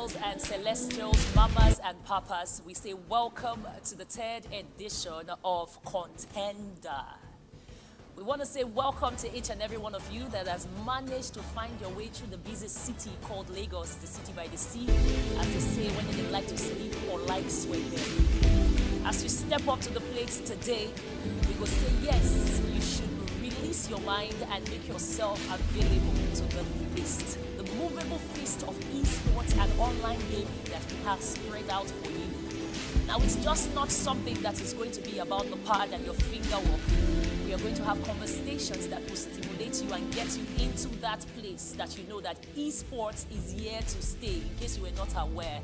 angels and celestials, mamas and papas, we say welcome to the third edition of Contender. We want to say welcome to each and every one of you that has managed to find your way through the busy city called Lagos, the city by the sea, as they say when they like to sleep or like sweating. As you step up to the plate today, we will say yes, you should release your mind and make yourself available to the feast, the movable feast of esports and online gaming that we have spread out for you. Now, it's just not something that is going to be about the pad and your finger walk. We are going to have conversations that will stimulate you and get you into that place that you know that esports is here to stay, in case you were not aware.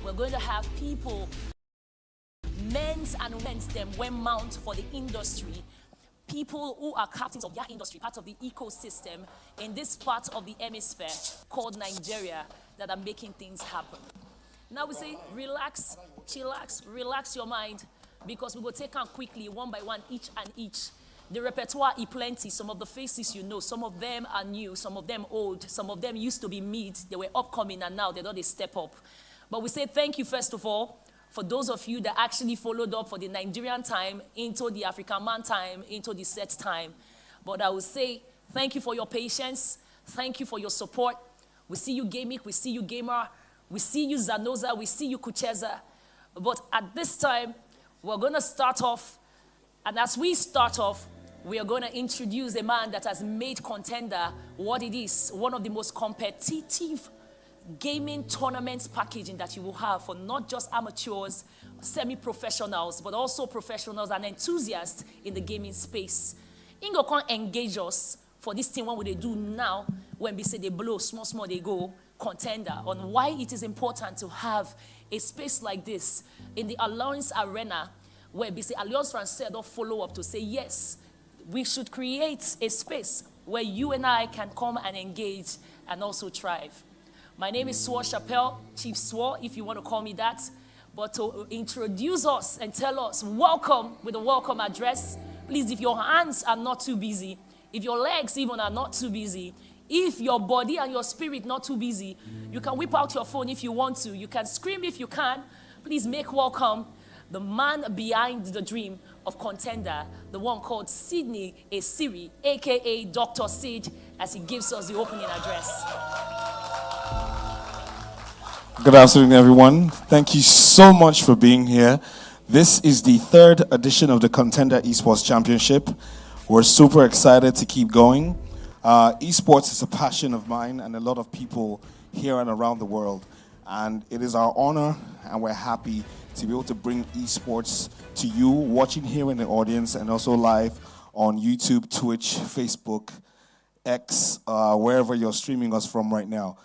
We're going to have people, men's and women's them, when mount for the industry, people who are captains of their industry, part of the ecosystem in this part of the hemisphere called Nigeria, that are making things happen. Now we say, relax, chillax, relax your mind, because we will take on quickly, one by one, each and each. The repertoire is plenty. Some of the faces you know, some of them are new, some of them old, some of them used to be mid, they were upcoming, and now they're not a step up. But we say thank you, first of all, for those of you that actually followed up for the Nigerian time, into the African man time, into the set time. But I will say thank you for your patience, thank you for your support. We see you Gaming, we see you Gamer, we see you Zanoza, we see you Kucheza. But at this time, we're going to start off, and as we start off, we are going to introduce a man that has made Contender what it is, one of the most competitive gaming tournaments packaging that you will have for not just amateurs, semi-professionals, but also professionals and enthusiasts in the gaming space. Ingo can engage us for this thing, what they do now, when we say they blow, small, they go, Contender, on why it is important to have a space like this in the Alliance Arena, where we say Alliance Française don't follow up to say, yes, we should create a space where you and I can come and engage and also thrive. My name is Swore Chappelle, Chief Swore, if you want to call me that. But to introduce us and tell us welcome with a welcome address, please, if your hands are not too busy, if your legs even are not too busy, if your body and your spirit not too busy, you can whip out your phone if you want to. You can scream if you can. Please make welcome the man behind the dream of Contender, the one called Sydney Esiri, a.k.a. Dr. Sid, as he gives us the opening address. Good afternoon, everyone. Thank you so much for being here. This is the third edition of the Kon10dr Esports Championship. We're super excited to keep going. Esports is a passion of mine and a lot of people here and around the world. And it is our honor, and we're happy to be able to bring esports to you, watching here in the audience, and also live on YouTube, Twitch, Facebook, X, wherever you're streaming us from right now.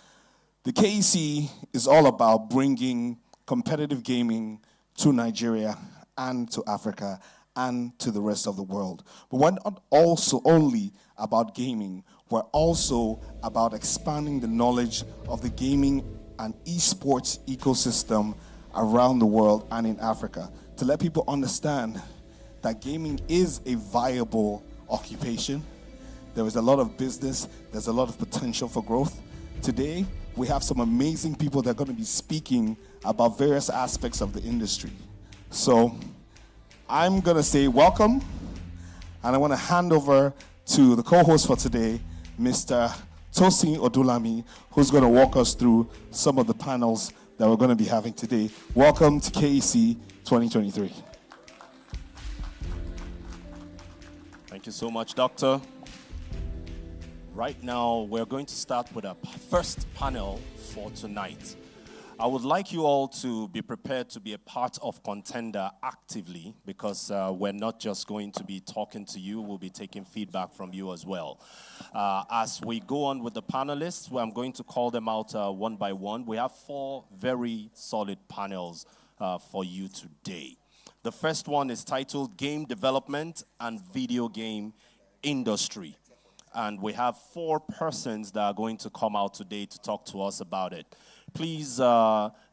The KEC is all about bringing competitive gaming to Nigeria and to Africa and to the rest of the world. But we're not also only about gaming, we're also about expanding the knowledge of the gaming and esports ecosystem around the world and in Africa, to let people understand that gaming is a viable occupation. There is a lot of business, there's a lot of potential for growth. Today, we have some amazing people that are going to be speaking about various aspects of the industry. So I'm going to say welcome, and I want to hand over to the co-host for today, Mr. Tosin Odulami, who's going to walk us through some of the panels that we're going to be having today. Welcome to KEC 2023. Thank you so much, Doctor. Right now, we're going to start with our first panel for tonight. I would like you all to be prepared to be a part of Contender actively, because we're not just going to be talking to you, we'll be taking feedback from you as well. As we go on with the panelists, I'm going to call them out one by one. We have 4 very solid panels for you today. The first one is titled Game Development and Video Game Industry. And we have 4 persons that are going to come out today to talk to us about it. Please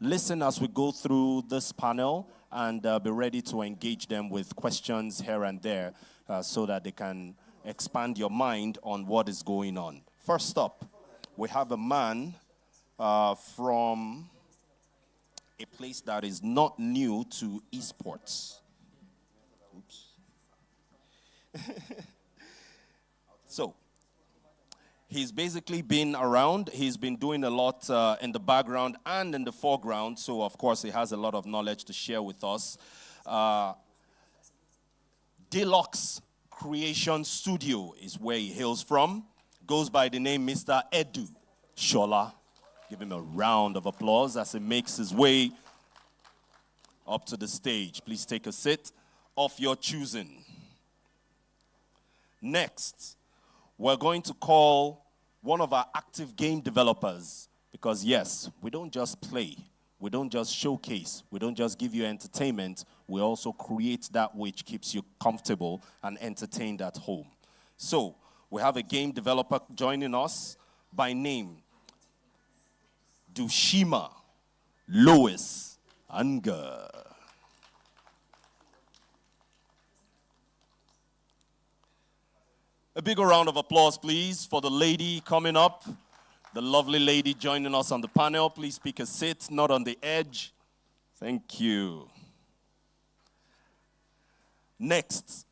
listen as we go through this panel, and be ready to engage them with questions here and there so that they can expand your mind on what is going on. First up, we have a man from a place that is not new to esports. Oops. So, he's basically been around. He's been doing a lot in the background and in the foreground. So, of course, he has a lot of knowledge to share with us. Deluxe Creation Studio is where he hails from. Goes by the name Mr. Edu Shola. Give him a round of applause as he makes his way up to the stage. Please take a seat of your choosing. Next, we're going to call one of our active game developers, because yes, we don't just play, we don't just showcase, we don't just give you entertainment, we also create that which keeps you comfortable and entertained at home. So, we have a game developer joining us by name Dushima Lois Anga. A bigger round of applause, please, for the lady coming up. The lovely lady joining us on the panel. Please pick a seat, not on the edge. Thank you. Next,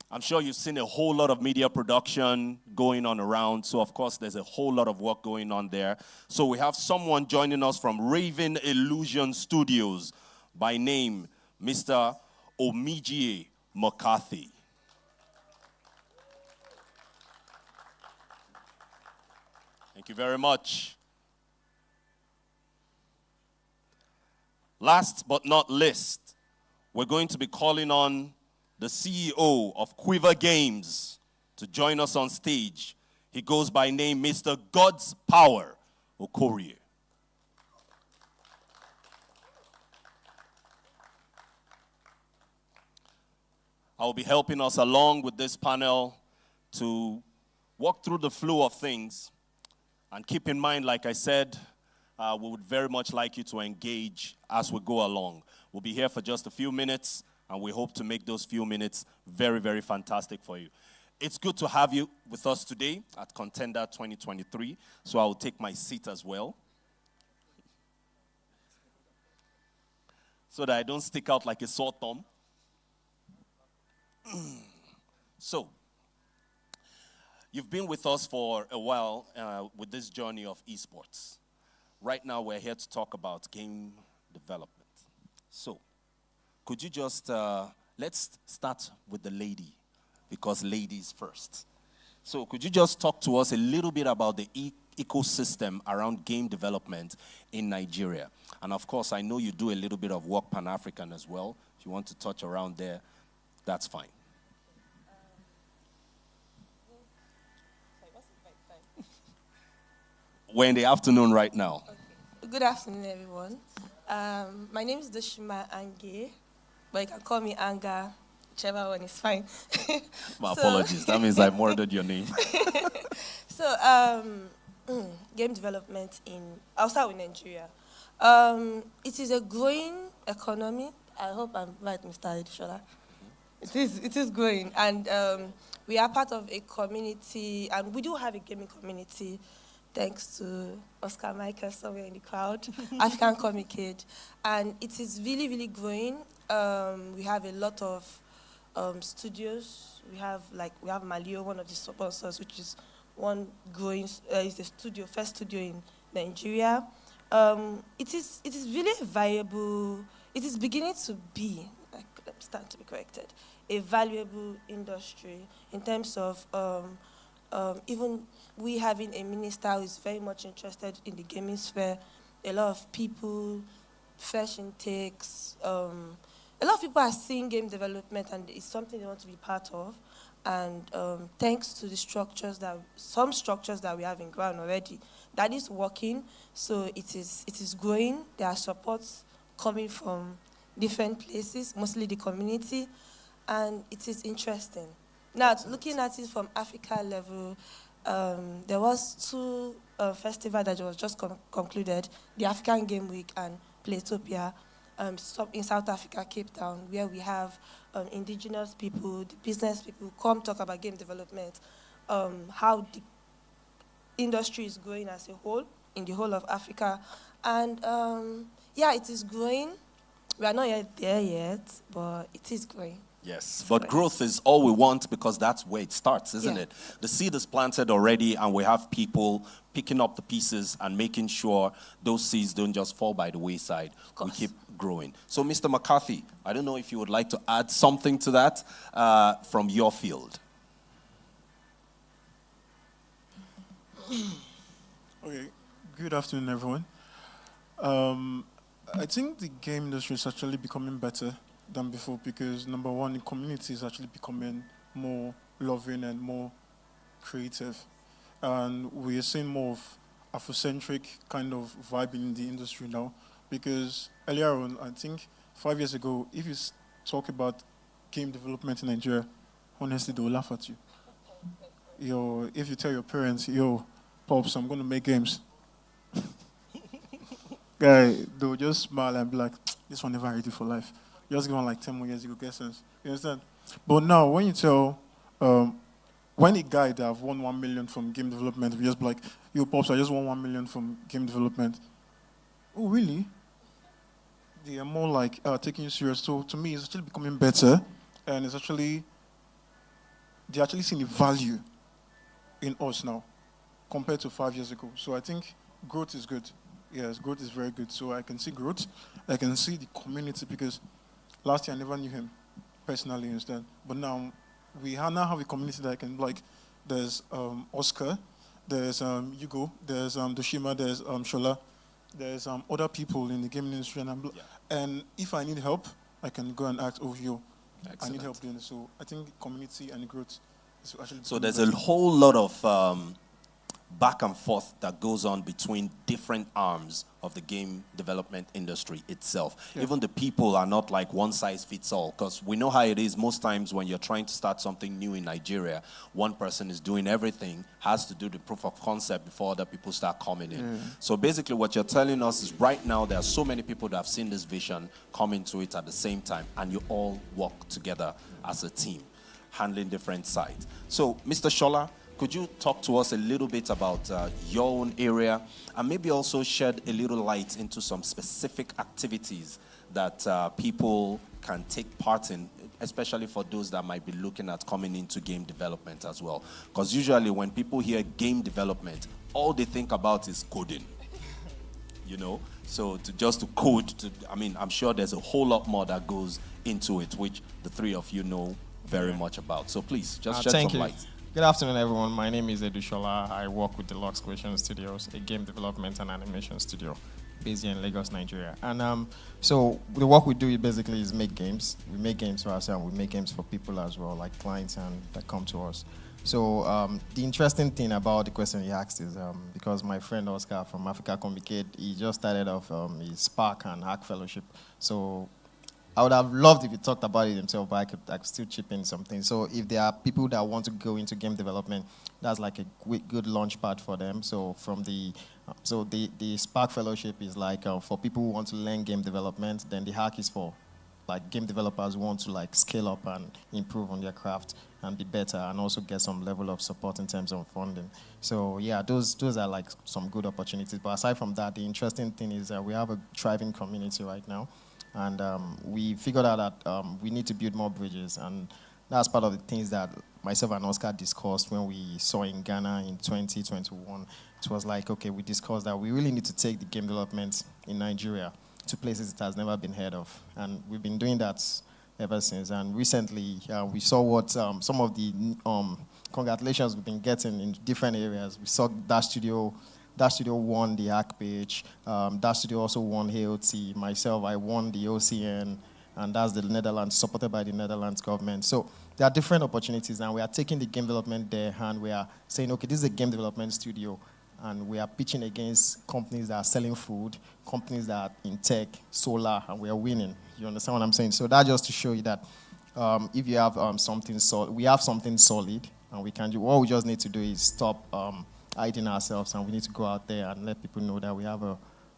I'm sure you've seen a whole lot of media production going on around. So, of course, there's a whole lot of work going on there. So we have someone joining us from Raven Illusion Studios by name Mr. Omijie McCarthy. Thank you very much. Last but not least, we're going to be calling on the CEO of Quiver Games to join us on stage. He goes by name Mr. God's Power Okorie. I'll be helping us along with this panel to walk through the flow of things. And keep in mind, like I said, we would very much like you to engage as we go along. We'll be here for just a few minutes, and we hope to make those few minutes very, very fantastic for you. It's good to have you with us today at Kon10dr 2023, so I'll take my seat as well, so that I don't stick out like a sore thumb. So, you've been with us for a while with this journey of esports. Right now, we're here to talk about game development. So, could you just, let's start with the lady, because ladies first. So, could you just talk to us a little bit about the ecosystem around game development in Nigeria? And of course, I know you do a little bit of work Pan-African as well. If you want to touch around there, that's fine. We're in the afternoon right now. Okay. Good afternoon, everyone. My name is Dushima Ange, but you can call me Anga. Whichever one is fine. My apologies. That means I murdered your name. So, game development I'll start with Nigeria. It is a growing economy. I hope I'm right, Mr. Edishola. It is growing. And we are part of a community, and we do have a gaming community, thanks to Oscar Michael somewhere in the crowd, African Comic Kid. And it is really, really growing. We have a lot of studios. We have Malio, one of the sponsors, which is one growing, is the first studio in Nigeria. It is really viable. It is beginning to be, stand to be corrected, a valuable industry in terms of even we having a minister who is very much interested in the gaming sphere. A lot of people, fresh intakes, a lot of people are seeing game development, and it's something they want to be part of. And thanks to the some structures that we have in ground already, that is working. So it is growing. There are supports coming from different places, mostly the community, and it is interesting. Now, looking at it from Africa level, there was two festivals that was just concluded, the African Game Week and Playtopia, in South Africa, Cape Town, where we have indigenous people, the business people come talk about game development, how the industry is growing as a whole, in the whole of Africa, And yeah, it is growing. We are not yet there yet, but it is growing. Yes, but growth is all we want because that's where it starts, isn't it? The seed is planted already, and we have people picking up the pieces and making sure those seeds don't just fall by the wayside. We keep growing. So, Mr. McCarthy, I don't know if you would like to add something to that from your field. Okay, good afternoon, everyone. I think the game industry is actually becoming better than before because, number one, the community is actually becoming more loving and more creative. And we are seeing more of Afrocentric kind of vibe in the industry now because earlier on, I think 5 years ago, if you talk about game development in Nigeria, honestly, they will laugh at you. If you tell your parents, Pops, I'm going to make games. Guy, they'll just smile and be like, this one never ready for life. Just give on like 10 more years, you go get sense. You understand? But now, when you tell, when a guy that have won 1 million from game development, we just be like, yo, Pops, I just won 1 million from game development. Oh, really? They are more like taking you serious. So to me, it's actually becoming better. And it's actually, they're actually seeing the value in us now compared to 5 years ago. So I think growth is good. Yes, growth is very good. So I can see growth. I can see the community because last year I never knew him personally, you understand? But now we now have a community that I can like. There's Oscar, there's Hugo, there's Doshima, there's Shola, there's other people in the gaming industry, and if I need help, I can go and ask, I need help doing this. So I think community and growth is actually. So there's a whole lot of back and forth that goes on between different arms of the game development industry itself. Yeah. Even the people are not like one size fits all, because we know how it is most times when you're trying to start something new in Nigeria. One person is doing everything, has to do the proof of concept before other people start coming in. So basically what you're telling us is right now there are so many people that have seen this vision come into it at the same time, and you all work together as a team, handling different sides. So Mr. Shola, could you talk to us a little bit about your own area and maybe also shed a little light into some specific activities that people can take part in, especially for those that might be looking at coming into game development as well? Because usually when people hear game development, all they think about is coding. So just to code, I'm sure there's a whole lot more that goes into it, which the three of you know very much about. So please, just shed some light. Good afternoon, everyone. My name is Edu Shola. I work with Deluxe Creation Studios, a game development and animation studio based here in Lagos, Nigeria. And so the work we do basically is make games. We make games for ourselves. We make games for people as well, like clients that come to us. So the interesting thing about the question you asked is because my friend Oscar from Africa Communicate, he just started off his Spark and Hack Fellowship. So I would have loved if he talked about it himself, but I could still chip in something. So if there are people that want to go into game development, that's like a good launch pad for them. So the Spark Fellowship is like for people who want to learn game development. Then the Hack is for like game developers who want to like scale up and improve on their craft and be better, and also get some level of support in terms of funding. So yeah, those are like some good opportunities. But aside from that, the interesting thing is that we have a thriving community right now. And we figured out that we need to build more bridges. And that's part of the things that myself and Oscar discussed when we saw in Ghana in 2021. It was like, okay, we discussed that we really need to take the game development in Nigeria to places it has never been heard of. And we've been doing that ever since. And recently, we saw what some of the congratulations we've been getting in different areas. We saw Dash Studio won the Hack page. Dash Studio also won AOT. Myself, I won the OCN, and that's the Netherlands, supported by the Netherlands government. So there are different opportunities, and we are taking the game development there, and we are saying, okay, this is a game development studio, and we are pitching against companies that are selling food, companies that are in tech, solar, and we are winning. You understand what I'm saying? So that's just to show you that if you have something solid, we have something solid, and we can do. What we just need to do is stop hiding ourselves, and we need to go out there and let people know that we have a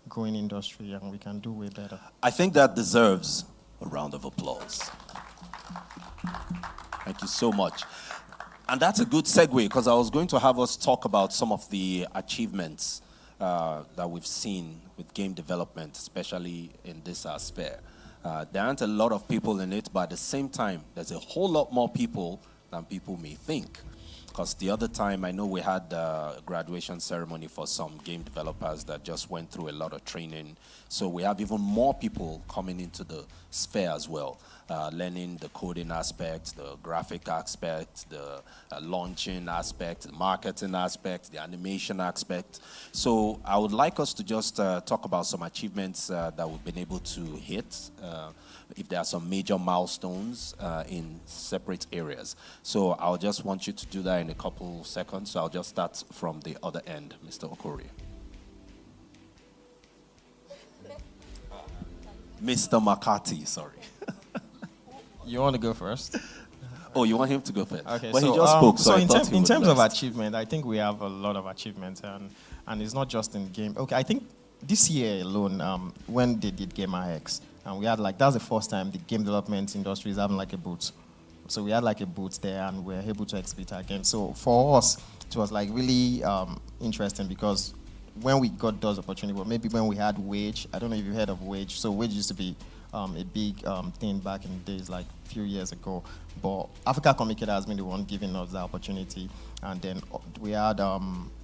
growing industry and we can do way better. I think that deserves a round of applause. Thank you so much. And that's a good segue, because I was going to have us talk about some of the achievements that we've seen with game development, especially in this sphere. There aren't a lot of people in it, but at the same time, there's a whole lot more people than people may think. Because the other time, I know we had a graduation ceremony for some game developers that just went through a lot of training. So we have even more people coming into the sphere as well, learning the coding aspect, the graphic aspect, the launching aspect, the marketing aspect, the animation aspect. So I would like us to just talk about some achievements that we've been able to hit. If there are some major milestones in separate areas. So I'll just want you to do that in a couple seconds. So I'll just start from the other end, Mr. Okori. Mr. McCarthy, sorry. You want to go first? Oh, you want him to go first? Okay, well, so, he just spoke, so in terms of achievement, I think we have a lot of achievements, and it's not just in game. Okay, I think this year alone, when they did Gamer X, and we had that's the first time the game development industry is having a booth. So we had a booth there, and we were able to exhibit our game. So for us, it was really interesting because when we got those opportunities, well, maybe when we had Wage, I don't know if you heard of Wage. So Wage used to be a big thing back in the days, a few years ago. But Africa Comic Con has been the one giving us the opportunity. And then we had,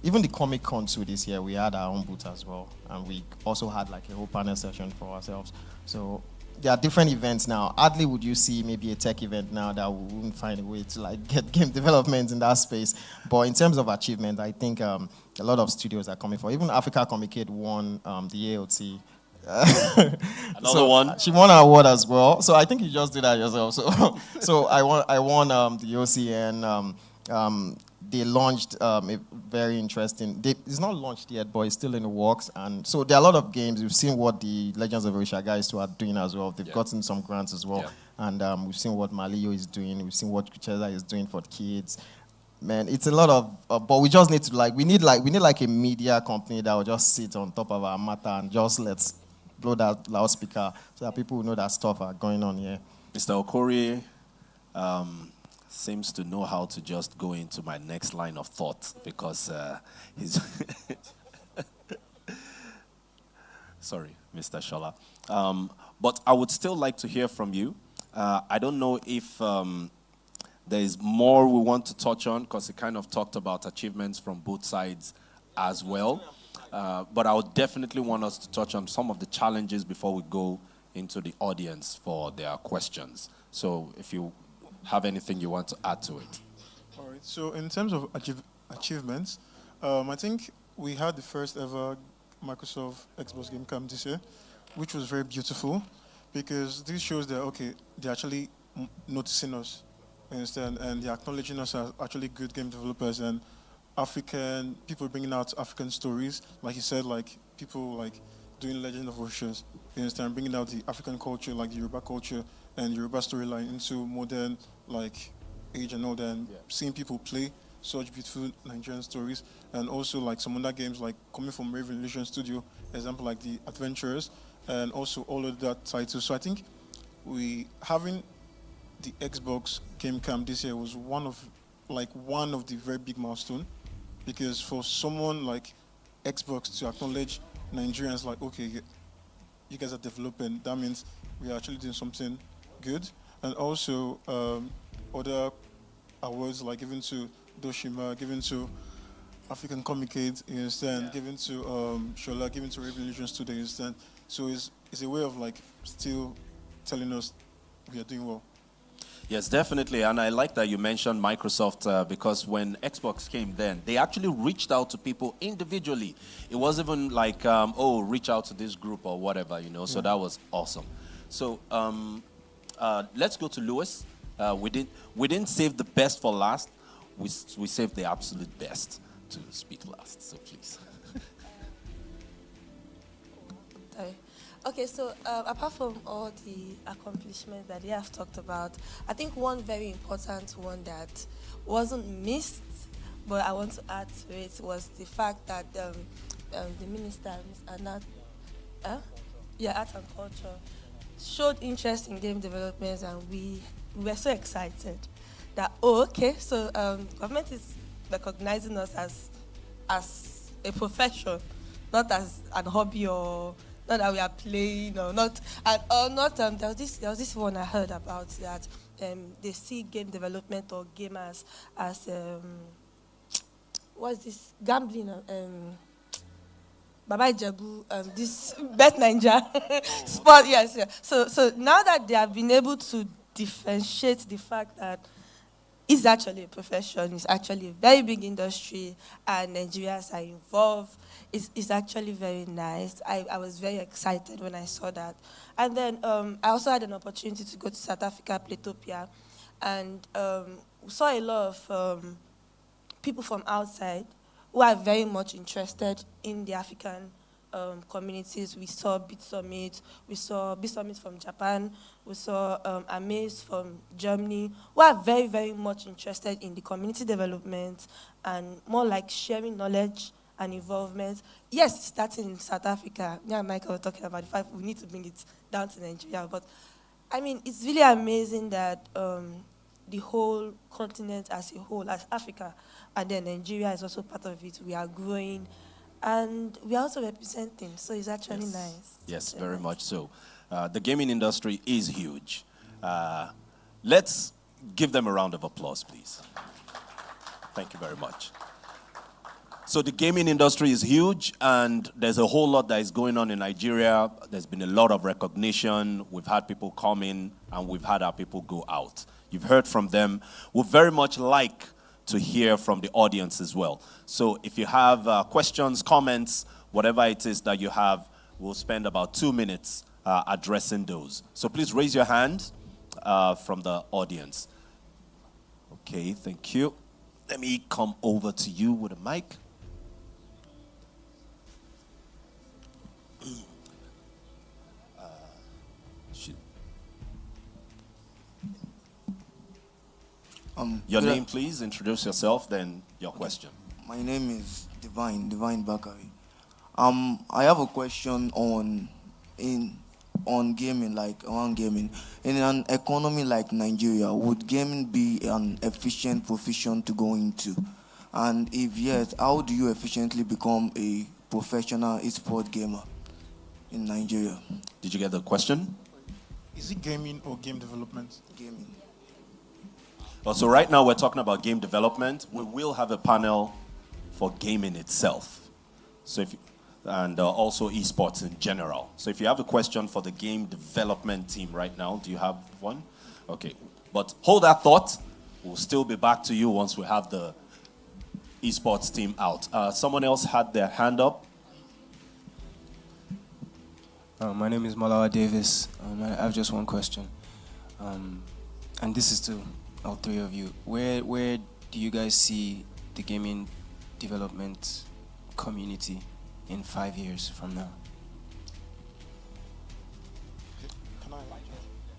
even the Comic Con too this year, we had our own booth as well. And we also had a whole panel session for ourselves. So there are different events now. Hardly would you see maybe a tech event now that we wouldn't find a way to get game development in that space. But in terms of achievement, I think a lot of studios are coming for. Even Africa Comic Con won the AOT. Another one. She won an award as well. So I think you just did that yourself. So I won the OC, and they launched a very interesting. It's not launched yet, but it's still in the works. And so there are a lot of games. We've seen what the Legends of Orisha guys too are doing as well. They've gotten some grants as well. Yeah. And we've seen what Malio is doing. We've seen what Kucheza is doing for the kids. Man, it's a lot of, but we just need to we need a media company that will just sit on top of our matter and just let's blow that loudspeaker so that people will know that stuff are going on here. Mr. Okori seems to know how to just go into my next line of thought because he's... Sorry, Mr. Shola. But I would still like to hear from you. I don't know if there is more we want to touch on because he kind of talked about achievements from both sides as well. But I would definitely want us to touch on some of the challenges before we go into the audience for their questions. So if you have anything you want to add to it. All right. So in terms of achievements, I think we had the first ever Microsoft Xbox Game Camp this year, which was very beautiful because this shows that, okay, they're actually noticing us, you understand, and they're acknowledging us as actually good game developers and African people bringing out African stories, like you said, people doing Legend of Oshas, you understand, bringing out the African culture, the Yoruba culture and Yoruba storyline into modern age and all that, and seeing people play such beautiful Nigerian stories, and also some other games coming from Raven Illusion Studio, example the Adventurers, and also all of that titles. So I think having the Xbox Game Camp this year was one of the very big milestone, because for someone like Xbox to acknowledge Nigerians, okay, you guys are developing, that means we are actually doing something good. And also other awards given to Doshima, given to African Comic Aid, you understand, given to Shola, given to Raven Illusion Studio, you understand. So it's a way of still telling us we are doing well. Yes, definitely, and I like that you mentioned Microsoft because when Xbox came then, they actually reached out to people individually. It wasn't even reach out to this group or whatever, so that was awesome. So let's go to Lewis. We didn't save the best for last. We saved the absolute best to speak last, so please. Okay, so apart from all the accomplishments that they have talked about, I think one very important one that wasn't missed, but I want to add to it, was the fact that the minister, Ms. Anat, Art and Culture, showed interest in game development, and we were so excited that, so government is recognizing us as a profession not as an hobby or not that we are playing or not. And or not. There was this one I heard about that they see game development or gamers as what's this gambling. Baba Ijebu, this Bet Ninja sport, yes, yeah. So now that they have been able to differentiate the fact that it's actually a profession, it's actually a very big industry, and Nigerians are involved, it's actually very nice. I was very excited when I saw that. And then I also had an opportunity to go to South Africa, Playtopia, and saw a lot of people from outside who are very much interested in the African communities. We saw Beat Summit, we saw Beat Summit from Japan, we saw Amaze from Germany, who are very, very much interested in the community development and more like sharing knowledge and involvement. Yes, it's starting in South Africa. Me and Michael were talking about the fact we need to bring it down to Nigeria. But I mean, it's really amazing that the whole continent as a whole, as Africa, and then Nigeria is also part of it. We are growing, and we are also representing, so it's actually nice. Yes, very much so. The gaming industry is huge. Let's give them a round of applause, please. Thank you very much. So the gaming industry is huge, and there's a whole lot that is going on in Nigeria. There's been a lot of recognition. We've had people come in, and we've had our people go out. You've heard from them. We'd very much like to hear from the audience as well. So if you have questions, comments, whatever it is that you have, we'll spend about 2 minutes addressing those. So please raise your hand from the audience. Okay, thank you. Let me come over to you with a mic. Your name, please. Introduce yourself, then your question. My name is Divine Bakari. I have a question on gaming, like around gaming. In an economy like Nigeria, would gaming be an efficient profession to go into? And if yes, how do you efficiently become a professional esports gamer in Nigeria? Did you get the question? Is it gaming or game development? Gaming. So right now we're talking about game development. We will have a panel for gaming itself. So and also esports in general. So if you have a question for the game development team right now, do you have one? Okay, but hold that thought. We'll still be back to you once we have the esports team out. Someone else had their hand up. My name is Malawa Davis. I have just one question. And this is to all three of you. Where do you guys see the gaming development community in 5 years from now?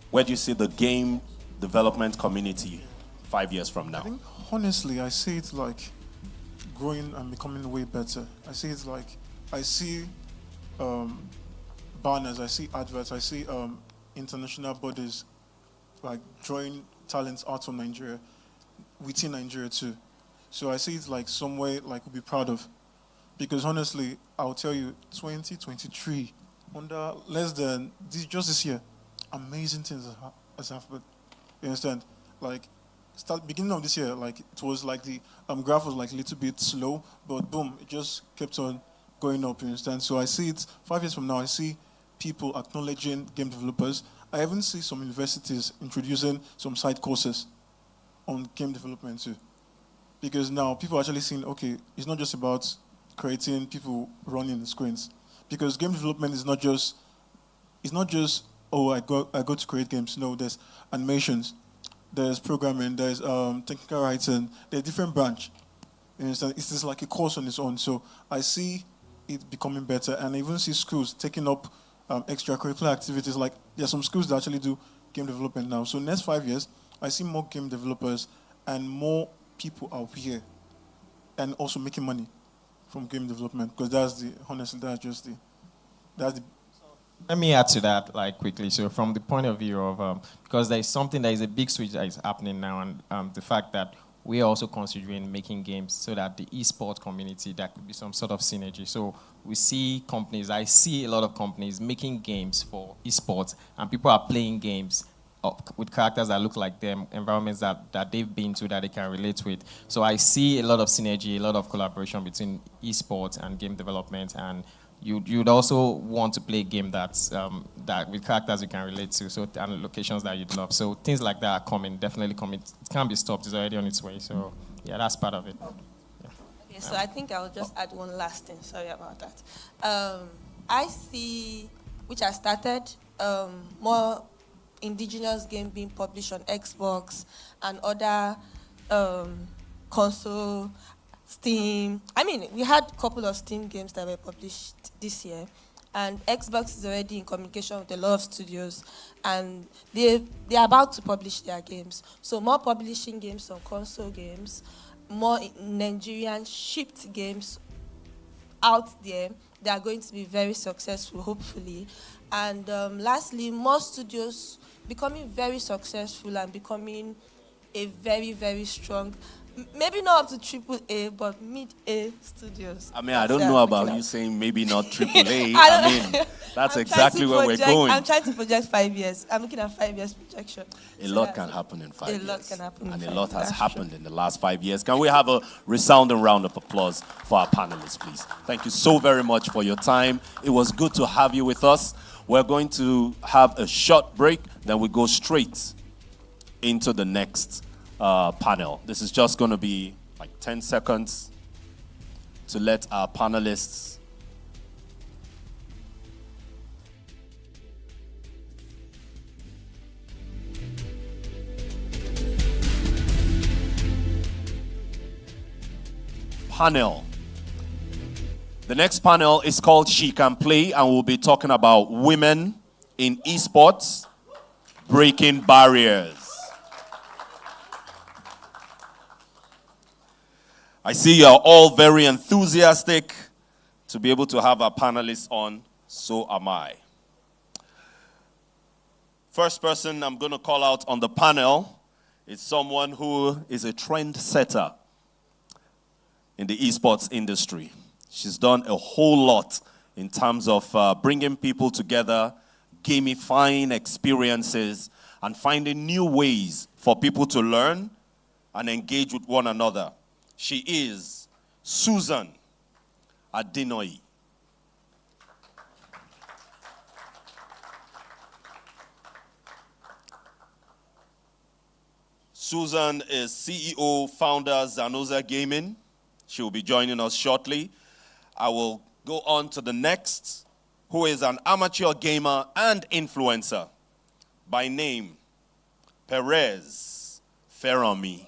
Where do you see the game development community 5 years from now? I think, honestly, I see it like growing and becoming way better. I see it like, I see banners, I see adverts, I see international bodies like drawing talents out of Nigeria, within Nigeria too. So I see it like somewhere like we'll be proud of. Because honestly, I'll tell you, 2023, under less than, just this year, amazing things has happened. You understand? Like, beginning of this year, like, it was like the graph was like a little bit slow, but boom, it just kept on going up, you understand? So I see it, 5 years from now, I see people acknowledging game developers. I even see some universities introducing some side courses on game development too. Because now people are actually seeing, okay, it's not just about creating people running the screens. Because game development is not just, oh, I go to create games. No, there's animations, there's programming, there's technical writing, there's different branch. You understand? It's just like a course on its own. So I see it becoming better, and I even see schools taking up extracurricular activities. Like there are some schools that actually do game development now. So next 5 years, I see more game developers and more people out here, and also making money from game development. Because that's the. Let me add to that, like, quickly. So from the point of view of, because there is something that is a big switch that is happening now, and the fact that we are also considering making games so that the esports community, there could be some sort of synergy. So we see companies, I see a lot of companies making games for esports, and people are playing games with characters that look like them, environments that they've been to that they can relate with. So I see a lot of synergy, a lot of collaboration between esports and game development, and you'd also want to play a game that's that with characters you can relate to, so and locations that you'd love. So things like that are coming, definitely coming. It can't be stopped. It's already on its way. So yeah, that's part of it. Yeah. Okay, so I think I'll just add one last thing. Sorry about that. I see, which I started, more indigenous game being published on Xbox and other console, Steam. I mean, we had a couple of Steam games that were published this year, and Xbox is already in communication with a lot of studios, and they're about to publish their games. So more publishing games on console games, more Nigerian shipped games out there. They are going to be very successful, hopefully. And lastly, more studios becoming very successful and becoming a very, very strong, maybe not up to triple A, but mid-A studios. I mean, I don't know about you saying maybe not triple A. I mean, that's exactly where we're going. I'm trying to project 5 years. I'm looking at 5 years projection. A lot can happen in 5 years. A lot can happen in 5 years. And a lot has happened in the last 5 years. Can we have a resounding round of applause for our panelists, please? Thank you so very much for your time. It was good to have you with us. We're going to have a short break, then we go straight into the next panel. This is just going to be like 10 seconds to let our panelists panel. The next panel is called She Can Play, and we'll be talking about women in esports, breaking barriers. I see you're all very enthusiastic to be able to have our panelists on. So am I. First person I'm going to call out on the panel is someone who is a trendsetter in the esports industry. She's done a whole lot in terms of bringing people together, gamifying experiences, and finding new ways for people to learn and engage with one another. She is Susan Adinoyi. Susan is CEO, founder, Zanoza Gaming. She will be joining us shortly. I will go on to the next, who is an amateur gamer and influencer. By name, Perez Ferrami.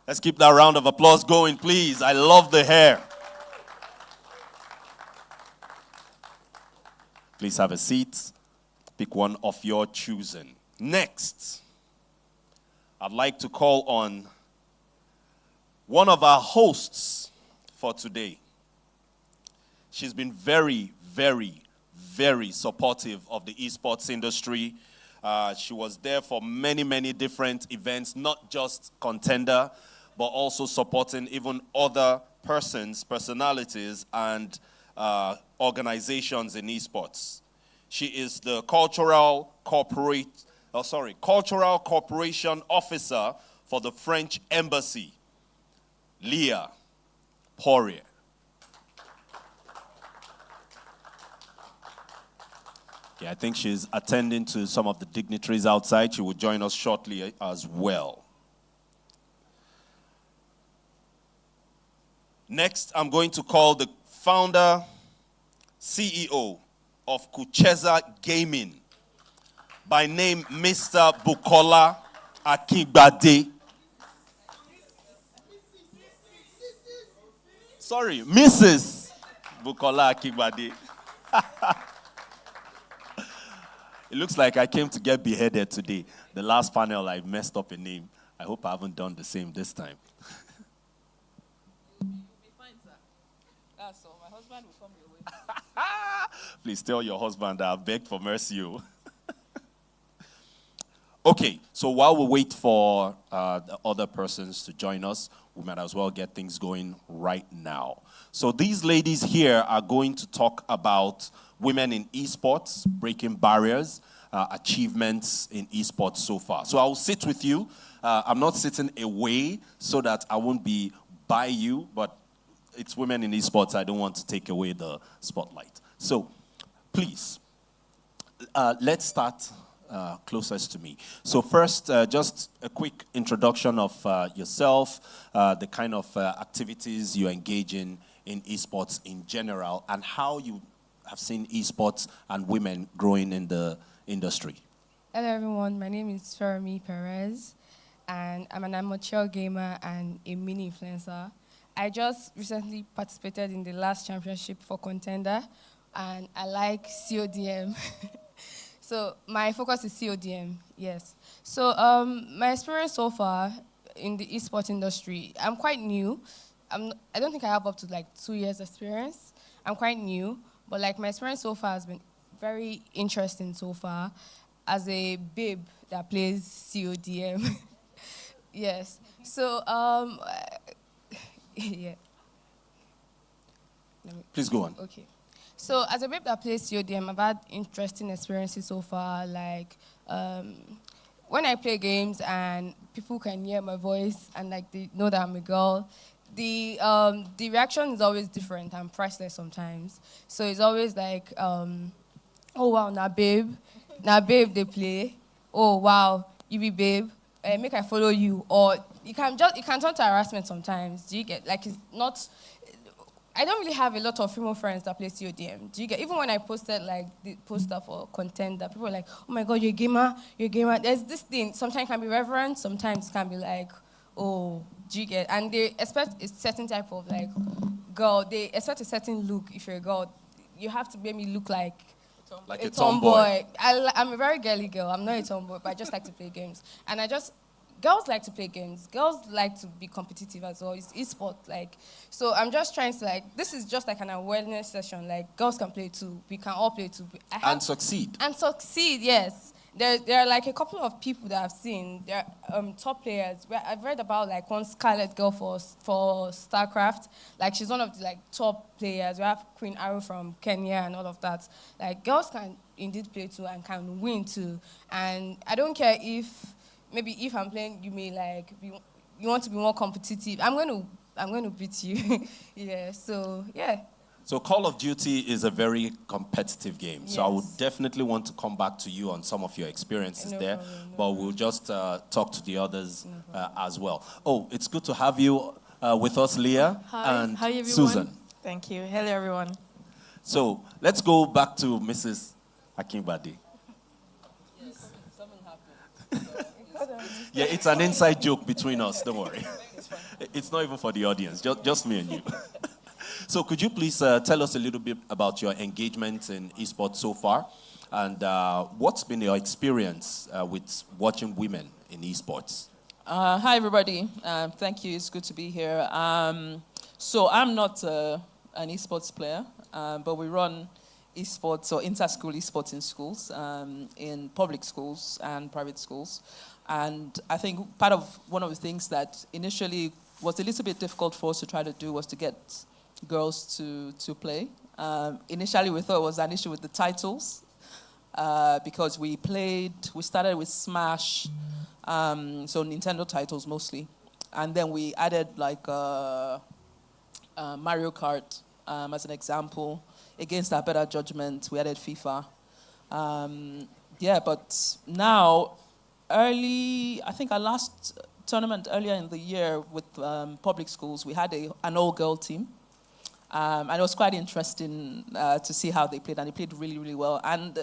Let's keep that round of applause going, please. I love the hair. Please have a seat. Pick one of your choosing. Next, I'd like to call on one of our hosts for today. She's been very, very, very supportive of the esports industry. She was there for many, many different events, not just Contender, but also supporting even other personalities, and organizations in esports. She is the Cultural Corporation Officer for the French Embassy, Leah Poirier. Yeah, I think she's attending to some of the dignitaries outside. She will join us shortly as well. Next, I'm going to call the founder, CEO of Kucheza Gaming, by name Mr. Bukola Akingbade. Sorry, Mrs. Bukola Akingbade. It looks like I came to get beheaded today. The last panel, I messed up a name. I hope I haven't done the same this time. You'll be fine, sir. That's all. My husband will come your way. Please tell your husband that I've begged for mercy. Okay, so while we wait for the other persons to join us, we might as well get things going right now. So these ladies here are going to talk about women in esports, breaking barriers, achievements in esports so far. So I'll sit with you. I'm not sitting away so that I won't be by you, but it's women in esports. I don't want to take away the spotlight. So please, let's start closest to me. So first, just a quick introduction of yourself, the kind of activities you engage in esports in general, and how you have seen esports and women growing in the industry. Hello everyone, my name is Fermi Perez, and I'm an amateur gamer and a mini influencer. I just recently participated in the last championship for Kon10dr, and I like CODM. So my focus is CODM, yes. So my experience so far in the esports industry, I'm quite new. I don't think I have up to like 2 years experience. I'm quite new, but like my experience so far has been very interesting so far as a babe that plays CODM. Yes. So yeah. Please go on. Okay. So as a babe that plays CODM, I've had interesting experiences so far. Like when I play games and people can hear my voice and like they know that I'm a girl, the reaction is always different and priceless sometimes. So it's always like, oh wow, now babe they play. Oh wow, you be babe. Make I follow you, or it can turn to harassment sometimes. Do you get like it's not? I don't really have a lot of female friends that play CODM. Do you get? Even when I posted like the poster for Kon10dr, people were like, "Oh my God, you're a gamer, you're a gamer." There's this thing. Sometimes it can be reverent. Sometimes it can be like, "Oh, do you get?" And they expect a certain type of like girl. They expect a certain look. If you're a girl, you have to make me look like a tomboy. I'm a very girly girl. I'm not a tomboy, but I just like to play games. And girls like to play games. Girls like to be competitive as well. It's esports, like. So I'm just trying to like. This is just like an awareness session. Like girls can play too. We can all play too. And succeed. And succeed, yes. There are like a couple of people that I've seen. They're top players. I've read about like one Scarlet girl for StarCraft. Like she's one of the like top players. We have Queen Arrow from Kenya and all of that. Like girls can indeed play too and can win too. And I don't care if I'm playing, you may like you want to be more competitive. I'm going to beat you. Yeah. So yeah. So Call of Duty is a very competitive game. Yes. So I would definitely want to come back to you on some of your experiences there. But we'll just talk to the others as well. Oh, it's good to have you with us, Leah. Hi. And Hi, everyone. Susan. Thank you. Hello, everyone. So let's go back to Mrs. Akinbade. Yes, something happened. Yeah, it's an inside joke between us. Don't worry. It's not even for the audience. Just me and you. So could you please tell us a little bit about your engagement in esports so far, and what's been your experience with watching women in esports? Hi, everybody. Thank you. It's good to be here. So I'm not an esports player, but we run esports or inter-school esports in schools, in public schools and private schools. And I think one of the things that initially was a little bit difficult for us to try to do was to get girls to play. Initially, we thought it was an issue with the titles because we started with Smash, so Nintendo titles mostly, and then we added like Mario Kart as an example. Against our better judgment, we added FIFA. But now, I think our last tournament earlier in the year with public schools, we had an all-girl team. And it was quite interesting to see how they played, and they played really, really well. And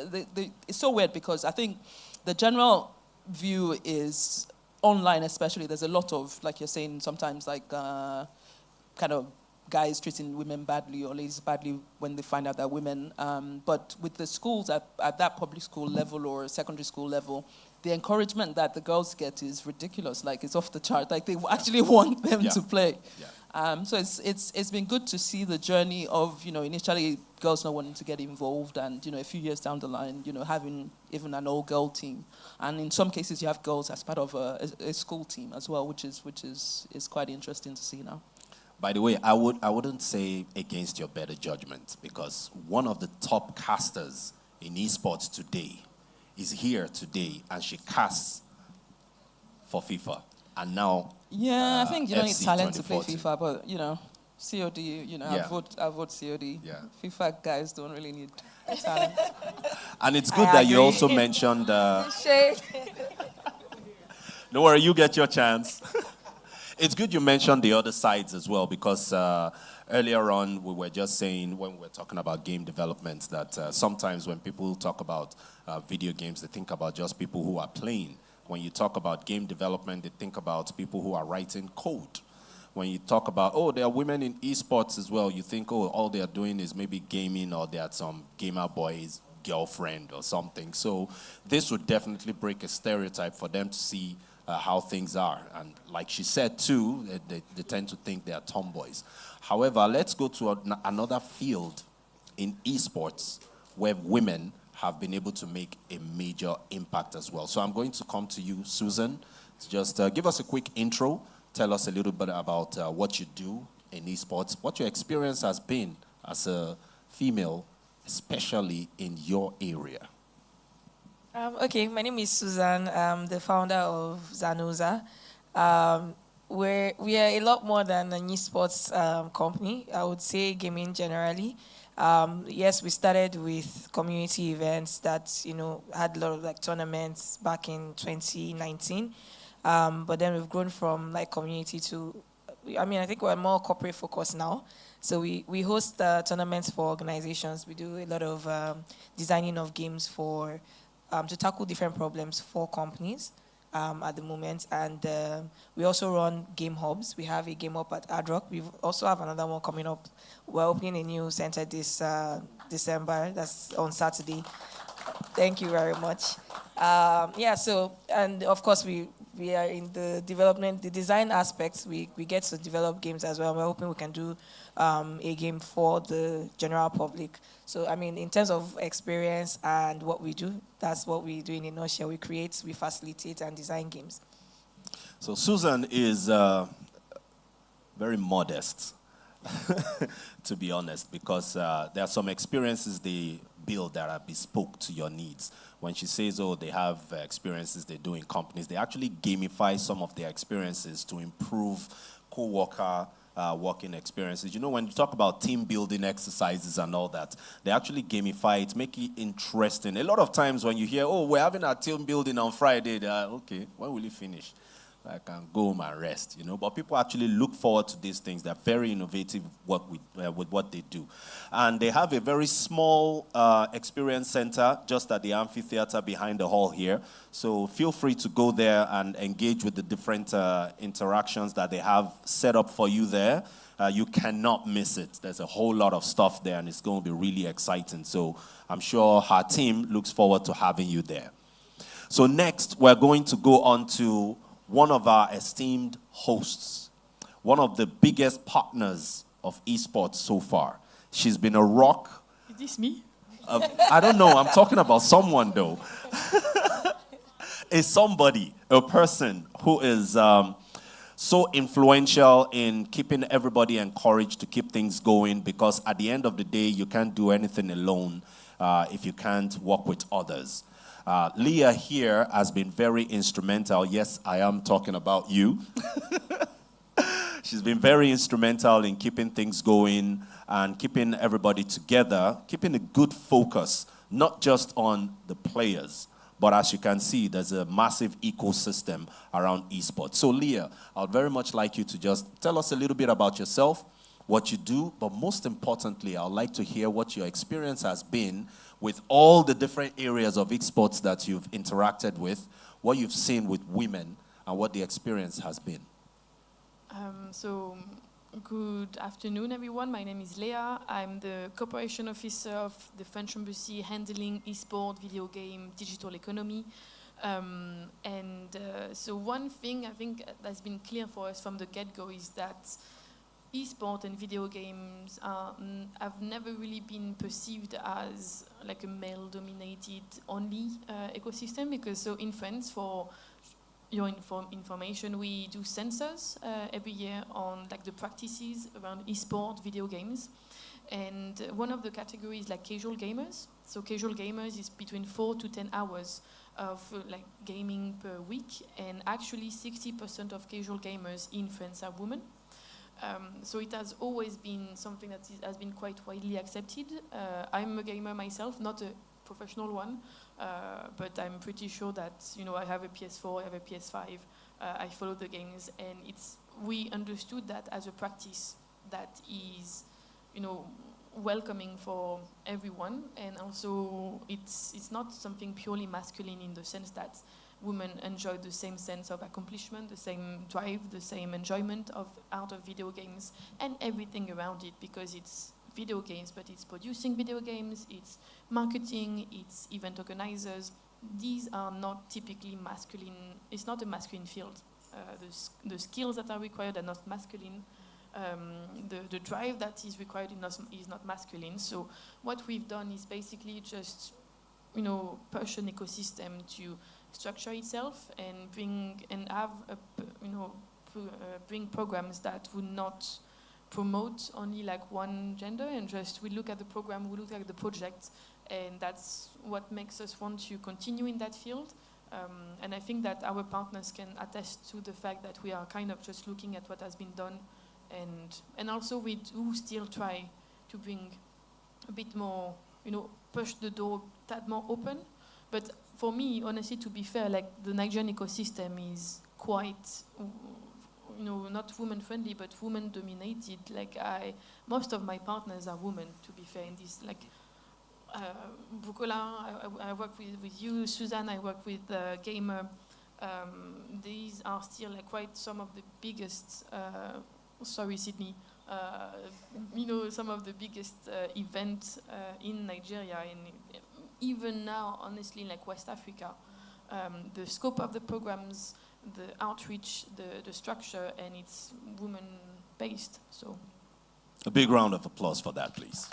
it's so weird because I think the general view is online, especially. There's a lot of, like you're saying, sometimes like kind of guys treating women badly or ladies badly when they find out they're women. But with the schools at that public school level or secondary school level, the encouragement that the girls get is ridiculous. Like, it's off the chart. Like, they actually want them to play. Yeah. So it's been good to see the journey of, initially girls not wanting to get involved and, a few years down the line, having even an all-girl team. And in some cases you have girls as part of a school team as well, which is quite interesting to see now. By the way, I wouldn't say against your better judgment, because one of the top casters in esports today is here today, and she casts for FIFA. And now, I think you don't need FC talent to play 2014. FIFA, but COD, Yeah. I vote COD. Yeah. FIFA guys don't really need talent. And it's good that you also mentioned. Don't worry, you get your chance. It's good you mentioned the other sides as well, because earlier on we were just saying, when we were talking about game development, that sometimes when people talk about video games, they think about just people who are playing. When you talk about game development, they think about people who are writing code. When you talk about, there are women in esports as well, you think, all they are doing is maybe gaming, or they are some gamer boy's girlfriend or something. So this would definitely break a stereotype for them to see how things are. And like she said too, they tend to think they are tomboys. However, let's go to another field in esports where women have been able to make a major impact as well. So I'm going to come to you, Susan, to just give us a quick intro. Tell us a little bit about what you do in esports, what your experience has been as a female, especially in your area. Okay, my name is Susan. I'm the founder of Zanuza. We are a lot more than an esports company. I would say gaming generally. Yes, we started with community events that had a lot of tournaments back in 2019. But then we've grown from community to, I think we're more corporate focused now. So we host tournaments for organizations. We do a lot of designing of games for to tackle different problems for companies at the moment. And we also run game hubs. We have a game hub at Hard Rock. We also have another one coming up. We're opening a new center this December. That's on Saturday. Thank you very much. And of course we are in the development, the design aspects. We get to develop games as well. We're hoping we can do a game for the general public. So, in terms of experience and what we do, that's what we do in a nutshell. We create, we facilitate, and design games. So Susan is very modest, to be honest, because there are some experiences they build that are bespoke to your needs. When she says, they have experiences they do in companies, they actually gamify some of their experiences to improve co-worker working experiences. When you talk about team building exercises and all that, they actually gamify it, make it interesting. A lot of times when you hear, we're having our team building on Friday, they're okay, when will it finish? I can go home and rest, But people actually look forward to these things. They're very innovative with what they do. And they have a very small experience center just at the amphitheater behind the hall here. So feel free to go there and engage with the different interactions that they have set up for you there. You cannot miss it. There's a whole lot of stuff there, and it's going to be really exciting. So I'm sure her team looks forward to having you there. So next, we're going to go on to one of our esteemed hosts, one of the biggest partners of esports so far. She's been a rock. Is this me? I don't know. I'm talking about someone, though. A person who is so influential in keeping everybody encouraged to keep things going, because at the end of the day, you can't do anything alone if you can't work with others. Leah here has been very instrumental. Yes, I am talking about you. She's been very instrumental in keeping things going and keeping everybody together, keeping a good focus, not just on the players, but as you can see, there's a massive ecosystem around esports. So Leah, I'd very much like you to just tell us a little bit about yourself, what you do, but most importantly, I'd like to hear what your experience has been with all the different areas of esports that you've interacted with, what you've seen with women, and what the experience has been. So, good afternoon, everyone. My name is Leah. I'm the Cooperation Officer of the French Embassy handling esport, video game, digital economy. So one thing I think that's been clear for us from the get-go is that esport and video games have never really been perceived as like a male-dominated only ecosystem, because so in France, for your information, we do sensors every year on like the practices around esport video games, and one of the categories like casual gamers. So casual gamers is between 4 to 10 hours of like gaming per week, and actually 60% of casual gamers in France are women. So it has always been something that has been quite widely accepted. I'm a gamer myself, not a professional one, but I'm pretty sure that, you know, I have a PS4, I have a PS5, I follow the games, and we understood that as a practice that is, you know, welcoming for everyone, and also it's not something purely masculine in the sense that women enjoy the same sense of accomplishment, the same drive, the same enjoyment out of video games and everything around it, because it's video games, but it's producing video games, it's marketing, it's event organizers. These are not typically masculine. It's not a masculine field. The skills that are required are not masculine. The drive that is required is not masculine. So what we've done is basically just, you know, push an ecosystem to structure itself and bring programs that would not promote only like one gender, and just we look at the program, we look at the project, and that's what makes us want to continue in that field. And I think that our partners can attest to the fact that we are kind of just looking at what has been done, and also we do still try to bring a bit more, you know, push the door that more open. But for me, honestly, to be fair, like the Nigerian ecosystem is quite, you know, not woman-friendly, but woman-dominated. Like most of my partners are women, to be fair, in this, like, Bukola, I work with you, Suzanne, I work with Gamer. These are still like quite some of the biggest, sorry, Sydney, you know, some of the biggest events in Nigeria, and even now, honestly, like West Africa. The scope of the programs, the outreach, the structure, and it's women-based. So, a big round of applause for that, please.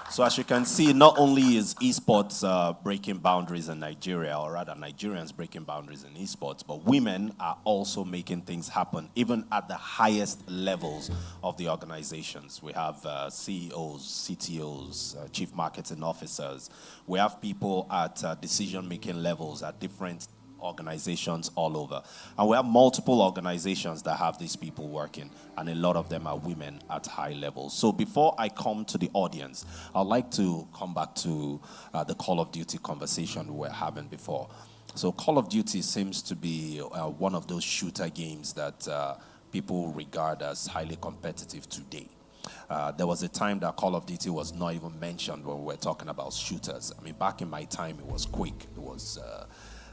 So as you can see, not only is esports breaking boundaries in Nigeria, or rather Nigerians breaking boundaries in esports, but women are also making things happen, even at the highest levels of the organizations. We have CEOs, CTOs, chief marketing officers. We have people at decision-making levels at different organizations all over. And we have multiple organizations that have these people working, and a lot of them are women at high levels. So before I come to the audience, I'd like to come back to the Call of Duty conversation we were having before. So Call of Duty seems to be one of those shooter games that people regard as highly competitive today. There was a time that Call of Duty was not even mentioned when we were talking about shooters. I mean, back in my time, it was Quake. It was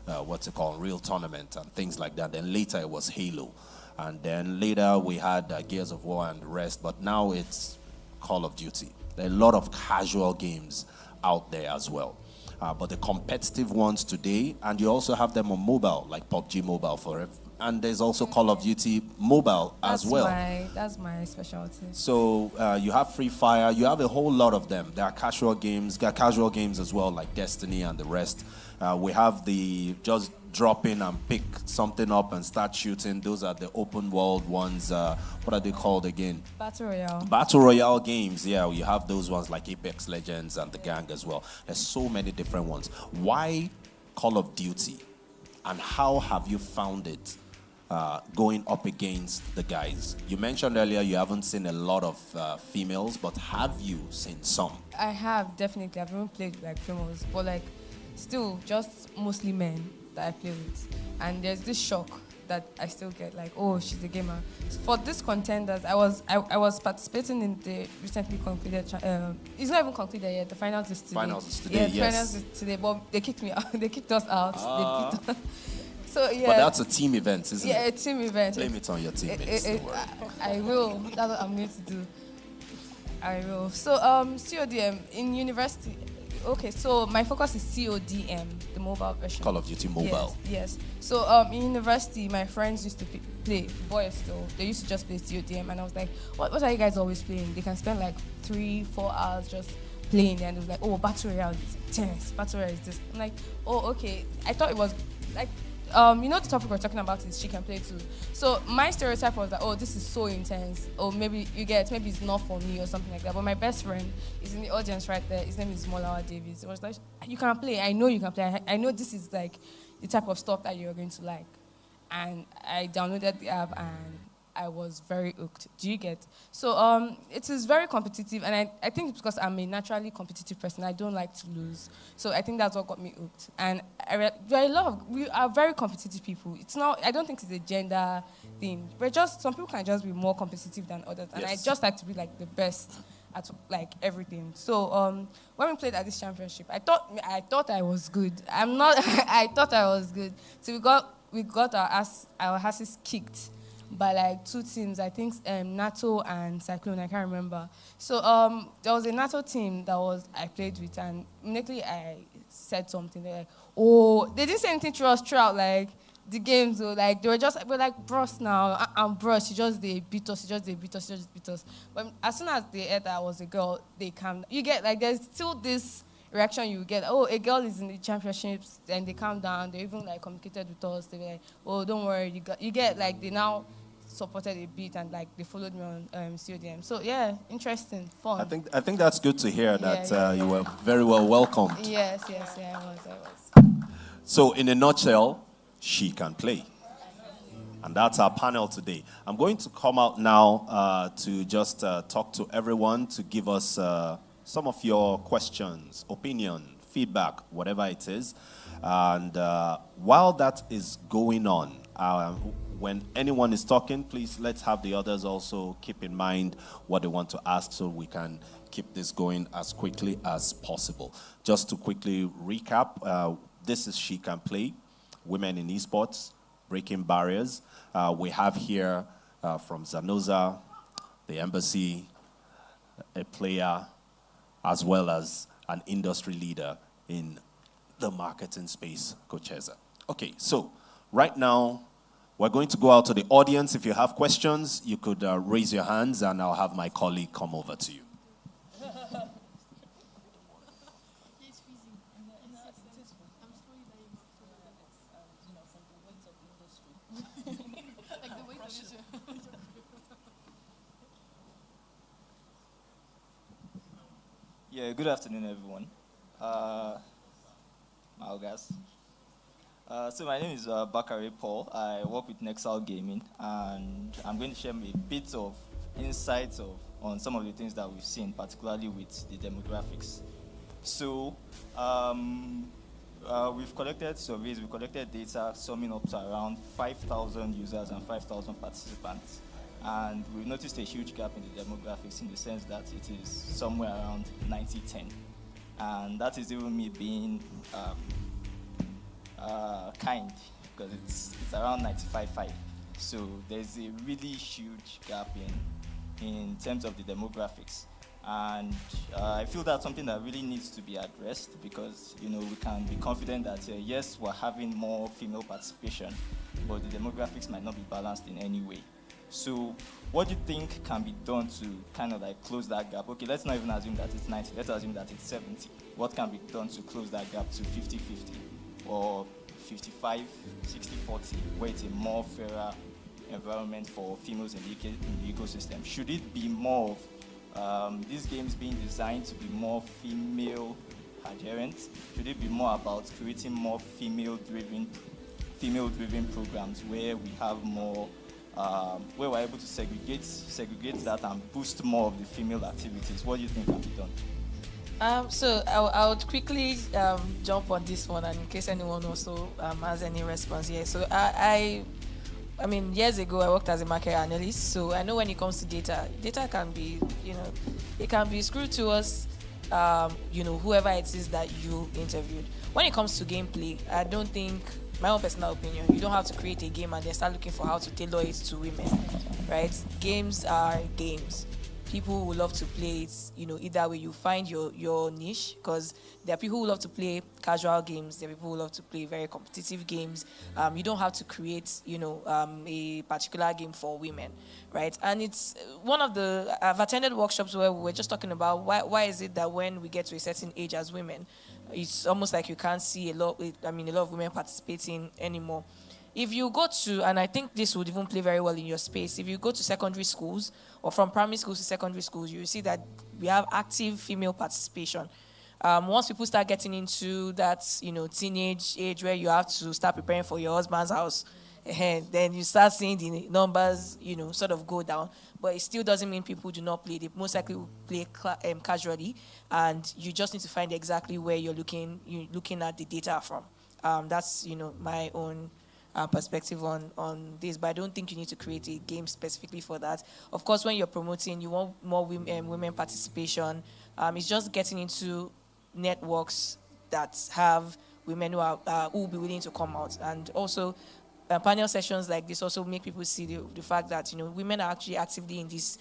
Real Tournament and things like that. Then later it was Halo. And then later we had Gears of War and the rest. But now it's Call of Duty. There are a lot of casual games out there as well. But the competitive ones today, and you also have them on mobile, like PUBG Mobile for it. And there's also Call of Duty Mobile as well. That's my specialty. So you have Free Fire, you have a whole lot of them. There are casual games as well, like Destiny and the rest. We have the just drop in and pick something up and start shooting. Those are the open world ones. What are they called again? Battle Royale. Battle Royale games, yeah. You have those ones like Apex Legends and the Gang as well. There's so many different ones. Why Call of Duty? And how have you found it going up against the guys? You mentioned earlier you haven't seen a lot of females, but have you seen some? I have, definitely. I've never played like females, but like still just mostly men that I play with. And there's this shock that I still get, like, oh, she's a gamer. For this contenders, I was participating in the recently concluded. It's not even concluded yet. The finals is today. Finals is today. Yeah, yes. finals is today. But they kicked me out. They kicked us out. They beat us. So yeah. But that's a team event, isn't it? Yeah, a team event. Blame it on your teammates. Don't worry. I will. That's what I'm going to do. I will. So, CODM in university. Okay, so my focus is CODM, the mobile version. Call of Duty Mobile. Yes. So in university, my friends used to play, boys still, they used to just play CODM, and I was like, what are you guys always playing? They can spend like 3-4 hours just playing, and it was like, oh, Battle Royale is tense, Battle Royale is this. I'm like, oh, okay. I thought it was like, the topic we're talking about is she can play too. So my stereotype was that, oh, this is so intense, or maybe it's not for me or something like that. But my best friend is in the audience right there. His name is Molawa Davis. It was like, you can play. I know you can play. I know this is like the type of stuff that you're going to like. And I downloaded the app and I was very hooked. Do you get? So it is very competitive, and I think it's because I'm a naturally competitive person. I don't like to lose. So I think that's what got me hooked. And we are very competitive people. It's not, I don't think it's a gender thing. Some people can just be more competitive than others. And I just like to be like the best at like everything. So when we played at this championship, I thought I was good. I'm not, I thought I was good. So we got our asses kicked by like 2 teams, I think NATO and Cyclone, I can't remember. So there was a NATO team that I played with, and immediately I said something. They're like, oh, they didn't say anything to us throughout like the games, though. Like they were like, bros now, I'm bros, they beat us. But as soon as they heard that I was a girl, they calmed. You get like, there's still this reaction you get, oh, a girl is in the championships, and they calm down. They even like communicated with us. They were like, oh, don't worry, you get like, they now supported a bit, and like they followed me on CODM. So yeah, interesting, fun. I think that's good to hear that you were very well welcomed. Yes, I was. So in a nutshell, she can play. And that's our panel today. I'm going to come out now to just talk to everyone to give us some of your questions, opinion, feedback, whatever it is. And while that is going on, when anyone is talking, please let's have the others also keep in mind what they want to ask so we can keep this going as quickly as possible. Just to quickly recap, this is She Can Play, Women in Esports, Breaking Barriers. We have here from Zanoza, the embassy, a player, as well as an industry leader in the marketing space, Cocheza. Okay, so right now, we're going to go out to the audience. If you have questions, you could raise your hands, and I'll have my colleague come over to you. Yeah, good afternoon, everyone. Malgas. So my name is Bakari Paul. I work with Nexal Gaming, and I'm going to share a bit of insights on some of the things that we've seen, particularly with the demographics. So we've collected surveys, we've collected data summing up to around 5,000 users and 5,000 participants. And we've noticed a huge gap in the demographics in the sense that it is somewhere around 90-10. And that is even me being kind, because it's around 95-5. So there's a really huge gap in terms of the demographics. And I feel that's something that really needs to be addressed, because we can be confident that yes, we're having more female participation, but the demographics might not be balanced in any way. So what do you think can be done to kind of like close that gap? Okay, let's not even assume that it's 90, let's assume that it's 70. What can be done to close that gap to 50-50 or 55-60-40, where it's a more fairer environment for females in the ecosystem? Should it be more of these games being designed to be more female adherent? Should it be more about creating more female-driven programs where we have more, where we're able to segregate that and boost more of the female activities? What do you think can be done? So I would quickly jump on this one, and in case anyone also has any response here. So I mean, years ago I worked as a market analyst, so I know when it comes to data can be, it can be screwed to us, whoever it is that you interviewed. When it comes to gameplay, I don't think, my own personal opinion, you don't have to create a game and then start looking for how to tailor it to women, right? Games are games. people who love to play it, either way you find your niche, because there are people who love to play casual games, there are people who love to play very competitive games. You don't have to create, a particular game for women, right? And it's I've attended workshops where we were just talking about why is it that when we get to a certain age as women, it's almost like you can't see a lot of women participating anymore. If you go to, and I think this would even play very well in your space, if you go to secondary schools or from primary schools to secondary schools, you see that we have active female participation. Once people start getting into that, teenage age where you have to start preparing for your husband's house, then you start seeing the numbers, sort of go down. But it still doesn't mean people do not play. They most likely will play casually, and you just need to find exactly where you're looking at the data from. That's my own perspective on this, but I don't think you need to create a game specifically for that. Of course, when you're promoting, you want more women participation. It's just getting into networks that have women who will be willing to come out, and also panel sessions like this also make people see the fact that women are actually actively in this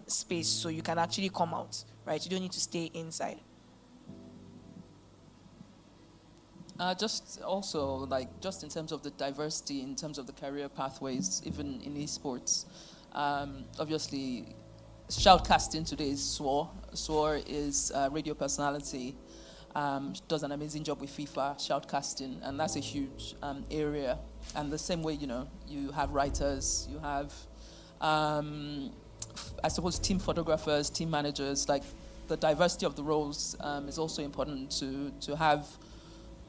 space, so you can actually come out, right? You don't need to stay inside. Just in terms of the diversity, in terms of the career pathways, even in esports. Obviously, shoutcasting today is Swore. Swore is a radio personality. She does an amazing job with FIFA shoutcasting, and that's a huge area. And the same way, you have writers, you have, I suppose, team photographers, team managers. Like, the diversity of the roles is also important to have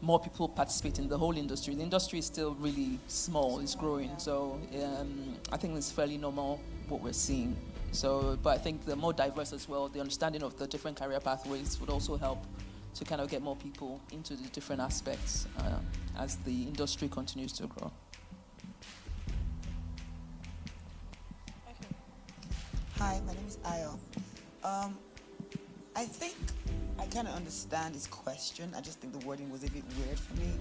more people participate in the whole industry. The industry is still really small, it's growing, so I think it's fairly normal what we're seeing. So, but I think the more diverse as well, the understanding of the different career pathways would also help to kind of get more people into the different aspects as the industry continues to grow. Hi, my name is Ayo. I think I kind of understand this question. I just think the wording was a bit weird for me.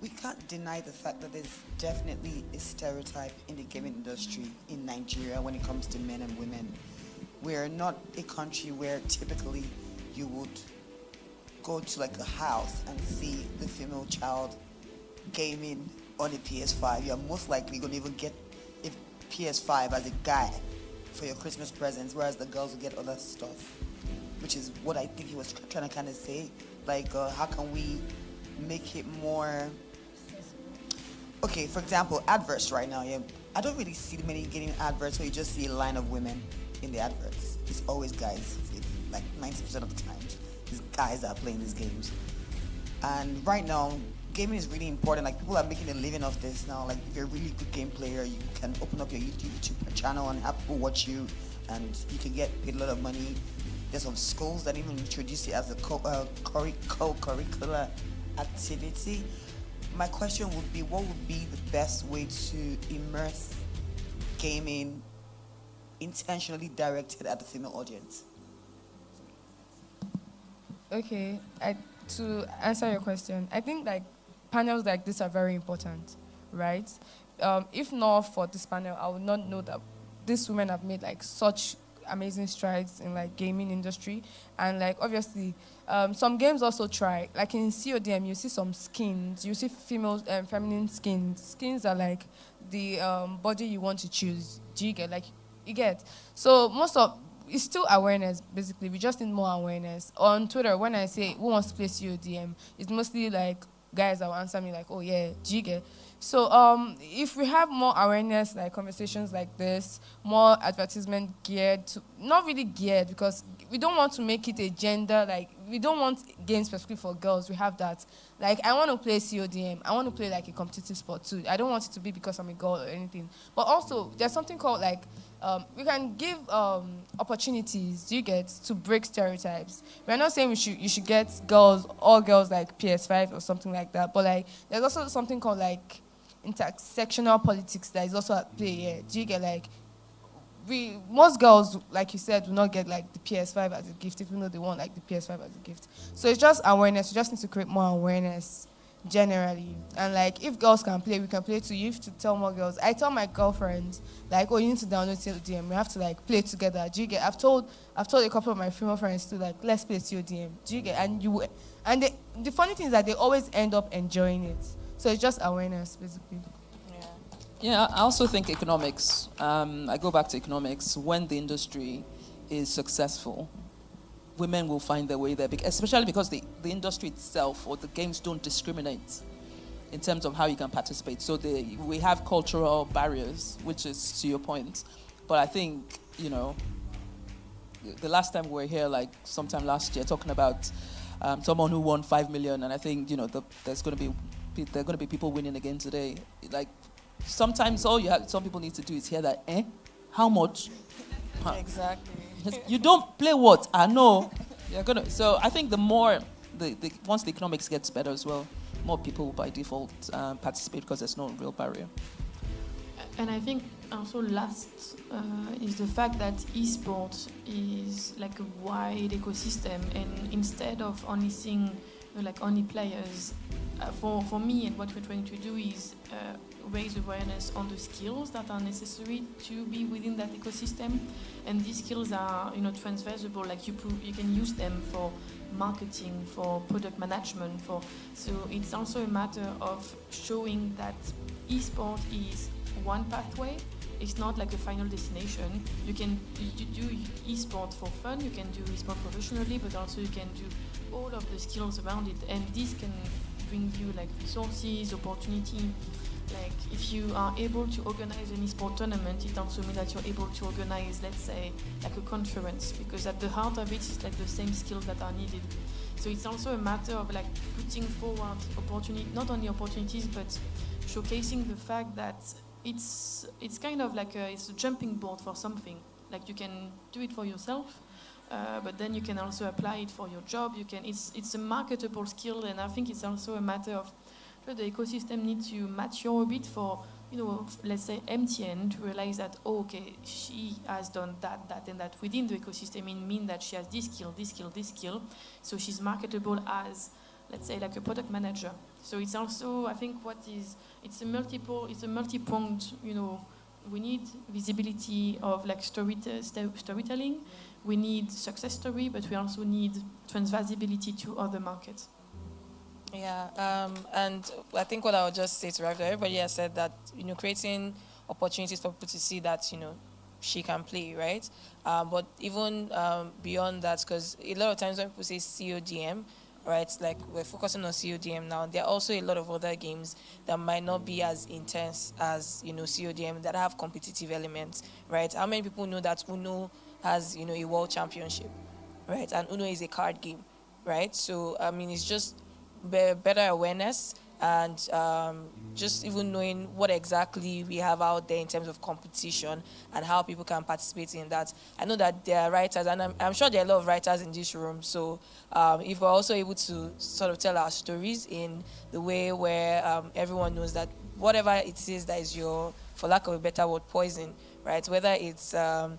We can't deny the fact that there's definitely a stereotype in the gaming industry in Nigeria when it comes to men and women. We're not a country where typically you would go to like a house and see the female child gaming on a PS5. You're most likely going to even get a PS5 as a guy for your Christmas presents, whereas the girls will get other stuff, which is what I think he was trying to kind of say. Like, how can we make it more... Okay, for example, adverts right now. Yeah, I don't really see many gaming adverts where you just see a line of women in the adverts. It's always guys, like 90% of the time. These guys that are playing these games. And right now, gaming is really important. Like, people are making a living off this now. Like, if you're a really good game player, you can open up your YouTube channel and have people watch you, and you can get paid a lot of money. There's some schools that even introduce it as a co-curricular activity. My question would be, what would be the best way to immerse gaming intentionally directed at the female audience? Okay, to answer your question, I think like panels like this are very important, right? If not for this panel, I would not know that these women have made like such amazing strides in like gaming industry. And like obviously some games also try, like in CODM you see some skins, you see female feminine skins are like the body you want to choose. Do you get, like, you get? So most of it's still awareness, basically. We just need more awareness. On Twitter, when I say who wants to play CODM, it's mostly like guys that will answer me like, oh yeah, do you get? So if we have more awareness, like conversations like this, more advertisement geared to, not really geared, because we don't want to make it a gender, like we don't want games specifically for girls. We have that. Like, I want to play CODM. I want to play like a competitive sport too. I don't want it to be because I'm a girl or anything. But also, there's something called like, we can give opportunities, you get, to break stereotypes. We're not saying you should get all girls like PS5 or something like that. But like, there's also something called like intersectional politics that is also at play here. Do you get, like, most girls, like you said, do not get like the PS5 as a gift, even though they want like the PS5 as a gift. So it's just awareness. We just need to create more awareness generally. And like, if girls can play, we can play too. You have to tell more girls. I tell my girlfriends, like, oh, you need to download CODM. We have to like play together. Do you get? I've told a couple of my female friends to like, let's play CODM. Do you get? And the funny thing is that they always end up enjoying it. So it's just awareness, basically. Yeah, I also think economics. I go back to economics. When the industry is successful, women will find their way there, especially because the industry itself or the games don't discriminate in terms of how you can participate. So we have cultural barriers, which is to your point. But I think, the last time we were here, like sometime last year, talking about someone who won 5 million, and I think, there's going to be people winning again today. Like, sometimes some people need to do is hear that, how much? Huh. Exactly. You don't play what? I know. You're gonna. So I think the more, once the economics gets better as well, more people will by default participate because there's no real barrier. And I think also last is the fact that esports is like a wide ecosystem, and instead of only seeing like only players, for me and what we're trying to do is raise awareness on the skills that are necessary to be within that ecosystem, and these skills are transferable. Like you can use them for marketing, for product management, so it's also a matter of showing that esport is one pathway. It's not like a final destination. You can do esport for fun, you can do esport professionally, but also you can do all of the skills around it, and this can bring you like resources, opportunity. Like if you are able to organize an esport tournament, it also means that you're able to organize, let's say, like a conference, because at the heart of it is like the same skills that are needed. So it's also a matter of like putting forward opportunity, not only opportunities, but showcasing the fact that it's kind of like it's a jumping board for something. Like you can do it for yourself, but then you can also apply it for your job. It's a marketable skill, and I think it's also a matter of the ecosystem needs to mature a bit for, let's say MTN to realize that, she has done that, and that within the ecosystem. It means that she has this skill, so she's marketable as, let's say, like a product manager. So it's also, I think, it's a multi-pronged, we need visibility of like storytelling, we need success story, but we also need transversibility to other markets. Yeah, and I think what I would just say to wrap, everybody has said that, creating opportunities for people to see that, she can play, right? But even beyond that, because a lot of times when people say CODM, right, like we're focusing on CODM now, there are also a lot of other games that might not be as intense as, CODM, that have competitive elements, right? How many people know that Uno has, a world championship, right? And Uno is a card game, right? So, I mean, it's just better awareness and just even knowing what exactly we have out there in terms of competition and how people can participate in that. I know that there are writers, and I'm sure there are a lot of writers in this room, so if we're also able to sort of tell our stories in the way where everyone knows that whatever it is that is your, for lack of a better word, poison, right? Whether it's a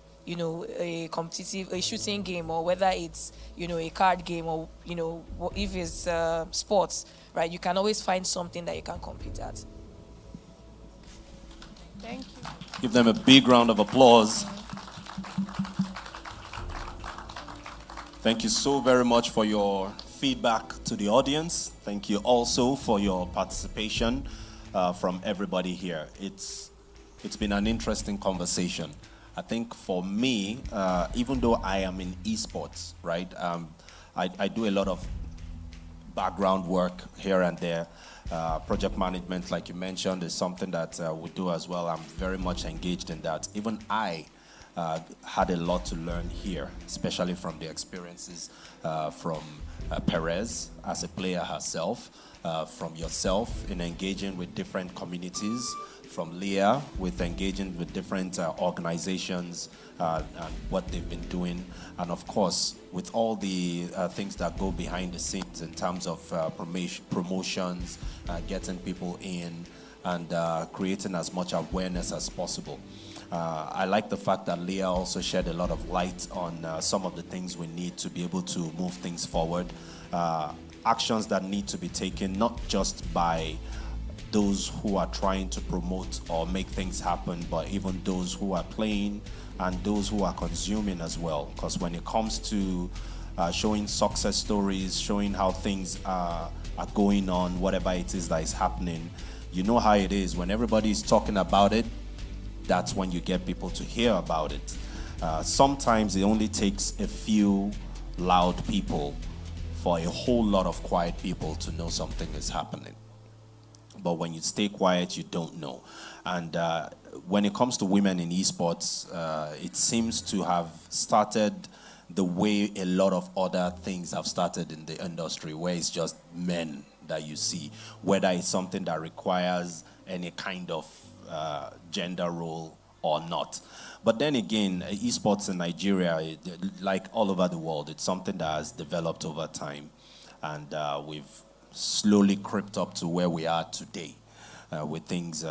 competitive, a shooting game, or whether it's, a card game, or, if it's sports, right? You can always find something that you can compete at. Thank you. Give them a big round of applause. Thank you so very much for your feedback to the audience. Thank you also for your participation from everybody here. It's been an interesting conversation. I think for me, even though I am in esports, right, I do a lot of background work here and there. Project management, like you mentioned, is something that we do as well. I'm very much engaged in that. Even I had a lot to learn here, especially from the experiences from Perez as a player herself, from yourself in engaging with different communities, from Leah with engaging with different organizations and what they've been doing, and of course with all the things that go behind the scenes in terms of promotions, getting people in, and creating as much awareness as possible. I like the fact that Leah also shed a lot of light on some of the things we need to be able to move things forward. actions that need to be taken, not just by those who are trying to promote or make things happen, but even those who are playing and those who are consuming as well. Because when it comes to showing success stories, showing how things are going on, whatever it is that is happening, you know how it is. When everybody is talking about it, that's when you get people to hear about it. Sometimes it only takes a few loud people for a whole lot of quiet people to know something is happening. But when you stay quiet, you don't know. And when it comes to women in esports, it seems to have started the way a lot of other things have started in the industry, where it's just men that you see, whether it's something that requires any kind of gender role or not. But then again, esports in Nigeria, like all over the world, it's something that has developed over time. And we've slowly crept up to where we are today, with things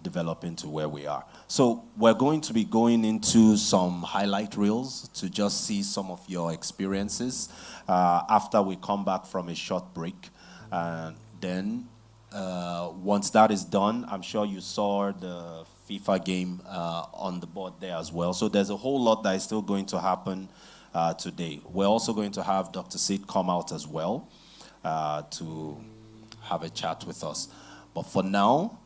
developing to where we are. So we're going to be going into some highlight reels to just see some of your experiences after we come back from a short break. Then once that is done, I'm sure you saw the FIFA game on the board there as well. So there's a whole lot that is still going to happen today. We're also going to have Dr. Sid come out as well to have a chat with us. But for now,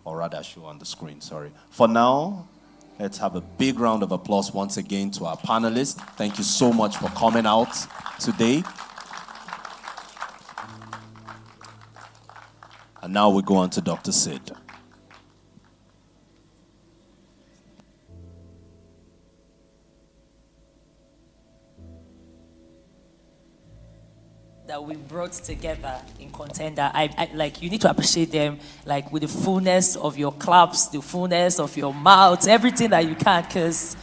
or rather show on the screen, sorry. For now, let's have a big round of applause once again to our panelists. Thank you so much for coming out today. And now we go on to Dr. Sid. That we brought together in Contender. I like, you need to appreciate them, like, with the fullness of your claps, the fullness of your mouth, everything that you can, because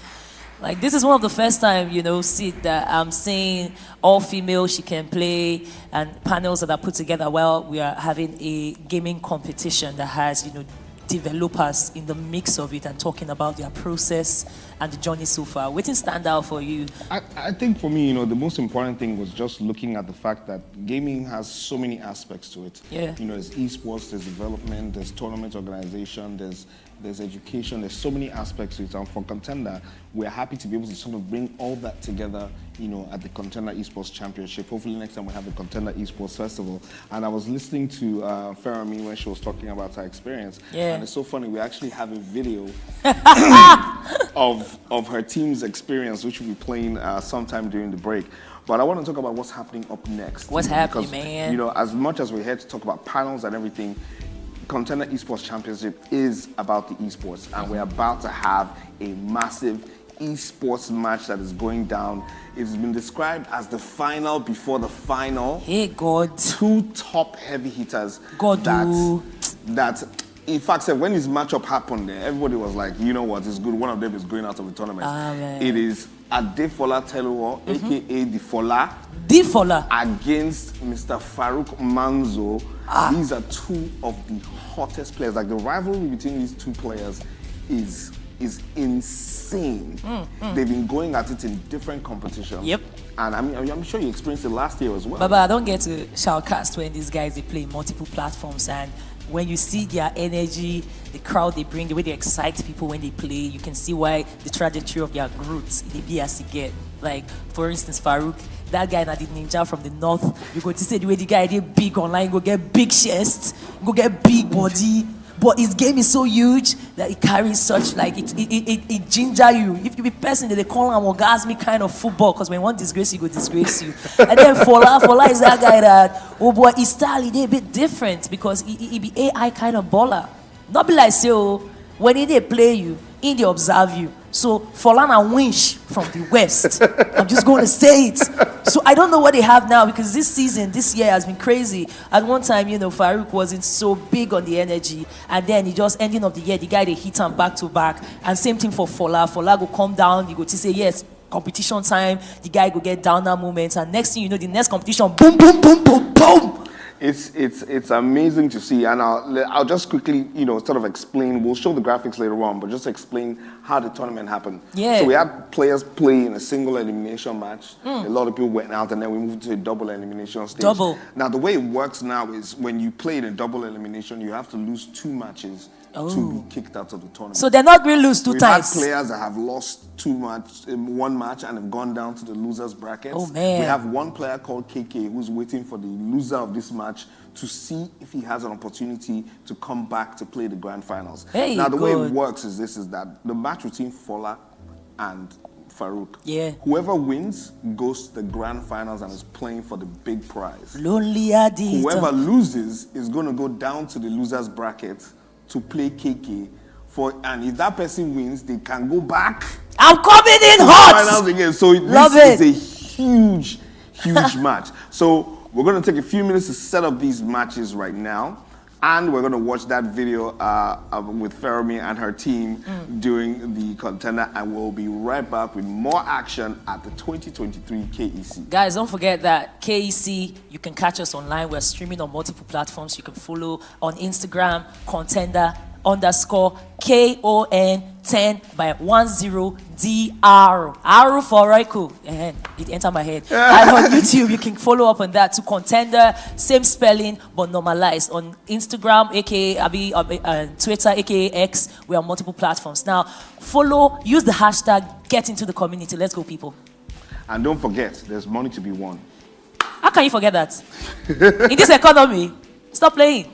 like, this is one of the first time, Sid, that I'm seeing all female she can play, and panels that are put together while we are having a gaming competition that has, developers in the mix of it and talking about their process and the journey so far. What did stand out for you? I think for me, the most important thing was just looking at the fact that gaming has so many aspects to it. Yeah. There's esports, there's development, there's tournament organization, there's education, there's so many aspects to it. And for Contender, we're happy to be able to sort of bring all that together, at the Kon10dr Esports Championship. Hopefully next time we have the Kon10dr Esports Festival. And I was listening to Ferami when she was talking about her experience. Yeah. And it's so funny, we actually have a video of her team's experience, which we'll be playing sometime during the break. But I want to talk about what's happening up next. What's happening, man? As much as we're here to talk about panels and everything, Kon10dr Esports Championship is about the esports, and we're about to have a massive esports match that is going down. It's been described as the final before the final. Hey, God. Two top heavy hitters. God, that in fact, when this matchup happened, everybody was like, you know what, it's good. One of them is going out of the tournament. It is Adefola Teluo, a.k.a. Difola, against Mr. Farouk Manzo. These are two of the hottest players. Like, the rivalry between these two players is insane. They've been going at it in different competitions. Yep. And I'm sure you experienced it last year as well. But I don't get to shoutcast when these guys, they play multiple platforms, and when you see their energy, the crowd they bring, the way they excite people when they play, you can see why the trajectory of their growth, they be as you get. Like, for instance, Farouk, that guy that did ninja from the north, you go to say the way the guy did big online, go get big chest, go get big body, but his game is so huge that it carries such, like, it ginger you. If you be person that they call him orgasmic kind of football, because when one disgrace you, go disgrace you. And then Fola is that guy that, oh boy, his style, he a bit different, because he be AI kind of baller. Not be like, say, when they play you, they observe you. So Folana winch from the west. I'm just going to say it. So I don't know what they have now, because this year has been crazy. At one time, Farouk wasn't so big on the energy, and then he just ending of the year, the guy they hit him back to back, and same thing for Fola. Fola go come down, you go to say yes, competition time. The guy go get down that moment, and next thing you know, the next competition, boom, boom, boom, boom, boom. it's amazing to see, and I'll just quickly, sort of explain. We'll show the graphics later on, but just explain how the tournament happened. Yeah. So we had players play in a single elimination match. A lot of people went out, and then we moved to a double elimination stage. Double. Now the way it works now is when you play in a double elimination, you have to lose 2 matches to be kicked out of the tournament. So they're not going to lose 2 times. We have players that have lost 1 match and have gone down to the losers bracket. Oh, man. We have one player called KK who's waiting for the loser of this match to see if he has an opportunity to come back to play the grand finals. Hey, now the way it works is that the match between Fola and Farouk. Yeah. Whoever wins goes to the grand finals and is playing for the big prize. Lonely Adito. Whoever loses is going to go down to the losers bracket to play KK and if that person wins, they can go back. I'm coming in hot. Finals again. So this is a huge match. So we're going to take a few minutes to set up these matches right now. And we're going to watch that video with Fermi and her team doing the contender, and we'll be right back with more action at the 2023 KEC. Guys, don't forget that KEC, you can catch us online. We're streaming on multiple platforms. You can follow on Instagram, Kon10dr Kon10dr. R for Raiku. It entered my head. And on YouTube, you can follow up on that to Kon10dr, same spelling, but normalized. On Instagram, aka Twitter, aka X, we are on multiple platforms. Now, follow, use the hashtag, get into the community. Let's go, people. And don't forget, there's money to be won. How can you forget that? In this economy, stop playing.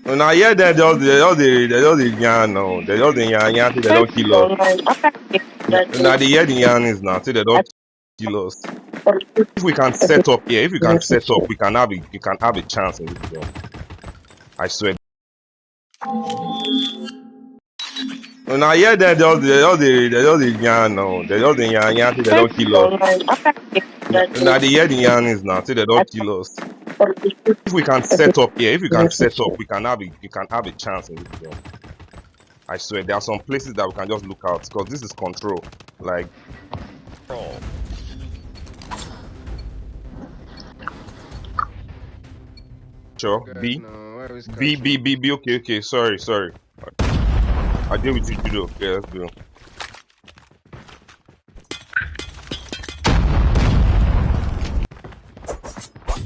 Now, yeah, they just the yarn now. They just the yarn, they don't kill us. Now, the yarn is now, they don't kill us. If we can set up here, we can have a chance in this game. I swear. Now, yeah, they just the yarn now. They just the yarn, they don't kill us. Now, the yarn is now, they don't kill us. If we can set up here, we can have a chance in this game. I swear, there are some places that we can just look out because this is control. Like, sure, B. Okay, sorry. I deal with you, judo. Okay, let's go.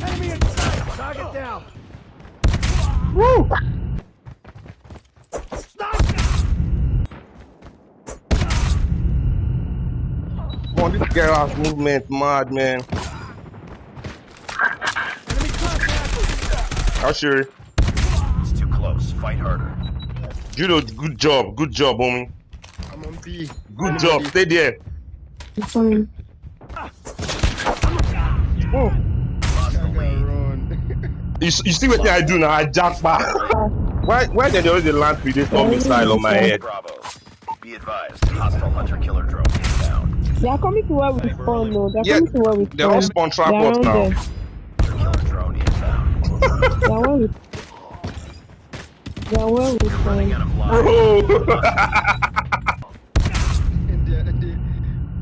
Enemy in sight! Target down! Woo! Come on, this girl has movement, mad man. How sure? It's too close. Fight harder. Judo, good job, homie. I'm on B. Good job, stay there. Oh. You see what I do now? I jump back. Why did they always land Predator missile on my head? Bravo. Be advised, hostile hunter-killer drone inbound. They are coming to where we spawn, no. They are Yeah, coming to where we they all spawn. spawn They trap are us around now. there. Hunter-killer drone inbound. They are where we Running out spawn. of lives.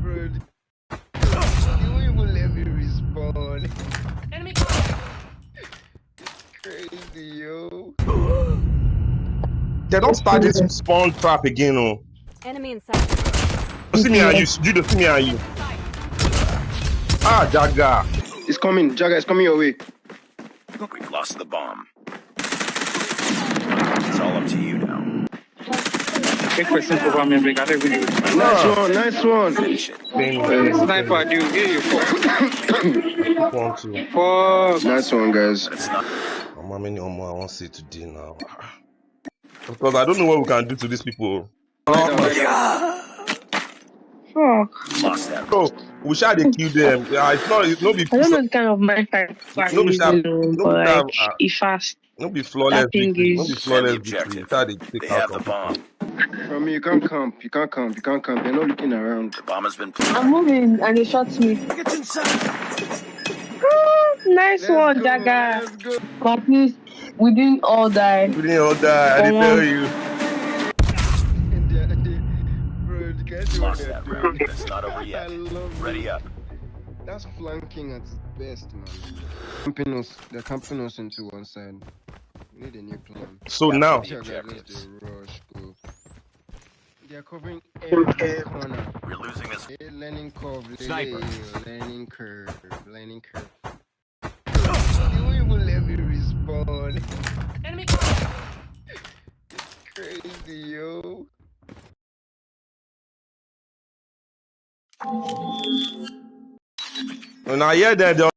Bro, they won't even let me respawn. Enemy. Crazy, yo. They don't start this spawn trap again, oh. Enemy inside. See me and you, Judo, see me and you. Ah, Jaga. It's coming, Jaga, it's coming your way. We've lost the bomb. It's all up to you now. Quick question for me, bring out every Nice one, nice one. Sniper, dude, get your fuck. Nice one, guys. How many more I want to see today now? Because I don't know what we can do to these people. Fuck. So we shall they kill them. Yeah, it's not be. I don't know the kind of mind fight No be sharp. but like it fast. No be flawless That thing victory. No is be flawless victory. Shall they take out the bomb. From me, you can't camp. You can't camp. They're not looking around. The bomb has been I'm moving and they shot me. It's inside. Nice one, Jaga. But please, we didn't all die. We didn't all die. I didn't tell you. Bro, the guys do what Lost they're that doing. round. It's not over yet. I love Ready it. up. That's flanking at its best, man. They're camping us into one side. We need a new plan. So now. They're covering every corner. We're losing this. Learning curve. Sniper. Learning curve. They won't even let me respawn. Enemy. Crazy, yo. When I hear that, they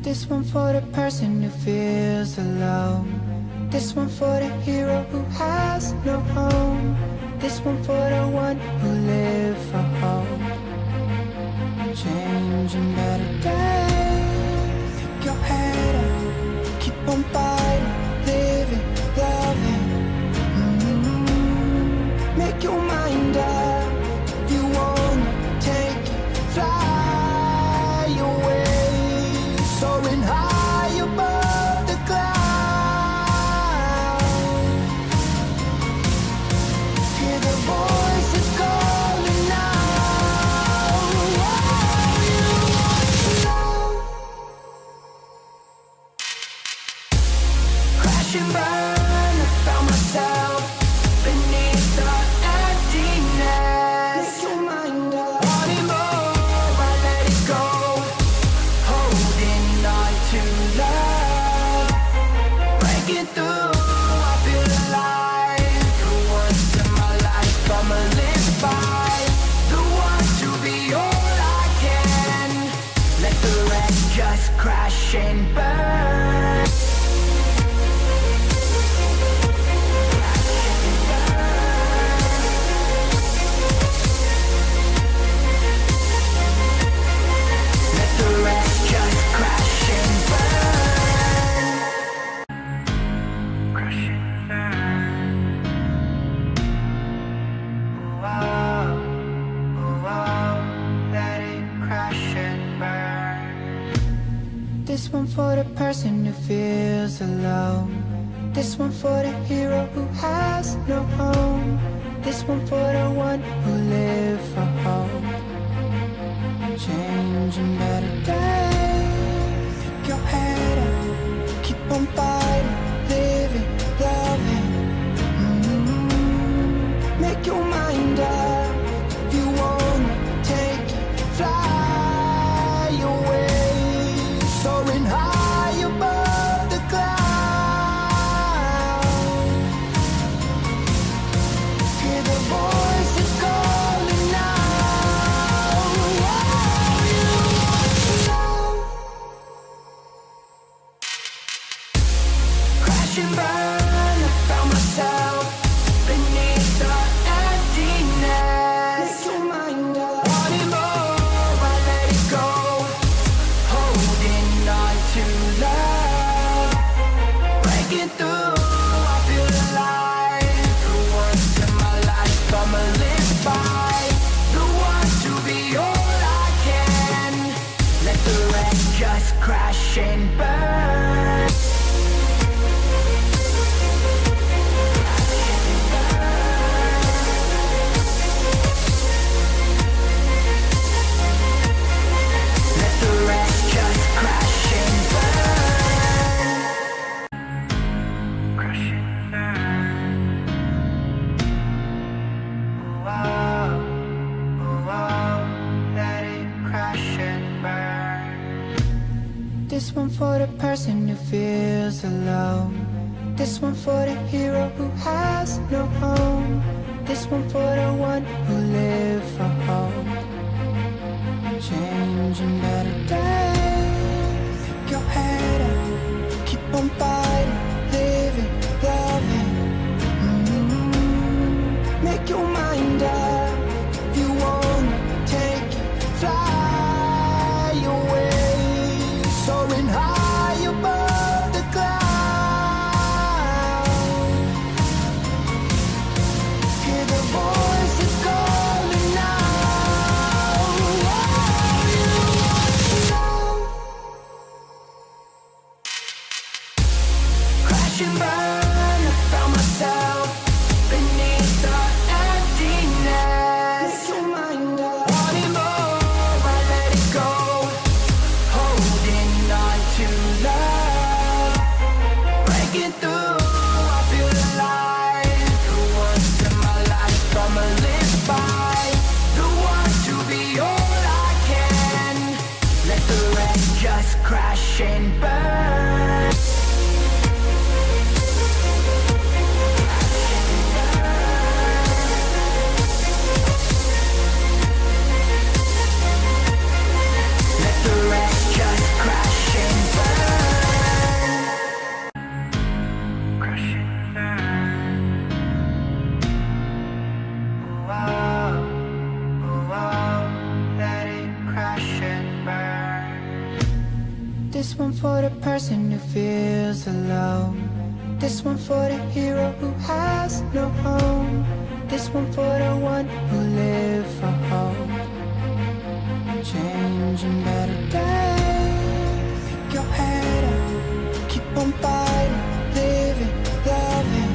This one for the person who feels alone. This one for the hero who has no home. This one for the one who live for hope. Changing better days. Pick your head up, keep on fighting, living, loving. Make your mind up. If you wanna take it, fly away. Soaring high above the clouds. Hear the voices calling out. Crash and burn, I found myself beneath the emptiness. Make your mind up. Wanting more, I let it go. Holding on to love, breaking through, I feel alive. For once in my life, I'ma live by the one to be all I can. Let the rest just crash and burn. Let the rest just crash and burn. Crash and burn. Oh, let it crash and burn. This one for the person who feels alone. This one for the hero who has no home. This one for the one who live for hope. Changing better days. Pick your head up, keep on fighting, living, loving. Make your mind up. If you wanna take it, fly away. Soaring high above the clouds. Hear the voices calling out. for the person who feels alone. This one for the hero who has no home. This one for the one who live for hope. Changing better days. Pick your head up, keep on fighting, living, loving. Make your mind up. If you wanna take it, fly away, soaring high above the clouds. Hear the voices calling now. Crash and burn, I found myself beneath the emptiness. Make your mind up. Wanting more, I let it go. Holding on to love. Breaking through, I feel alive. The ones in my life I'ma live by. The one to be all I can. Let the rest just crash and burn. Let the rest just crash and burn. Crash and burn. Oh, oh, let it crash and burn. This one for the person who feels alone. This one for the hero who has no home. This one for the one who live for hope. Changing better days. Pick your head up, keep on fighting, living, loving.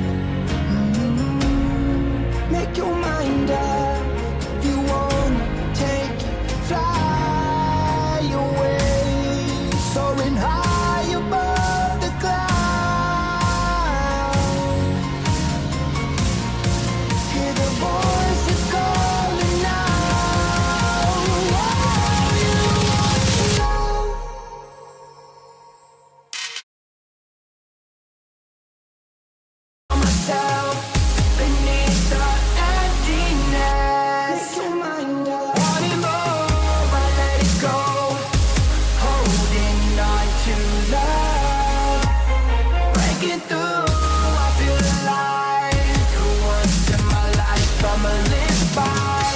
Make your mind up. If you wanna take it, fly away, soaring high above the clouds. Hear the voices calling now. Myself beneath the emptiness. Make your mind up. Wanting more, I let it go. Holding on to love. Breaking through, I feel alive. The ones in my life I'ma live by.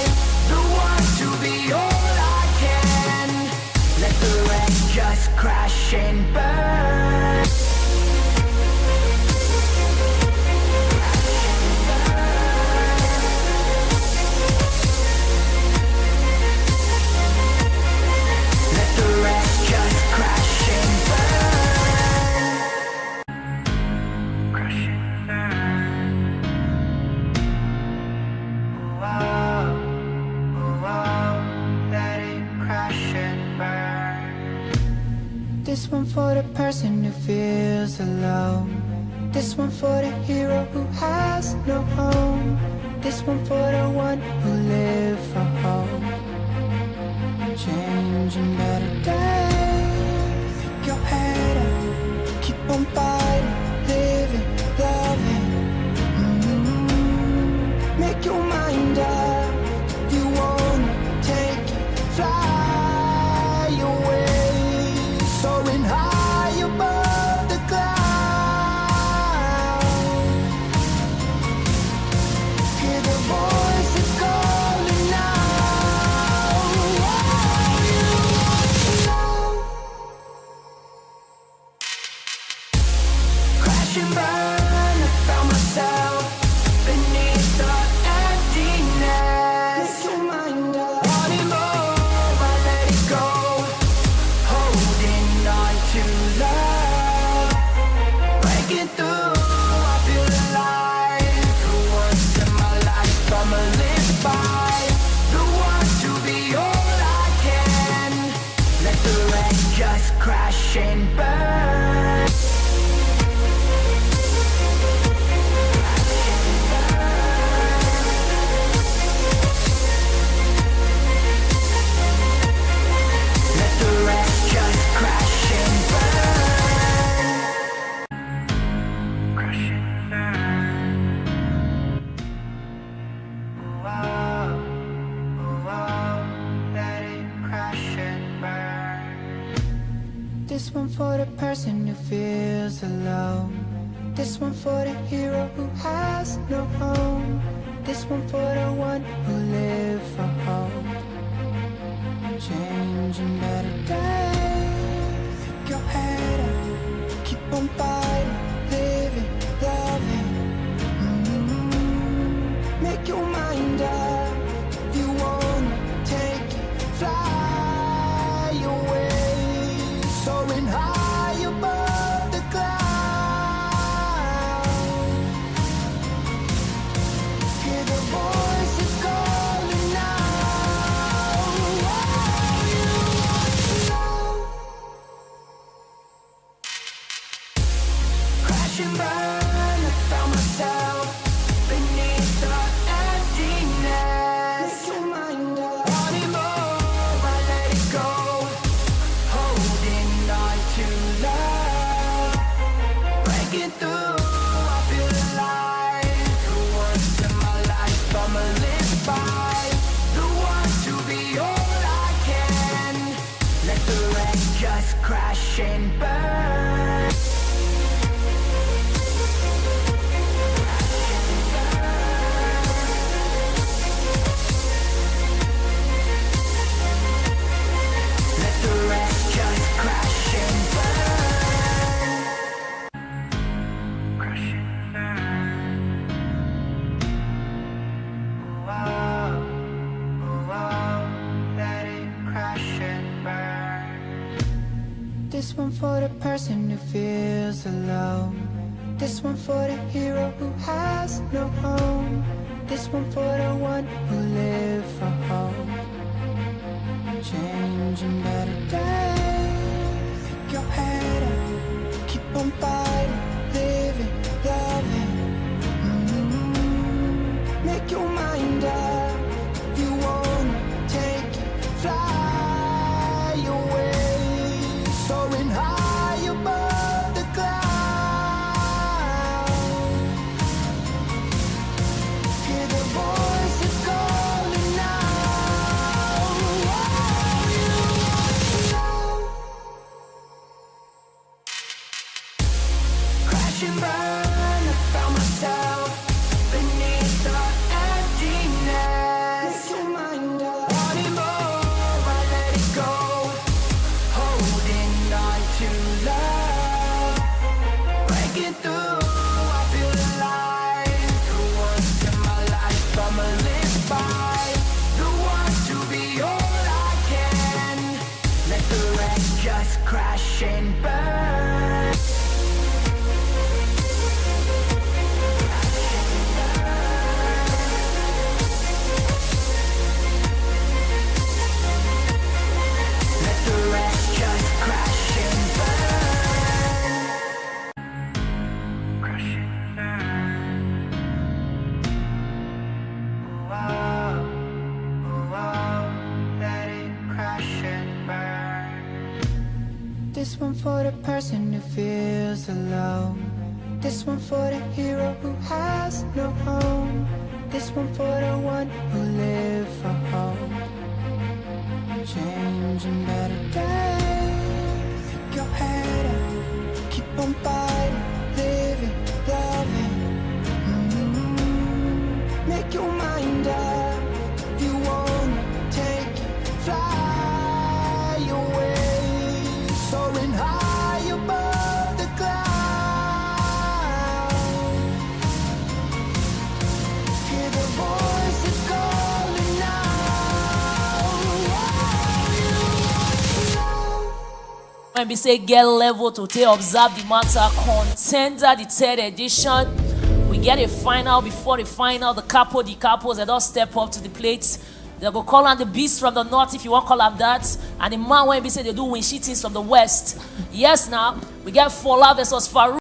The one to be all I can. Let the rest just crash and burn. Let the rest just crash and burn. Crash and burn. Oh, let it crash and burn. This one for the person who feels alone. This one for the hero who has no home. This one for the one who live for hope. Changing better days. Pick your head up, keep on fighting, living, loving. Make your mind up. If you wanna take it, fly away, soaring high above the clouds. Hear the voices calling now. Crash and burn, I found myself beneath the feels alone. This one for the hero who has no home. This one for the one who live for hope. Changing better days. Pick your head up, keep on fighting, living, loving. Make your mind up. If you wanna take it, fly away, soaring high above the clouds. Hear the voices calling now. You know. Crash and burn, I found myself beneath the emptiness. Make your mind up. Wanting more, I let it go. Holding on to love. Breaking through, I feel alive. The ones in my life I'ma live by. The ones to be all I can. Let the rest just crash and burn. Let the rest just crash and burn. Crash and burn. Oh, oh, let it crash and burn. This one for the person who feels alone. This one for the hero who has no home. This one for the one who live for hope. Changing better days. Pick your head up, keep on fighting, living, loving. Make your mind up. If you wanna take it, fly away, soaring high above the clouds. Hear the voices calling now. You know. Crash and burn, I found myself beneath the emptiness. Make your mind up. Wanting more, I let it go. Holding on to love. Breaking through, I feel alive. The ones in my life I'ma live by. The ones to be all I can. Let the rest just crash and burn. Let the rest just crash and burn. Crash and burn. Oh, let it crash and burn. This one for the person who feels alone. This one for the hero who has no home. This one for the one who live for hope. Changing better days. Pick your head up, keep on fighting, living, loving. Make your mind up. If you wanna take it, fly away, soaring high above the clouds. Hear the voices calling now. You know. When we say get level to take observe the matter, Kon10dr the third edition. We get a final before the final. The capos, they don't step up to the plate. They go call on the beast from the north if you want to call them that. And the man when we say they do win things from the west. Yes, now we get Fola versus Farouk.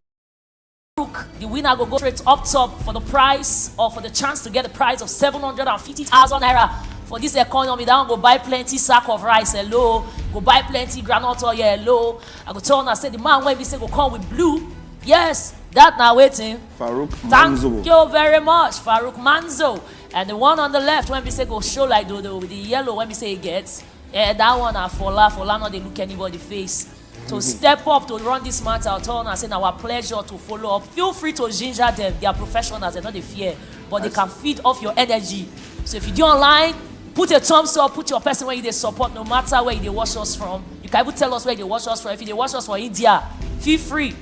The winner go straight up top for the prize or for the chance to get the prize of 750,000 naira. For this economy, that one go buy plenty sack of rice, hello. Go buy plenty groundnut oil, hello. I go tell her, say the man when we say go come with blue. Yes, that now waiting. Farouk Thank Manzo. you very much, Farouk Manzo. And the one on the left, when we say go show like dodo with the yellow, when we say it gets, that one are Fola. Fola not they look anybody face. to step up to run this matter, I'll tell them and say, our pleasure to follow up. Feel free to ginger them. They are professionals, they're not the fear, but they can feed off your energy. So if you do online, put a thumbs up, put your person where you support, no matter where you watch us from. You can even tell us where you watch us from. If you watch us from India, feel free.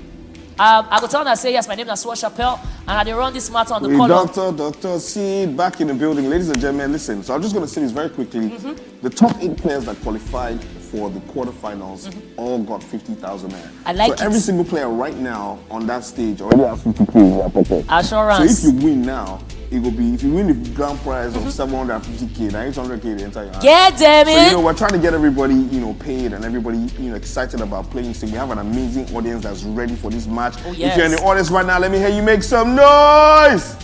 I go tell them and say, yes, my name is Swat Chappelle, and I run this matter on the column. Dr. C, back in the building. Ladies and gentlemen, listen. So I'm just going to say this very quickly. The top 8 players that qualified for the quarterfinals all got 50,000 naira. I like it. So every single player right now on that stage already has 50K in their pocket. Assurance. So if you win now, it will be, if you win the grand prize of 750K, now 800K the entire year. Get them in. So, we're trying to get everybody, paid and everybody, excited about playing. So we have an amazing audience that's ready for this match. Oh, yes. If you're in the audience right now, let me hear you make some noise.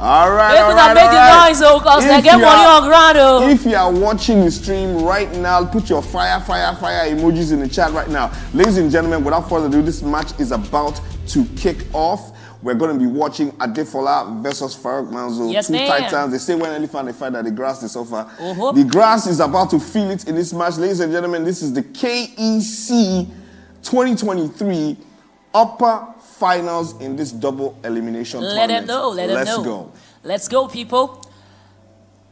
All right, all right, make the noise, because they get money on ground. If you are watching the stream right now, put your fire emojis in the chat right now. Ladies and gentlemen, without further ado, this match is about to kick off. We're going to be watching Adefola versus Farouk Manzo. Yes, two ma'am. titans. They say when elephant they fight that the grass is suffer. The grass is about to feel it in this match. Ladies and gentlemen, this is the KEC 2023 upper finals in this double elimination Let tournament. them know. Let's go. Let's go, people.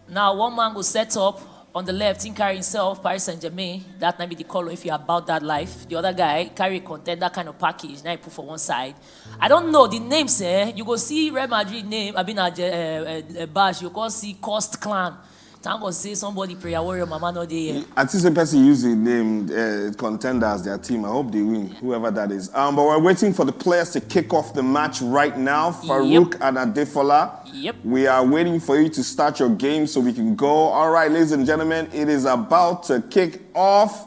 Now, one man will set up on the left, he carry himself, Paris Saint-Germain. That might be the color if you're about that life. The other guy carry a contender kind of package. Now he put for one side. I don't know the names. You go see Real Madrid name. I've been at Bash. You go see Cost Clan. Thank God say somebody prayer warrior mama no dey. I think the person used the name Contender as their team. I hope they win, whoever that is. But we're waiting for the players to kick off the match right now. Farouk and Adefola. Yep. We are waiting for you to start your game so we can go. All right, ladies and gentlemen, it is about to kick off.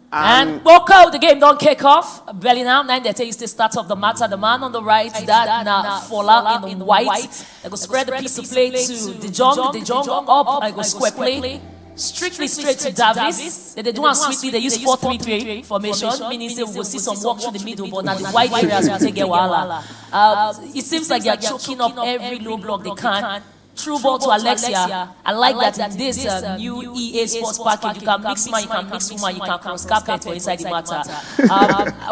And Boko, the game don't kick off. Bellingham, 9 is the start of the matter. The man on the right, that now Fola in white. They go spread the piece of play to De Jong up. I go square play. Strictly straight to Davis. They do one sweetly. They use 4-3-3 formation, meaning say we will see some walk through the middle, but now the wide areas will take a while. It seems like they are choking up every low block they can. True ball to Alexia. I like that in this new EA Sports package, you can mix man, you can mix woman, you can cross carpet for inside the matter.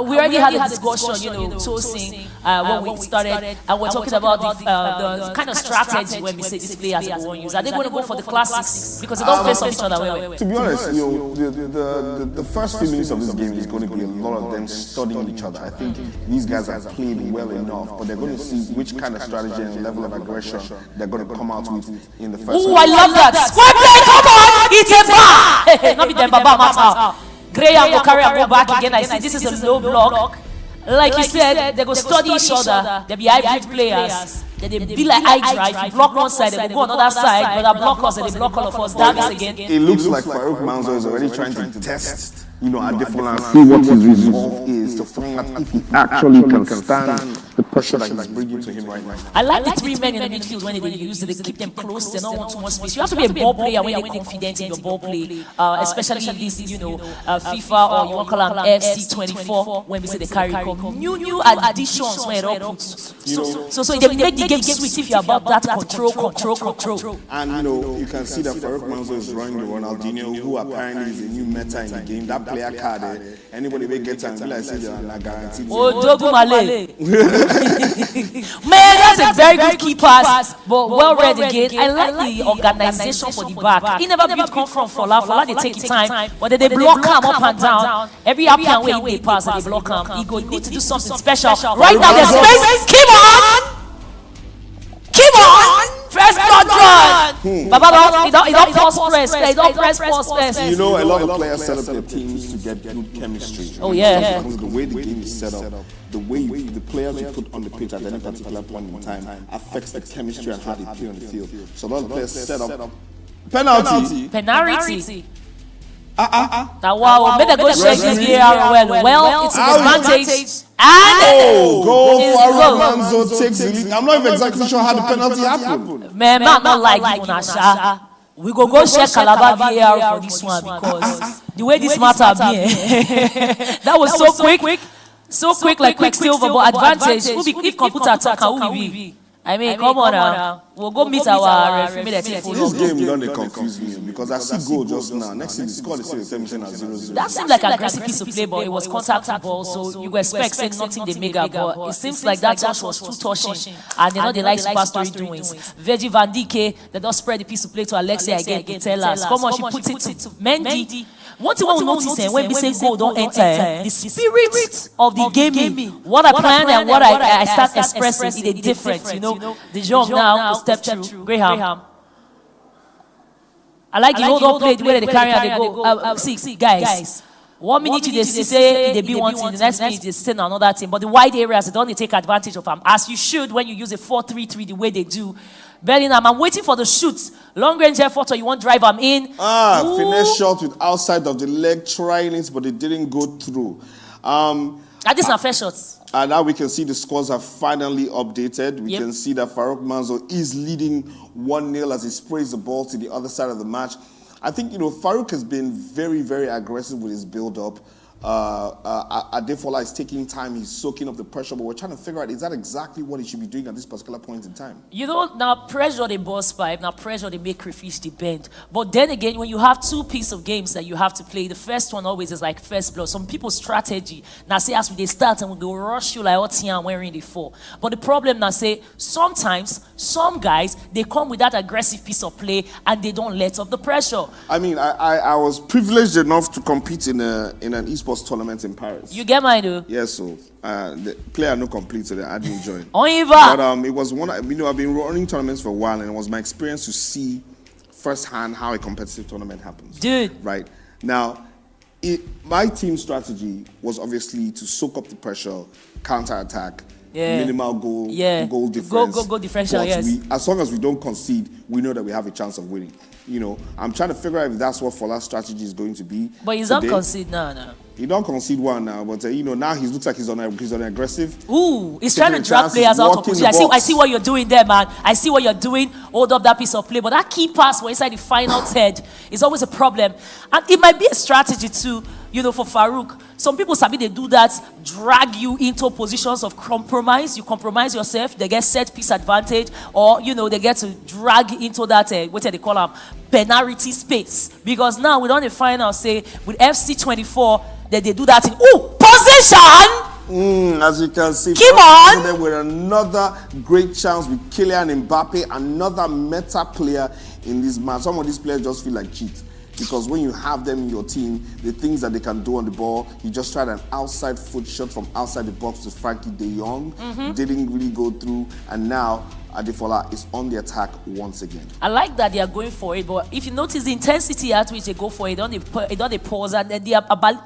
We already had a discussion, toasting when we started, and we're talking about the kind of strategy when we say these players are going to use. Are they going to go for the classics? Because they don't face off each other well. To be honest, the first few minutes of this game is going to be a lot of them studying each other. I think these guys have played well enough, but they're going to see which kind of strategy and level of aggression they're going to come out with in the first. Oh, I love that. Square play, come on! It's a bar! Not be them, Baba matter. Graham will carry and go back again. I see this is a low block. Like you said, they go study each other. They be hybrid players. They be like I drive. You block one side, they go on another side. But they block us and they block all of us. Davis again. It looks like Farouk Manzo is already trying to test Adefola and see what his resolve is to find out if he actually can stand the pressure that he's bringing to him right now. I like the 3 men in the midfield when they use it. They keep them close. They don't want too much space. You have to be a ball player when you're confident in your ball play, especially in this, FIFA or you want to call them FC24 when we say they carry new additions when it all puts. So they make the game sweet if you're about that control. And you can see that Farouk Manzo is running the Ronaldinho, who apparently is a new meta in the game. That player card, anybody will get and be like, say they're not guaranteed. Oh, Dogu Malay. Man, that's a very good key pass, but well read again. I like the organization for the back. He never built come from Fola. They take his time, but then they block him up and down. Every up and way they pass, they block him. He go need to do something special. Right now, there's space. Keep on. First blood run. Baba, he don't pause press. He don't press pause press. A lot of players set up their teams to get good chemistry. Oh yeah. Because the way the game is set up, the way the players you put on the pitch at any particular point in time affects the chemistry and how they play on the field. So a lot of players set up penalty. Now wow, make the go check the VAR well. It's an advantage. And goal for Manzo takes the lead. I'm not even exactly sure how the penalty happened. Man, not like you, Nasha. We go check Calabar VAR for this one because the way this matter be, that was so quick. So quick like Quicksilver, but advantage. Who be if computer attacker? Who will be? I mean, come on now. We'll go meet our referee that take This game don't confuse me because I see goal just now. Next thing, the score is 0-0. That seemed like an aggressive piece of play, but it was contact ball, so you expect saying nothing they make up. But it seems like that touch was too touching, and they know they like super story doings. Veggie Van Dijk, they don't spread the piece of play to Alexia again to tell us. Come on, she puts it to Mendy. One thing we notice when we say goal don't enter, the spirit of the gaming, what I plan and what I start expressing is different. You know, the Jong now step through Graham. I like the hold up play, the way they carry and they go. See, guys. 1 minute they say they be one thing, the next minute they say another thing. But the wide areas, they don't take advantage of them, as you should when you use a 4-3-3 the way they do. Bellingham, I'm waiting for the shoot. Long range effort, or you want drive them in. Finesse shot with outside of the leg, trying it, but it didn't go through. These are fair shots. And now we can see the scores are finally updated. We can see that Farouk Manzo is leading 1-0 as he sprays the ball to the other side of the match. I think, Farouk has been very, very aggressive with his build-up. Adefola is taking time, he's soaking up the pressure, but we're trying to figure out, is that exactly what he should be doing at this particular point in time? Now pressure the boss pipe, now pressure they make crayfish the bend. But then again, when you have two pieces of games that you have to play, the first one always is like first blood. Some people's strategy, now say as they start and we go rush you like what here and wearing the four. But the problem now say, sometimes, some guys, they come with that aggressive piece of play and they don't let up the pressure. I mean, I was privileged enough to compete in an esports tournament in Paris. You get mine, though? Yes, so the player no complete, so I didn't join. But it was one. I've been running tournaments for a while, and it was my experience to see firsthand how a competitive tournament happens. Dude, right now, my team strategy was obviously to soak up the pressure, counter attack, minimal goal difference. Goal differential. Yes. As long as we don't concede, we know that we have a chance of winning. I'm trying to figure out if that's what Fola's strategy is going to be. But he's not concede now. He don't concede one now, but now he looks like he's on aggressive. Ooh, he's trying to drag players out of position. I see what you're doing there, man. I see what you're doing. Hold up that piece of play, but that key pass for inside the final third is always a problem, and it might be a strategy too. For Farouk, some people sabi they do that, drag you into positions of compromise. You compromise yourself, they get set piece advantage, or they get to drag into that what they call them penalty space. Because now we don't final say with FC24 that they do that in position. As you can see, keep on them with another great chance with Kylian Mbappe, another meta player in this match. Some of these players just feel like cheats. Because when you have them in your team, the things that they can do on the ball, he just tried an outside foot shot from outside the box to Frankie de Jong. Didn't really go through, and now Adefola is on the attack once again. I like that they are going for it, but if you notice the intensity at which they go for it, don't they pause, and the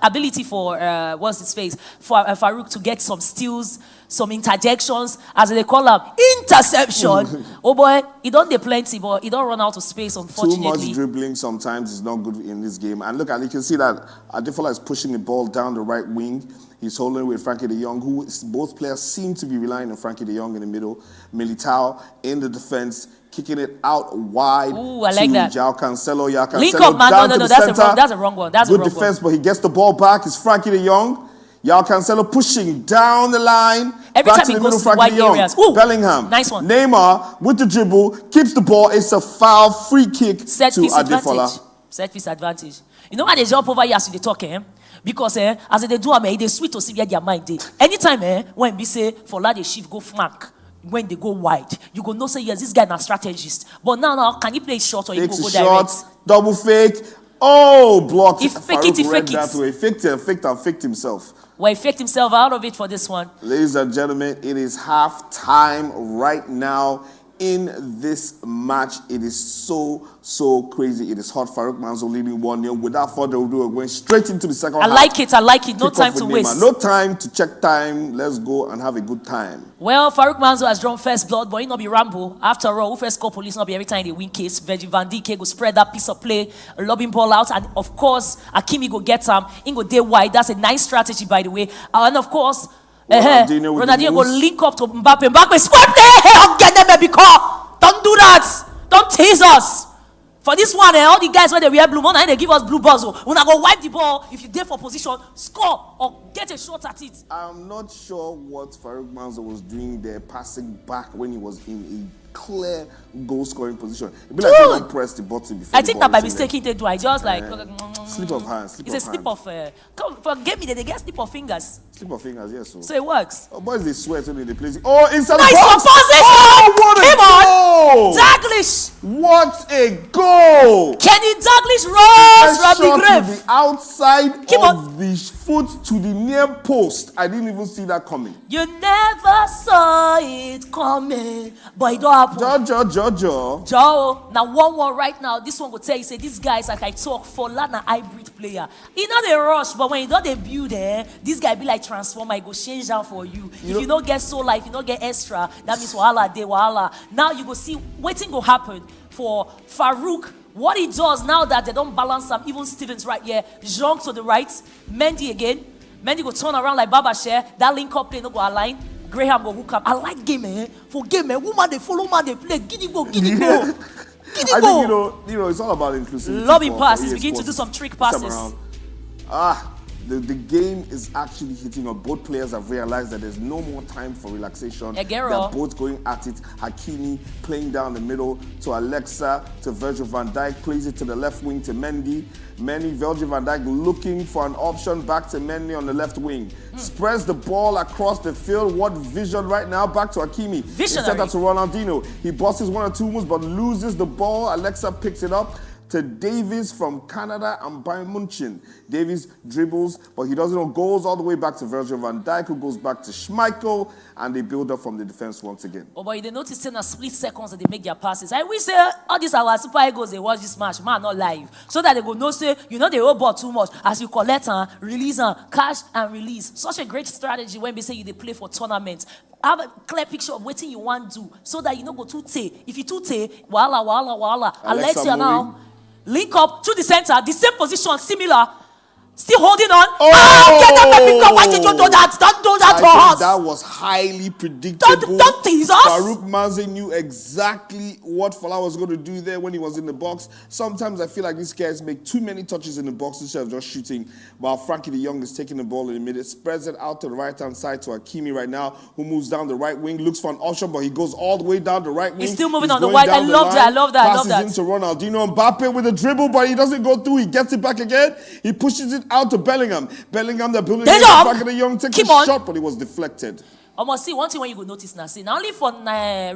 ability for Farouk to get some steals, some interjections, as they call them, interception. Oh boy, he don't do plenty, but he don't run out of space, unfortunately. Too much dribbling sometimes is not good in this game. And look, and you can see that Adefola is pushing the ball down the right wing. He's holding with Frankie de Jong, who both players seem to be relying on Frankie de Jong in the middle. Militao in the defense, kicking it out wide. Ooh, I like that. João Cancelo. Link up, man. No, that's a wrong one. Good defense, but he gets the ball back. It's Frankie de Jong. João Cancelo pushing down the line. Every time he goes to wide areas. Ooh, Bellingham. Nice one. Neymar with the dribble, keeps the ball. It's a foul, free kick to Adefola. Set piece advantage. You know why they jump over here as they talk, Because as they do, they sweet to see where their mind is. Anytime when we say for the shift go flank, when they go wide, you go no say yes, this guy not strategist. But now can he play short or he go direct? Double fake. Oh, blocked. He fake it. Faked himself. Well, he faked himself out of it for this one. Ladies and gentlemen, it is half time right now in this match. It is so crazy. It is hot. Farouk Manzo leading 1-0. Without further ado, we're going straight into the second half. I like it. No time to waste. No time to check time. Let's go and have a good time. Well, Farouk Manzo has drawn first blood, but he not be Rambo. After all, who first score police not be every time they win case. Veggie Van Dijk go spread that piece of play, lobbing ball out, and of course, Hakimi go get him. He go day wide. That's a nice strategy, by the way. And of course, Ronaldinho go link up to Mbappe. Mbappe square play. Hey, get them baby call. Don't do that. Don't tease us. For this one, all the guys when they wear blue, they give us blue balls. When I go wipe the ball, if you're there for position, score or get a shot at it. I'm not sure what Farouk Manzo was doing there, passing back when he was in a clear goal-scoring position. It'd be like he don't press the button before. I think that by mistake he did. I just like slip of hand. It's a slip of. Forget me, they get slip of fingers. Slip of fingers, yes. So it works. Oh, boys, they sweat when they play. Oh, inside nice the box! Oh, what a goal! Daglish! What a goal! Kenny Daglish rose from the grave. To the outside of the foot to the near post. I didn't even see that coming. You never saw it coming, but it don't happen. Joe. Now 1-1 right now. This one will tell you, say this guy is like I talk for Lana hybrid player. He not a rush, but when you don't debut there, this guy be like transformer. I go change down for you. If you don't get so life, you don't get extra. That means wahala day wahala. Now you go see waiting go happen for Farouk. What he does now that they don't balance him, even Stevens right here, Jean to the right, Mendy again. Mendy go turn around like Baba Share. That link up play no go align. Graham go hook up. I like game, For game, woman they follow, man they play. Giddy go. I think you know, it's all about inclusivity. Lobby passes, begin to do some trick passes. The game is actually hitting on. Both players have realized that there's no more time for relaxation. They're both going at it. Hakimi playing down the middle to Alexa, to Virgil van Dijk, plays it to the left wing to Mendy. Virgil van Dijk looking for an option back to Mendy on the left wing. Spreads the ball across the field. What vision right now? Back to Hakimi. Instead that to Ronaldinho. He bosses one or two moves but loses the ball. Alexa picks it up to Davies from Canada and Bayern Munchen. Davies dribbles, but he doesn't know, goes all the way back to Virgil van Dijk, who goes back to Schmeichel, and they build up from the defense once again. Oh, but they notice in a split seconds that they make their passes. I wish all these our super egos, they watch this match, man, not live. So that they go, no, say, you know, they robot too much. As you collect and release and cash and release. Such a great strategy when we say you they play for tournaments. Have a clear picture of what you want to do so that you don't go too tay. If you too tay, wala. Alexia now. Link up to the center, the same position, similar. Still holding on. Get that, why did you do that? Don't do that for us. That was highly predictable. Don't tease us. Farouk Manze knew exactly what Fola was going to do there when he was in the box. Sometimes I feel like these guys make too many touches in the box instead of just shooting. While Frankie de Jong is taking the ball in the middle, spreads it out to the right-hand side to Hakimi right now, who moves down the right wing, looks for an option, but he goes all the way down the right wing. He's still moving on the right. I love that. Passes into Ronaldinho. Mbappe with a dribble, but he doesn't go through. He gets it back again. He pushes it out to Bellingham, the building back of the young takes a shot, but it was deflected. Almost see one thing when you go notice now. See, not only for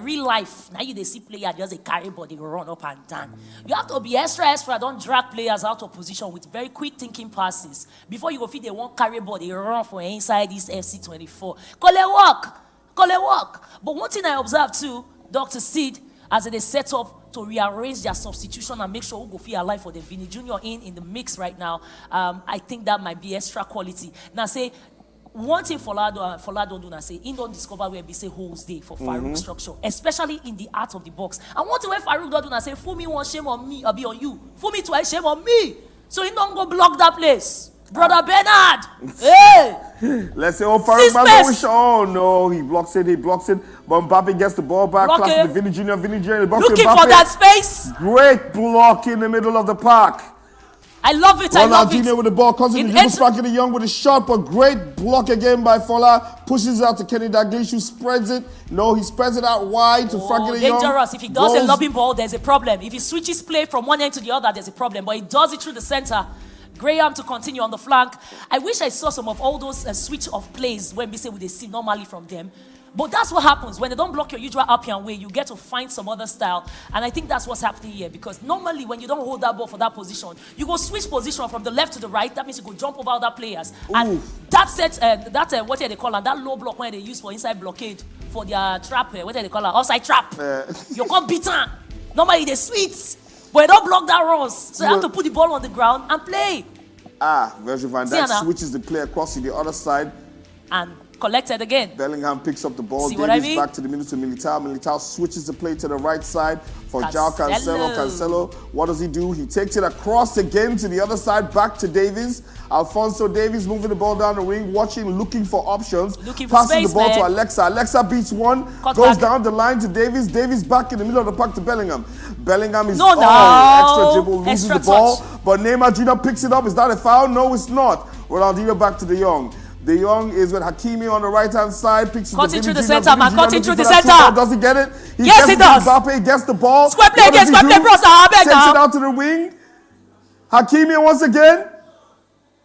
real life, now you they see player just a carry body run up and down. You have to be extra. Don't drag players out of position with very quick thinking passes before you go feed they won't carry body run for inside this FC24. Call it work. But one thing I observed too, Dr. Sid, as they set up to rearrange their substitution and make sure who go feel alive for the Vinny Jr. in the mix right now. I think that might be extra quality. Now say, one thing Fola don't do now say, he don't discover where we say holes day for Farouk structure, especially in the art of the box. And one thing where Farouk don't do now say, fool me one shame on me, I'll be on you. Fool me twice, shame on me. So he don't go block that place. Brother Bernard, hey! Let's say, Farouk Manzo, oh no, he blocks it. But Mbappe gets the ball back, passes to Vinny Jr. The box looking for that space. Great block in the middle of the park. I love it. Ronaldinho with the ball, comes in, dribbles Frankie de Jong with a shot, but great block again by Fola. Pushes it out to Kenny Dalglish, who spreads it. No, he spreads it out wide to Frankie de Jong. Dangerous. If he does a lobbing ball, there's a problem. If he switches play from one end to the other, there's a problem. But he does it through the center. Graham to continue on the flank. I wish I saw some of all those switch of plays when we say we see normally from them. But that's what happens when they don't block your usual up and way. You get to find some other style, and I think that's what's happening here. Because normally when you don't hold that ball for that position, you go switch position from the left to the right. That means you go jump over other players, and that sets what they call that low block when they use for inside blockade for their trap. What they call offside trap. You can't beat them. Normally they switch. But you don't block that runs. So you have to put the ball on the ground and play. Virgil van Dijk switches the play across to the other side. And collected again. Bellingham picks up the ball. See what I Davies mean? back to the middle to Militao. Militao switches the play to the right side for João Cancelo. Cancelo, what does he do? He takes it across again to the other side, back to Davies. Alphonso Davies moving the ball down the wing, watching, looking for options. Passing space, the ball man. to Alexa. Alexa beats one, goes down the line to Davies. Davies back in the middle of the park to Bellingham. Bellingham is extra dribble, loses the ball. But Neymar Jr. picks it up. Is that a foul? No, it's not. Ronaldinho back to De Jong. De Jong is with Hakimi on the right-hand side. Picks Cutting the through the center, man. Cutting through the center. Does he get it? Yes, he does. Mbappe gets the ball. Square play again, square play, bros. Takes it out to the wing. Hakimi once again.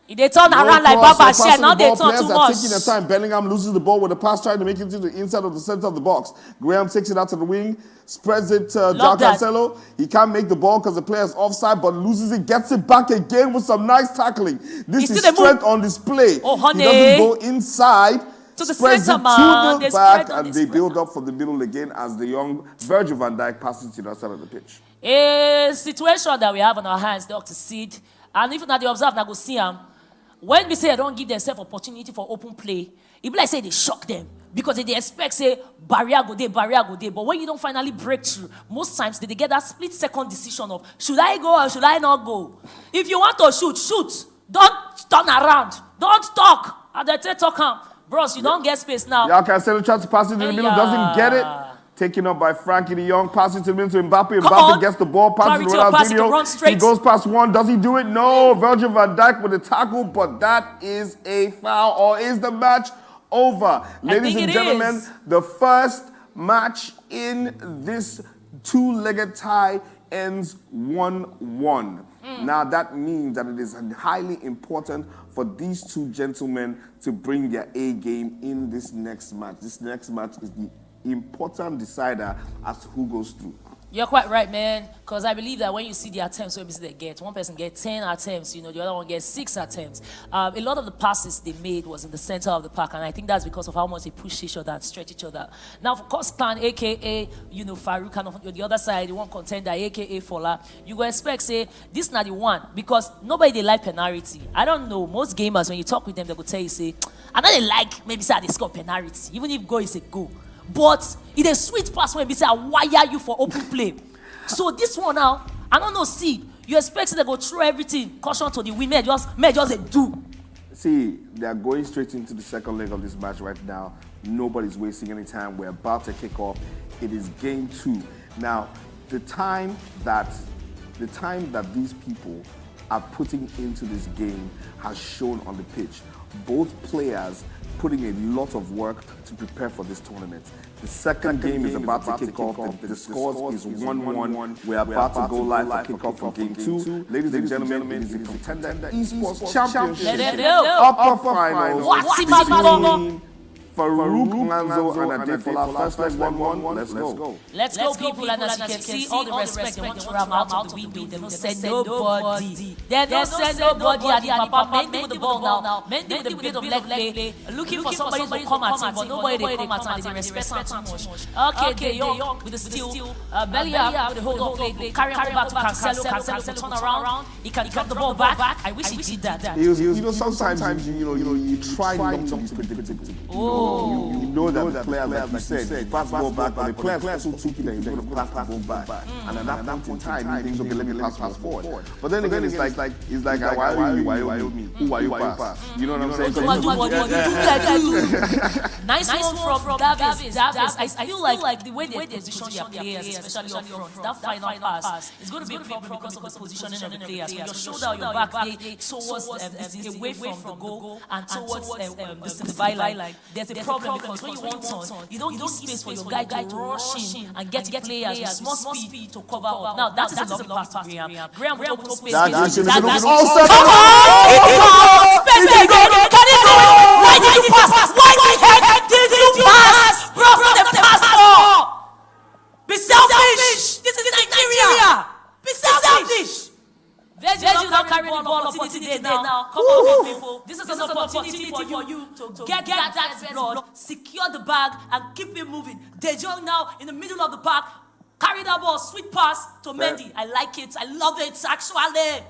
They turn around like Baba Shea. Now they turn too much. Taking their time. Bellingham loses the ball with a pass, trying to make it to the inside of the center of the box. Graham takes it out to the wing, spreads it to João Cancelo. He can't make the ball because the player is offside, but loses it, gets it back again with some nice tackling. This is strength on display. Oh, honey. He doesn't go inside. To the spreads center, it man. to the back, and they build up from the middle again as the young Virgil van Dijk passes to the outside of the pitch. A situation that we have on our hands, Dr. Seed, and if not they observe, now go see them. When we say I don't give themselves opportunity for open play, it be like say they shock them because they expect say barrier go there. But when you don't finally break through, most times they get that split-second decision of should I go or should I not go? If you want to shoot, shoot. Don't turn around. Don't talk. And they say talk, bros. You don't get space now. João Cancelo tries to pass it in the middle, doesn't get it. Taken up by Frankie de Jong, passing to the middle to Mbappe. Mbappe gets the ball, passes to Ronaldinho. He goes past one. Does he do it? No. Virgil van Dijk with a tackle, but that is a foul. Or is the match over? Ladies and gentlemen, the first match in this two-legged tie ends 1-1. Now that means that it is highly important for these two gentlemen to bring their A game in this next match. This next match is the important decider as to who goes through. You're quite right, man. Because I believe that when you see the attempts, they get one person gets 10 attempts, the other one gets 6 attempts. A lot of the passes they made was in the center of the park, and I think that's because of how much they push each other and stretch each other. Now, of course, Clan, aka Farouk, and on the other side, the one contender, aka Fola, you go expect say this not the one because nobody they like penalty. I don't know. Most gamers when you talk with them, they will tell you say, I know they like maybe say they score penalty, even if goal is a goal. But it's a sweet pass when we say, I wire you for open play. So this one now, I don't know, see, you expect to go through everything, caution to the win, may just do. See, they are going straight into the second leg of this match right now. Nobody's wasting any time. We're about to kick off. It is game 2. Now, the time that these people are putting into this game has shown on the pitch. Both players putting a lot of work to prepare for this tournament. The second game is about to kick off. The score is 1-1. We're about to go live for kickoff for game 2. Ladies and gentlemen, it is the Kon10dr Esports Championship upper finals. Farouk, Lanzo, and Adefola. First leg 1-1. Let's go. Let's go, people. And as you can see, all the respect they want to ram out of the window. They don't send nobody. They don't send nobody at the papa. Men with the ball now. Men with a bit of leg play. Looking for somebody to come at him, but nobody they come at him. They respect him too much. Okay, De Jong with the steal. Bellingham with the hold up play. Carry back to Cancelo. Cancelo turn around. He can drop the ball back. I wish he did that. Sometimes you try not to be predictable. You know that the players, like you said, pass the ball back, but the players are so tricky that he's going to pass the ball back. And at that point in time, he thinks, okay, let me pass forward. But then again, it's like why are me? Who are you pass? You know what I'm saying? Nice one from Davis. I feel like the way they position their players, especially up front, that final pass is going to be a problem because of the positioning of the players. When your shoulder, your back play towards away from the goal and towards the byline, there's a problem because when you want turn, you don't give space for your guy to rush in and get players with small speed to cover up. Now that is a lovely pass to Graham. Graham will open space. That's space. Can he do it? Why did you pass? Why the heck did you pass? Bro, the pass more. Be selfish. This is Nigeria. Be selfish. Virgil don't carry the ball opportunity now. Come on, people. This is an opportunity for you to get that blood, secure the bag, and keep it moving. De Jong now in the middle of the park, carry that ball, sweet pass to Mendy. I like it. I love it, actually.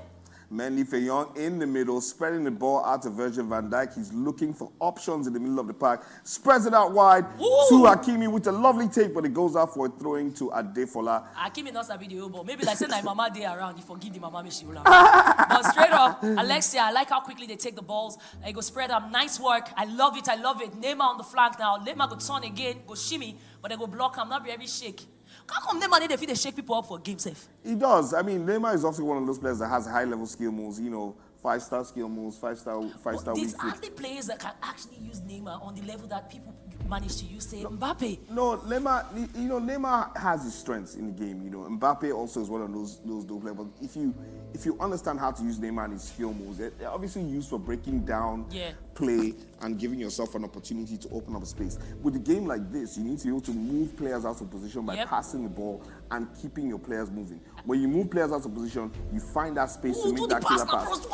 Mendy Fayong in the middle, spreading the ball out to Virgil van Dijk. He's looking for options in the middle of the park. Spreads it out wide to Hakimi with a lovely take, but it goes out for a throwing to Adefola. Hakimi not sabi the but maybe like say my mama day around, you forgive the mama she will. But straight up, Alexia, I like how quickly they take the balls. They go spread up. Nice work. I love it. Neymar on the flank now. Neymar go turn again, go shimmy, but they go block him. Not be every shake. How come Neymar need to shake people up for game safe? He does. I mean, Neymar is also one of those players that has high-level skill moves. You know, 5-star skill moves, 5-star weak foot. There's hardly players that can actually use Neymar on the level that people manage to use, say, Mbappe. No, Neymar has his strengths in the game. You know, Mbappe also is one of those dope levels. If you understand how to use Neymar and his skill moves, they're obviously used for breaking down play and giving yourself an opportunity to open up space. With a game like this, you need to be able to move players out of position by passing the ball and keeping your players moving. When you move players out of position, you find that space to make that killer pass.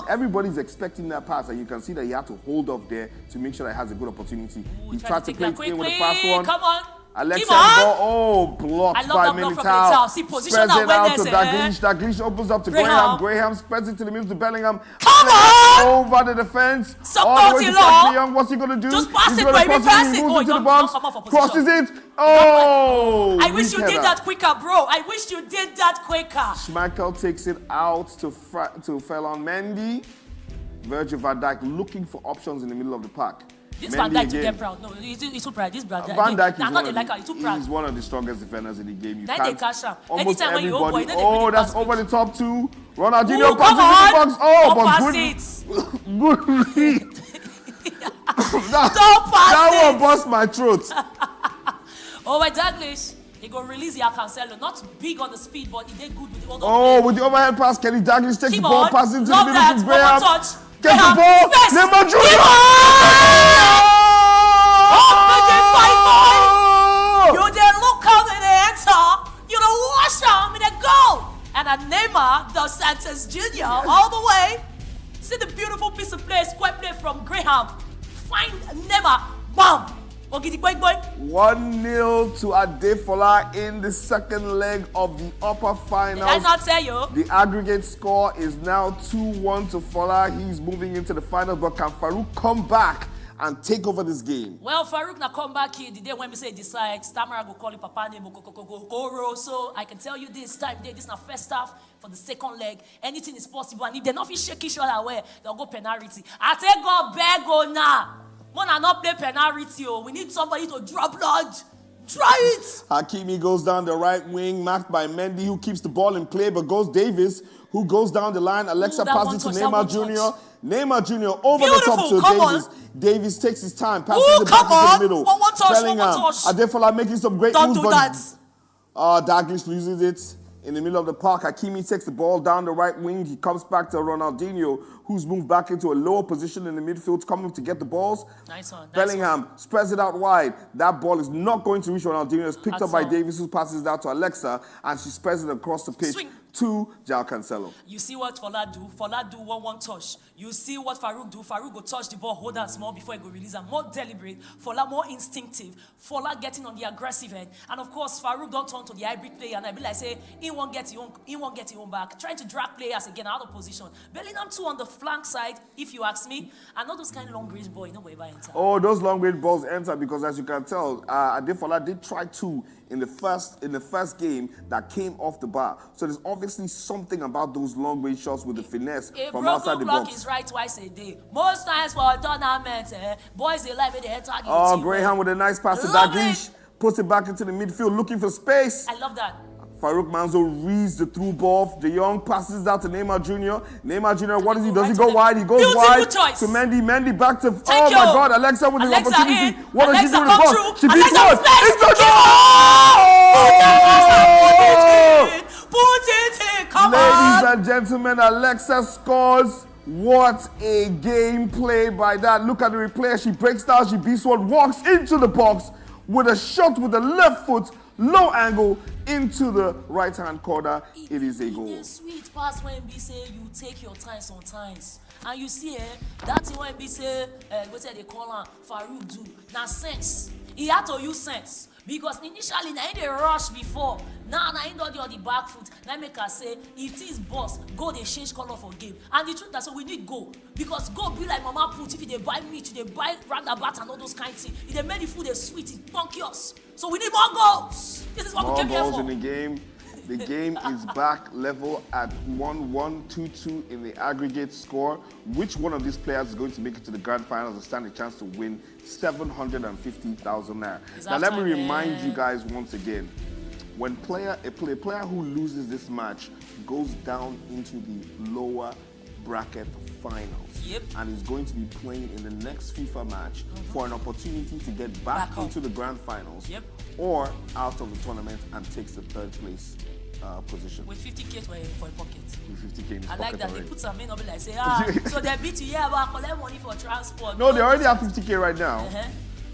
Everybody's expecting that pass, and you can see that he had to hold up there to make sure that he has a good opportunity. He tried to play it with the fast one. Come on. Alexia ball, blocked by Militao. Spreads it out to Dalglish. Dalglish opens up to Graham. Graham spreads it to the middle to Bellingham. Come on! Over the defense. All the way to Frankie Young. What's he going to do? Just pass He's it, going to baby. pass Pass it. it. He moves into the box. Crosses it. Oh! I wish you did that quicker, bro. I wish you did that quicker. Schmeichel takes it out to Ferland Mendy. Virgil van Dijk looking for options in the middle of the park. This Van Dijk to get proud. No, he's too proud. This Van Dijk is one of the strongest defenders in the game. You then can't they cash out. almost Anytime everybody. When you open, That's over the top two. Ronaldinho passes in the box. Oh, but good read. That one bust my throat. Oh, my Dalglish. He go release the Cancelo. Not big on the speed, but he did good with the overhead. Oh, with the overhead pass, Kenny Dalglish takes the ball, passes into the middle to Graham. Get the ball. Neymar Jr. You did look out in the enter. You don't wash him in a goal. And a Neymar dos Santos Jr. all the way. See the beautiful piece of play, square play from Graham. Find Neymar. Bam. 1-0 to Adefola in the second leg of the upper finals. Did I not tell you? The aggregate score is now 2-1 to Fola. He's moving into the finals, but can Farouk come back and take over this game? Well, Farouk na come back here the day when we say decide, Stammer go call him Papa name, go. So I can tell you this time, this is not first half. For the second leg, anything is possible. And if they're not shake each other away, they'll go penalty. I take go beg go now. Wanna not play penalty, we need somebody to drop blood. Try it! Hakimi goes down the right wing, marked by Mendy, who keeps the ball in play, but goes Davis, who goes down the line. Alexa passes to Neymar Jr. Neymar Jr. over the top to Davis. Davis takes his time, passes it back into the middle. One touch. Adefola making some great moves, but Dalglish loses it. In the middle of the park, Hakimi takes the ball down the right wing. He comes back to Ronaldinho, who's moved back into a lower position in the midfield, coming to get the balls. Nice one. Bellingham spreads it out wide. That ball is not going to reach Ronaldinho. It's picked up by Davis, who passes it out to Alexa, and she spreads it across the pitch to João Cancelo. You see what Fola do? Fola do one touch. You see what Farouk do? Farouk go touch the ball, hold on small before he go release. And more deliberate. Fola more instinctive. Fola getting on the aggressive end. And of course, Farouk don't turn to the hybrid player. And I be like, say, he won't get his own back. Trying to drag players again out of position. Bellingham too on the flank side, if you ask me. And not those kind of long range ball, no way by enter. Oh, those long range balls enter because, as you can tell, Adefola did try two in the first game that came off the bar. So there's obviously something about those long range shots with the finesse from outside the box. Is right twice a day. Most times for a tournament, boys they like when they head target. Oh, Graham with a nice pass to Dalglish, puts it back into the midfield, looking for space. I love that. Farouk Manzo reads the through ball. De Jong passes out to Neymar Jr. Neymar Jr., what does he? Does he go wide? He goes wide to Mendy. Mendy back to, oh my God, Alexa with the opportunity. What does she do with the ball? She beats one. It's the goal! Put it in, come on! Ladies and gentlemen, Alexa scores. What a game play by that. Look at the replay. She breaks down, she beats one, walks into the box with a shot with the left foot, low angle, into the right-hand corner. It is a goal. Sweet pass when we say you take your time sometimes. And you see, that thing when we say, what they call him, Farouk do, now sense. He had to use sense. Because initially, they rush before. Now, he got the you on the back foot. Now make us say, if things boss, go they change color for game. And the truth is, so we need go. Because go be like mama put, if they buy meat, they buy roundabout and all those kind of things. If they make the food, they sweet, it's punkious. So we need more goals. This is what More we came here goals for. in the game. The game is back level at 1-1, 2-2 in the aggregate score. Which one of these players is going to make it to the grand finals and stand a chance to win 750,000 naira? Now let me remind you guys once again, when a player who loses this match goes down into the lower bracket finals. Yep. And is going to be playing in the next FIFA match for an opportunity to get back into the grand finals, or out of the tournament and takes the third place position. With 50K for a pocket. With 50K in his I like pocket that already. they put some in, like say, so they beat you, but I collect money for transport. No, they already have 50K right now. Uh-huh.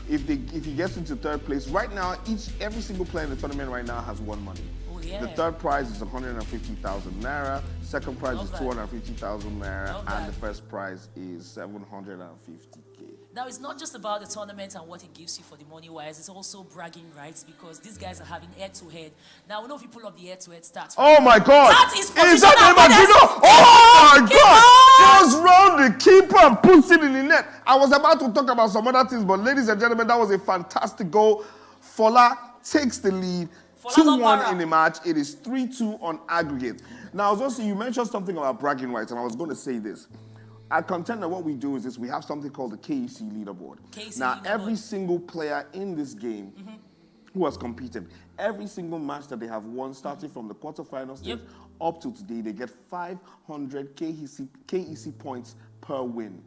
If he gets into third place, right now, every single player in the tournament right now has won money. Oh, yeah. The third prize is 150,000 naira. Second prize is 250,000 naira, and the first prize is 750K. Now, it's not just about the tournament and what it gives you for the money-wise. It's also bragging rights because these guys are having head-to-head. Now, we know if you pull up the head-to-head stats. Oh my God! That is that Neymar? Oh my God! Goes round the keeper and puts it in the net. I was about to talk about some other things, but ladies and gentlemen, that was a fantastic goal. Fola takes the lead. 2-1 in the match. It is 3-2 on aggregate. Now, also, you mentioned something about bragging rights, and I was going to say this. At Contender, what we do is this. We have something called the KEC leaderboard. Every single player in this game who has competed, every single match that they have won, starting from the quarterfinal stage up to today, they get 500 KEC points per win.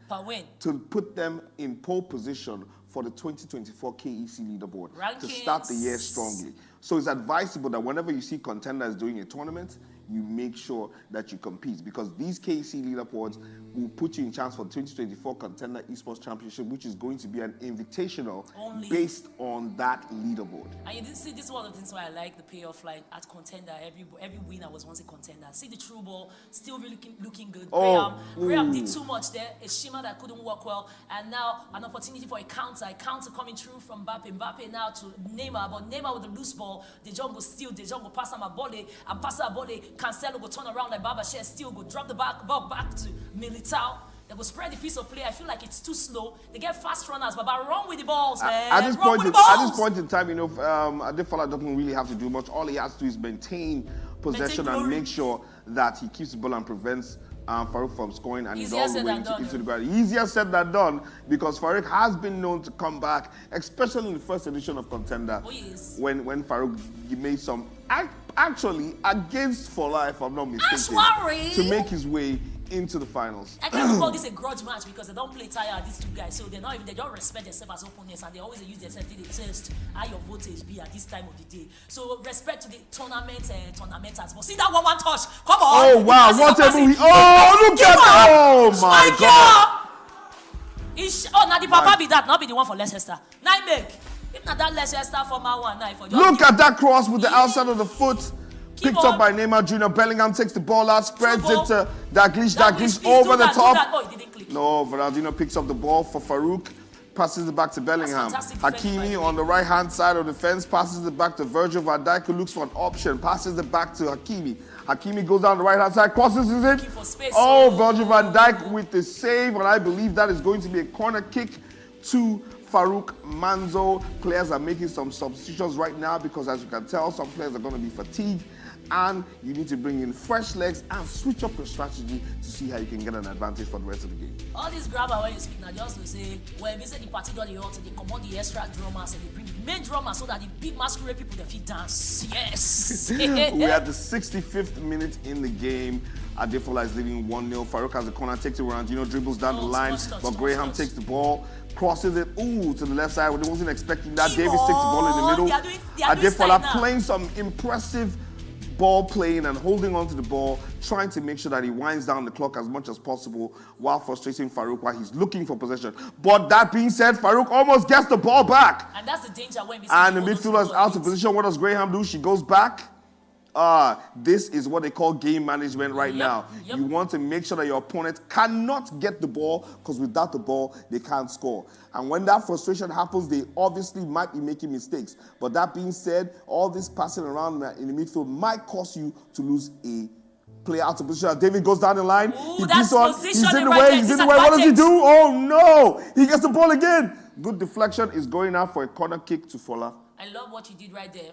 To put them in pole position for the 2024 KEC leaderboard to start the year strongly. So it's advisable that whenever you see Contender is doing a tournament, you make sure that you compete, because these KEC leaderboards will put you in chance for the 2024 Kon10dr Esports Championship, which is going to be an invitational based on that leaderboard. And you didn't see, this is one of the things why I like the payoff line at Contender. Every winner was once a contender. See the true ball, still really looking good. Graham did too much there. A shimmer that couldn't work well. And now an opportunity for a counter. A counter coming through from Mbappe. Mbappe now to Neymar. But Neymar with the loose ball. De Jong go steal. De Jong go pass him a volley. And pass a volley. Cancelo go turn around like Baba Share. Still go drop the ball back to Militao. They go spread the piece of play. I feel like it's too slow. They get fast runners, but run with the balls, man. At this point in time, you know, Adefola doesn't really have to do much. All he has to do is maintain possession and make sure that he keeps the ball and prevents Farouk from scoring, and he's all the way into the ground. Easier said than done, because Farouk has been known to come back, especially in the first edition of Contender, when Farouk made some, actually against Fola, if I'm not mistaken, to make his way into the finals. I can't call this a grudge match because they don't play tired, these two guys. So they don't respect themselves as opponents, and they always use themselves to test how your voltage be at this time of the day. So respect to the tournamenters. But see that one touch. Come on. Oh wow, what a movie. Oh, look at that. Oh my God. Now the papa be that, not be the one for Leicester. Now make. If not that Leicester former one, now for look at that cross with the outside of the foot. Picked up by Neymar Jr. Bellingham takes the ball out, spreads it to Daglish over the top. No, Ronaldinho picks up the ball for Farouk, passes it back to Bellingham. Hakimi on the right-hand side of the fence, passes it back to Virgil van Dijk, who looks for an option, passes it back to Hakimi. Hakimi goes down the right-hand side, crosses it. Oh, Virgil van Dijk with the save, and I believe that is going to be a corner kick to Farouk Manzo. Players are making some substitutions right now because, as you can tell, some players are going to be fatigued, and you need to bring in fresh legs and switch up your strategy to see how you can get an advantage for the rest of the game. All these grammar when you speak now, just to say, when we say the party do the altar, they come on the extra drummers and they bring the main drummers so that the big masquerade people they fit dance. Yes. We're at the 65th minute in the game. Adefola is leading 1-0. Farouk has a corner, takes it around, dribbles down the line, but Graham takes the ball, crosses it, to the left side. They wasn't expecting that. Davis takes the ball in the middle. Adefola playing some impressive ball playing and holding on to the ball, trying to make sure that he winds down the clock as much as possible while frustrating Farouk while he's looking for possession. But that being said, Farouk almost gets the ball back. And that's the danger when we see and the midfielder is out of position. What does Graham do? She goes back. This is what they call game management right now. You want to make sure that your opponent cannot get the ball, because without the ball, they can't score. And when that frustration happens, they obviously might be making mistakes. But that being said, all this passing around in the midfield might cause you to lose a play out of position. David goes down the line. Ooh, that's He's in the way. He's in the way. What does he do? Oh, no. He gets the ball again. Good deflection is going out for a corner kick to Fola. I love what you did right there.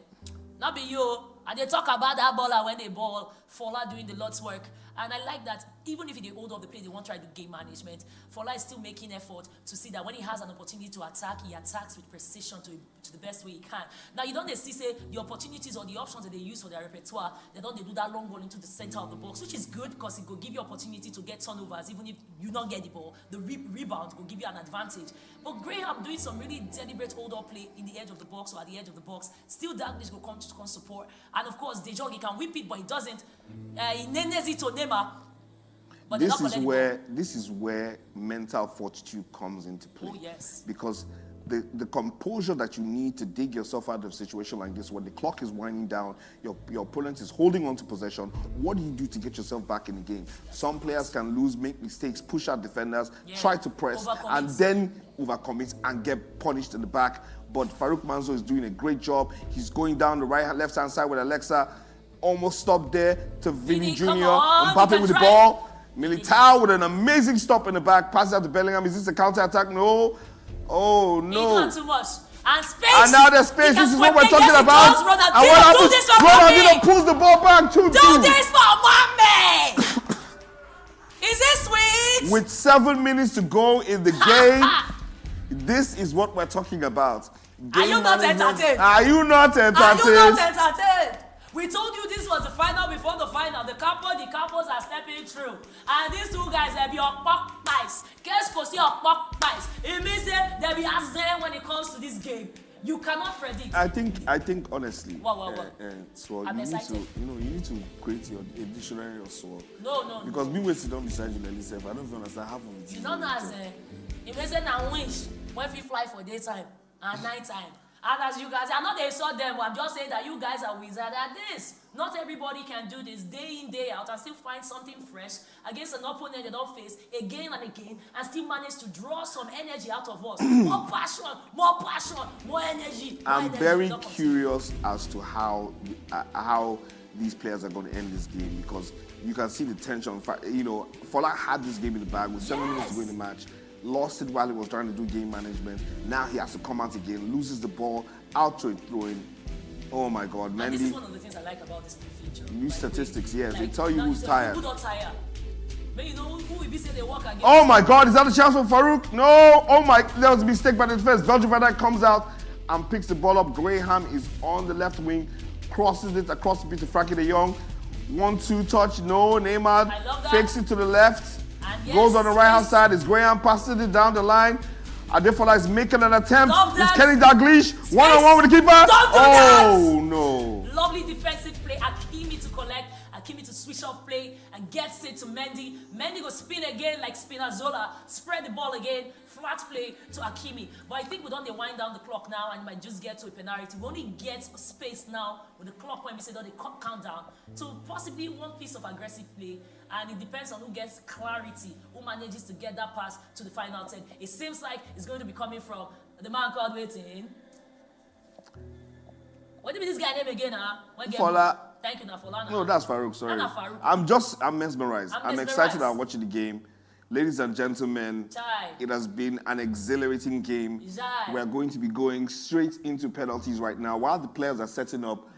Not be you. And they talk about that baller when they ball, Fola doing the Lord's work. And I like that even if they hold up the play, they won't try to game management. Fola is still making effort to see that when he has an opportunity to attack, he attacks with precision to the best way he can. Now, you don't see, say, the opportunities or the options that they use for their repertoire, they do that long ball into the center of the box, which is good because it will give you opportunity to get turnovers, even if you don't get the ball. The rebound will give you an advantage. But Graham doing some really deliberate hold-up play in the edge of the box or at the edge of the box. Still, Daglish will come to support. And of course, Dejong, he can whip it, but he doesn't. He names it to Neymar. But this is where mental fortitude comes into play. Oh, yes. Because the composure that you need to dig yourself out of a situation like this, when the clock is winding down, your opponent is holding on to possession, what do you do to get yourself back in the game? Some players can lose, make mistakes, push out defenders, try to press, and then overcommit and get punished in the back. But Farouk Manzo is doing a great job. He's going down the left-hand side with Alexa. Almost stopped there to Vini Jr. Mbappe with the ball. Militao with an amazing stop in the back. Passes out to Bellingham. Is this a counter-attack? No. Oh, no. He's done too much. And space. And now there's space. This is what we're talking about. And what happens? Ronaldinho pulls the ball back. 2-2. Do this for Mame. Is it sweet? With 7 minutes to go in the game, this is what we're talking about. Are you not entertained? Are you not entertained? Are you not entertained? We told you this was the final before the final. The Campos are stepping through. And these two guys, they'll be on nice. Guess for see on nice. It means that they'll be as zen when it comes to this game. You cannot predict. I think honestly. What? So I'm excited. you need to create a dictionary or so. No. Because me waiting down beside you, Lelise, I don't even understand half of it. You don't know as it means that wish when we fly for daytime and nighttime. And as you guys, I'm not insult them, but I'm just saying that you guys are wizards at this. Not everybody can do this day in, day out and still find something fresh against an opponent they don't face again and again and still manage to draw some energy out of us. More passion, more energy. I'm very curious as to how these players are going to end this game, because you can see the tension. You know, Fola had this game in the bag with 7 minutes to go in the match. Lost it while he was trying to do game management. Now he has to come out again, loses the ball, out to it throwing. Oh my God, Mendy. And this is one of the things I like about this new feature. New statistics, yes. They tell you who's tired. Who don't tire? But you know who will be saying they work again. Oh my God, is that a chance for Farouk? No. Oh my, there was a mistake by the defense. Virgil van Dijk comes out and picks the ball up. Graham is on the left wing, crosses it across the pitch to Frankie de Jong. 1-2 touch, no. Neymar fakes it to the left. Goes on the right-hand side. Is Graham passes it down the line. Adefola is making an attempt. Is Kenny Dalglish one-on-one with the keeper? Oh, no. Lovely defensive play. Hakimi to collect. Hakimi to switch off play and gets it to Mendy. Mendy will spin again like Spinazzola. Spread the ball again. Flat play to Hakimi. But I think we don't wind down the clock now and might just get to a penalty. We only get space now with the clock when we say that they count down to possibly one piece of aggressive play. And it depends on who gets clarity, who manages to get that pass to the final 10. It seems like it's going to be coming from the man called waiting. What do you mean this guy name again, huh? Fola. Thank you, Fola. No, that's Farouk, sorry. Farouk. I'm mesmerized. I'm excited about watching the game. Ladies and gentlemen, it has been an exhilarating game. We are going to be going straight into penalties right now while the players are setting up.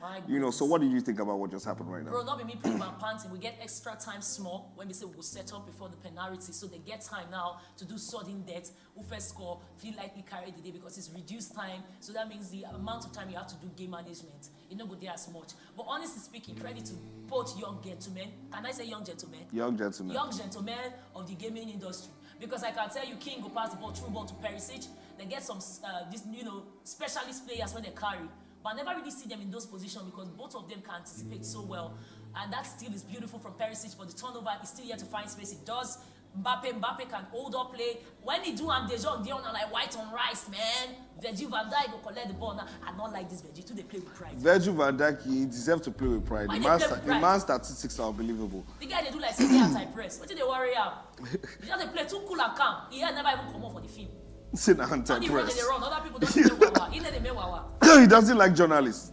So what do you think about what just happened right now? Bro, not be me putting my pants in. We get extra time small when we say we'll set up before the penalty. So they get time now to do sudden death. Who first score, feel likely carry the day because it's reduced time. So that means the amount of time you have to do game management, it not go there as much. But honestly speaking, credit to both young gentlemen. Can I say young gentlemen? Young gentlemen. Young gentlemen of the gaming industry. Because I can tell you, King will pass the ball, through ball to Perisic. They get some, specialist players when they carry. But I never really see them in those positions because both of them can anticipate so well. And that still is beautiful from Perisic, but the turnover is still yet to find space. It does Mbappe can hold up play. When he do and Dejan Dion are like white on rice, man. Virgil van Dijk go collect the ball now. I don't like this Virgil. Too they play with pride. Virgil van Dijk, he deserves to play with pride. The man's statistics are unbelievable. The guy they do like say anti-press. What did they worry out? He just play too cool and calm. He had never even come up for the field. It's an anti-press. They run. Other people don't play wawa. He let them make wawa. He doesn't like journalists.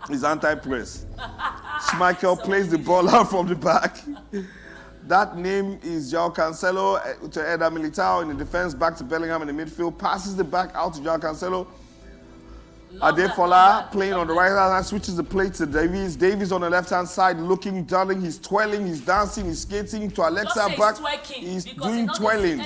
He's anti-press. Schmeichel plays the ball out from the back. That name is João Cancelo to Eder Militao in the defense, back to Bellingham in the midfield, passes the back out to João Cancelo. Adefola playing on the right hand side, switches the play to Davies. Davies on the left hand side, looking, darling, he's twirling, he's dancing, he's skating to Alexa back. He's doing twirling.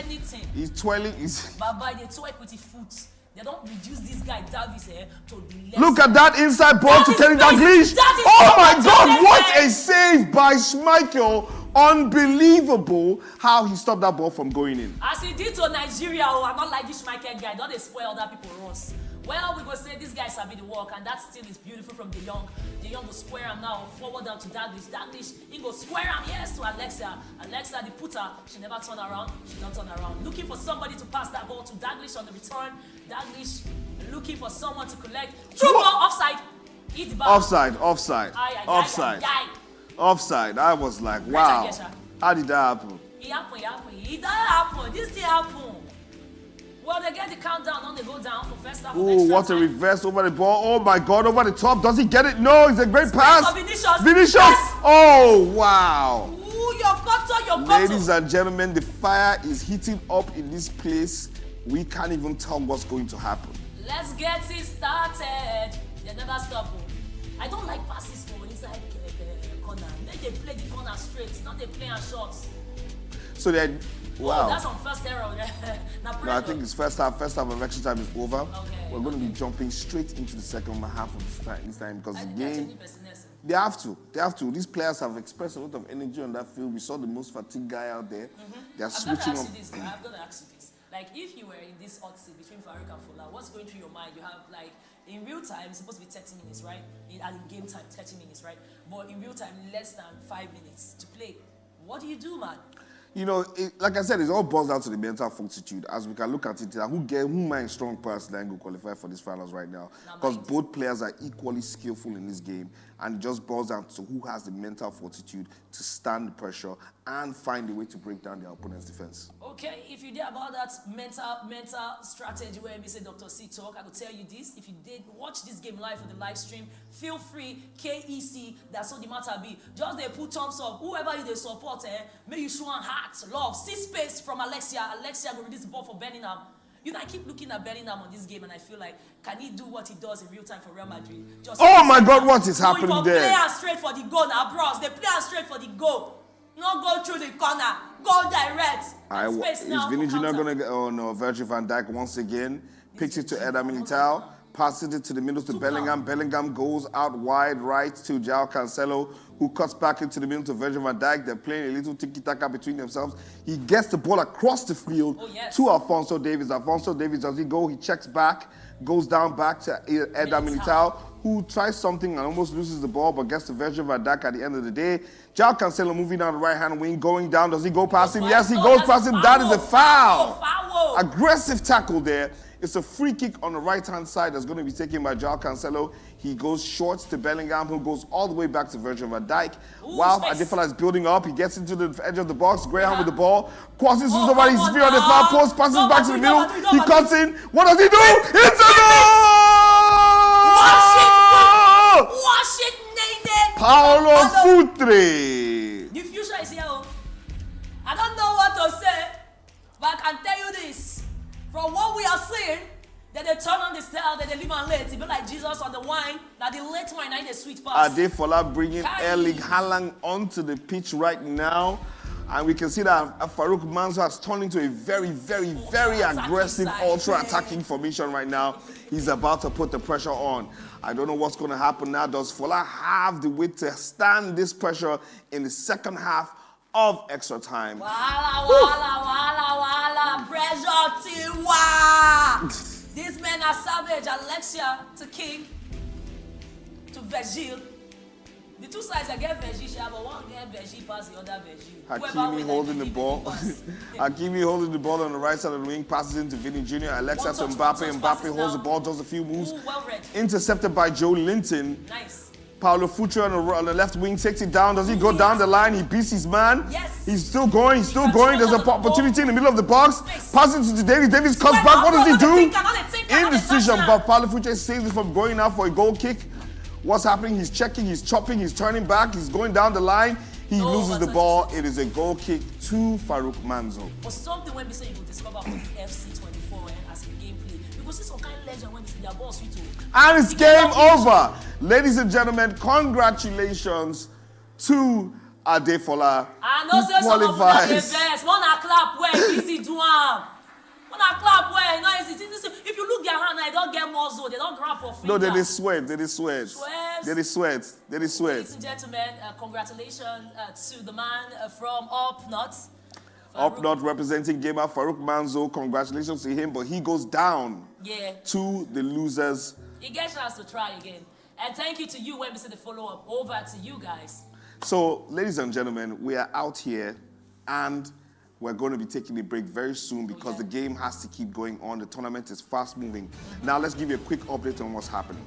He's twirling. Baba, they twerk with his foot. They don't reduce this guy Davies to the left. Look at that inside ball to Kenny Dalglish. Oh my God, what a save by Schmeichel. Unbelievable how he stopped that ball from going in. As he did to Nigeria, I'm not like this Schmeichel guy. Don't they spoil other people runs. Well, we go say this guy sabi the work, and that still is beautiful from De Jong. De Jong go square him now, forward down to Dalglish. Dalglish, he go square him, yes, to Alexa. Alexa, the putter, she never turn around. She don't turn around. Looking for somebody to pass that ball to Dalglish on the return. Dalglish looking for someone to collect. True ball, offside. Hit the ball. Offside. Offside. I was like, wow. How did that happen? It happened. This thing happened. Well, they get the countdown, don't they go down for first half. Oh, what a reverse over the ball. Oh my God, over the top. Does he get it? No, it's a great pass. Vinicius. Yes. Oh, wow. Ooh, your cutter. Ladies and gentlemen, the fire is heating up in this place. We can't even tell what's going to happen. Let's get it started. They never stop. I don't like passes for inside corner. They play the corner straight, not they play on shots. So they, wow. Oh, that's on first error. No, I think it's first half of extra time is over. Okay, we're going to be jumping straight into the second half of this time because the game. They have to. These players have expressed a lot of energy on that field. We saw the most fatigued guy out there. They are switching up. I'm going to ask you this. Like, if you were in this hot seat between Farouk and Fola, what's going through your mind? You have, like, in real time, it's supposed to be 30 minutes, right? In game time, 30 minutes, right? But in real time, less than 5 minutes to play. What do you do, man? You know, like I said, it all boils down to the mental fortitude. As we can look at it, who my strong person then will qualify for these finals right now? Because both players are equally skillful in this game, and it just boils down to who has the mental fortitude to stand the pressure and find a way to break down their opponent's defense. Okay, if you did about that mental strategy where we say Dr. C talk, I could tell you this. If you did watch this game live on the live stream, feel free, KEC, that's all the matter be. Just they put thumbs up. Whoever you they support, may you show on heart, love, see space from Alexia. Alexia will release the ball for Bellingham. You know, I keep looking at Bellingham on this game, and I feel like, can he do what he does in real time for Real Madrid? Just oh my God, what is happening there? They play straight for the goal now, bros. They play straight for the goal. Not go through the corner. Go direct. Is Vinny Jr. going to get... Oh, no. Virgil van Dijk once again picks it to Eder Militao. Passes it to the middle to Bellingham. Bellingham goes out wide right to João Cancelo, who cuts back into the middle to Virgil van Dijk. They're playing a little tiki-taka between themselves. He gets the ball across the field to Alphonso Davies. Alphonso Davies, does he go? He checks back, goes down back to Eder Militao, who tries something and almost loses the ball, but gets to Virgil van Dijk at the end of the day. João Cancelo moving down the right-hand wing, going down. Does he go past him? Yes, he goes past him. That is a foul. Aggressive tackle there. It's a free kick on the right-hand side that's going to be taken by João Cancelo. He goes short to Bellingham, who goes all the way back to Virgil van Dijk. While Adefola is building up, he gets into the edge of the box. Graham with the ball. Crosses over his feet on the far post, passes back to the middle. He cuts in. What does he do? It's a goal! Wash it, Nene! Paulo Futre. The future is here. I don't know what to say, but I can tell you this. From what we are seeing, that they turn on the style, that they leave on late. It be like Jesus on the wine, that the late wine and the sweet pass. Adefola bringing Erling Haaland onto the pitch right now. And we can see that Farouk Manzo has turned into a very, very, very aggressive, ultra-attacking formation right now. He's about to put the pressure on. I don't know what's going to happen now. Does Fola have the weight to stand this pressure in the second half of extra time? Wala, pressure Tiwa. These men are savage. Alexia to King, to Virgil, The two sides, I get veggie, but one get veggie pass the other veggie. Hakimi holding the ball. Hakimi holding the ball on the right side of the wing, passes into Vinny Jr. Alexa to Mbappe. Mbappe holds the ball, does a few moves. Ooh, well read. Intercepted by Joe Linton. Nice. Paulo Futre on the left wing takes it down. Does he go down the line? He beats his man. Yes. He's still going. He's still going. There's an opportunity in the middle of the box. Passes to Davis. Davis cuts back. What does he do? Indecision, but Paulo Futre saves it from going out for a goal kick. What's happening? He's checking, he's chopping, he's turning back, he's going down the line. He loses the ball. It is a goal kick to Farouk Manzo. For something when we say you will discover on FC24 as a gameplay, you will see some kind of legend when we see their ball sweet. And it's game over. Ladies and gentlemen, congratulations to Adefola. I know say some of them are the best. One a clap where easy do am. One a clap where no easy. If you look their hand, they don't get muscle. They don't grab for finger. No, they did sweat. They did sweat. They did sweat. They did sweat. Ladies and gentlemen, congratulations to the man from Up North. Up North representing gamer Farouk Manzo. Congratulations to him, but he goes down to the losers. He gets a chance to try again. And thank you to you when we see the follow-up. Over to you guys. So, ladies and gentlemen, we are out here and we're going to be taking a break very soon because the game has to keep going on. The tournament is fast moving. Now, let's give you a quick update on what's happening.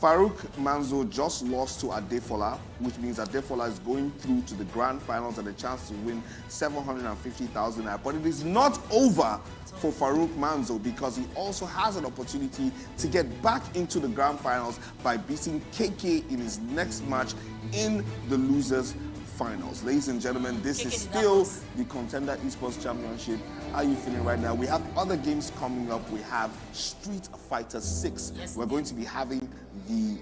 Farouk Manzo just lost to Adefola, which means Adefola is going through to the grand finals and a chance to win 750,000 naira. But it is not over for Farouk Manzo because he also has an opportunity to get back into the grand finals by beating KK in his next match in the losers finals. Ladies and gentlemen, this is still the Kon10dr Esports Championship. How are you feeling right now? We have other games coming up. We have Street Fighter 6. Yes, we're going to be having the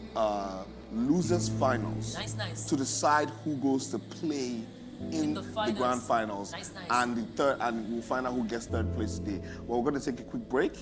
losers finals to decide who goes to play in the grand finals. And the third, and we'll find out who gets third place today. Well, we're going to take a quick break.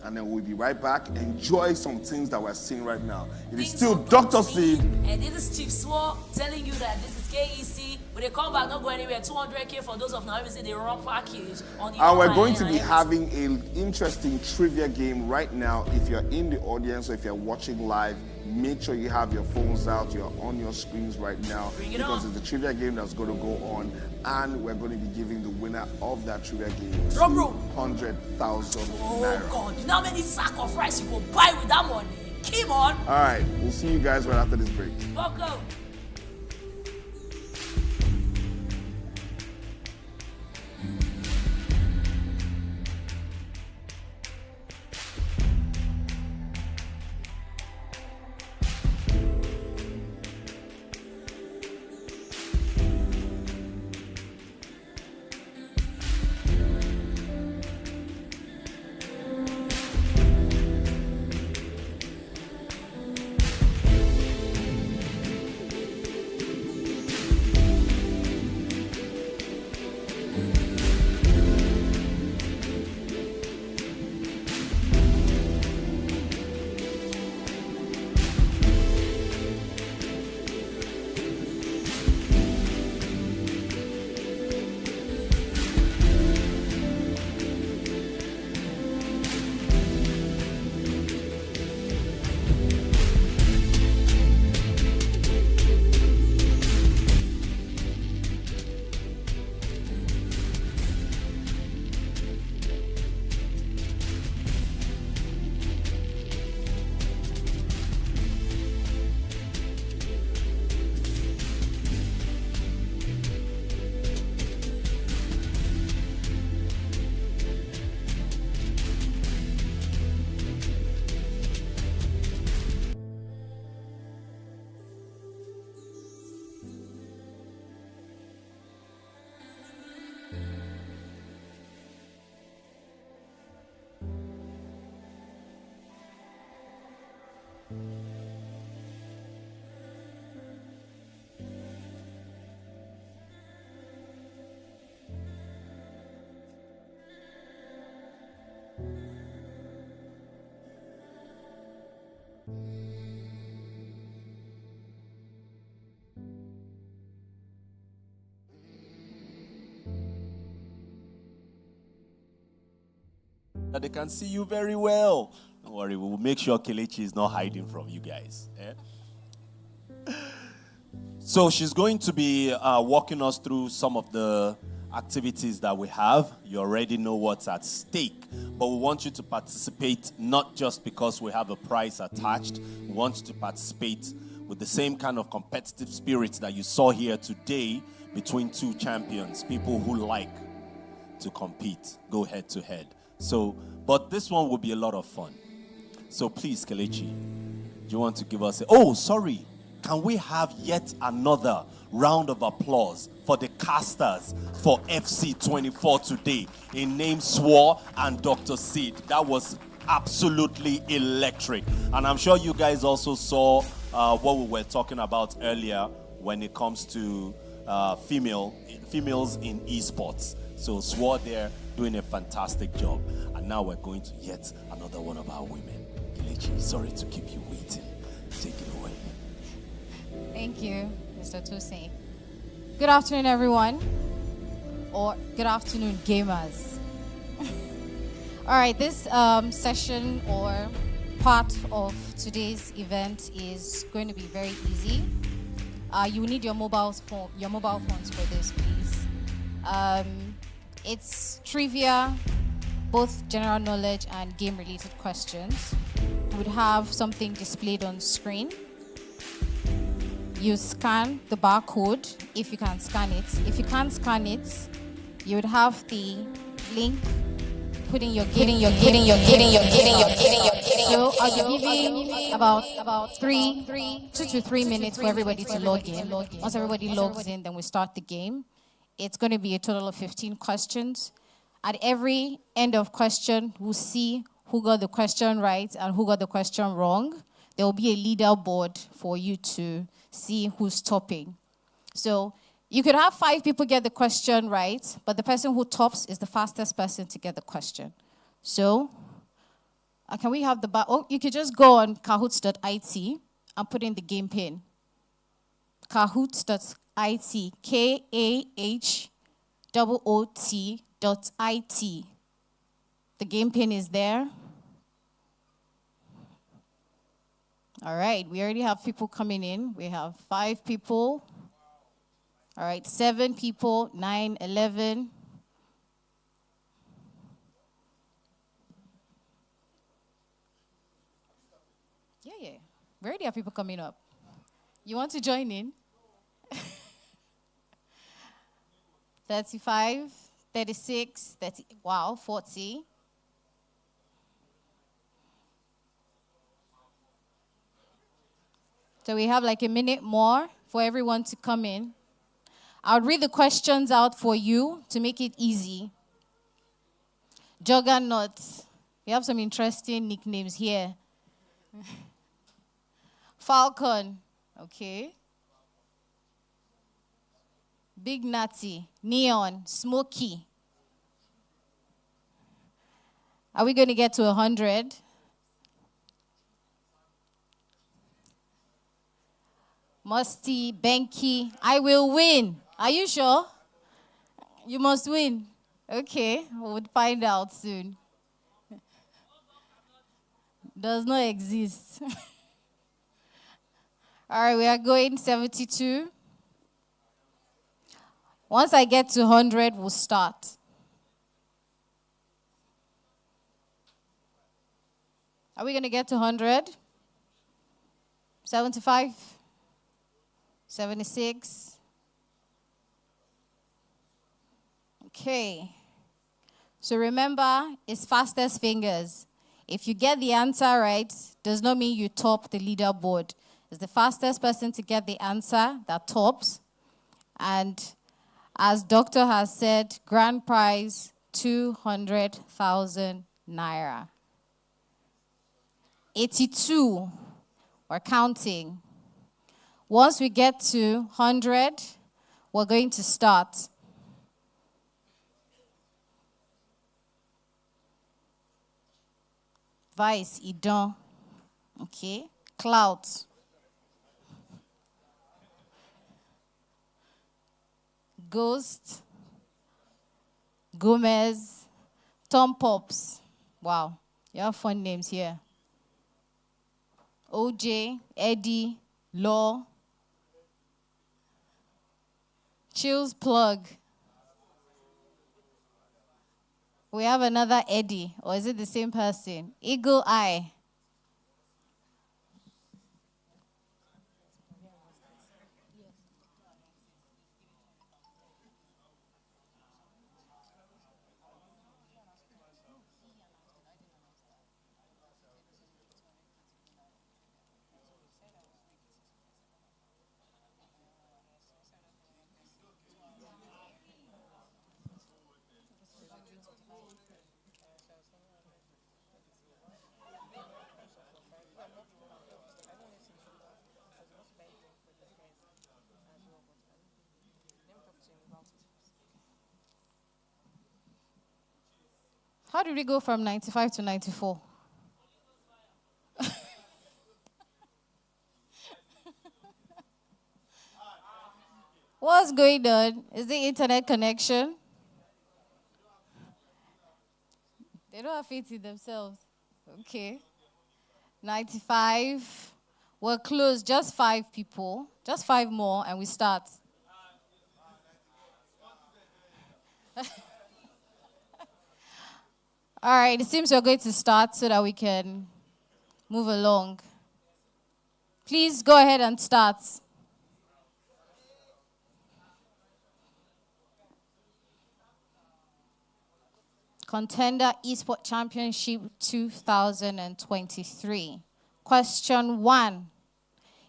And then we'll be right back. Enjoy some things that we're seeing right now. It is still Dr. Steve. And this is Chief Swore telling you that this is KEC. When they come back, not go anywhere. 200K for those of now. Say the wrong package. On the And we're going to be having an interesting trivia game right now. If you're in the audience or if you're watching live, make sure you have your phones out. You're on your screens right now. Because it's a trivia game that's going to go on. And we're going to be giving the winner of that trivia game 100,000 naira. Oh God, you know how many sack of rice you go buy with that money? Come on. All right, we'll see you guys right after this break. Welcome. That they can see you very well. Don't worry, we'll make sure Kelechi is not hiding from you guys. So she's going to be walking us through some of the activities that we have. You already know what's at stake, but we want you to participate not just because we have a prize attached. We want you to participate with the same kind of competitive spirit that you saw here today between two champions, people who like to compete, go head to head. So, but this one will be a lot of fun. So please, Kelechi, do you want to give us can we have yet another round of applause for the casters for FC24 today in name Swore and Dr. Sid? That was absolutely electric. And I'm sure you guys also saw what we were talking about earlier when it comes to females in esports. So Swore there doing a fantastic job. And now we're going to yet another one of our women. Kelechi, sorry to keep you waiting. Take it away. Thank you, Mr. Toussaint. Good afternoon, everyone. Or good afternoon, gamers. All right, this session or part of today's event is going to be very easy. You need your mobile phones for this, please. It's trivia, both general knowledge and game-related questions. You would have something displayed on screen. You scan the barcode if you can scan it. If you can't scan it, you would have the link putting your getting your. So I'll be giving about 2 to 3 minutes for everybody to log in. Once everybody logs in, then we start the game. It's going to be a total of 15 questions. At every end of question, we'll see who got the question right and who got the question wrong. There will be a leaderboard for you to see who's topping. So you could have 5 people get the question right, but the person who tops is the fastest person to get the question. So can we have you could just go on kahoots.it and put in the game pin. Kahoots.it, KAHOOT.it. The game pin is there. All right, we already have people coming in. We have 5 people. All right, 7 people, 9, 11. Yeah. We already have people coming up. You want to join in? 35, 36, 30, wow, 40. So we have like a minute more for everyone to come in. I'll read the questions out for you to make it easy. Juggernaut. We have some interesting nicknames here. Falcon. Okay. Big Natty. Neon. Smoky. Are we going to get to 100? Musty, Benky, I will win. Are you sure? You must win. Okay, we'll find out soon. Does not exist. All right, we are going 72. Once I get to 100, we'll start. Are we going to get to 100? 75? 76. Okay. So remember, it's fastest fingers. If you get the answer right, does not mean you top the leaderboard. It's the fastest person to get the answer that tops. And as Doctor has said, grand prize, 200,000 naira. 82. We're counting. Once we get to 100, we're going to start. Vice, Idon. Okay. Clouds. Ghost. Gomez. Tom Pops. Wow. You have fun names here. OJ, Eddie, Law. Chills plug. We have another Eddie, or is it the same person? Eagle Eye. How did we go from 95 to 94? What's going on? Is the internet connection? They don't have faith in themselves. Okay. 95. We're close. Just 5 people. Just 5 more, and we start. All right. It seems we're going to start so that we can move along. Please go ahead and start. Kon10dr Esports Championship 2023. Question 1.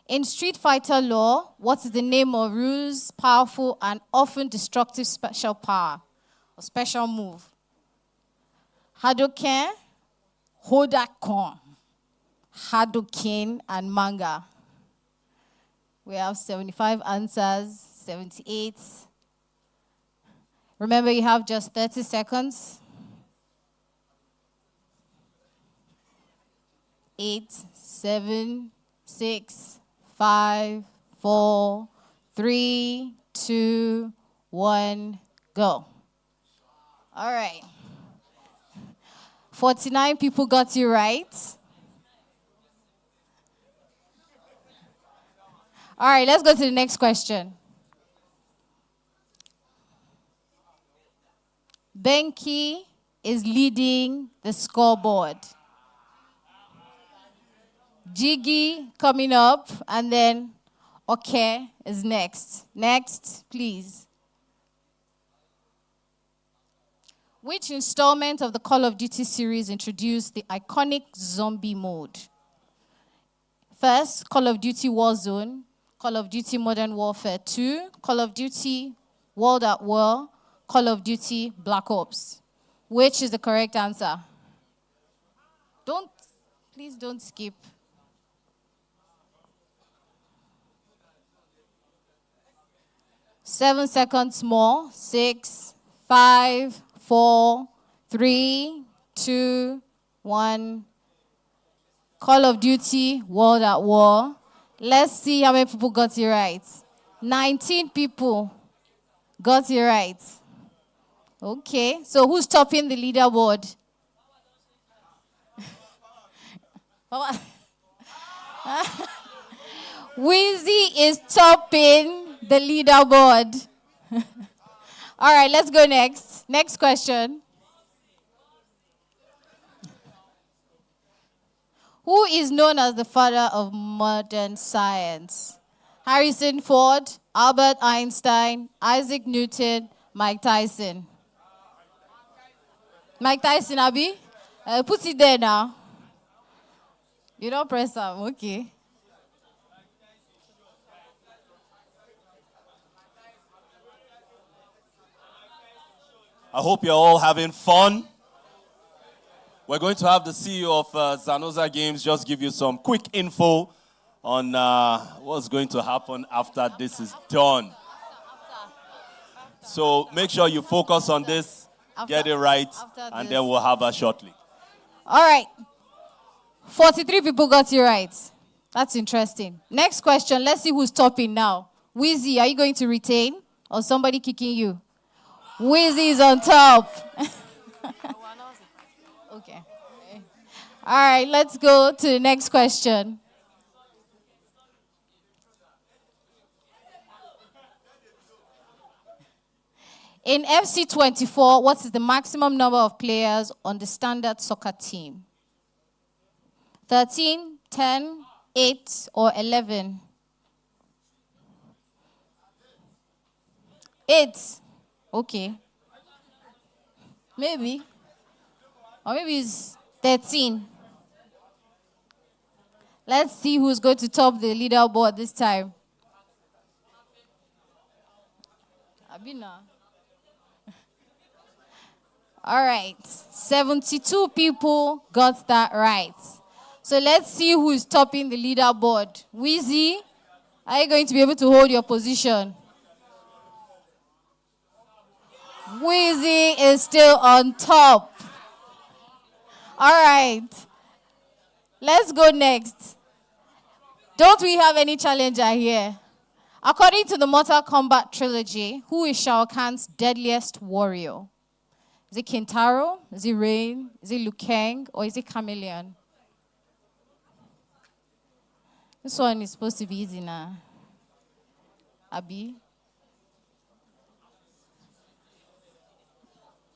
In Street Fighter lore, what is the name of Ryu's powerful and often destructive special power or special move? Hadouken, Hodakon, Hadouken, and Manga. We have 75 answers, 78. Remember, you have just 30 seconds. 8, 7, 6, 5, 4, 3, 2, 1, go. All right. 49 people got you right. All right, let's go to the next question. Benki is leading the scoreboard. Jiggy coming up, and then Okay is next. Next, please. Which installment of the Call of Duty series introduced the iconic zombie mode? First, Call of Duty Warzone, Call of Duty Modern Warfare 2, Call of Duty World at War, Call of Duty Black Ops. Which is the correct answer? Please don't skip. Seven seconds more. 6, 5, 4, 3, 2, 1. Call of Duty World at War. Let's see how many people got it right. 19 people got it right. Okay, so who's topping the leaderboard? Wheezy is topping the leaderboard. All right, let's go next. Next question. Who is known as the father of modern science? Harrison Ford, Albert Einstein, Isaac Newton, Mike Tyson. Mike Tyson, Abby? Put it there now. You don't press up, okay. I hope you're all having fun. We're going to have the CEO of Zanoza Games just give you some quick info on what's going to happen after this is done. So make sure you focus on this, get it right, and then we'll have her shortly. All right. 43 people got you right. That's interesting. Next question. Let's see who's topping now. Wheezy, are you going to retain or somebody kicking you? Wheezy is on top. Okay. All right, let's go to the next question. In FC24, what is the maximum number of players on the standard soccer team? 13, 10, 8, or 11? 8. Okay. Maybe. Or maybe it's 13. Let's see who's going to top the leaderboard this time. Abina. All right. 72 people got that right. So let's see who is topping the leaderboard. Wheezy, are you going to be able to hold your position? Wheezy is still on top. All right. Let's go next. Don't we have any challenger here? According to the Mortal Kombat trilogy, who is Shao Kahn's deadliest warrior? Is it Kintaro? Is it Rain? Is it Liu Kang? Or is it Chameleon? This one is supposed to be easy now. Abi?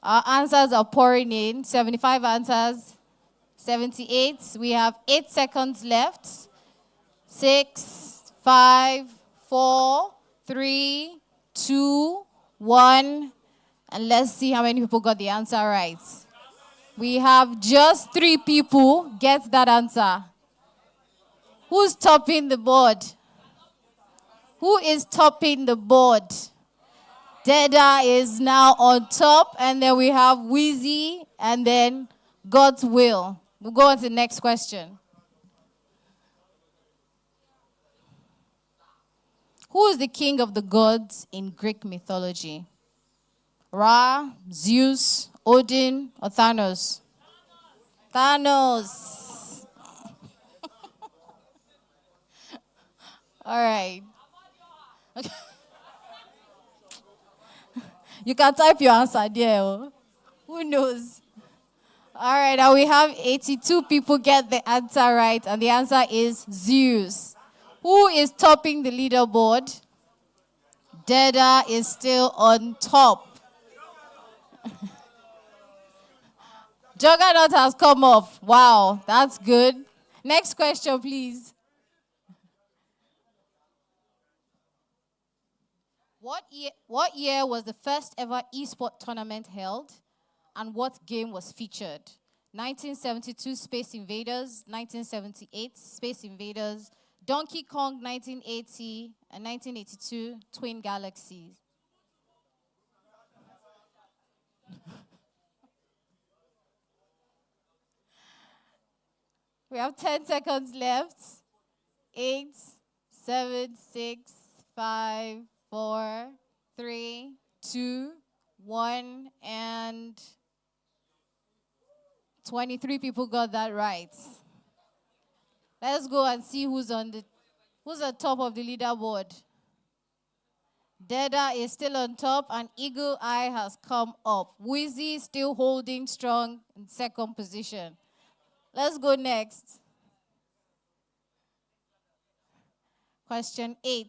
Our answers are pouring in. 75 answers. 78. We have 8 seconds left. 6, 5, 4, 3, 2, 1. And let's see how many people got the answer right. We have just 3 people get that answer. Who's topping the board? Who is topping the board? Deda is now on top, and then we have Wheezy, and then God's Will. We'll go on to the next question. Who is the king of the gods in Greek mythology? Ra, Zeus, Odin, or Thanos? Thanos. All right. Okay. You can type your answer there. Oh. Who knows? All right, now we have 82 people get the answer right, and the answer is Zeus. Who is topping the leaderboard? Deda is still on top. Juggernaut has come off. Wow, that's good. Next question, please. What year was the first ever esport tournament held, and what game was featured? 1972 Space Invaders, 1978 Space Invaders, Donkey Kong 1980, and 1982 Twin Galaxies. We have 10 seconds left. 8, 7, 6, 5, 4, 3, 2, 1, and 23 people got that right. Let's go and see who's on top of the leaderboard. Deda is still on top, and Eagle Eye has come up. Wheezy is still holding strong in second position. Let's go next. Question 8.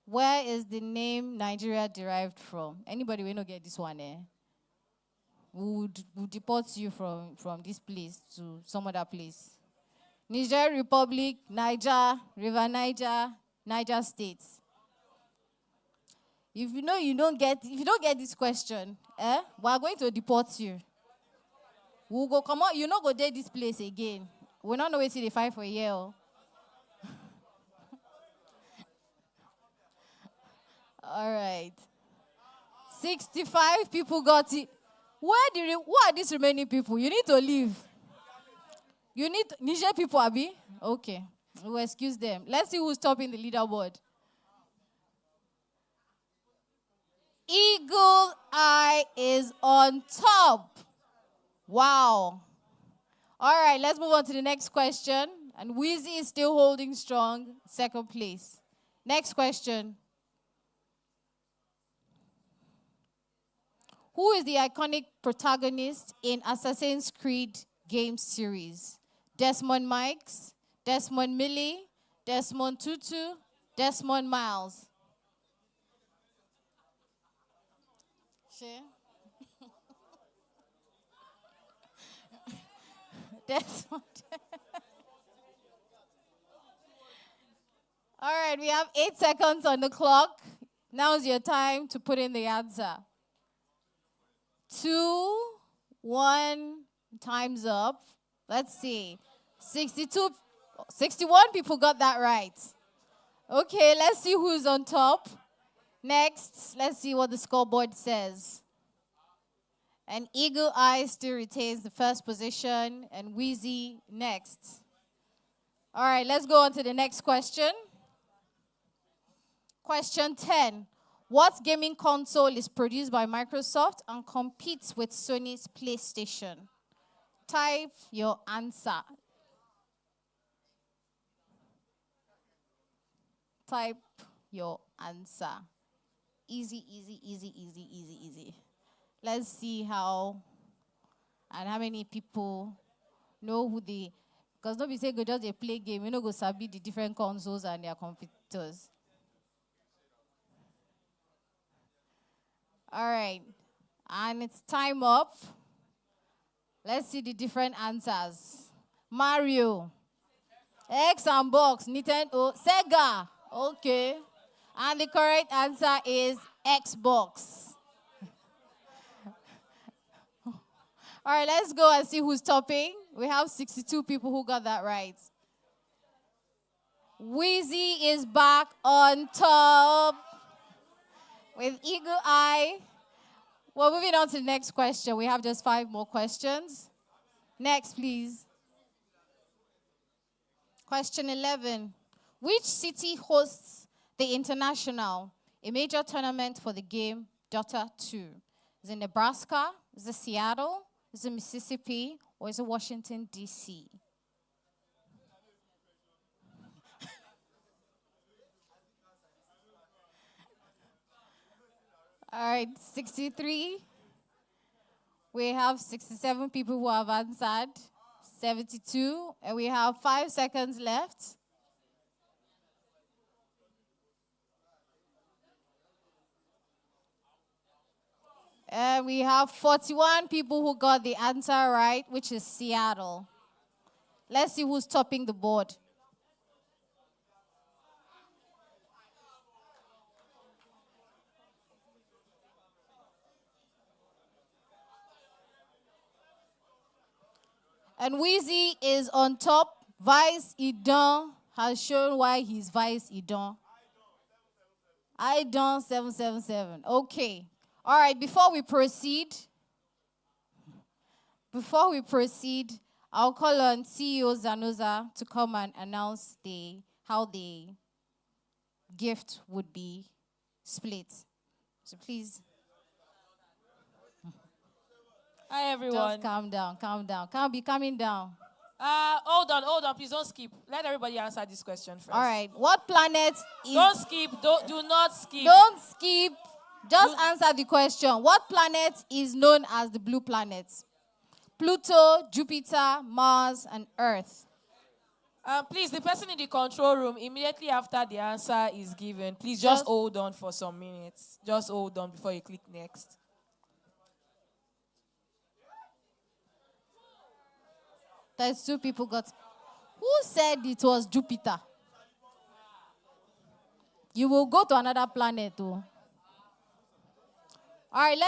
Where is the name Nigeria derived from? Anybody will not get this one, eh? We'll deport you from this place to some other place. Niger Republic, Niger, River Niger, Niger States. If you don't get this question, we are going to deport you. We'll go come out, you not go date this place again. We're not waiting to fight for a year. All right. 65 people got it. Who are these remaining people? You need to leave. Niger people, Abi? Okay. We'll excuse them. Let's see who's topping the leaderboard. Eagle Eye is on top. Wow. All right, let's move on to the next question. And Wheezy is still holding strong, second place. Next question. Who is the iconic protagonist in Assassin's Creed game series? Desmond Mikes, Desmond Millie, Desmond Tutu, Desmond Miles. Sure. Desmond. All right, we have 8 seconds on the clock. Now's your time to put in the answer. 2, 1, time's up. Let's see. 61 people got that right. Okay, let's see who's on top. Next, let's see what the scoreboard says. And Eagle Eye still retains the first position, and Wheezy next. All right, let's go on to the next question. Question 10. What gaming console is produced by Microsoft and competes with Sony's PlayStation? Type your answer. Type your answer. Easy, easy, easy, easy, easy, easy. Let's see how many people know who they, because nobody say go just they play game, you know, go sabi the different consoles and their competitors. All right, and it's time up. Let's see the different answers. Mario, X and Box, Nintendo, Sega. Okay, and the correct answer is Xbox. All right, let's go and see who's topping. We have 62 people who got that right. Wheezy is back on top with Eagle Eye. Well, moving on to the next question. We have just 5 more questions. Next, please. Question 11. Which city hosts the International, a major tournament for the game Dota 2? Is it Nebraska? Is it Seattle? Is it Mississippi? Or is it Washington, D.C.? All right, 63. We have 67 people who have answered. 72. And we have 5 seconds left. And we have 41 people who got the answer right, which is Seattle. Let's see who's topping the board. And Wheezy is on top. Vice Idon has shown why he's Vice Idon. Idon 777. Okay. All right, before we proceed, I'll call on CEO Zanoza to come and announce how the gift would be split. So please. Hi, everyone. Just calm down. Can't be coming down. Hold on. Please don't skip. Let everybody answer this question first. All right. What planet is... Don't skip. Do not skip. Don't skip. Just answer the question. What planet is known as the blue planet? Pluto, Jupiter, Mars, and Earth. Please, the person in the control room, immediately after the answer is given, please just hold on for some minutes. Just hold on before you click next. There's 2 people got... Who said it was Jupiter? You will go to another planet, too. All right,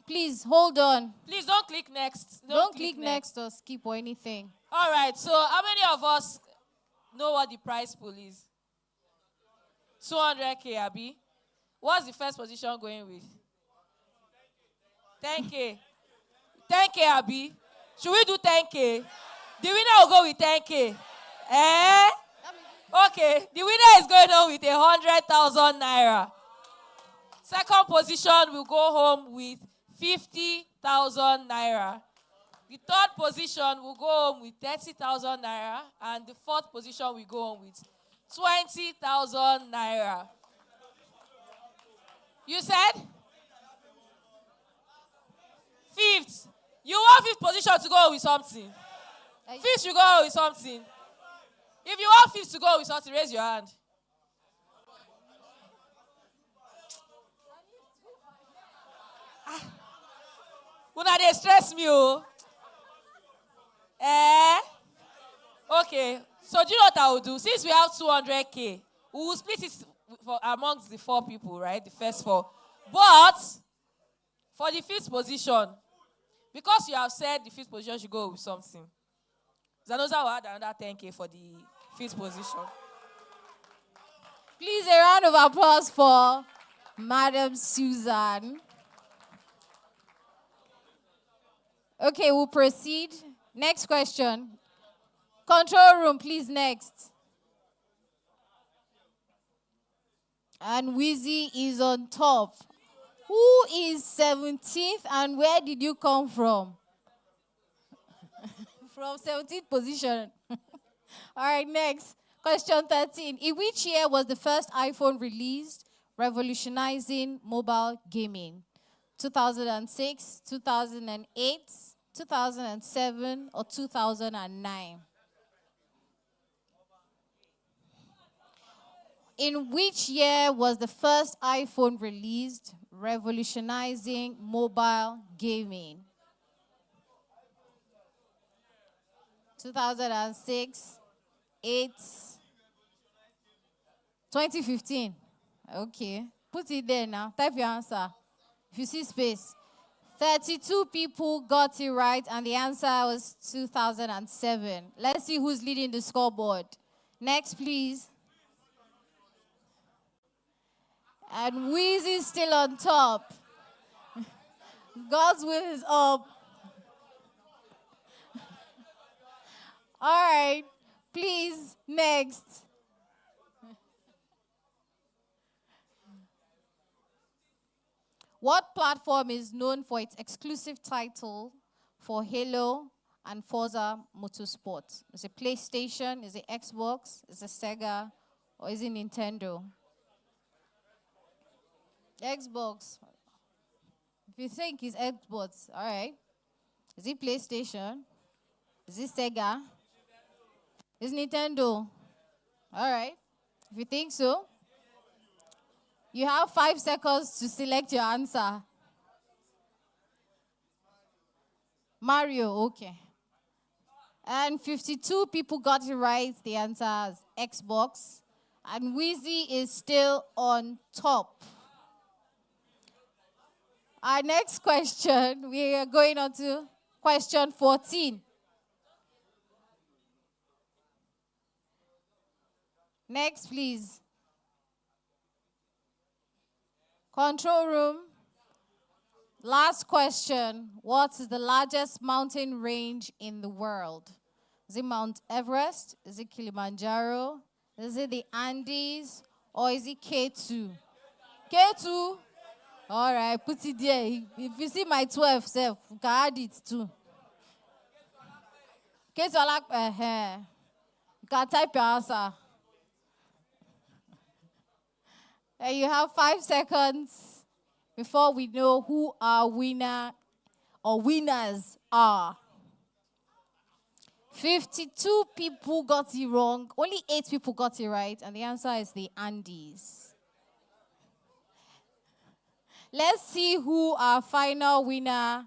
please, hold on. Please don't click next. Don't click next or skip or anything. All right, so how many of us know what the prize pool is? 200K, Abi. What's the first position going with? 10K. 10K, Abi. Should we do 10K? The winner will go with 10K. Eh? Okay, the winner is going on with 100,000 naira. Second position will go home with 50,000 naira. The third position will go home with 30,000 naira. And the fourth position will go home with 20,000 naira. You said? Fifth. You want fifth position to go with something. Fifth should go with something. If you want fifth to go with something, raise your hand. Una dey stress me, oh. Okay. So do you know what I will do? Since we have 200K, we will split it amongst the 4 people, right? The first 4. But for the 5th position, because you have said the 5th position should go with something, Zanoza will add another 10K for the 5th position. Please, a round of applause for Madam Susan. Okay, we'll proceed. Next question. Control room, please, next. And Wheezy is on top. Who is 17th and where did you come from? From 17th position. All right, next. Question 13. In which year was the first iPhone released, revolutionizing mobile gaming? 2006, 2008, 2007, or 2009? In which year was the first iPhone released, revolutionizing mobile gaming? 2006, 8, 2015. Okay. Put it there now. Type your answer. If you see space. 32 people got it right, and the answer was 2007. Let's see who's leading the scoreboard. Next, please. And Wheezy's still on top. God's will is up. All right. Please, next. What platform is known for its exclusive title for Halo and Forza Motorsport? Is it PlayStation? Is it Xbox? Is it Sega? Or is it Nintendo? Xbox. If you think it's Xbox, all right. Is it PlayStation? Is it Sega? Is it Nintendo? All right. If you think so, you have 5 seconds to select your answer. Mario, okay. And 52 people got it right. The answer is Xbox. And Wheezy is still on top. Our next question, we are going on to question 14. Next, please. Control room. Last question. What is the largest mountain range in the world? Is it Mount Everest? Is it Kilimanjaro? Is it the Andes? Or is it K2? K2? All right, put it there. If you see my 12 self, you can add it too. K2, you can type your answer. And you have 5 seconds before we know who our winner or winners are. 52 people got it wrong. Only 8 people got it right. And the answer is the Andes. Let's see who our final winner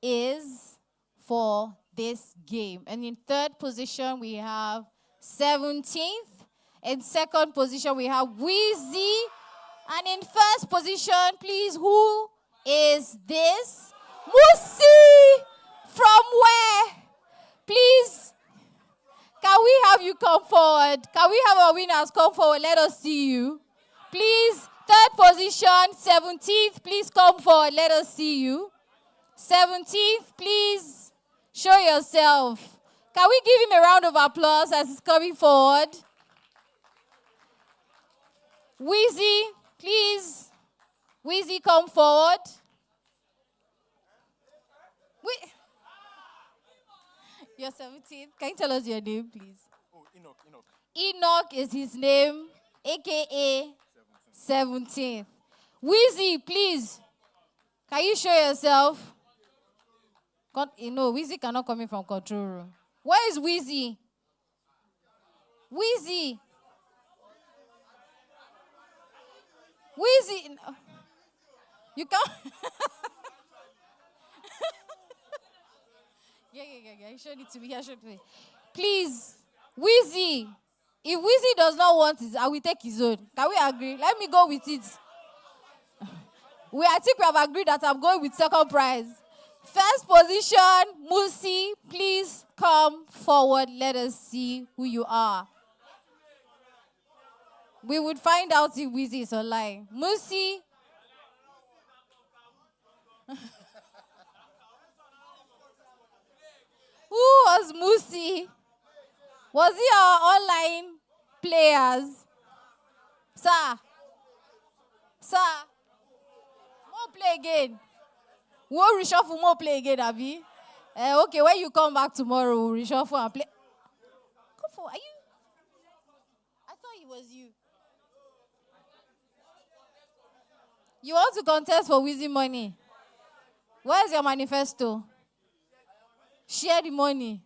is for this game. And in 3rd position, we have 17th. In 2nd position, we have Wheezy. And in 1st position, please, who is this? Musi! From where? Please, can we have you come forward? Can we have our winners come forward? Let us see you. Please, 3rd position, 17th, please come forward. Let us see you. 17th, please show yourself. Can we give him a round of applause as he's coming forward? Wheezy, please. Wheezy, come forward. You're 17th. Can you tell us your name, please? Oh, Enoch. Enoch is his name, a.k.a. 17th. Wheezy, please. Can you show yourself? Wheezy cannot come in from control room. Where is Wheezy? Wheezy. Wheezy. You can't. Yeah. You showed it to me. Yeah, showed it to me. Please, Wheezy. If Wheezy does not want it, I will take his own. Can we agree? Let me go with it. I think we have agreed that I'm going with second prize. First position, Musi, please come forward. Let us see who you are. We would find out if Wheezy is online. Musi. Who was Musi? Was he our online players? Sir. More play again. We'll reshuffle, more play again, Abby. Okay, when you come back tomorrow, we'll reshuffle and play. Come for, are you? I thought it was you. You want to contest for Wheezy money? Where's your manifesto? Share the money.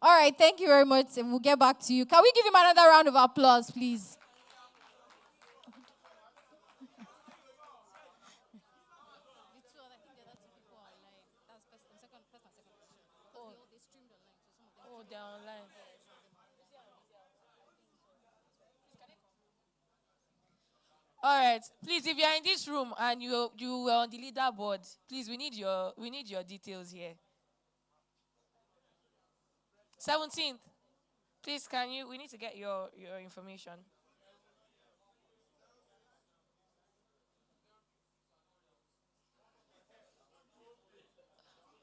All right, thank you very much. We'll get back to you. Can we give him another round of applause, please? Oh, they're online. All right. Please, if you're in this room and you were on the leaderboard, please, we need your details here. 17th. Please, we need to get your information.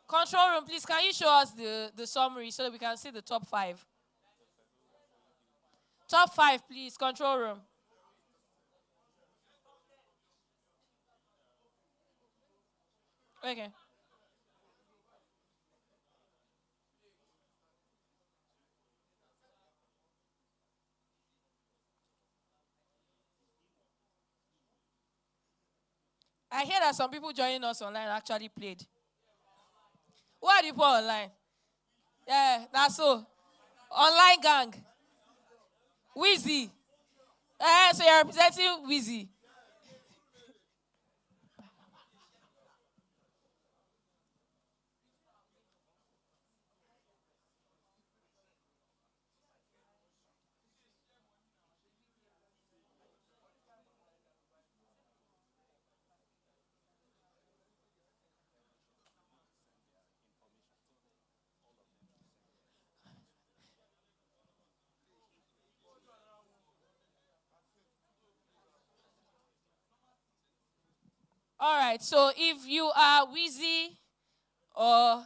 Control room, please, can you show us the summary so that we can see the top 5? Top 5, please, control room. Okay. I hear that some people joining us online actually played. Who are the people online? Yeah, that's so. Online gang. Wheezy. So you're representing Wheezy. All right, so if you are Wheezy or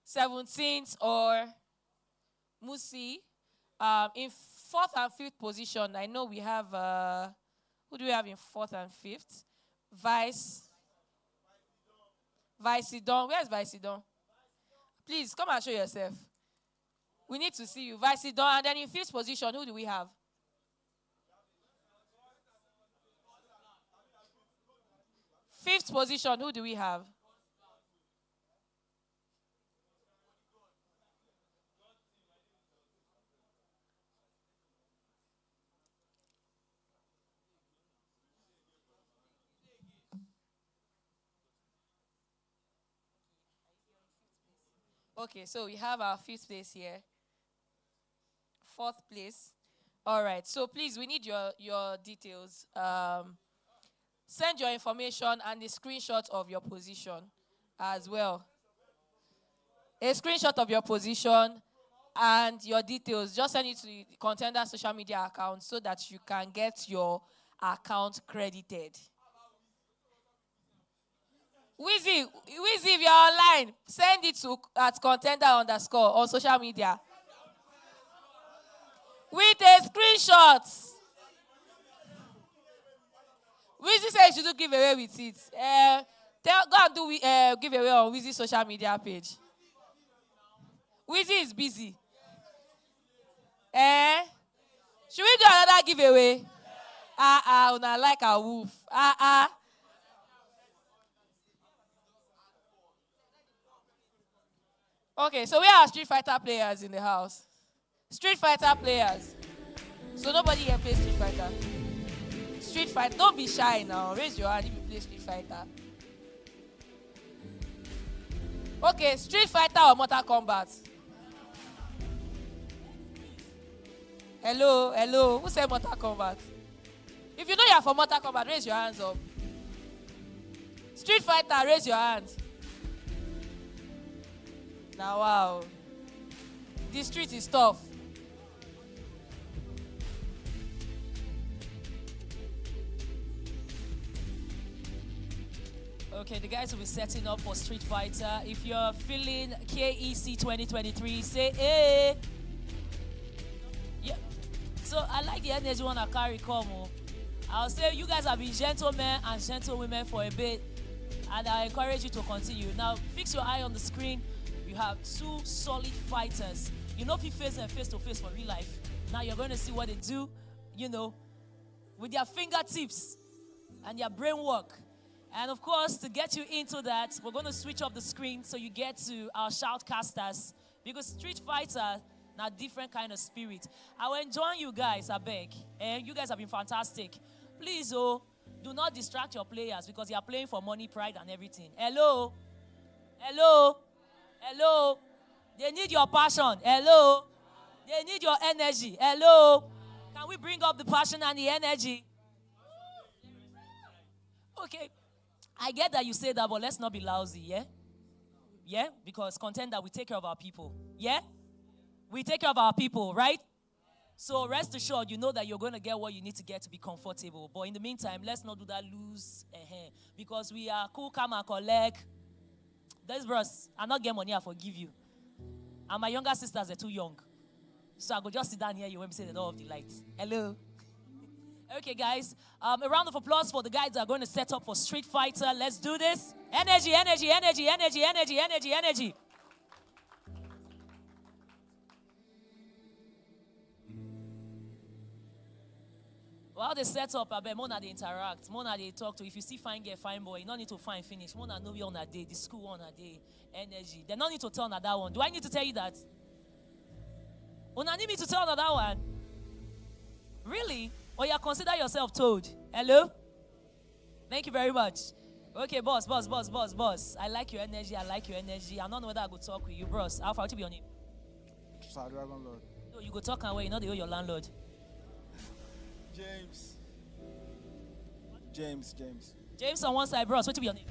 17th or Musi, in 4th and 5th position, I know we have, who do we have in 4th and 5th? Vice-Sidon. Where's Vice-Sidon? Please, come and show yourself. We need to see you. Vice-Sidon. And then in 5th position, who do we have? 5th position, who do we have? Okay, so we have our 5th place here. 4th place. All right, so please, we need your details. Send your information and a screenshot of your position as well. A screenshot of your position and your details. Just send it to the Kon10dr social media account so that you can get your account credited. Wheezy, if you're online, send it to at Kon10dr_ on social media. With a screenshot. Wheezy says you should do giveaway with it. Go and do giveaway on Wheezy's social media page. Wheezy is busy. Should we do another giveaway? Una like a wolf. Okay, so we are Street Fighter players in the house. Street Fighter players. So nobody here plays Street Fighter. Street Fighter. Don't be shy now. Raise your hand if you play Street Fighter. Okay, Street Fighter or Mortal Kombat? Hello. Who said Mortal Kombat? If you know you're for Mortal Kombat, raise your hands up. Street Fighter, raise your hands. Now, wow. This street is tough. Okay, the guys will be setting up for Street Fighter. If you're feeling KEC 2023, say hey. Yeah. So I like the energy when I carry come. I'll say you guys have been gentlemen and gentlewomen for a bit, and I encourage you to continue. Now, fix your eye on the screen. You have two solid fighters. You know, if you face them face to face for real life. Now you're going to see what they do, with their fingertips and their brain work. And of course, to get you into that, we're going to switch up the screen so you get to our shoutcasters. Because Street Fighter, now different kind of spirit. I will enjoy you guys, I beg. And you guys have been fantastic. Please, do not distract your players because they are playing for money, pride, and everything. Hello? They need your passion. Hello? They need your energy. Hello? Can we bring up the passion and the energy? Okay. I get that you say that, but let's not be lousy, yeah? Yeah? Because Kon10dr, we take care of our people. Yeah? We take care of our people, right? So rest assured, you know that you're going to get what you need to get to be comfortable. But in the meantime, let's not do that loose. Because we are cool, calm, and collect. Those bros, I not get money, I forgive you. And my younger sisters are too young. So I go just sit down here when we say the door of the light. Hello? Okay, guys. A round of applause for the guys that are going to set up for Street Fighter. Let's do this. Energy. While they set up, I bet Mona they interact. Mona they talk to. If you see fine girl, fine boy, you don't need to find finish. Mona know you on a day, the school on a day, energy. They don't need to tell another one. Do I need to tell you that? Mona need me to tell another one? Really? Or you consider yourself told? Hello? Thank you very much. Okay, boss. I like your energy. I don't know whether I go talk with you, bros. How far to be on him? Dragon Lord. No, you go talk away. You know they owe your landlord. James on one side, bros. What to be your name?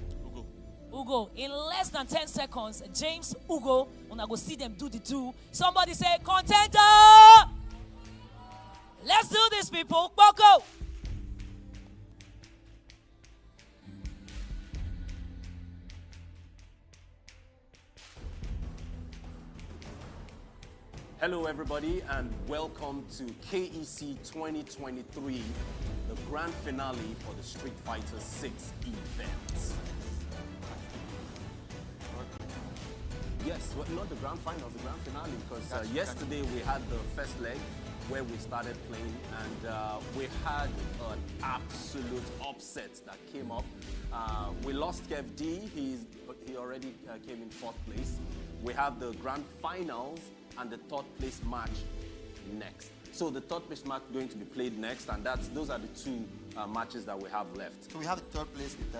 Ugo. In less than 10 seconds, James, Ugo, when I go see them do the do. Somebody say, Kon10dr! Let's do this, people. Go. Hello, everybody, and welcome to KEC 2023, the grand finale for the Street Fighter 6 event. Yes, well, not the grand finals, the grand finale, because yesterday we had the first leg where we started playing, and we had an absolute upset that came up. We lost Kev D, he already came in 4th place. We have the grand finals and the 3rd place match next. So the 3rd place match going to be played next, and those are the 2 matches that we have left. So we have the 3rd place with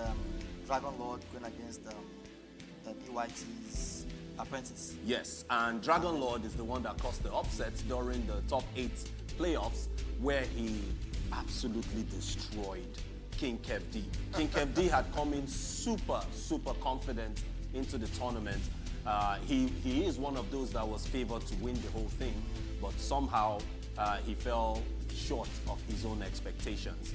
Dragon Lord going against the DYT's apprentice. Yes, and Dragon Lord is the one that caused the upset during the top 8 playoffs, where he absolutely destroyed King Kev D. King Kev D had come in super confident into the tournament. He is one of those that was favored to win the whole thing, but somehow he fell short of his own expectations.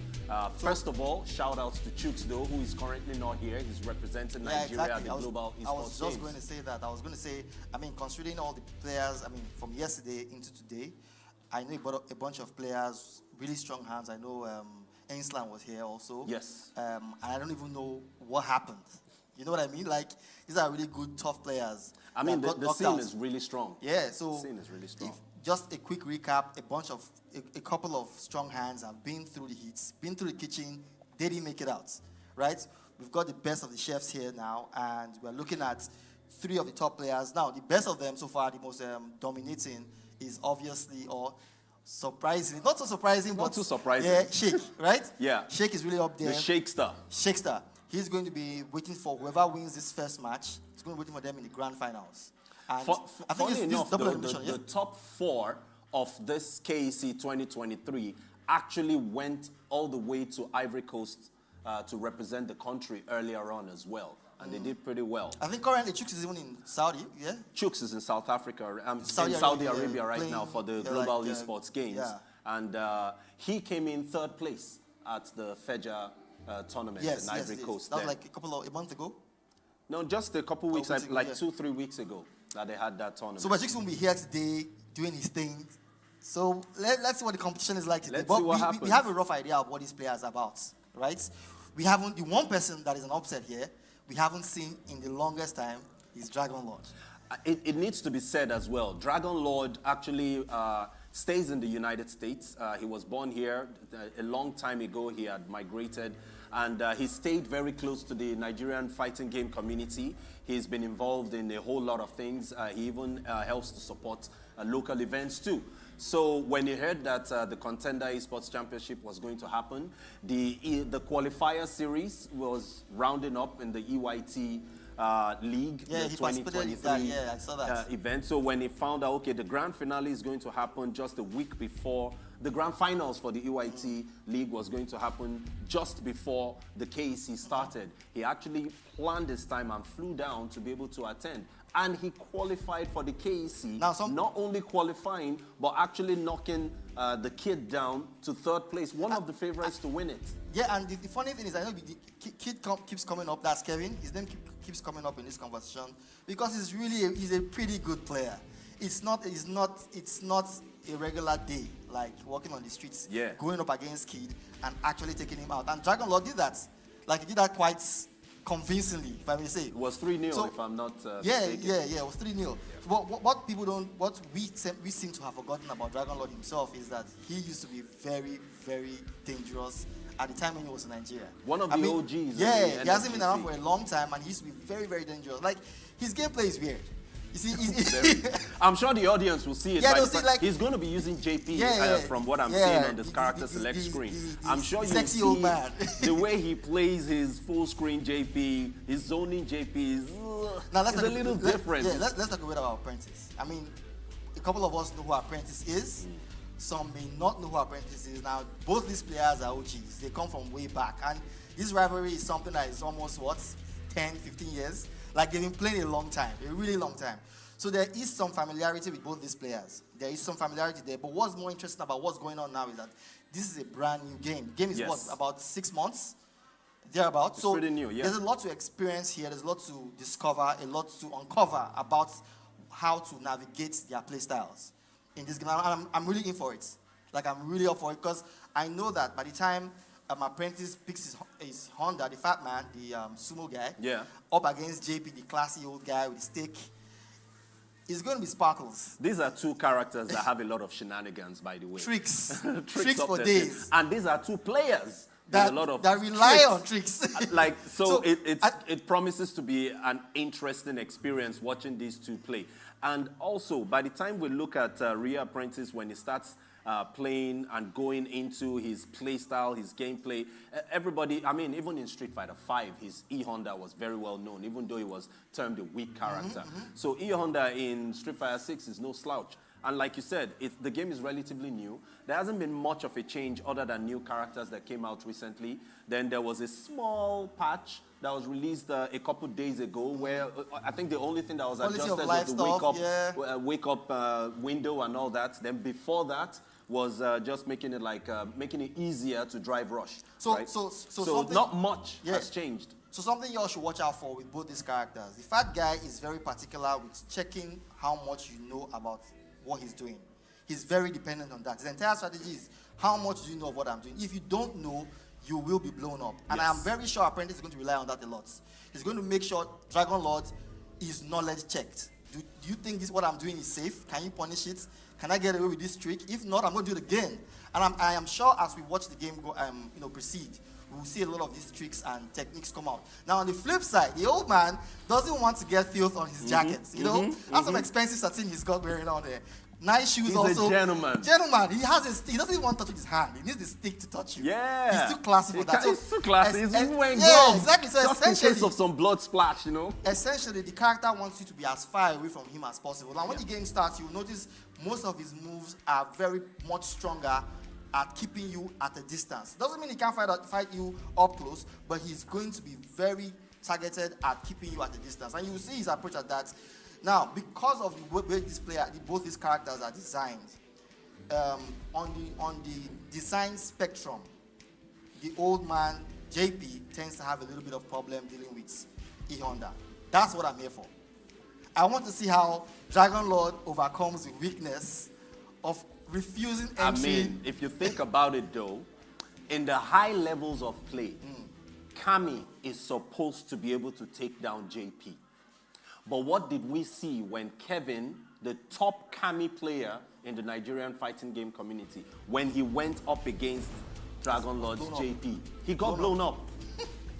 First of all, shout outs to Chooks though, who is currently not here. He's representing Nigeria at the Global Esports I was just Games. going to say that. I was going to say, considering all the players, from yesterday into today, I know a bunch of players, really strong hands. I know Ainsland was here also. Yes. And I don't even know what happened. You know what I mean? Like, these are really good, tough players. The scene is really strong. Yeah, so the scene is really strong. Just a quick recap, a couple of strong hands have been through the heats, been through the kitchen, they didn't make it out, right? We've got the best of the chefs here now, and we're looking at 3 of the top players. Now, the best of them so far, the most dominating is obviously, or surprising, not so surprising, not but too surprising. Yeah, Sheikh, right? Yeah. Sheikh is really up there. The Shakestar. He's going to be waiting for whoever wins this first match going to be waiting for them in the grand finals. And I think Funny this enough, double the elimination, top 4 of this KEC 2023 actually went all the way to Ivory Coast to represent the country earlier on as well. And they did pretty well. I think currently Chooks is even in Saudi, yeah? Chooks is in South Africa, in Saudi Saudi Arabia, Arabia right playing, now for the yeah, Global like, Esports Games. yeah. And he came in 3rd place at the Feja tournament in Ivory Coast. That was like a month ago? No, just a couple weeks, ago, like yeah. 2-3 weeks ago that they had that tournament. So Chooks will be here today doing his thing. So let's see what the competition is like today. Let's But see what happens. we have a rough idea of what this player is about, right? We haven't, the one person that is an upset here, we haven't seen in the longest time is Dragon Lord. It needs to be said as well. Dragon Lord actually stays in the United States. He was born here a long time ago. He had migrated, and he stayed very close to the Nigerian fighting game community. He's been involved in a whole lot of things. He even helps to support local events too. So when he heard that the Kon10dr Esports Championship was going to happen, the qualifier series was rounding up in the EYT League, Yeah, the he participated in that, yeah, I saw that. event. So when he found out, okay, the grand finale is going to happen just a week before, the grand finals for the EYT League was going to happen just before the KEC started. He actually planned his time and flew down to be able to attend. And he qualified for the KEC, not only qualifying, but actually knocking the kid down to 3rd place, one of the favorites to win it. Yeah, and the funny thing is, I know the kid keeps coming up, that's Kevin. His name keeps coming up in this conversation because he's a pretty good player. It's not a regular day, like walking on the streets, going up against kid and actually taking him out. And Dragon Lord did that. Like, he did that quite convincingly, if I may say. It was 3-0, So, if I'm not yeah, mistaken. it was 3-0. What people don't, what we seem to have forgotten about Dragon Lord himself is that he used to be very, very dangerous at the time when he was in Nigeria. One of the OGs. Yeah, he hasn't been around for a long time, and he used to be very, very dangerous. Like, his gameplay is weird. You see, I'm sure the audience will see it. Yeah, by they'll the see, like, he's going to be using JP from what I'm seeing on this character select screen. I'm sure you'll sexy see old man. the way he plays his full screen JP, his zoning JP is now let's a little different. Yeah, let's talk a bit about Apprentice. I mean, a couple of us know who Apprentice is. Some may not know who Apprentice is. Now, both these players are OGs. They come from way back. And this rivalry is something that is almost, 10, 15 years? Like, they've been playing a long time, a really long time. So there is some familiarity with both these players. There is some familiarity there. But what's more interesting about what's going on now is that this is a brand new game. The game is about 6 months? Thereabouts. It's pretty new, yeah. There's a lot to experience here. There's a lot to discover, a lot to uncover about how to navigate their play styles in this game. I'm really in for it. Like, I'm really up for it because I know that by the time my Apprentice picks his Honda, the fat man, the sumo guy, up against JP, the classy old guy with the stick, it's going to be sparkles. These are two characters that have a lot of shenanigans, by the way. Tricks. Tricks Tricks up for their days. sleeve. And these are two players That, with a lot of that rely tricks. on tricks. Like, so it promises to be an interesting experience watching these two play. And also, by the time we look at Rhea Apprentice, when he starts playing and going into his play style, his gameplay, everybody, I mean, even in Street Fighter V, his E-Honda was very well known, even though he was termed a weak character. So E-Honda in Street Fighter 6 is no slouch. And like you said, the game is relatively new. There hasn't been much of a change other than new characters that came out recently. Then there was a small patch that was released a couple days ago where I think the only thing that was Quality adjusted of was the life wake up window and all that. Then before that was just making it making it easier to drive rush. So So not much has changed. So something you all should watch out for with both these characters. The fat guy is very particular with checking how much you know about what he's doing. He's very dependent on that. His entire strategy is how much do you know of what I'm doing. If you don't know, you will be blown up. And I'm very sure Apprentice is going to rely on that a lot. He's going to make sure Dragon Lord is knowledge checked. Do you think this what I'm doing is safe? Can you punish it? Can I get away with this trick? If not, I'm going to do it again. And I am sure as we watch the game go, proceed, we will see a lot of these tricks and techniques come out. Now, on the flip side, the old man doesn't want to get filth on his jackets. That's some expensive satin he's got wearing on there. Nice shoes He's also. a gentleman. Gentleman. He doesn't even want to touch his hand. He needs the stick to touch you. Yeah. He's too classy for that. He's too classy. He's even wearing yeah, gloves. exactly. So just in essentially, case of some blood splash, you know. Essentially, the character wants you to be as far away from him as possible. And when the game starts, you'll notice most of his moves are very much stronger at keeping you at a distance. Doesn't mean he can't fight you up close, but he's going to be very targeted at keeping you at a distance. And you will see his approach at that. Now, because of the way both these characters are designed, on the design spectrum, the old man JP tends to have a little bit of problem dealing with E-Honda. That's what I'm here for. I want to see how Dragon Lord overcomes the weakness of refusing entry. I mean, if you think about it though, in the high levels of play, Kami is supposed to be able to take down JP. But what did we see when Kevin, the top Kami player in the Nigerian fighting game community, when he went up against Dragon Lord's JP? He got blown up.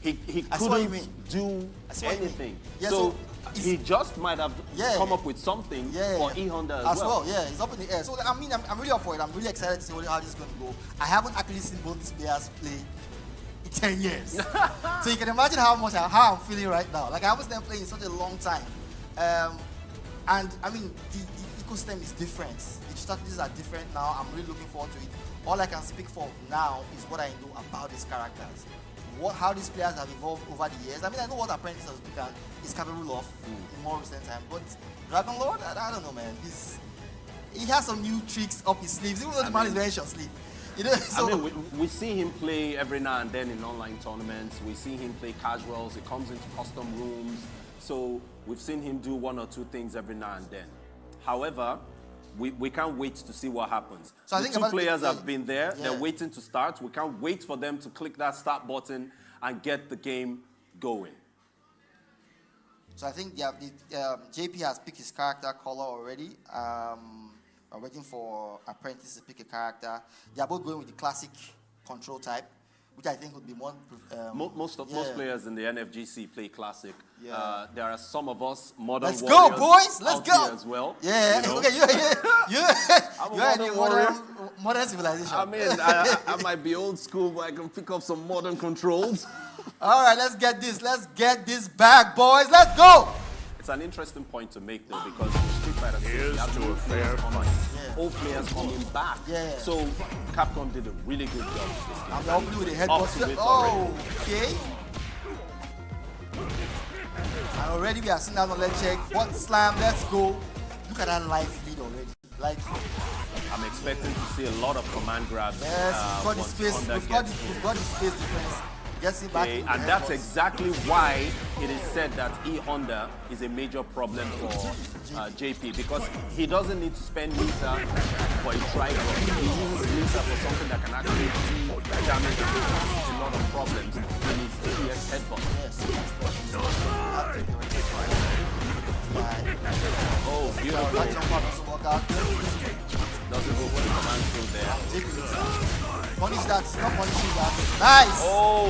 He couldn't do anything. Yeah, so he just might have come up with something for E-Honda as well. Yeah, he's up in the air. So I mean, I'm really up for it. I'm really excited to see how this is going to go. I haven't actually seen both these players play in 10 years. So you can imagine how I'm feeling right now. Like I haven't seen them play in such a long time. And I mean, the ecosystem is different. The strategies are different now. I'm really looking forward to it. All I can speak for now is what I know about these characters. How these players have evolved over the years. I mean, I know what Apprentice is capable of in more recent time, but Dragon Lord, I don't know, man. He has some new tricks up his sleeves, even though the man is very short sleeve. You know, so I mean, we see him play every now and then in online tournaments. We see him play casuals. He comes into custom rooms. So we've seen him do one or two things every now and then. However, we can't wait to see what happens. So the two players have been there. They're waiting to start. We can't wait for them to click that start button and get the game going. So I think JP has picked his character color already. We're waiting for Apprentice to pick a character. They are both going with the classic control type, which I think would be more... most players in the NFGC play classic. Yeah. There are some of us modern warriors. Let's go, boys! Let's go! As well. Yeah, you know? Okay, you're in the modern civilization. I mean, I might be old school, but I can pick up some modern controls. All right, let's get this back, boys. Let's go! It's an interesting point to make, though, because in Street Fighter 6, you have new players coming, old players coming back. Yeah. So Capcom did a really good job with this game. I'm helping with the headbutt. Okay. And already we are seeing that knowledge check. What slam? Let's go. Look at that life lead already. Like, I'm expecting to see a lot of command grabs. Yes, we've got the space. We've got the space difference. Okay, and that's exactly why it is said that E-Honda is a major problem for JP, because he doesn't need to spend meter for a trigger. He uses meter for something that can actually do damage and a lot of problems in his TPS headbutt. Oh, beautiful. Doesn't go for the command through there. Punish that, stop punishing that. Nice! Oh,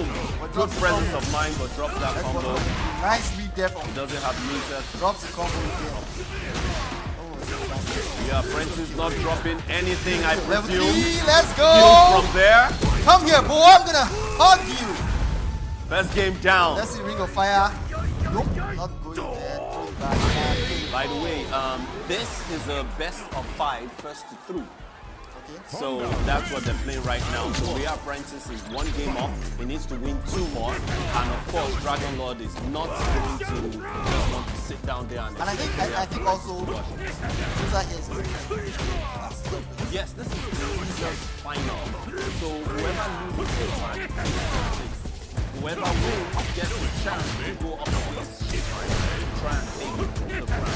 good presence of mind, but drops that combo. Nice read there from. He doesn't have meter. Drops the combo again. Yeah, Apprentice not dropping anything, I presume. Let's go! From there. Come here, boy, I'm gonna hug you. Best game down. Let's see Ring of Fire. Nope, not going there. By the way, this is a best of 5, first to 3. So that's what they're playing right now. So Rhea Apprentice is 1 game up. He needs to win 2 more. And of course, Dragon Lord is not going to just want to sit down there and I think also yes, this is the losers final. So whoever loses this match, whoever wins gets a chance to go up against try and take the crown.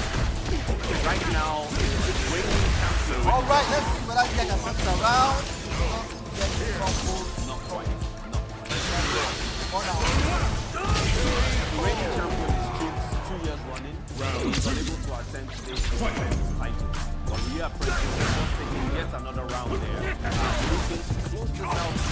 Right now, all right, let's see whether I can turn it around. Not quite. The reigning champion is Chiefs 2 years running. He's unable to attend today's title. But we are pressing just taking yet another round there. Looking to close this out.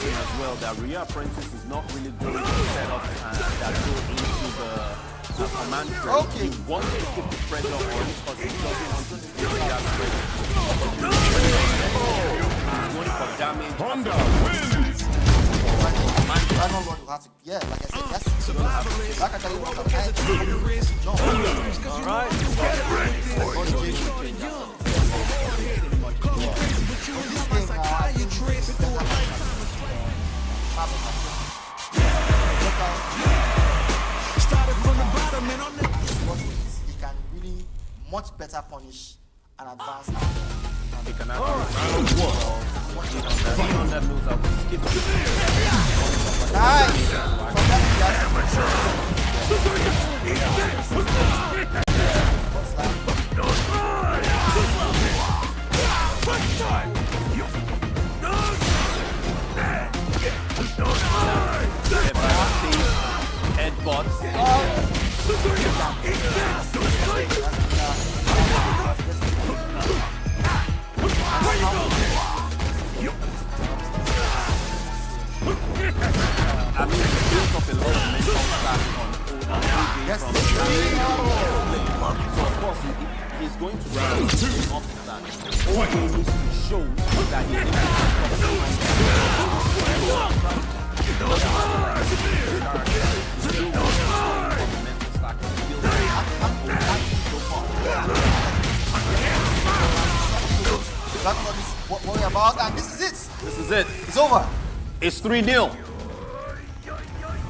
saying as well that Ria Apprentice is not really going to set up that go into the command frame. Okay. He wants to keep the pressure on because he doesn't want to take that pressure. He's going for damage. Honda wins! Yeah, like I said, that's like I tell you what, All right. Started from the bottom and on the he can really much better punish and advance. He can actually on that knows how to skip it. Nice! I mean, he built up a lot of mental stack on so of course he's going to run off that. OJ needs to show that he's That's what we're about, and this is it. This is it. It's over. It's 3-0.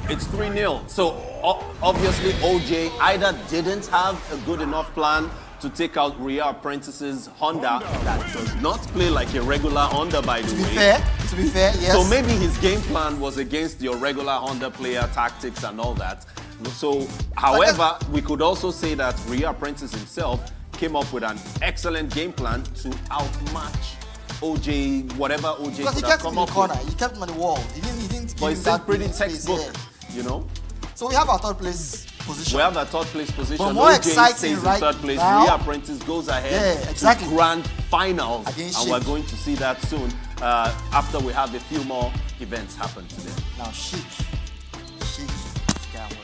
It's 3-0. So obviously OJ either didn't have a good enough plan to take out Ria Apprentice's Honda that does not play like a regular Honda, by the way. To be fair, yes. So maybe his game plan was against your regular Honda player tactics and all that. So, however, we could also say that Ria Apprentice himself came up with an excellent game plan to outmatch OJ, whatever OJ Because he could have kept him come in the up corner, with. he kept him on the wall. He didn't give But him it's still that pretty space, textbook, yeah. you know? So we have our third place position. We have that third place position. But more OJ exciting stays right in third place. now. Ria Apprentice goes ahead exactly. to grand finals. Against And we're Sheik. going to see that soon after we have a few more events happen today. Now, Sheik. Can't wait.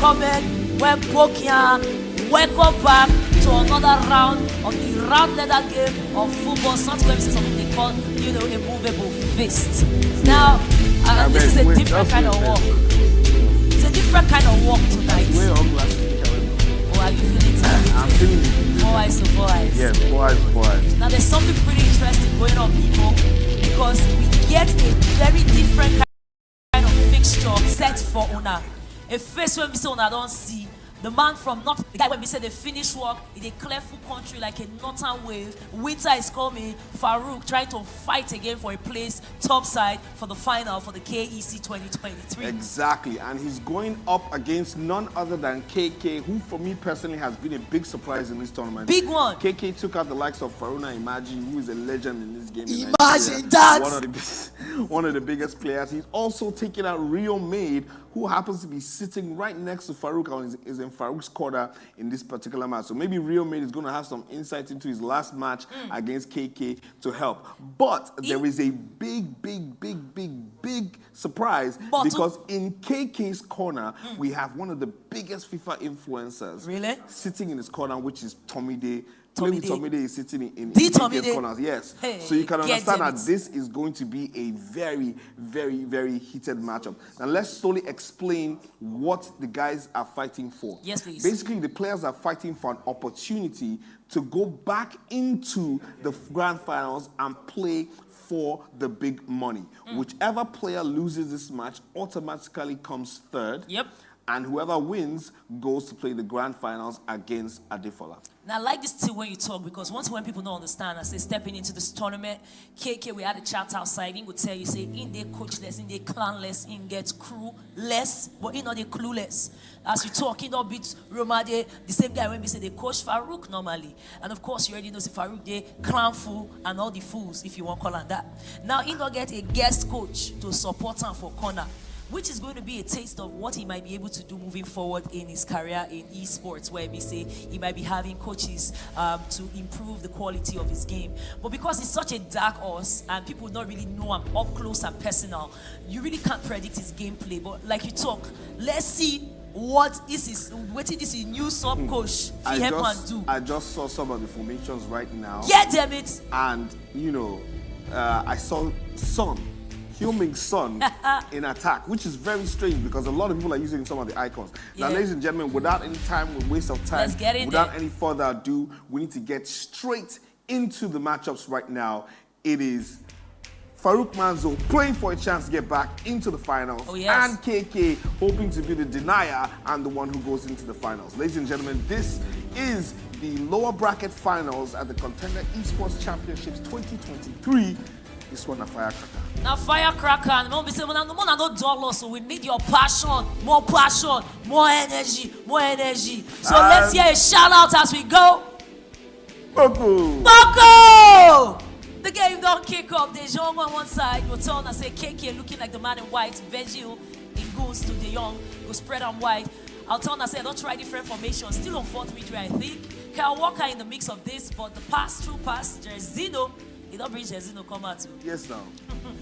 comment, we're Bokia. Welcome back to another round of the round leather game of football. Something where we say something they call, a movable fist. Now, this is a different kind of walk. It's a different kind of walk tonight. Oh, are you feeling it? I'm feeling it. 4 eyes to 4 eyes. Yeah, 4 eyes, 4 eyes. Now, there's something pretty interesting going on, people, because we get a very different kind of fixture set for Una. A face when we say Una don't see. The man from North, the guy when we say the finish work in a clearful country like a northern wave. Winter is coming. Farouk trying to fight again for a place topside for the final for the KEC 2023. Exactly, and he's going up against none other than KK, who for me personally has been a big surprise in this tournament. Big one. KK took out the likes of Faruna Imaji, who is a legend in this game. Imagine that. One of the biggest players. He's also taken out Rio Maid, who happens to be sitting right next to Farouk and is in Farouk's corner in this particular match. So maybe Rio Maid is going to have some insight into his last match against KK to help. But there is a big surprise because in KK's corner, we have one of the biggest FIFA influencers sitting in his corner, which is Tomide. Tomide is sitting in KK's corners. Yes. Hey, so you can understand that this is going to be a very heated matchup. Now let's slowly explain what the guys are fighting for. Yes, please. Basically, the players are fighting for an opportunity to go back into the grand finals and play for the big money. Whichever player loses this match automatically comes third. Yep. And whoever wins goes to play the grand finals against Adefola. Now, I like this too when you talk, because once when people don't understand, I say stepping into this tournament, KK, we had a chat outside, he would tell you, say, in they coachless, in they clanless, in get crew-less, but in not they clueless. As you talk, in not beat Romade, the same guy when we say they coach Farouk normally. And of course, you already know, say Farouk, they clan fool and all the fools, if you want to call it that. Now, he not get a guest coach to support him for corner, which is going to be a taste of what he might be able to do moving forward in his career in esports, where we say he might be having coaches to improve the quality of his game. But because he's such a dark horse and people don't really know him up close and personal, you really can't predict his gameplay. But like you talk, let's see what is this new sub coach do. I just saw some of the formations right now. Yeah, damn it. And I saw Heung-min Son in attack, which is very strange because a lot of people are using some of the icons. Now, ladies and gentlemen, without any waste of time, without any further ado, we need to get straight into the matchups right now. It is Farouk Manzo playing for a chance to get back into the finals, and KK hoping to be the denier and the one who goes into the finals. Ladies and gentlemen, this is the lower bracket finals at the Kon10dr Esports Championships 2023. This one a firecracker. Now firecracker, and we say, no dollar, so we need your passion, more energy. So let's hear a shout out as we go. Boko! The game don't kick off. De Jong on one side, go turn and say KK looking like the man in white. Virgil in goes to De Jong, go spread on white. I'll turn and say, don't try different formations. Still on 4-3-3, I think. Kyle Walker in the mix of this, but the through pass, Jerzino. You don't bring Jerzino come out too. Yes, now.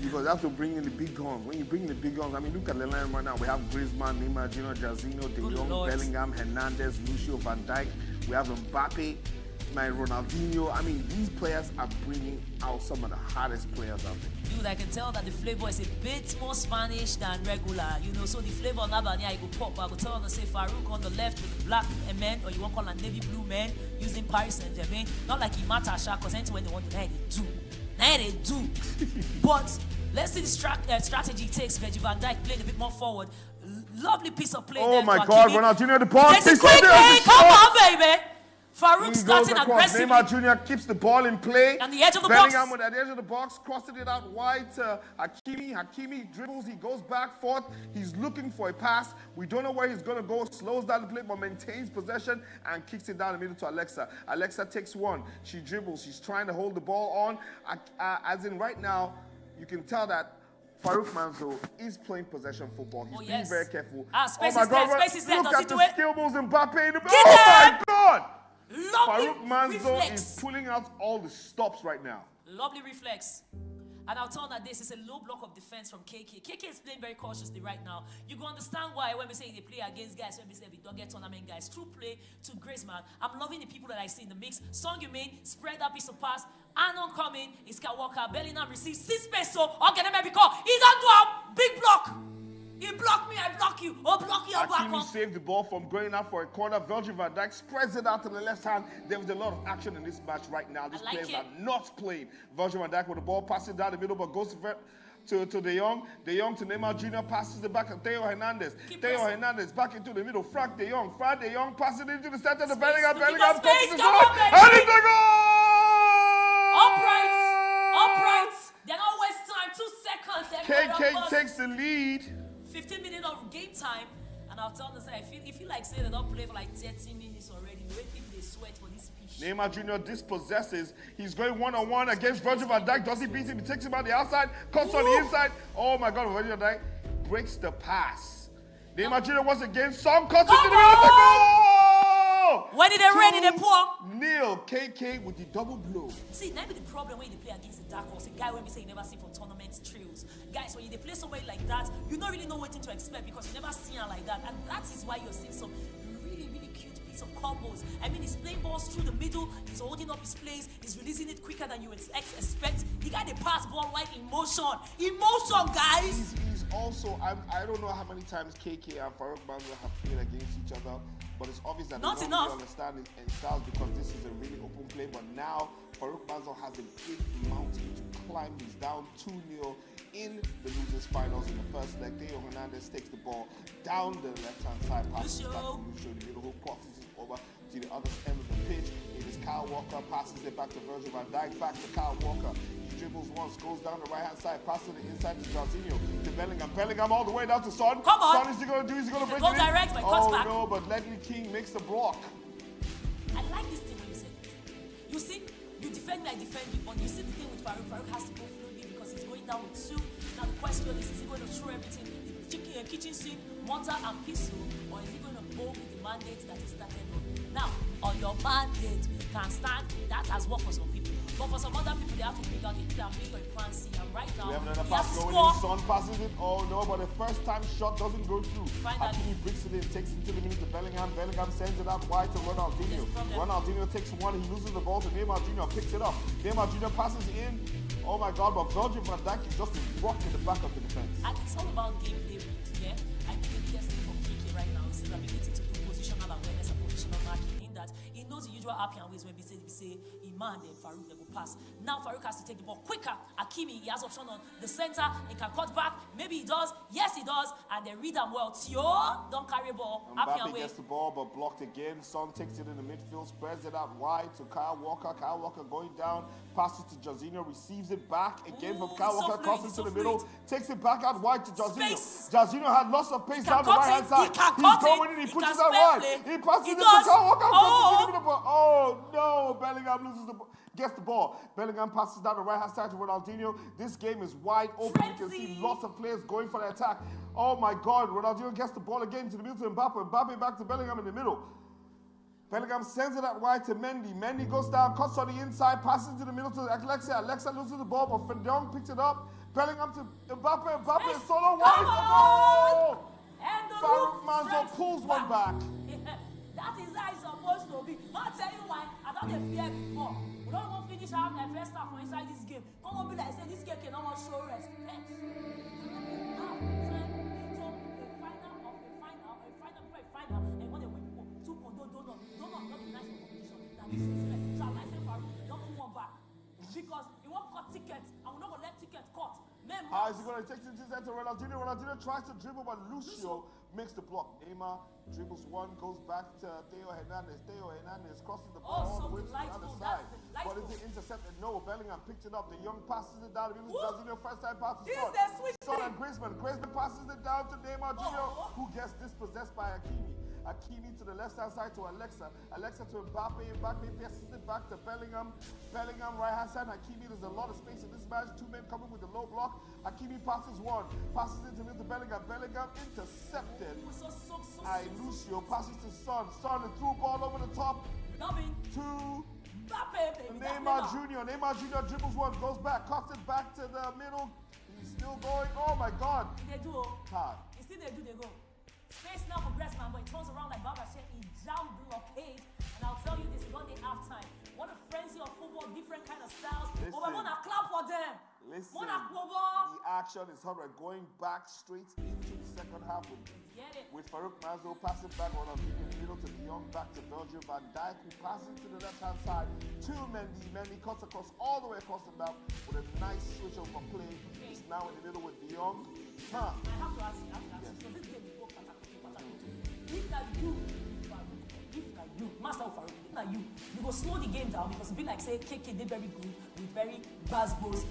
Because you have to bring in the big guns. When you bring in the big guns, I mean, look at the line right now. We have Griezmann, Neymar, Gino, Jerzino, De Jong, Bellingham, Hernandez, Lucio, Van Dijk. We have Mbappe, Ronaldinho. I mean, these players are bringing out some of the hardest players out there. Dude, I can tell that the flavor is a bit more Spanish than regular. So the flavor on Nabania, I go pop. I go tell them to say Farouk on the left with the black men, or you want to call them navy blue men using Paris Saint-Germain. Not like Imatasha, because when they want to, now they do. But let's see the strategy takes Virgil van Dijk playing a bit more forward. Lovely piece of play. Oh my God, Ronaldinho the ball. Takes a quick play. Come on, baby. Farouk starting aggressively. Neymar Jr. keeps the ball in play. On the edge of the Bellingham box. at the edge of the box, crossing it out wide to Hakimi. Hakimi dribbles, he goes back, forth. He's looking for a pass. We don't know where he's going to go. Slows down the play, but maintains possession and kicks it down the middle to Alexa. Alexa takes one. She dribbles. She's trying to hold the ball on. As in right now, you can tell that Farouk Manzo is playing possession football. He's being very careful. Space is there. Space is there. Look at the skill moves Mbappe in the Get my God! Lovely Farouk Manzo reflex. is pulling out all the stops right now. Lovely reflex. And I'll tell that this is a low block of defense from KK. KK is playing very cautiously right now. You can understand why when we say they play against guys, when we say we don't get tournament guys, true play to Griezmann. I'm loving the people that I see in the mix. Song Yumin, spread that piece of pass. Anon coming, is Walker. Bellingham receives 6 space, so okay, let me call. He don't do a big block. He blocked me, I block you. Oh, block you, Hakimi saved the ball from going out for a corner. Virgil van Dijk spreads it out to the left hand. There was a lot of action in this match right now. These players are not playing. Virgil van Dijk with the ball, passing down the middle, but goes to De Jong. De Jong to Neymar Jr. passes it back to Theo Hernandez. Theo Hernandez back into the middle. Frank De Jong. Frank De Jong passes it into the center to Bellingham. Bellingham touches the goal. And it's a goal! Upright. They're not wasting time. 2 seconds. KK takes the lead. 15 minutes of game time, and I'll tell them, I feel like saying they don't play for like 30 minutes already. The way people they sweat for this pitch. Neymar Jr. dispossesses. He's going one-on-one against Virgil van Dijk. Does he beat him? He takes him on the outside, cuts on the inside. Oh my God, Virgil van Dijk breaks the pass. Neymar Jr. once again, Son cuts into the middle of the goal! When did they ready, they pour? Neil KK with the double blow. See, that be the problem when you play against a dark horse. A guy when we say you never see from tournament trails. Guys, when you play somebody like that, you don't really know what to expect because you never see her like that. And that is why you're seeing some really, really cute piece of combos. I mean, he's playing balls through the middle, he's holding up his plays, he's releasing it quicker than you would expect. The guy, they pass ball like emotion. Emotion, guys! He's also, I don't know how many times KK and Farouk Banza have played against each other, but it's obvious that not they don't enough. really understand it and styles because this is a really open play. But now Farouk Banza has a big mountain to climb. He's down 2-0 in the losers finals in the first leg. Theo Hernandez takes the ball down the left-hand side, passes back to Lucio. The middle hook passes it over to the other end of the pitch. It is Kyle Walker, passes it back to Virgil van Dijk, back to Kyle Walker. Dribbles once, goes down the right hand side, passes it inside to Jorginho, to Bellingham. Bellingham all the way down to Son. Come on. Son is he going to do? Is he going to break go it in? direct, but cuts back. No, but Ledley King makes the block. I like this thing when you say that. You see, you defend me, I defend you, but you see the thing with Farouk. Farouk has to go fluidly because he's going down with 2. Now the question is he going to throw everything, the kitchen sink, mortar and pistol, or is he going to go with the mandate that he started on? Now, on your mandate, can stand, that has worked for some people. But for some other people, they have to bring out a plan B or a plan C. And right now, We have another he has pass to going score. in. Son passes it. Oh no, but the first time shot doesn't go through. Finally. Hakimi brings it in, takes it to the middle to Bellingham. Bellingham sends it out wide to Ronaldinho. Ronaldinho takes one, he loses the ball to Neymar Jr. Picks it up. Neymar Jr. passes in. Oh my God, but Virgil van Dijk is just a rock in the back of the defense. And it's all about gameplay read, yeah? I think the biggest thing for KK right now is his ability to do positional awareness and positional marking, in that he knows the usual happy and ways when we say Iman and Farouk, they go pass. Now Farouk has to take the ball quicker. Hakimi, he has option on the center, he can cut back, maybe he does, yes he does, and they read them well. Tio, don't carry ball, happy and Mbappe way. gets the ball, but blocked again. Son takes it in the midfield, spreads it out wide to Kyle Walker. Kyle Walker going down, passes to Jorginho, receives it back again from Kyle Walker, crosses to the middle, takes it back out wide to Jorginho. Jorginho had lots of pace down the right-hand side. He's going in, he pushes out wide. He passes it to Kyle Walker, crosses it to the ball. Oh no, Bellingham loses the ball. Gets the ball. Bellingham passes down the right-hand side to Ronaldinho. This game is wide open. You can see lots of players going for the attack. Oh my God, Ronaldinho gets the ball again to the middle to Mbappe. Mbappe back to Bellingham in the middle. Bellingham sends it out wide to Mendy. Mendy goes down, cuts on the inside, passes to the middle to Alexia. Alexia loses the ball, but Van Jong picks it up. Bellingham to Mbappe. Mbappe is solo wide. Oh! Farouk Manzo pulls one back. That is how it's supposed to be. I'll tell you why. I don't have fear before. We don't want to finish our first half inside this game. Come on, be like, say this game cannot show respect. Final, and when they win people, 2 don't be nice for competition. That is respect. So I'm like saying, Farouk, don't move one back. Because he won't cut tickets, and we're not going to let tickets cut. Is he going to take it to Ronaldinho? Ronaldinho tries to dribble, but Lucio makes the block. Neymar dribbles one, goes back to Theo Hernandez. Theo Hernandez crosses the ball all the way to the other side. But is it intercepted? No, Bellingham picked it up. The young passes it down. Jorginho first time pass to Son. Son and Griezmann. Griezmann passes it down to Neymar Jr., who gets dispossessed by Hakimi. Hakimi to the left-hand side to Alexa. Alexa to Mbappe. Mbappe passes it back to Bellingham. Bellingham right-hand side. Hakimi, there's a lot of space in this match. 2 men coming with the low block. Hakimi passes one. Passes it to Bellingham. Bellingham intercepted. Lucio passes to Son. Son, the through ball over the top. To Mbappe, baby. Neymar Jr. Neymar Jr. dribbles one, goes back, cuts it back to the middle. He's still going. Oh my God. They do. Hard. You see, they go. Space now for Griezmann, but he turns around like Baba said. He jammed blockade. And I'll tell you this, one day half time. What a frenzy of football, different kind of styles. But we're going to clap for them. Listen, the action is hot. We're going back straight into the second half with Farouk Mazo passing back on in the middle to De Jong, back to Virgil van Dijk, who passes to the left-hand side to Mendy. Mendy cuts across all the way across the map with a nice switch over play. He's now in the middle with De Jong. I have to ask you, because this game is so if that you, Master of Farouk, if not you go slow the game down because it be like say KK did very good with very basketballs,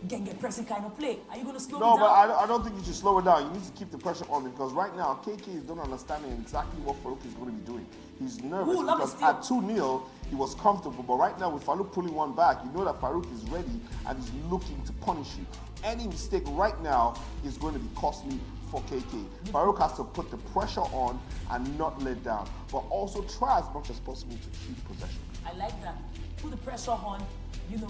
get pressing kind of play. Are you going to slow it down? No, but I don't think you should slow it down. You need to keep the pressure on because right now KK is not understanding exactly what Farouk is going to be doing. He's nervous because at 2-0 he was comfortable, but right now with Farouk pulling one back, you know that Farouk is ready and is looking to punish you. Any mistake right now is going to be costly for KK. Farouk has to put the pressure on and not let down, but also try as much as possible to keep possession. I like that. Put the pressure on,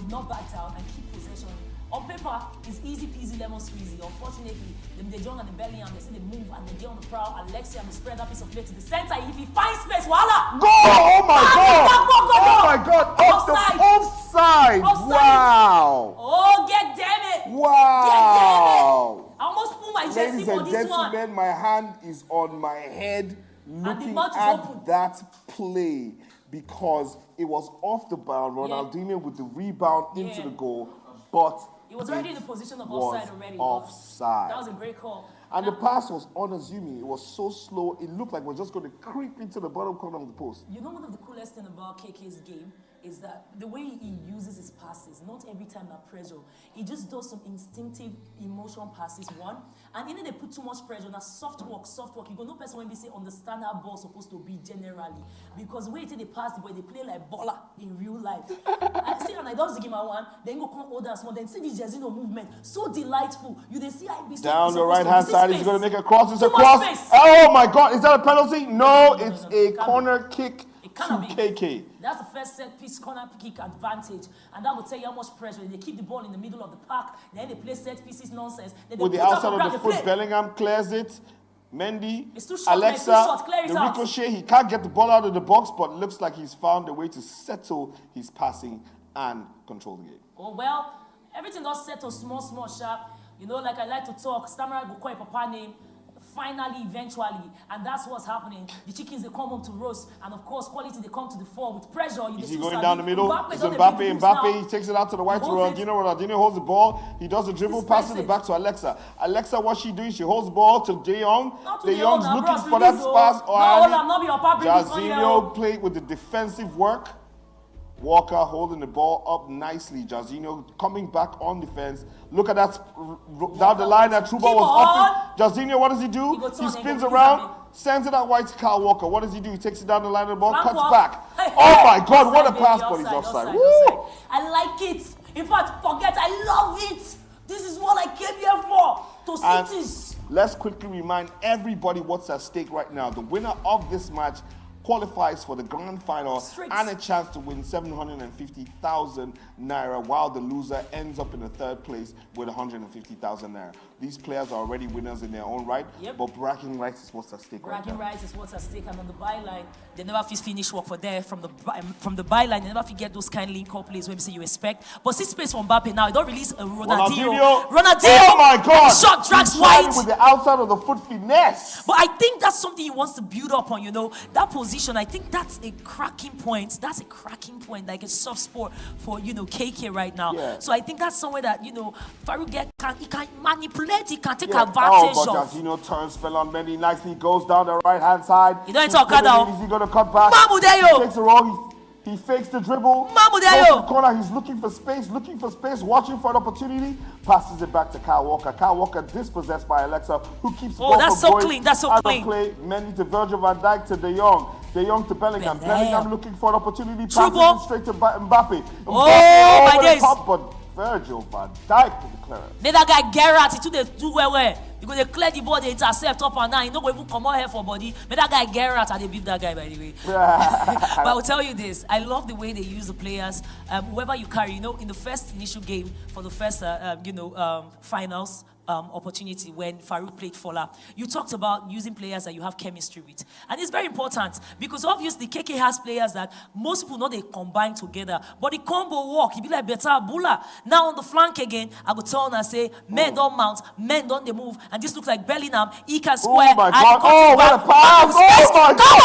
not back down and keep possession. On paper, it's easy peasy lemon squeezy. Unfortunately, De Jong and the Bellingham, they see they move and they get on the prowl. Alexia will spread that piece of play to the center. If he finds space, voila! Go! Oh my God! Oh my God! Offside! Wow! Oh, get damn it! Wow! Get damn it! I almost pulled my jersey for this one. Ladies and gentlemen, my hand is on my head looking at that play because it was off the bound. Ronaldinho with the rebound into the goal, but he was already in the position of offside already. Offside. That was a great call. And the pass was unassuming. It was so slow. It looked like we're just going to creep into the bottom corner of the post. You know, one of the coolest things about KK's game is that the way he uses his passes, not every time that pressure. He just does some instinctive emotion passes, one. And then they put too much pressure. Now, soft work. You go no person when they say understand how ball supposed to be generally. Because the way they pass the ball, they play like baller in real life. I see, and I don't give my one, then go come order small, then see the Jazino movement. So delightful. You then see I be down the right hand side, he's going to make a cross. It's a cross. Oh my God, is that a penalty? No, it's a corner kick to KK. That's the first set piece corner kick advantage, and that will tell you how much pressure. They keep the ball in the middle of the park, then they play set pieces nonsense. Then with the outside of the foot, Bellingham clears it. Mendy, Alexa, the ricochet, he can't get the ball out of the box, but looks like he's found a way to settle his passing and control the game. Oh well, everything got settled small, sharp. Like I like to talk, Stammerer will call a papa name. Finally, eventually, and that's what's happening. The chickens, they come home to roast, and of course, quality, they come to the fore with pressure. Is he going down the middle? It's Mbappe, he takes it out to the right to Ronaldinho holds the ball. He does the dribble, passes it back to Alexa. Alexa, what's she doing? She holds the ball to De Jong. De Jong's looking for that pass. Jairzinho played with the defensive work. Walker holding the ball up nicely. Jairzinho coming back on defense. Look at that down the line. That true ball was off it. Jairzinho, what does he do? He spins around, sends it out wide to Kyle Walker. What does he do? He takes it down the line of the ball, cuts back. Oh my God, what a pass, but he's offside. I like it. In fact, I love it. This is what I came here for. To cities. Let's quickly remind everybody what's at stake right now. The winner of this match qualifies for the grand final and a chance to win 750,000 naira, while the loser ends up in the third place with 150,000 naira. These players are already winners in their own right, but bragging rights is what's at stake. Bragging rights is what's at stake, and on the byline, they never finish work for there from the byline. They never get those kind link-up plays when we say you expect. But see space from Mbappe now. They don't release a Ronaldinho. Oh my God! Shot drags wide with the outside of the foot finesse. But I think that's something he wants to build up on. That position. I think that's a cracking point. That's a cracking point, like a soft spot for KK right now. Yeah. So I think that's somewhere that Farouk he can manipulate. He can take advantage of. But Jairzinho turns, fell on Mendy nicely, goes down the right hand side. You don't talk about. Is he going to cut back? Mamudeyo. He takes the wrong. He fakes the dribble. Mamudeyo. The corner. He's looking for space, watching for an opportunity. Passes it back to Kyle Walker. Kyle Walker dispossessed by Alexa, who keeps the ball that's so clean. That's so clean. Play. Mendy to Virgil van Dijk to De Jong. De Jong to Bellingham. Bellingham looking for an opportunity. Passes it straight to Mbappe. Oh my days. But Virgil van Dijk to declare it. Make that guy Gerrard, he too they do well. Because they clear the ball, they intercept up and down. He don't even come out here for body. Make that guy Gerrard, and they beat that guy, by the way. But I will tell you this. I love the way they use the players. Whoever you carry, in the first initial game, for the first, finals, opportunity when Farouk played Fola. You talked about using players that you have chemistry with. And it's very important because obviously KK has players that most people know they combine together. But the combo work, it be like better Bula. Now on the flank again, I go turn and say, men don't mount, men don't they move. And this looks like Bellingham. He can square. Oh my God. Oh, what a pass. Oh my God. Come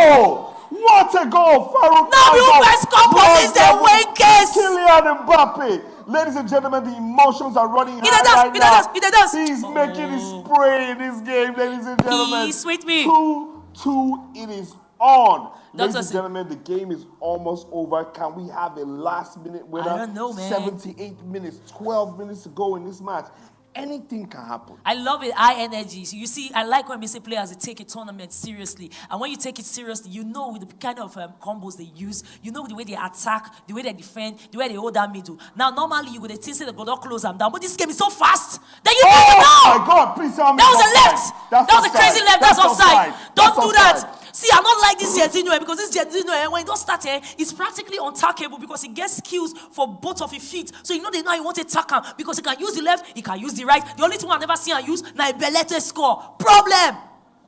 on. What a goal. Farouk. Now you guys come police the Wakers. Kylian Mbappe. Ladies and gentlemen, the emotions are running high right now. He's making his spray in this game, ladies and gentlemen. He's with me. 2-2, it is on. Ladies and gentlemen, the game is almost over. Can we have a last-minute winner? I don't know, man. 78 minutes, 12 minutes to go in this match. Anything can happen. I love it, high energy. So you see, I like when we say players, they take a tournament seriously. And when you take it seriously, you know with the kind of combos they use, you know the way they attack, the way they defend, the way they hold that middle. Now, normally you would think they go not close them down, but this game is so fast that you never know. Oh my God, please tell me. That was a left. That was a crazy left. That's offside. Don't do that. See, I don't like this Jorginho because this Jorginho, when he don't start here, it's practically untackable because he gets skills for both of his feet. So they know he wants to attack him because he can use the left, he can use the right. The only thing I never see him use, now Belete score. Problem.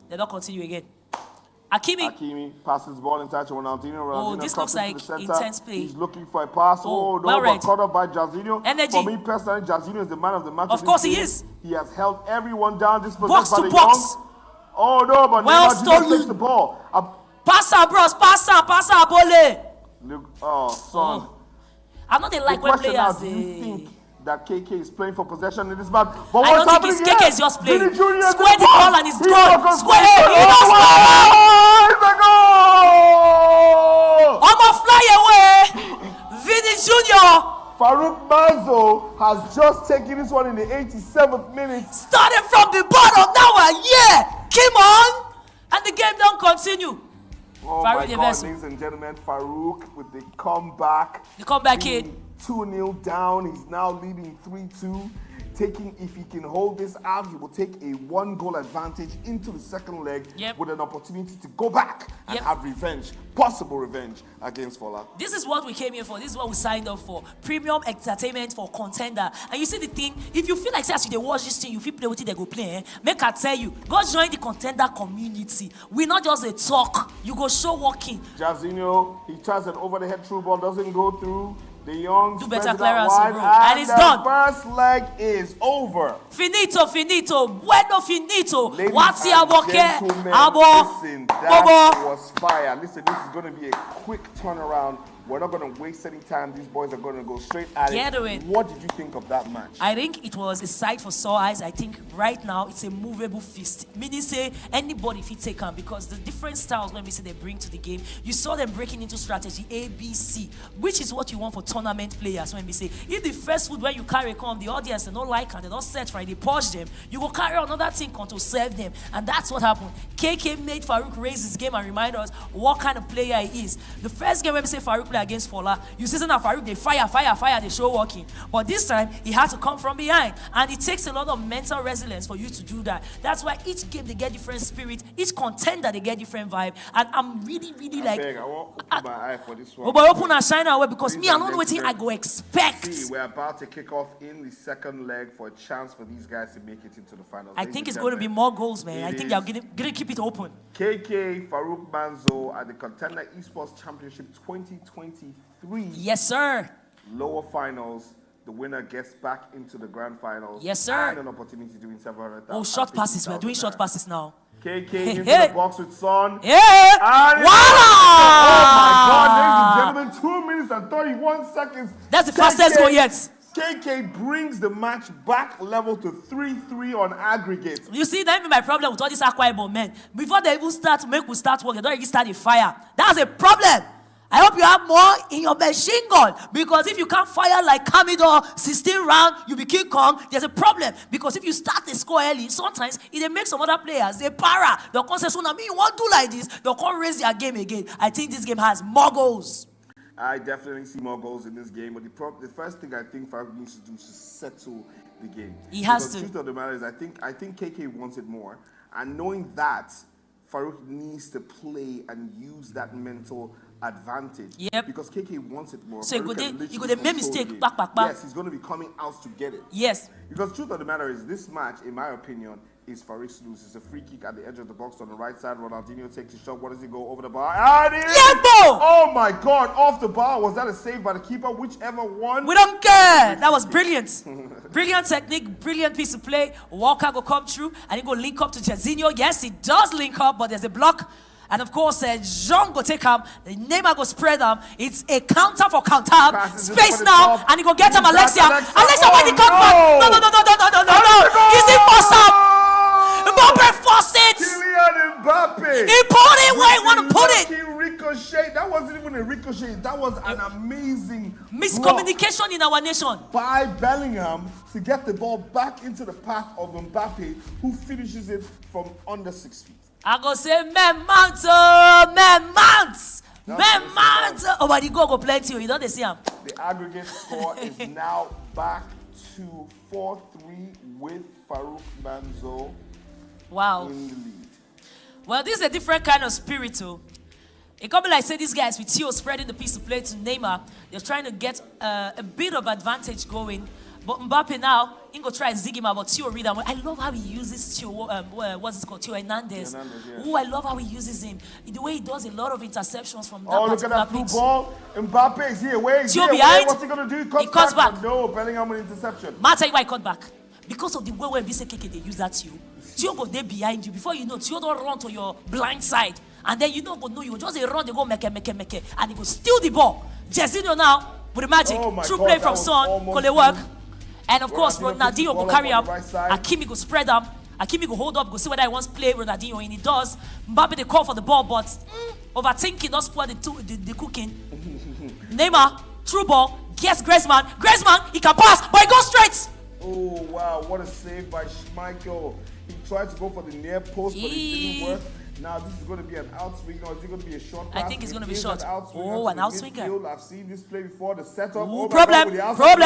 They don't continue again. Hakimi passes the ball inside to Ronaldinho. Oh, this looks like intense play. He's looking for a pass. Oh no, well but caught up by Jorginho. Energy. For me personally, Jorginho is the man of the match. Of course he is. He has held everyone down. This box to by the box. young. Oh no, but well Neymar takes the ball. Passa, bros, passa, bole. Look, son. I know they like when players. Do you think that KK is playing for possession in this match? But I don't think KK is just playing. Square the ball and it's gone. Square it. He does It's a goal! I'm gonna fly away. Vini Jr. Farouk Manzo has just taken this one in the 87th minute. Started from the bottom, now came on, and the game don't continue. Oh Farouk my God, ladies and gentlemen, Farouk with the comeback. The comeback kid. 2-0 down, he's now leading 3-2. If he can hold this out, he will take a 1-goal advantage into the second leg with an opportunity to go back and have revenge, possible revenge against Fola. This is what we came here for. This is what we signed up for. Premium entertainment for Contender. And you see the thing, if you feel like as you watch this thing, you feel play with it, they go play. Make I tell you, go join the Contender community. We're not just a talk. You go show walking. Jorginho, he tries an over-the-head through ball, doesn't go through. De Jong do better clearance, and it's done. First leg is over. Finito, bueno finito. What's the aboke? Listen, that was fire. Listen, this is going to be a quick turnaround. We're not going to waste any time. These boys are going to go straight at it. What did you think of that match? I think it was a sight for sore eyes. I think right now it's a movable feast. Meaning say anybody if you take them because the different styles when we say they bring to the game, you saw them breaking into strategy A, B, C, which is what you want for tournament players. When we say if the first food when you carry come, the audience they don't like and they don't set right, they push them, you will carry another thing to serve them. And that's what happened. KK made Farouk raise his game and remind us what kind of player he is. The first game when we say Farouk played against Fola, you see that Farouk, they fire, they show walking. But this time, he had to come from behind. And it takes a lot of mental resilience for you to do that. That's why each game, they get different spirit. Each contender, they get different vibe. And I'm really like... I won't open my eye for this one. Oh, but open and shine away because me, I don't know what I go expect. See, we're about to kick off in the second leg for a chance for these guys to make it into the finals. I think it's going to be more goals, man. I think they're going to keep it open. KK, Farouk Manzo at the Kon10dr Esports Championship 2023. Yes, sir. Lower finals. The winner gets back into the grand finals. Yes, sir. And an opportunity to win $700,000. Oh, short passes. We're doing short passes now. KK into the box with Son. Yeah. And oh my God, ladies and gentlemen, 2 minutes and 31 seconds. That's the fastest goal yet. KK brings the match back level to 3-3 on aggregate. You see, that be my problem with all these Akwa men. Before they even start, make we start work, they don't even start a fire. That's a problem. I hope you have more in your machine gun. Because if you can't fire like Camidor, 16 round, you be King Kong, there's a problem. Because if you start the score early, sometimes it makes some other players, they para. They'll come say, so now me, you won't do like this. They'll come raise their game again. I think this game has more goals. I definitely see more goals in this game, but the first thing I think Farouk needs to do is to settle the game. He has because to. The truth of the matter is, I think KK wants it more, and knowing that, Farouk needs to play and use that mental advantage. Yep. Because KK wants it more. So you Farouk go can there, literally make control mistake, the game. back. Yes, he's going to be coming out to get it. Yes. Because the truth of the matter is, this match, in my opinion, is Farouk's to lose. It's a free kick at the edge of the box on the right side. Ronaldinho takes a shot. What does he go over the bar? And it is! Oh my God! Off the bar. Was that a save by the keeper? Whichever one. We don't care. That was brilliant. Brilliant technique, brilliant piece of play. Walker go come through and he go link up to Jorginho. Yes, he does link up, but there's a block. And of course, Jean go take him. Neymar go spread him. It's a counter for counter. Space now, and he go get him Alexia. Alexia, why did he come back? No. Is it awesome? Mbappe forced it. Kylian Mbappe. He put it where he want to put it. Ricochet. That wasn't even a ricochet. That was an amazing miscommunication in our nation by Bellingham to get the ball back into the path of Mbappe, who finishes it from under 6 feet. I go say, man mounts. Oh, but the goal go plenty. You don't see him. The aggregate score is now back to 4-3 with Farouk Manzo. Wow. In the lead. Well, this is a different kind of spirit, too. It can't be like, say, these guys with Theo spreading the piece of play to Neymar. They're trying to get a bit of advantage going. But Mbappe now, he go try and zig him out, but Theo read him. I love how he uses Theo, what's it called? Theo Hernandez. Yeah. Oh, I love how he uses him. The way he does a lot of interceptions from that look at that blue ball. Mbappe is here. Where is he? What's he going to do? He cuts back. No, Bellingham with interception. I'll tell you why he cut back. Because of the way BCKK, they use that Theo. Theo go there behind you. Before you know, Theo don't run to your blind side. And then you don't go know you. Just a run, they go make. And he go steal the ball. Jorginho now, with the magic. True play from Son. Call work. And of course, Ronaldinho go carry up. Hakimi go spread up. Hakimi go hold up, go see whether he wants to play Ronaldinho, and he does. Mbappe they call for the ball, but overthinking, not spoil the cooking. Neymar, through ball, gets Griezmann. Griezmann, he can pass, but he goes straight. Oh, wow, what a save by Schmeichel. He tried to go for the near post, but it didn't work. Now, this is going to be an outswinger, or is it going to be a short pass? I think it's going to be short. An an outswinger. I've seen this play before, the setup. Ooh, problem. Oh,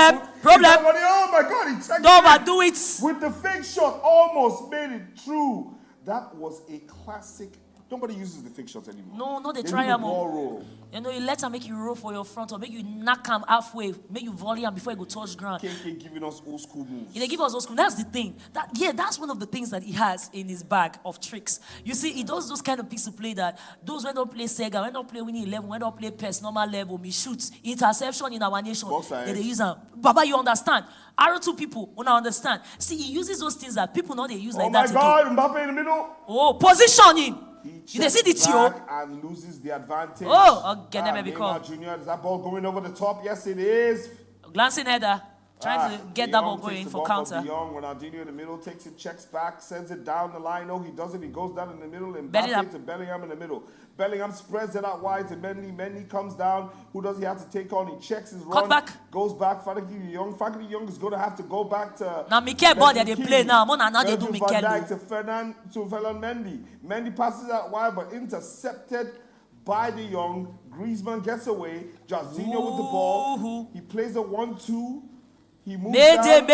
my God, he checked Don't overdo it. With the fake shot, almost made it through. That was a classic. Nobody uses the fake shots anymore. No, they try them. You know, you let him make you roll for your front or make you knock him halfway, make you volley him before you go touch ground. KK giving us old school moves. They give us old school. That's the thing. That's one of the things that he has in his bag of tricks. You see, he does those kind of pieces of play that those when don't play Sega, when don't play Winning 11, when don't play PES normal level, me shoots interception in our nation. They use them. Baba, you understand? R2 people will not understand. See, he uses those things that people know they use like that. Oh my God, Mbappe in the middle. Oh, positioning. You see the Theo and loses the advantage. Neymar Junior, is that ball going over the top? Yes, it is. Glancing header, trying to get that ball going for counter. Ronaldinho in the middle takes it, checks back, sends it down the line. No, he doesn't. He goes down in the middle and Mbappe to Bellingham in the middle. Bellingham spreads it out wide to Mendy. Mendy comes down. Who does he have to take on? He checks his run. Goes back. Frankie Young. Frankie Young is going to have to go back to. Now Mikel ball they play now. Now they do Mikel. To Ferland Mendy. Mendy passes out wide, but intercepted by the Young. Griezmann gets away. Jorginho with the ball. He plays a 1-2. He moves down.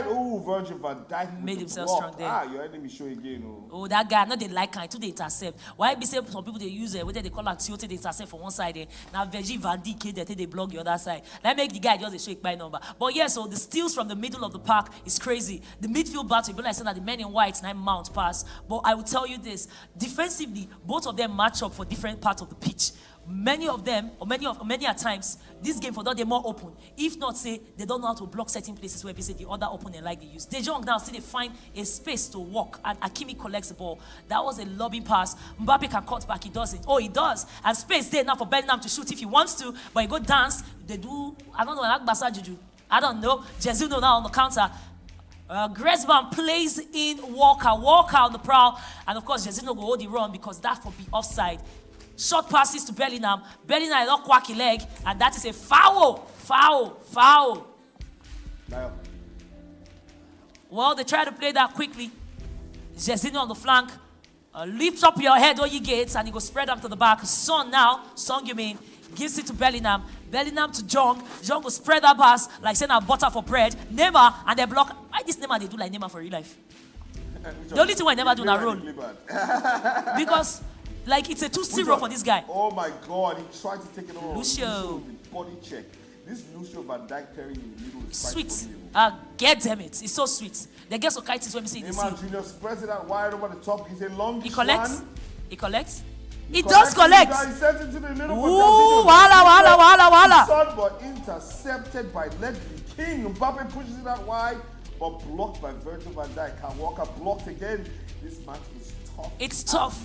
Oh, Virgil van Dijk made himself strong there. Your enemy show again. Oh, that guy, no, they like him. Too, they intercept. Why be say some people they use it, whether they call it Tiote, they intercept from one side. Now Virgil van Dijk, they block the other side. That make the guy just a shake by number. But yeah, so the steals from the middle of the park is crazy. The midfield battle, like I said that the men in white, 9 mount pass. But I will tell you this, defensively, both of them match up for different parts of the pitch. Many of them, or many at times, this game for them they're more open. If not, say they don't know how to block certain places where we say the other opponent like they use. De Jong now see they find a space to walk, and Hakimi collects the ball. That was a lobbing pass. Mbappe can cut back, he doesn't. Oh, he does, and space there now for Bellingham to shoot if he wants to. But he go dance. They do. I don't know, like Basa Juju. I don't know. Jorginho now on the counter. Griezmann plays in Walker on the prowl, and of course Jorginho go hold the run because that will be offside. Short passes to Bellingham. Bellingham is not quacky leg, and that is a foul. Niall. Well, they try to play that quickly. Jorginho on the flank. Lift up your head, all you gates, and he go spread up to the back. Son now, Son you mean, gives it to Bellingham. Bellingham to Jong. Jong will spread that pass like saying a butter for bread. Neymar, and they block. Why this Neymar they do like Neymar for real life? The only thing I never do na roll. Because like it's a 2-0 for this guy. Oh my God, he tried to take it over. Lucio. With body check. This Lucio Van Dijk Perry in the middle is Sweet. Get damn it. It's so sweet. They get so kites when we see this. Neymar Jr. spreads it out wide over the top. He's a long He collects. one. He collects. He does collect. He sent it to the middle. Ooh, wala. Shot, but intercepted by Ledley King. Mbappe pushes it out wide, but blocked by Virgil van Dijk. Kyle Walker blocked again. This match is tough. It's tough.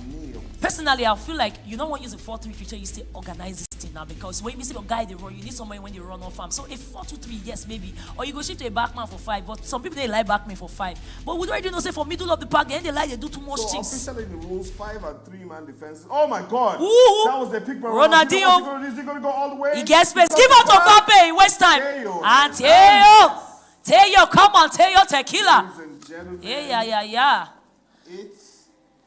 Personally, I feel like you don't want to use a 4-3 feature. You still organize this thing now because when you see a guy they run, you need somebody when they run off farm. So a 4-2-3, yes, maybe, or you go shift to a backman for 5. But some people they like backman for 5. But we already know say for middle of the park, then they like they do too much things. So officially the rules 5 and 3-man defense. Oh my God! Ooh. That was the pick by Ronaldinho. Is he going to go all the way? He gets space. Give out to Mbappe. He waste time. And Teo, come on, Teo Tequila. Yeah. It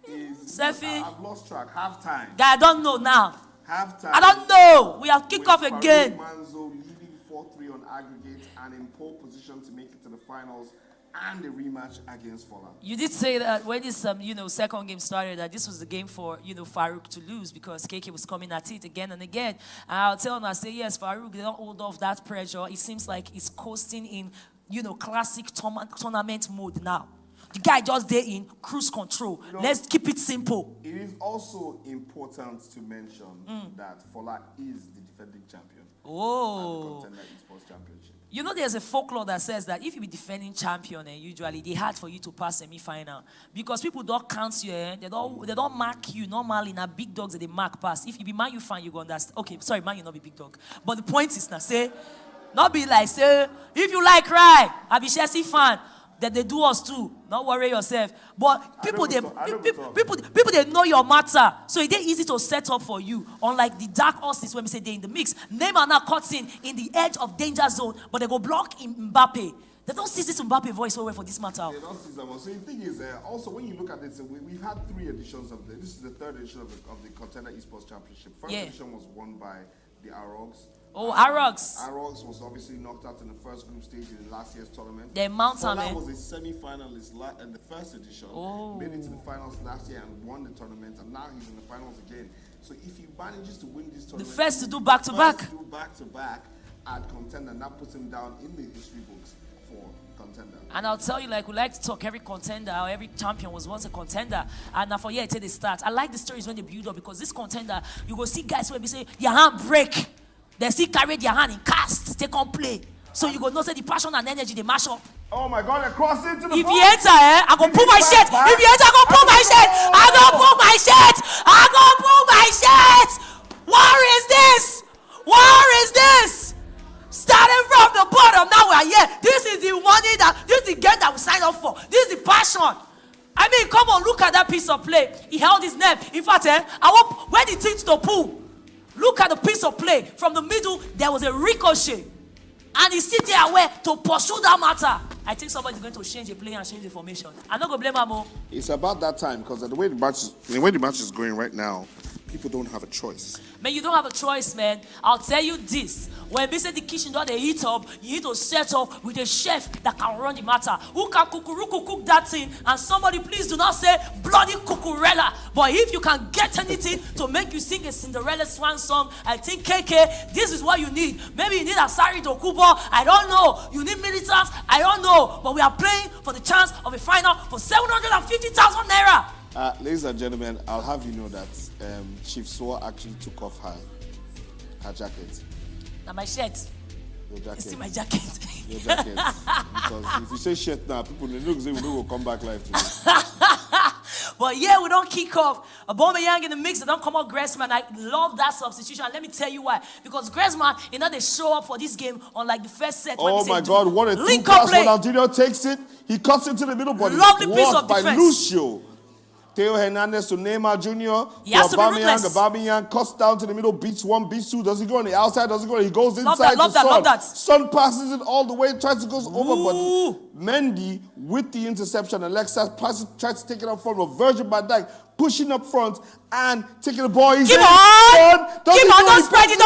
is. Sefi. I've lost track. Halftime. I don't know now. Halftime. I don't know. We have kick off again. Manzo leading 4-3 on aggregate and in pole position to make it to the finals and the rematch against Fulham. You did say that when this second game started that this was the game for Farouk to lose because KK was coming at it again and again. And I'll tell him, I say yes, Farouk, they don't hold off that pressure. It seems like he's coasting in classic tournament mode now. The guy just there in cruise control. Let's keep it simple. It is also important to mention that Fola is the defending champion at the Kon10dr Esports Championship. There's a folklore that says that if you be defending champion, usually it's hard for you to pass semi-final because people don't count you. They don't mark you normally. In a big dogs that they mark pass. If you be Man U fan, you go understand. Okay, sorry, Man U not be big dog. But the point is now say, not be like say if you like cry, I be Chelsea fan. That they do us too. Don't worry yourself. But people they know your matter. So it's easy to set up for you. Unlike the dark horses when we say they're in the mix. Neymar now cuts in the edge of danger zone, but they go block Mbappe. They don't see this Mbappe voice so well for this matter. They don't see someone. So the thing is, also when you look at this, we've had 3 editions of this. This is the 3rd edition of the Kon10dr Esports Championship. First edition was won by the Arogs. Oh, Arogs. Arogs was obviously knocked out in the first group stage in last year's tournament. They mountain. That was a semi-finalist in the first edition. Made it to the finals last year and won the tournament, and now he's in the finals again. So if he manages to win this tournament, the first to do back-to-back at Kon10dr, and that puts him down in the history books for Kon10dr. And I'll tell you, we like to talk, every contender or every champion was once a contender. And now for till they start. I like the stories when they build up because this contender, you go see guys where we say, your hand break. They still carry their hand in cast, take on play. So you go know say the passion and energy they mash up. Oh my God, they cross into the If you enter, I go pull my shirt. If you enter, I go pull my shirt. I go pull my shirt. I go pull my shirt. War is this? War is this? Starting from the bottom, now we are here. This is the money this is the game that we signed up for. This is the passion. I mean, come on, look at that piece of play. He held his neck. In fact, I want when he takes the pool. Look at the piece of play. From the middle, there was a ricochet. And he sit there aware to pursue that matter. I think somebody's going to change the play and change the formation. I'm not going to blame Amo. It's about that time because the way the match is going right now, people don't have a choice. Man, you don't have a choice, man. I'll tell you this. When we say the kitchen don't they heat up, you need to set up with a chef that can run the matter. Who can cook that thing? And somebody please do not say bloody cucurella. But if you can get anything to make you sing a Cinderella swan song, I think KK, this is what you need. Maybe you need Asari Dokubo. I don't know. You need militants. I don't know. But we are playing for the chance of a final for 750,000 naira. Ladies and gentlemen, I'll have you know that Chief Swa actually took off her jacket. Now my shirt. Your jacket. You see my jacket. Your jacket. Because if you say shirt now, people they look say we will come back live today. But yeah, we don't kick off. Aubameyang in the mix, they don't come out Griezmann. I love that substitution. And let me tell you why. Because Griezmann, they show up for this game on the first set. Oh my God, what a two-pass. Ronaldinho takes it. He cuts into the middle, but lovely piece of by defense. Lucio. Theo Hernandez to Neymar Jr. He has to be ruthless. Aubameyang cuts down to the middle, beats one, beats two. Does he go on the outside? Does he go? He goes Love inside that, to Son. love that. Son passes it all the way, tries to go over, but Mendy with the interception. Alexis tries to take it up front, but Virgil van Dijk pushing up front and taking the ball. He's Keep in. on! Don't spread it!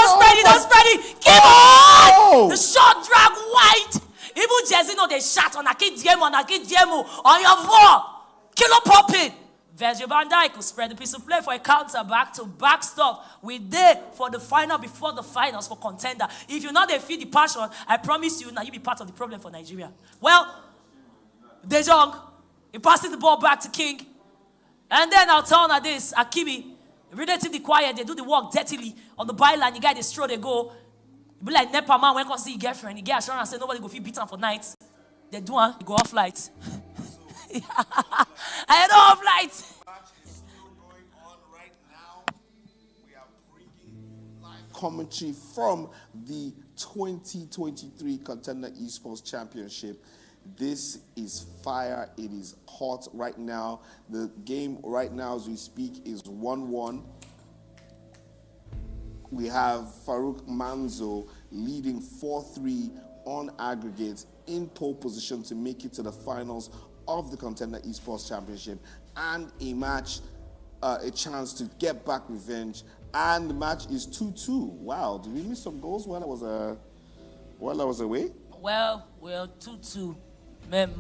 Keep on! The shot drag wide. Even Jezino, they shot on Diemo on your floor. Kilo popping. Virgil van Dijk will spread the piece of play for a counter back-to-back stuff. We're there for the final, before the finals for Contender. If you're not there, feel the passion, I promise you, now you'll be part of the problem for Nigeria. Well, De Jong, he passes the ball back to King. And then I'll tell you this, Akimi, relatively quiet, they do the work dirtily on the byline. The guy, they stroll, they go. Be like Nepa man when you see your girlfriend, he get assurance, say nobody go feel beaten for nights. They do one, he go off light. I don't off light. Commentary from the 2023 Kon10dr Esports Championship. This is fire. It is hot right now. The game right now as we speak is 1-1. We have Farouk Manzo leading 4-3 on aggregate in pole position to make it to the finals of the Kon10dr Esports Championship and a match, a chance to get back revenge. And the match is 2-2. Wow, did we miss some goals while I was away? Well, we're 2-2. Man.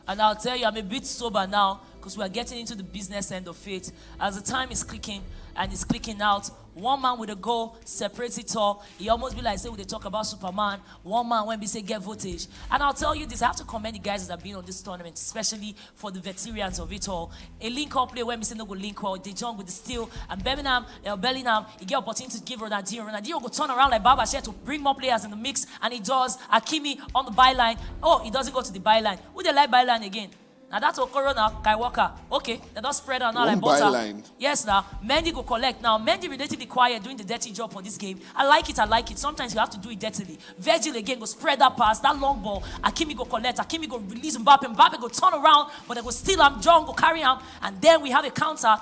And I'll tell you, I'm a bit sober now because we are getting into the business end of it. As the time is clicking and it's clicking out, one man with a goal separates it all. He almost be like, say, when they talk about Superman, one man when we say get voltage. And I'll tell you this, I have to commend the guys that have been on this tournament, especially for the veterans of it all. A link-up play when we say no go link well, De Jong with the steal, and Bellingham, he get opportunity to give Ronaldinho. Ronaldinho go turn around like Baba Share to bring more players in the mix, and he does. Akimi on the byline. Oh, he doesn't go to the byline. Who they like byline again? Now that's Okoro now, Kai Walker. Okay, they don't spread out now like butter. Byline. Yes, now. Mendy go collect. Now, Mendy relatively quiet doing the dirty job for this game. I like it. Sometimes you have to do it dirtily. Virgil again go spread that pass, that long ball. Akimi go collect. Akimi go release Mbappe. Mbappe go turn around, but they go steal him. John go carry him. And then we have a countered.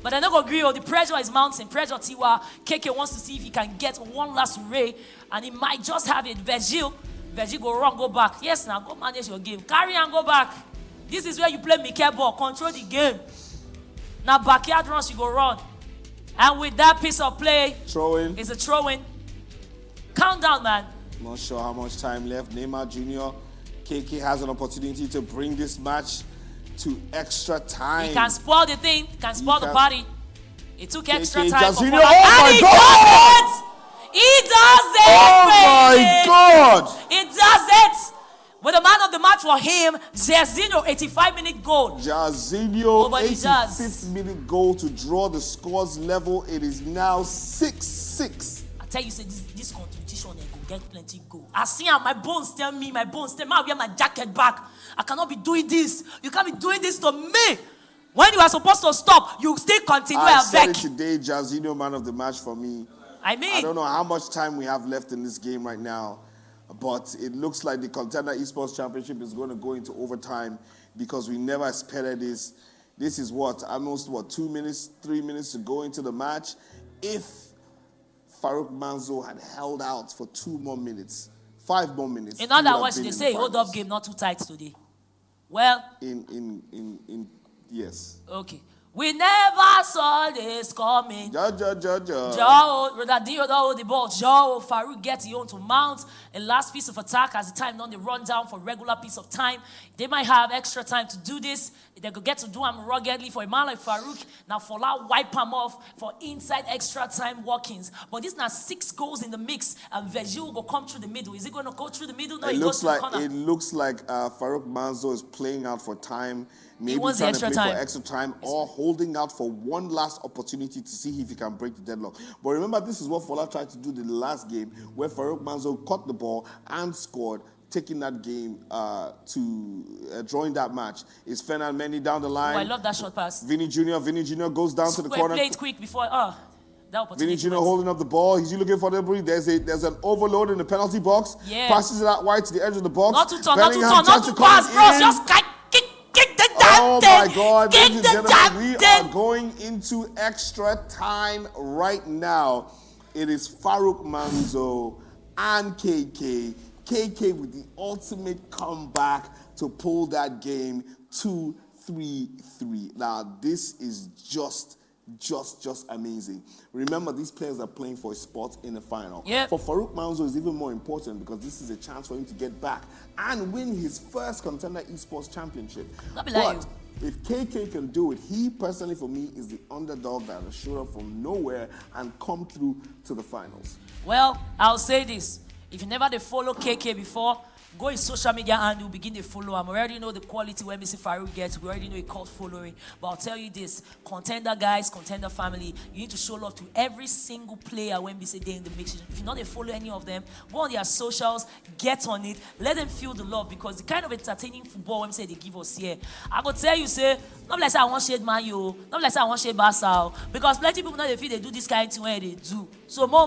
But I don't go agree. The pressure is mounting. Pressure Tiwa. KK wants to see if he can get one last ray. And he might just have it. Virgil go run, go back. Yes, now go manage your game. Carry and go back. This is where you play Mikel ball. Control the game. Now backyard runs, you go run. And with that piece of play, it's a throw-in. Countdown, man. Not sure how much time left. Neymar Jr. KK has an opportunity to bring this match to extra time. He can spoil the thing. Can spoil the party. It took extra time. Oh my God! He does it! Oh my God! He does it! With the man of the match for him, Jairzinho, 85-minute goal. Jairzinho, 85th-minute goal to draw the scores level. It is now 6-6. I tell you, say this competition, they go get plenty goal. I see how my bones tell me, I wear my jacket back. I cannot be doing this. You can't be doing this to me. When you are supposed to stop, you still continue. I said it today, Jairzinho, man of the match for me. I don't know how much time we have left in this game right now, but it looks like the Kon10dr Esports Championship is going to go into overtime because we never expected this. This is almost 2 minutes, 3 minutes to go into the match. If Farouk Manzo had held out for 2 more minutes, 5 more minutes. In other words, they say hold up game not too tight today. Well, yes. Okay. We never saw this coming. Joe, Ronaldinho don't hold the ball. Joe, Farouk gets it on to mount a last piece of attack as the time on the rundown for regular piece of time. They might have extra time to do this. They could get to do them ruggedly for a man like Farouk. Now Fola wipe him off for inside extra time walkings. But this now 6 goals in the mix, and Virgil will come through the middle. Is he going to go through the middle? No, he goes to the corner. It looks like Farouk Manzo is playing out for time. Maybe trying to play for extra time or holding out for one last opportunity to see if he can break the deadlock. But remember, this is what Fola tried to do in the last game where Farouk Manzo caught the ball and scored, taking that game to drawing that match. Is Fernand Mendy down the line? Oh, I love that short pass. Vinny Jr. goes down to the corner. Play it quick before, that opportunity. Vinny Jr. holding up the ball. He's looking for delivery. There's an overload in the penalty box. Yeah. Passes it out wide to the edge of the box. Not too tall, not too pass, bros. Just kick the Oh damn my God, thing. ladies Kick and the gentlemen, damn we thing. are going into extra time right now. It is Farouk Manzo and KK. KK with the ultimate comeback to pull that game 2-3-3. Now, this is just amazing. Remember, these players are playing for a spot in the final. Yep. For Farouk Manzo, it's even more important because this is a chance for him to get back and win his first Kon10dr Esports Championship. Not be like But if KK can do it, he personally, for me, is the underdog that has showed up from nowhere and come through to the finals. Well, I'll say this. If you never follow KK before, go in social media and you begin to follow him. We already know the quality when Mr. Farouk gets. We already know he called following. But I'll tell you this, Kon10dr guys, Kon10dr family, you need to show love to every single player when we say they're in the mix. If you not they follow any of them, go on their socials, get on it, let them feel the love because the kind of entertaining football when we say they give us here. I go tell you, say, not like say I want shade Man U, not like say I want shade Barca, because plenty people now they feel they do this kind of thing where they do. So more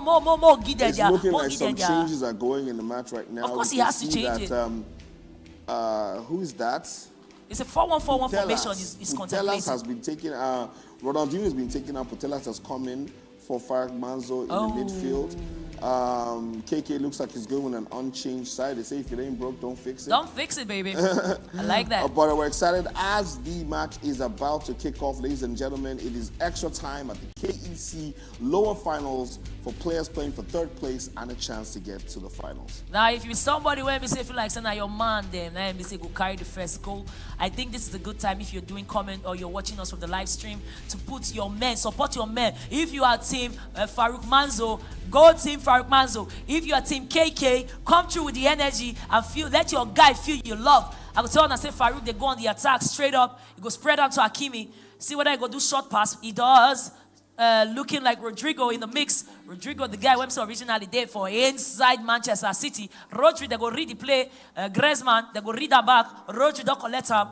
give them It's their, looking more like give some them their. changes are going in the match right now. Of course We he can has to see change that, who is that? It's a 4-1-4-1 formation is Putellas contemplated. has been taken, Ronaldinho has been taken out. Putellas has come in for Farouk Manzo in the midfield. KK looks like he's going with an unchanged side. They say if it ain't broke, don't fix it. Don't fix it, baby. I like that. But we're excited as the match is about to kick off, ladies and gentlemen. It is extra time at the KEC lower finals for players playing for third place and a chance to get to the finals. Now, if you're somebody where me say feel like saying that your man, then me say go carry the first goal. I think this is a good time if you're doing comment or you're watching us from the live stream to put your men, support your men. If you are team Farouk Manzo, go team Farouk Manzo. If you are team KK, come through with the energy and feel. Let your guy feel your love. I will tell you and say Farouk, they go on the attack straight up. He go spread out to Hakimi. See whether he go do short pass. He does. Looking like Rodrigo in the mix. Rodrigo, the guy who originally did for inside Manchester City. Rodri, they go read the play. Griezmann, they go read that back. Rodri don't collect him.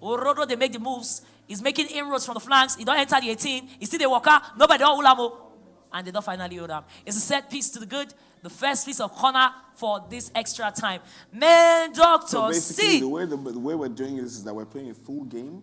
Orodo, they make the moves. He's making inroads from the flanks. He don't enter the 18. He see the walker. Nobody don't ulamo. And they don't finally hold him. It's a set piece to the good. The first piece of corner for this extra time. Man, Doctor, so basically, see. the way we're doing this is that we're playing a full game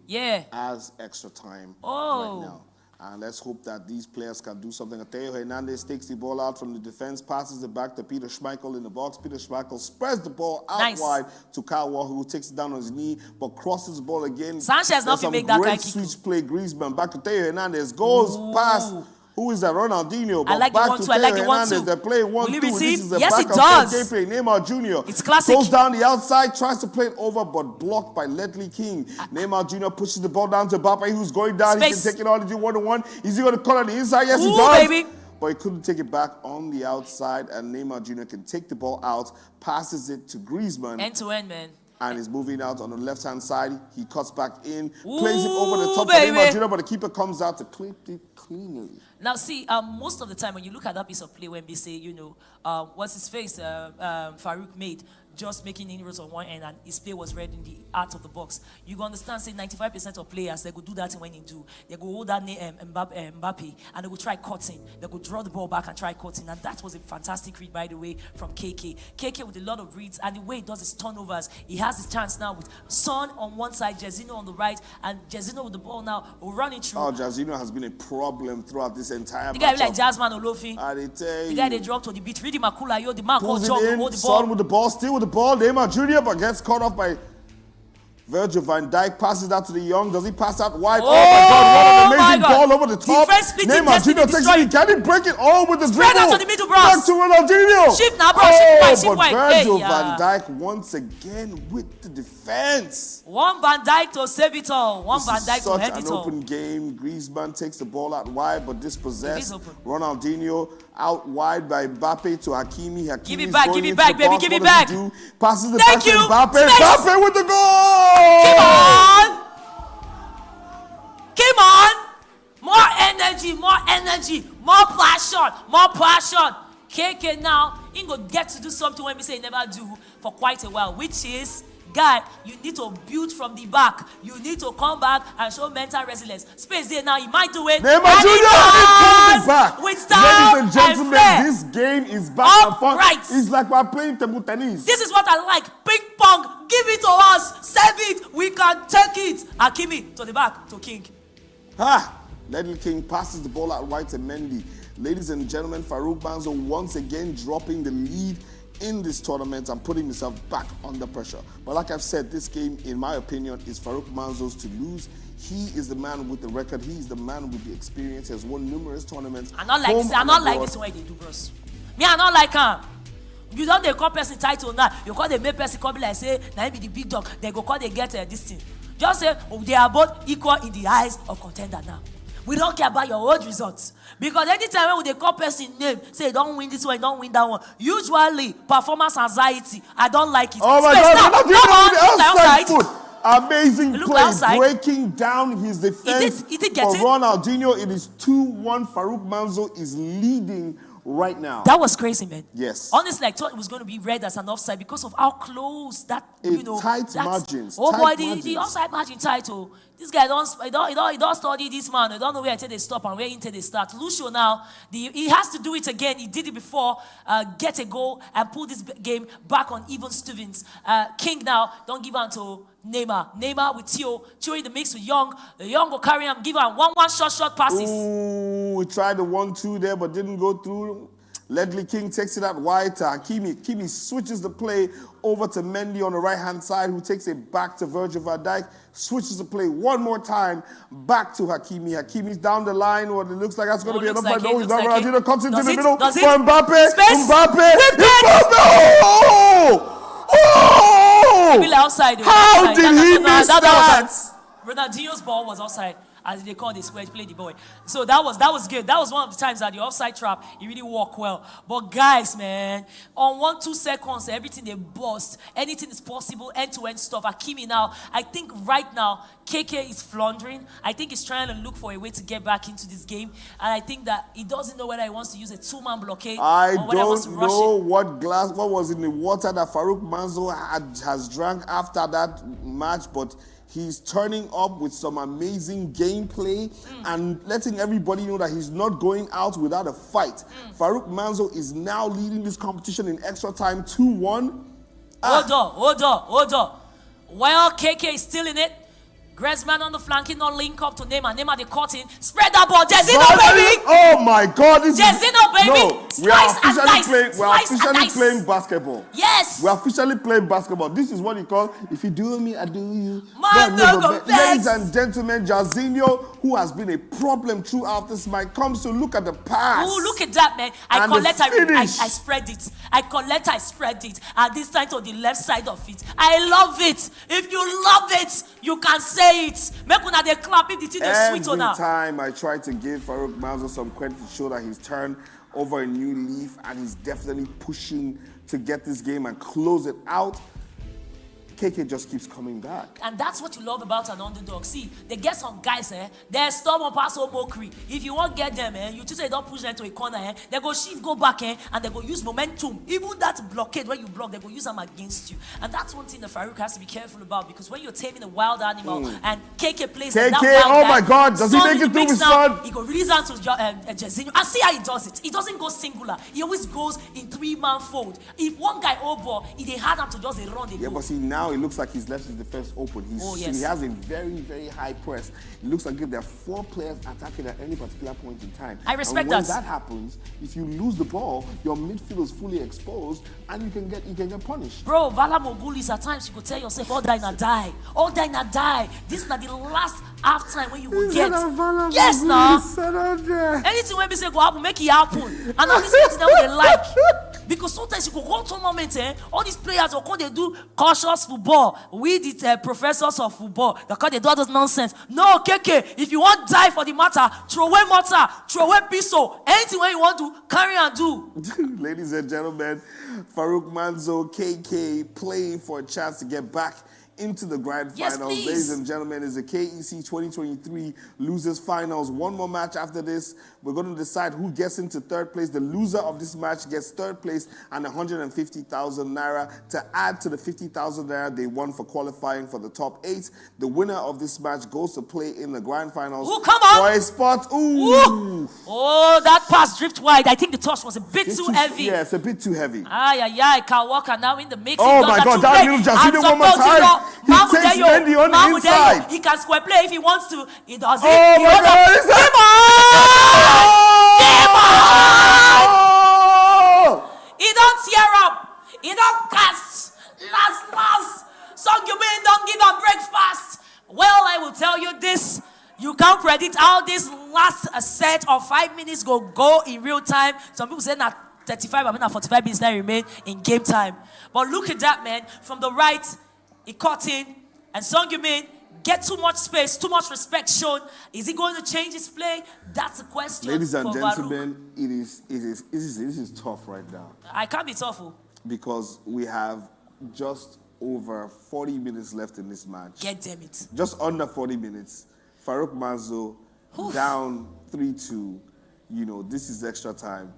as extra time right now. And let's hope that these players can do something. Teo Hernandez takes the ball out from the defense, passes it back to Peter Schmeichel in the box. Peter Schmeichel spreads the ball out wide to Kyle Walker, who takes it down on his knee, but crosses the ball again. Sanchez not make that guy kick. Switch play, Griezmann back to Teo Hernandez, goes past. Who is that? Ronaldinho. But I like back the 1-2. to I like the Teo 1-2. Hernandez. They're playing 1-2. Will he receive? This is a Yes, back it and does. forth gameplay. Neymar Jr. It's classic. Goes down the outside, tries to play it over, but blocked by Ledley King. Neymar Jr. pushes the ball down to Mbappe, who's going down. Space. He can take it on to do 1-on-1. Is he going to cut on the inside? Yes, Ooh, he does. baby. But he couldn't take it back on the outside, and Neymar Jr. can take the ball out, passes it to Griezmann. End to end, man. And is moving out on the left-hand side. He cuts back in, plays it over the top baby. of Neymar Jr., but the keeper comes out to clip it cleanly. Now, see, most of the time when you look at that piece of play, when they say, you know, what's his face, Farouk made, just making inroads on one end and his play was read in the out of the box. You can understand, say 95% of players, they go do that when they do. They go hold that Mbappe and they go try cutting. They go draw the ball back and try cutting. And that was a fantastic read, by the way, from KK. KK with a lot of reads, and the way he does his turnovers, he has his chance now with Son on one side, Jezino on the right, and Jezino with the ball now running through. Oh, Jezino has been a problem throughout this entire match. The guy like Jasmine Olofi. The guy they dropped to the beat. Ready Makula, yo, the man called John to hold the ball. Son with the ball, still with the ball. Neymar Jr. but gets caught off by Virgil van Dijk. Passes out to the young. Does he pass out wide? Oh my God! What an amazing ball over the top. Neymar Jr. takes it. Can he break it all with the dribble? Spread out to the middle, bro. Back to Ronaldinho. Shift now, bro. Shift but Virgil van Dijk once again with the defense. One Van Dijk to save it all. One Van Dijk to head it all. Such an open game. Griezmann takes the ball out wide, but dispossessed. Ronaldinho out wide by Mbappe to Hakimi. Give it back, baby, give it back. Passes the back to Mbappe. Space. Mbappe with the goal! Come on! More energy, more passion. KK now, he go get to do something when we say he never do for quite a while, which is, guy, you need to build from the back. You need to come back and show mental resilience. Space there now, he might do it. Neymar Jr. is back. With style. Ladies and gentlemen, this game is back and forth. Right. It's like we're playing table tennis. This is what I like. Ping pong. Give it to us. Save it. We can take it. Hakimi to the back to King. Ledley King passes the ball out wide to Mendy. Ladies and gentlemen, Farouk Manzo once again dropping the lead in this tournament and putting himself back under pressure. But like I've said, this game, in my opinion, is Farouk Manzo's to lose. He is the man with the record. He is the man with the experience. He has won numerous tournaments. I not like this way they do, bros. Me, I not like him. You don't they call person title now. You call the main person come like say, now be the big dog. They go call they get this thing. Just say they are both equal in the eyes of contender now. We don't care about your old results. Because anytime when they call person name, say don't win this one, don't win that one. Usually, performance anxiety. I don't like it. Oh my God, the outside foot. Amazing play, breaking down his defense for Ronaldinho. It is 2-1. Farouk Manzo is leading right now. That was crazy, man. Yes. Honestly, I thought it was going to be read as an offside because of how close that, tight margins. Oh boy, the offside margin title. This guy don't study this man. I don't know where until they stop and where until they start. Lucio now, he has to do it again. He did it before, get a goal and pull this game back on even Stevens. King now, don't give on to Neymar. Neymar with Tio in the mix with Young. The Young will carry him, give him one short passes. Ooh, we tried the 1-2 there, but didn't go through. Ledley King takes it out wide to Hakimi. Hakimi switches the play over to Mendy on the right-hand side, who takes it back to Virgil van Dijk. Switches the play one more time back to Hakimi. Hakimi's down the line. What it looks like that's going to be enough. No, he's not. Ronaldinho comes into the middle for Mbappe. Mbappe. Outside. How did he miss that? Ronaldinho's ball was outside. As they call this, where he played the boy. So that was good. That was one of the times that the offside trap, he really worked well. But guys, man, on 1-2 seconds, everything they bust. Anything is possible, end-to-end stuff. Hakimi now, I think right now, KK is floundering. I think he's trying to look for a way to get back into this game. And I think that he doesn't know whether he wants to use a two-man blockade I or whether he wants to don't rush know it. what was in the water that Farouk Manzo has drank after that match, but he's turning up with some amazing gameplay and letting everybody know that he's not going out without a fight. Farouk Manzo is now leading this competition in extra time 2-1. Hold on. Well, KK is still in it. Griezmann on the flanking, not link up to Neymar. Neymar, they caught him. Spread that ball. Jezino, baby. Oh, my God. Jezino, baby. No, we are officially playing basketball. Yes. We are officially playing basketball. This is what you call, if you do me, I do you. Man, ladies and gentlemen, Jairzinho, who has been a problem throughout this match, comes to look at the pass. Oh, look at that, man. I spread it. I spread it. And this time to the left side of it. I love it. If you love it, you can say it. Make una dey clap it. Every time I try to give Farouk Manzo some credit to show that he's turned over a new leaf and he's definitely pushing to get this game and close it out, KK just keeps coming back. And that's what you love about an underdog. See, they get some guys, they're stubborn past mockery. If you won't get them, you just say don't push them to a corner, they go shift, go back, and they go use momentum. Even that blockade when you block, they go use them against you. And that's one thing that Farouk has to be careful about, because when you're taming a wild animal and KK plays that wild my God, does he make it through his son? He go release out to Jairzinho. And see how he does it. He doesn't go singular. He always goes in three-man fold. If one guy over, he they hard him to just run. Yeah, but see, now it looks like he's left his defense open. He has a very, very high press. It looks like if there are 4 players attacking at any particular point in time. I respect that. When that happens, if you lose the ball, your midfield is fully exposed and you can get punished. Bro, Vala Mogulis, at times you could tell yourself, all die and die. All die and die. This is not the last half time when you will get. Yes, now. Anything when we say go happen, make it happen. And all this is what they like. Because sometimes you go to a moment, all these players will come, they do cautious football. We the professors of football, because they do all those nonsense. No, KK, if you want to die for the matter, throw away mortar, throw away pistol. Anything when you want to, carry and do. Ladies and gentlemen, Farouk Manzo, KK, playing for a chance to get back into the grand Yes, finals. please. Ladies and gentlemen, is the KEC 2023 Losers Finals. One more match after this. We're going to decide who gets into third place. The loser of this match gets third place and 150,000 naira to add to the 50,000 naira they won for qualifying for the top 8. The winner of this match goes to play in the grand finals. Ooh, come on. For a spot. Ooh. Oh, that pass drift wide. I think the touch was a bit too heavy. Yeah, it's a bit too heavy. Kyle Walker now in the mix. Oh my God, that little Jacinto one more time. He takes Mendy on the inside. He can square play if he wants to. He does it. Oh my God, is that? He don't tear up. He don't cast. Last. Song Yumin don't give a breakfast. Well, I will tell you this. You can't predict how this last set of 5 minutes go in real time. Some people say that 35, I mean 45 minutes now remain in game time. But look at that, man. From the right, he cut in. And Song Yumin get too much space, too much respect shown. Is he going to change his play? That's a question. Ladies and for gentlemen, this is tough right now. I can't be tough. Because we have just over 40 minutes left in this match. Get damn it. Just under 40 minutes. Farouk Manzo down 3-2. You know, this is extra time.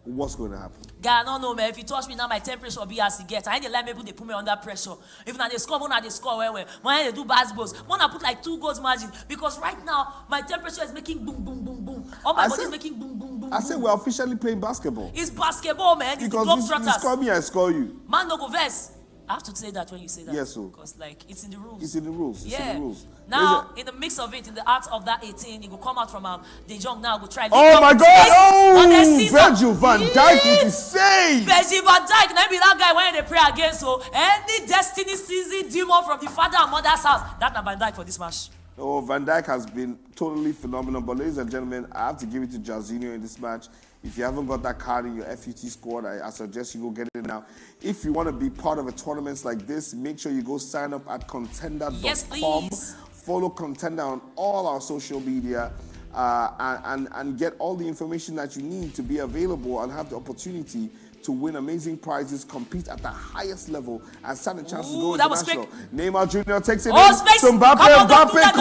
What's going to happen? Guy, no, man. If you touch me now, my temperature will be as it gets. I ain't the like people they put me under pressure. If now they score, when they score well. When they do basketballs, when I put like 2 goals margin. Because right now, my temperature is making boom, boom, boom, boom. All my body is making boom, boom, boom. I said we're officially playing basketball. It's basketball, man. It's because the you score me, I score you. Man, no go verse. I have to say that when you say that. Yes, sir. Because like it's in the rules. It's in the rules. It's in the rules. Now, in the mix of it, in the art of that 18, it will come out from De Jong now. Will try. Oh my God! Oh, Virgil van Dijk with the save. Virgil van Dijk, now be that guy when they pray against. So any destiny season demon from the father and mother's house, that's Van Dijk for this match. Oh, Van Dijk has been totally phenomenal. But ladies and gentlemen, I have to give it to Jairzinho in this match. If you haven't got that card in your FUT squad, I suggest you go get it now. If you want to be part of a tournament like this, make sure you go sign up at Kon10dr. Yes, please. Follow Kon10dr on all our social media and get all the information that you need to be available and have the opportunity to win amazing prizes, compete at the highest level, and stand a chance to go international. Neymar Jr. takes it in. Space. Mbappe cuts back.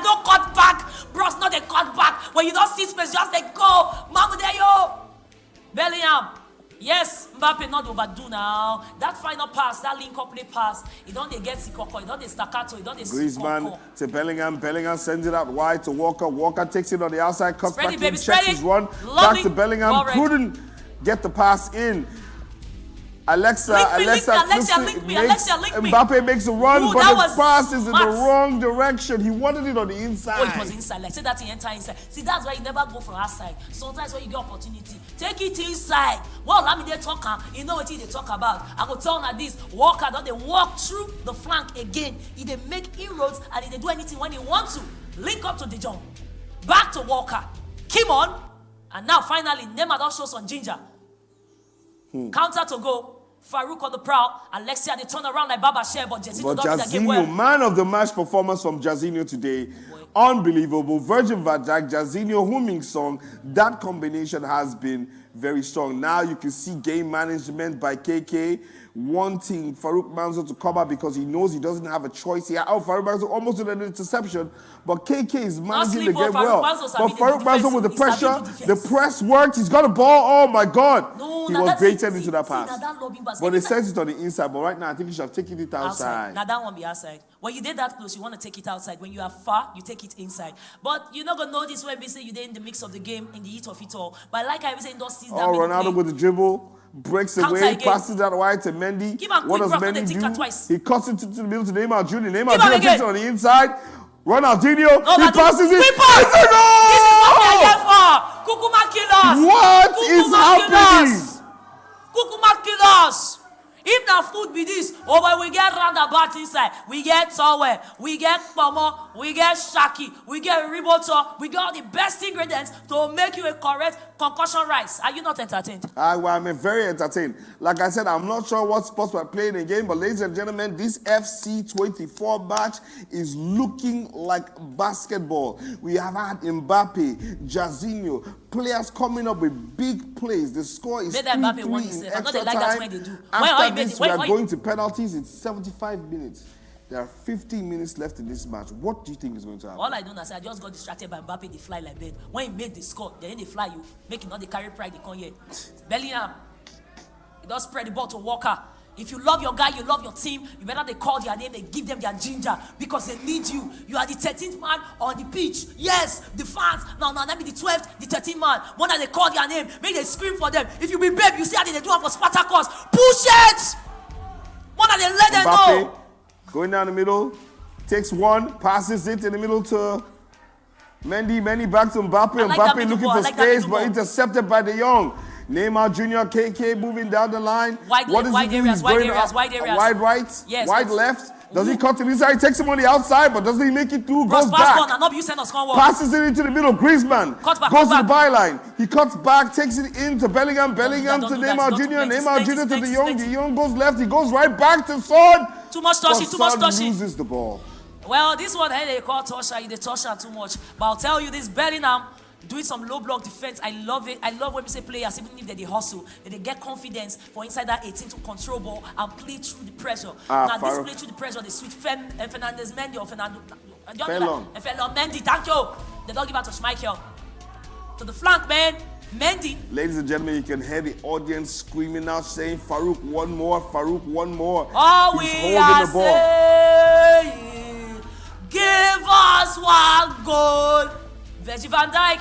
Don't cut back. Bros, not a cut back. When you don't see space, just let go. Mamudeyo. Bellingham. Yes, Mbappe not overdo now. That final pass, that link-up play pass, he don't get Sikoko, he don't get staccato, he don't get Griezmann to Bellingham. Bellingham sends it out wide to Walker. Walker takes it on the outside, cuts back in, checks his run. Back to Bellingham. Couldn't get the pass in. Alexa, link me. Mbappe makes a run, but the pass is in the wrong direction. He wanted it on the inside. Oh, it was inside. Like, say that he enter inside. See, that's why you never go for outside. Sometimes when you get opportunity, take it inside. Well, let me they talk, you know what they talk about. I go tell you this. Walker, don't they walk through the flank again. He they make inroads and he they do anything when he wants to. Link up to De Jong. Back to Walker. Keep on. And now finally, Neymar don't show some ginger. Counter to go. Farouk on the prowl. Alexia, they turn around like Baba Share, but Jairzinho, man of the match performance from Jairzinho today. Unbelievable. Virgil van Dijk, Jairzinho, Huming Song. That combination has been very strong. Now you can see game management by KK wanting Farouk Manzo to cover because he knows he doesn't have a choice here. Oh, Farouk Manzo almost did an interception, but KK is managing the game well. But Farouk Manzo with the pressure, the press worked. He's got a ball. Oh my God. He was baited into that pass. But they sent it on the inside. But right now, I think you should have taken it outside. Now that one be outside. When you did that close, you want to take it outside. When you are far, you take it inside. But you're not going to know this when we say you're in the mix of the game, in the heat of it all. But like I was saying, don't see that. Oh, Ronaldo with the dribble. Breaks away, passes that wide to Mendy. What does Mendy do? He cuts it to the middle to Neymar Jr. Neymar Jr. takes it on the inside. Ronaldinho, he passes it. It's a goal! This is what we are here for. Kukuma killers. What is happening? Kukuma killers. If now food be this, when we get roundabout inside, we get somewhere, we get pomo, we get Shaki, we get Riboto, we got all the best ingredients to make you a correct concussion rice. Are you not entertained? I'm very entertained. Like I said, I'm not sure what sports we're playing again, but ladies and gentlemen, this FC24 match is looking like basketball. We have had Mbappe, Jairzinho, players coming up with big plays. The score is 3-3 in extra time. After this, we are going to penalties. It's 75 minutes. There are 15 minutes left in this match. What do you think is going to happen? All I know is I just got distracted by Mbappe. They fly like that. When he made the score, then they fly you, making all the carry pride they come here. Bellingham, he does spread the ball to Walker. If you love your guy, you love your team, you better they call their name, they give them their ginger because they need you. You are the 13th man on the pitch. Yes, the fans. Now, let me the 12th, the 13th man. One that they call their name, make they scream for them. If you be babe, you see how they do it for Spartacus. Push it! One that they let them know. Going down the middle, takes one, passes it in the middle to Mendy back to Mbappe. Mbappe looking for space, but intercepted by De Jong. Neymar Jr., KK moving down the line. Wide areas. Wide right, yes, wide left. Does he cut to the inside? He takes him on the outside, but doesn't he make it through? Goes back. Passes it into the middle. Griezmann goes to the byline. He cuts back, takes it into Bellingham. Bellingham to Neymar Jr. Neymar Jr. to De Jong. De Jong goes left. He goes right back to Son. Too much touchy. Loses the ball. Well, this one, they call Tosha. They Tosha too much. But I'll tell you this, Bellingham doing some low block defense. I love it. I love when we say players, even if they hustle, they get confidence for inside that 18 to control ball and play through the pressure. Now, this play through the pressure, they switch Fernandez Mendy or Fernando Mendy. Thank you. They don't give out to Schmeichel. To the flank, man. Mendy. Ladies and gentlemen, you can hear the audience screaming out, saying, Farouk, one more, Farouk, one more. Oh, he's we are the ball. Saying, give us one goal. Virgil van Dijk,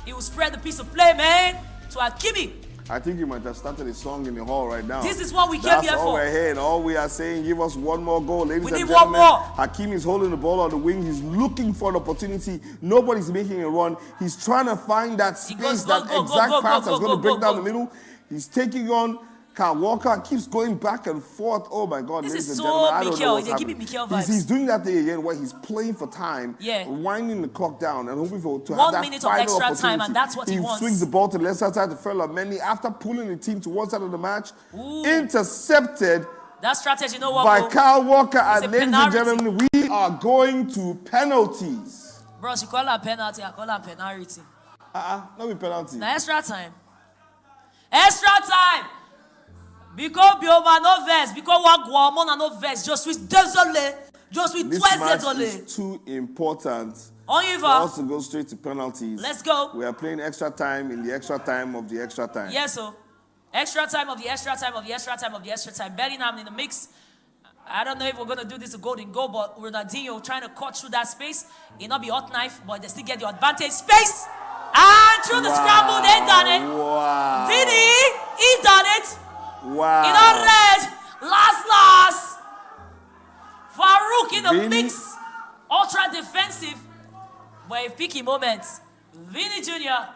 he will spread the piece of play, man, to Hakimi. I think you might have started a song in the hall right now. This is what we came here for. That's all we're hearing. All we are saying, give us one more goal. Ladies and gentlemen, one more. Hakimi is holding the ball on the wing. He's looking for an opportunity. Nobody's making a run. He's trying to find that space, that exact pass that's going to break down the middle. He's taking on Kyle Walker, keeps going back and forth. Oh my God, this ladies is and gentlemen, I don't know what's happening. He's doing that thing again where he's playing for time, winding the clock down and hoping to have that 1 minute final of extra time, and that's what he wants. He swings the ball to the left side to Mendy after pulling the team to one side of the match. Intercepted. That strategy, you know what? By Kyle Walker, and ladies and gentlemen, we are going to penalties. Bro, she call her penalty, I call her penalty. Not be penalty. Now extra time. Extra time. Because Bioma no verse, because Wagwamon no verse, just with désolé, just with this match is too important for us to go straight to penalties. Let's go. We are playing extra time in the extra time of the extra time. Yes, sir. Extra time of the extra time of the extra time of the extra time. Bellingham in the mix. I don't know if we're going to do this to golden goal, but Ronaldinho trying to cut through that space. It not be hot knife, but they still get the advantage. Space! And through the scramble, they done it. Wow. Vinny, he done it. Wow. In a red, last. Farouk in the mix, ultra defensive, but a picky moment. Vinny Jr.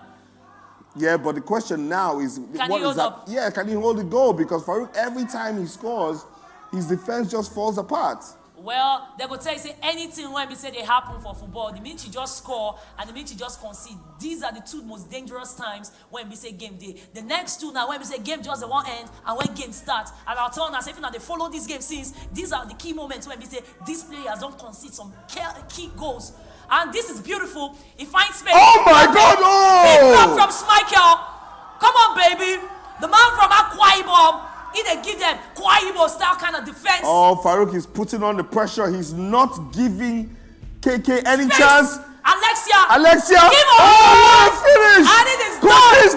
Yeah, but the question now is, can he hold up? Yeah, can he hold the goal? Because Farouk, every time he scores, his defense just falls apart. Well, they go tell you, say anything when we say they happen for football, the minute you just score and the minute you just concede, these are the two most dangerous times when we say game day. The next two now, when we say game just the one end and when game starts, and I'll tell us if they follow this game since, these are the key moments when we say these players don't concede some key goals. And this is beautiful. He finds space. Oh my God! Oh! Big from Schmeichel. Come on, baby. The man from Akwa Ibom. He they give them Kwaibo style kind of defense. Oh, Farouk is putting on the pressure. He's not giving KK any chance. Alexia. Give him. Oh, finish. And it is done. It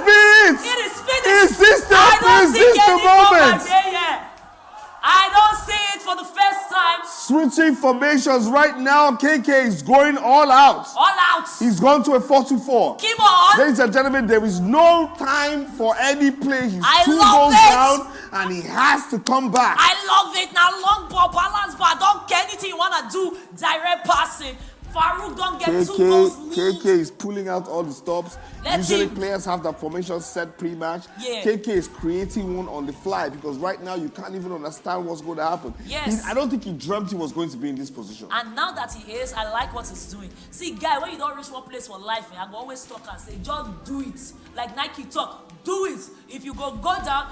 is finished. Is this the moment? I don't see it for the first time. Switching formations right now. KK is going all out. All out. He's gone to a 4-2-4. Keep on. Ladies and gentlemen, there is no time for any play. He's I 2 love goals it. down and he has to come back. I love it. Now long ball balance, but I don't care anything you want to do. Direct passing. Farouk don't get 2 goals lead. KK is pulling out all the stops. Let Usually him. players have the formation set pre-match. Yeah. KK is creating one on the fly because right now you can't even understand what's going to happen. Yes. I don't think he dreamt he was going to be in this position. And now that he is, I like what he's doing. See, guy, when you don't reach one place for life, I go always talk and say, just do it. Like Nike talk, do it. If you go down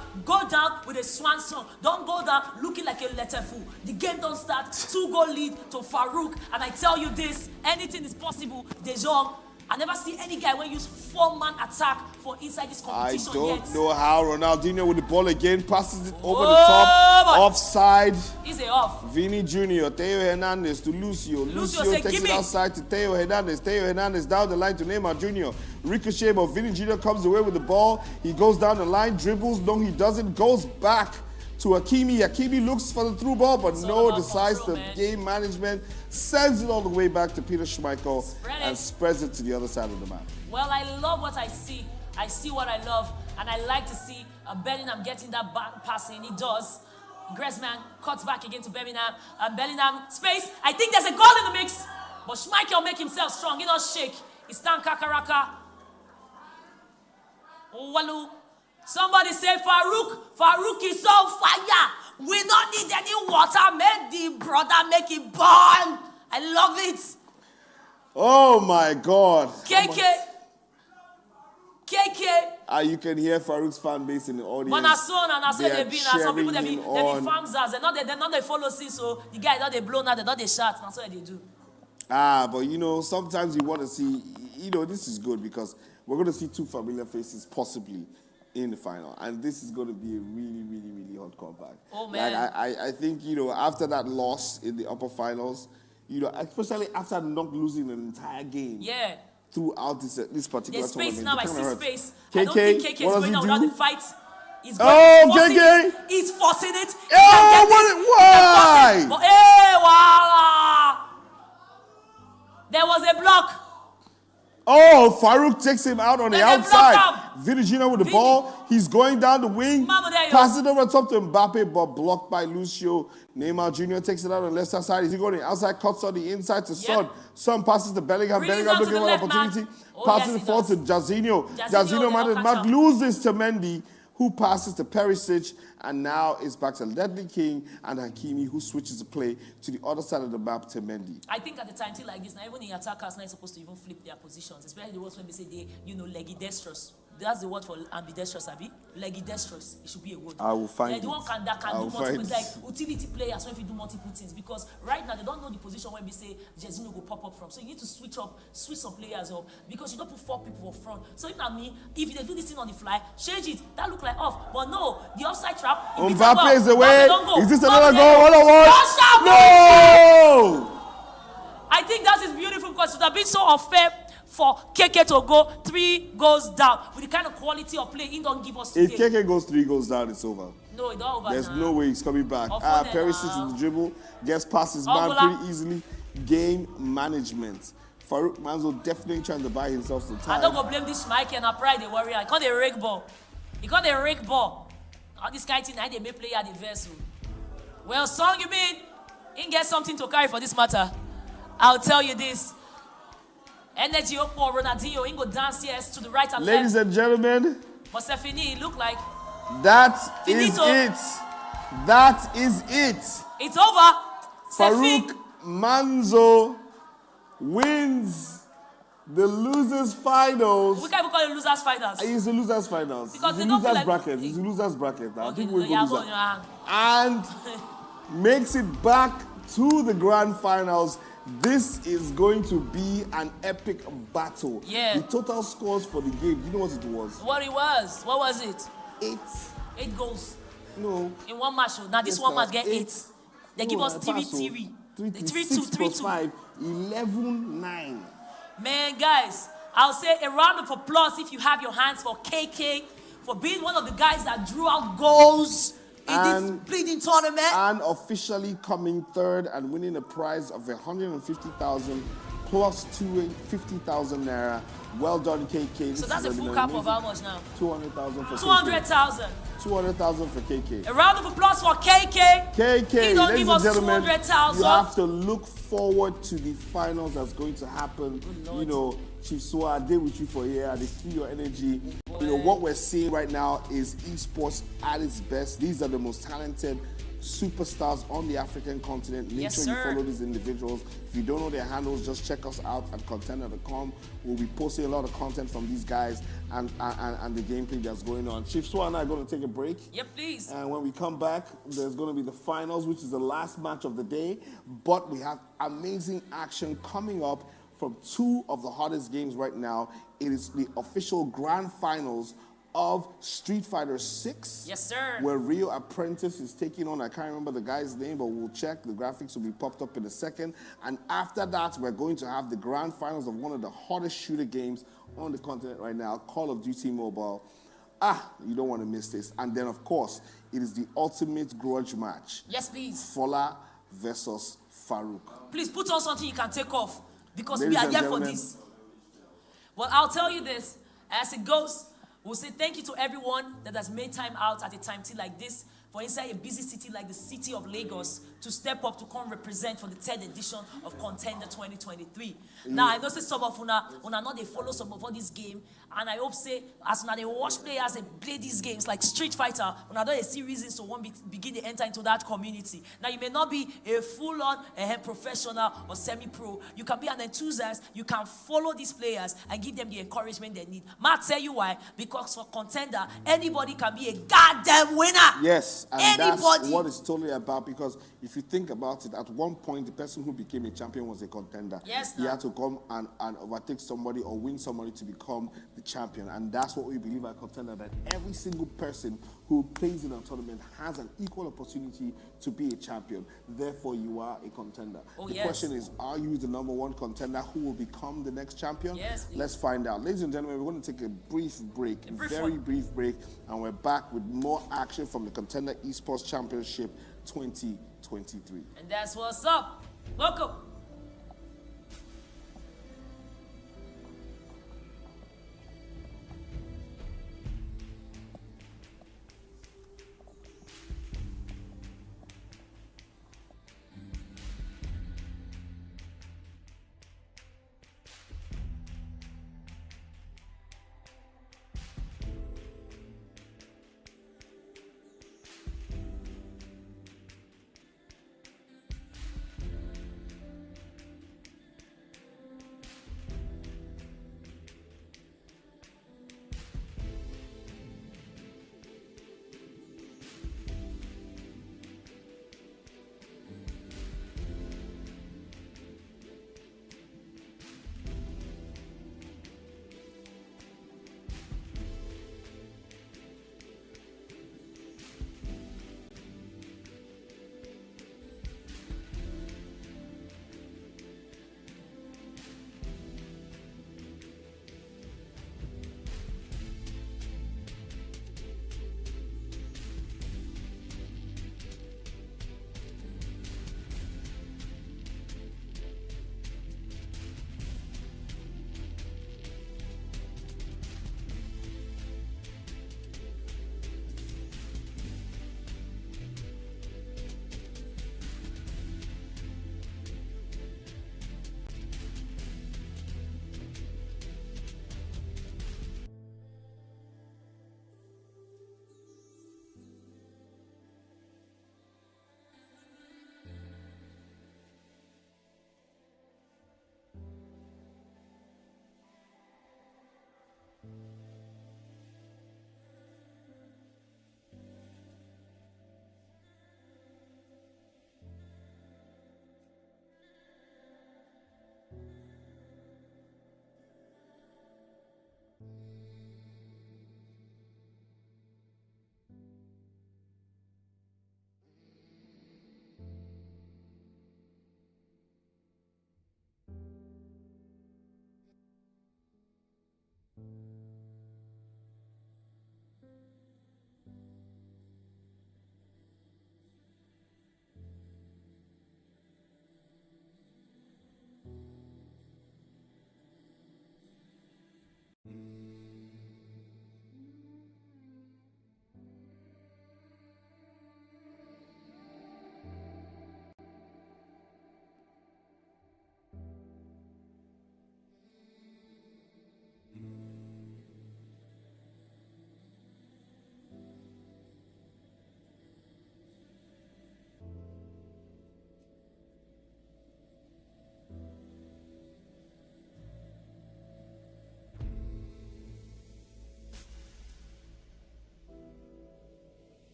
with a swan song. Don't go down looking like a letterful. The game don't start. 2-goal lead to Farouk. And I tell you this, anything is possible. De Jong, I never see any guy when use 4-man attack for inside this competition I don't yet. know how Ronaldinho with the ball again passes it over the top. Offside. Is it off? Vini Jr., Theo Hernandez to Lucio. Lucio say, takes it outside to Theo Hernandez. Theo Hernandez down the line to Neymar Jr. Ricochet, but Vini Jr. comes away with the ball. He goes down the line, dribbles. No, he doesn't. Goes back to Hakimi. Hakimi looks for the through ball, but decides the game management, sends it all the way back to Peter Schmeichel and spreads it to the other side of the map. Well, I love what I see. I see what I love, and I like to see Bellingham getting that back passing. He does. Griezmann cuts back again to Bellingham. Bellingham space. I think there's a goal in the mix, but Schmeichel make himself strong. He don't shake. He stand kakaraka. Walu. Somebody say Farouk. Farouk is on fire. We don't need any water. Make the brother make it burn. I love it. Oh my God. KK. You can hear Farouk's fan base in the audience. But na so na so they be. Na some people they be on. fans. They not they follow see. So the guy not they blow now. They not they shout. Na so they do. But you know, sometimes you want to see. You know, this is good because we're going to see 2 familiar faces possibly in the final, and this is going to be a really, really, really hot comeback. Oh man! Like, I think you know after that loss in the upper finals, you know, especially after not losing an entire game. Yeah. Throughout this particular There's space tournament. now. I see space. KK, I don't think KK is going out without the fight. He's going KK! He's forcing it. Why? But, hey, wow! There was a block. Oh, Farouk takes him out on the outside. Vini Jr. with the ball. He's going down the wing. Passes it over top to Mbappe, but blocked by Lucio. Neymar Jr. takes it out on the left side. Is he going outside? Cuts on the inside to Son. Son passes to Bellingham. Bellingham looking for an opportunity. Passes it forward to Jairzinho. Jairzinho loses to Mendy, who passes to Perisic, and now it's back to Ledley King and Hakimi, who switches the play to the other side of the map to Mendy. I think at the time like this, now even the attackers not supposed to even flip their positions, especially the ones when they say they, legidextrous. That's the word for ambidextrous, Abi. Legidextrous. It should be a word. I will find the one that can do multiple, like utility players when you do multiple things, because right now they don't know the position where we say Jairzinho go pop up from. So you need to switch some players up, because you don't put 4 people up front. So if they do this thing on the fly, change it. That look like off, but no, the offside trap. Mbappe is away. Is this another goal? All at once? No! I think that is beautiful because it would have been so unfair for KK to go 3 goals down with the kind of quality of play he don't give us today. If KK goes 3 goals down, it's over. No, it's not over. There's no way he's coming back. Perisic in the dribble, gets past his man pretty easily. Game management. Farouk Manzo definitely trying to buy himself some time. I don't go blame this Mike and I pride the warrior. I call the rake ball. He call the rake ball. All this kind of thing, they may play at the vessel. Well, Son, you mean he get something to carry for this matter? I'll tell you this. Energy up for Ronaldinho. He go dance yes to the right and left. Ladies and gentlemen, but Stephanie, look like that is it. That is it. It's over. Farouk Manzo wins the losers finals. We can't even call it losers finals. It's the losers finals. Because it's the losers bracket. It's the losers bracket now. People will go loser. And makes it back to the grand finals. This is going to be an epic battle. Yeah. The total scores for the game, you know what it was? What was it? 8. 8 goals. No. In one match. Now this one match get 8. They give us 3-2, 3-2, 11-9. Man, guys, I'll say a round of applause if you have your hands for KK for being one of the guys that drew out goals in this bleeding tournament. And officially coming 3rd and winning a prize of 150,000 plus 250,000 naira. Well done, KK. So that's a full cap of how much now? 200,000 for 200,000. 200,000 for KK. A round of applause for KK. KK, He don't ladies give and us gentlemen, 200,000. you have to look forward to the finals that's going to happen. You know, Chief Swa, I did with you for a year. I feel your energy. You know, what we're seeing right now is esports at its best. These are the most talented superstars on the African continent. Make Yes, sure you sir. follow these individuals. If you don't know their handles, just check us out at Kon10dr. We'll be posting a lot of content from these guys and the gameplay that's going on. Chief Swa and I are going to take a break. Yep, please. And when we come back, there's going to be the finals, which is the last match of the day. But we have amazing action coming up from two of the hottest games right now. It is the official grand finals of Street Fighter 6. Yes, sir. Where Rio Apprentice is taking on, I can't remember the guy's name, but we'll check. The graphics will be popped up in a second. And after that, we're going to have the grand finals of one of the hottest shooter games on the continent right now, Call of Duty Mobile. You don't want to miss this. And then, of course, it is the ultimate grudge match. Yes, please. Fola versus Farouk. Please put on something you can take off because Ladies we are and here for gentlemen. this. Well, I'll tell you this. As it goes, we'll say thank you to everyone that has made time out at a time like this for inside a busy city like the city of Lagos to step up to come represent for the 3rd edition of Kon10dr 2023. Now, I know say some of una not they follow some of all this game, and I hope say as una they watch players they play these games like Street Fighter, una don't see reasons to want begin to enter into that community. Now, you may not be a full-on professional or semi-pro. You can be an enthusiast. You can follow these players and give them the encouragement they need. Matt tell you why? Because for Kon10dr, anybody can be a goddamn winner. Yes, and Anybody. that's what it's totally about, because if you think about it, at one point, the person who became a champion was a contender. Yes, he had to come and overtake somebody or win somebody to become the champion. And that's what we believe at Kon10dr, that every single person who plays in a tournament has an equal opportunity to be a champion. Therefore, you are a contender. Oh, the yes. question is, are you the #1 contender who will become the next champion? Yes, please. Let's find out. Ladies and gentlemen, we're going to take a brief break, brief very one. brief break, and we're back with more action from the Kon10dr Esports Championship 2023. And that's what's up. Welcome.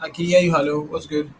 I can hear you. Hello. What's good?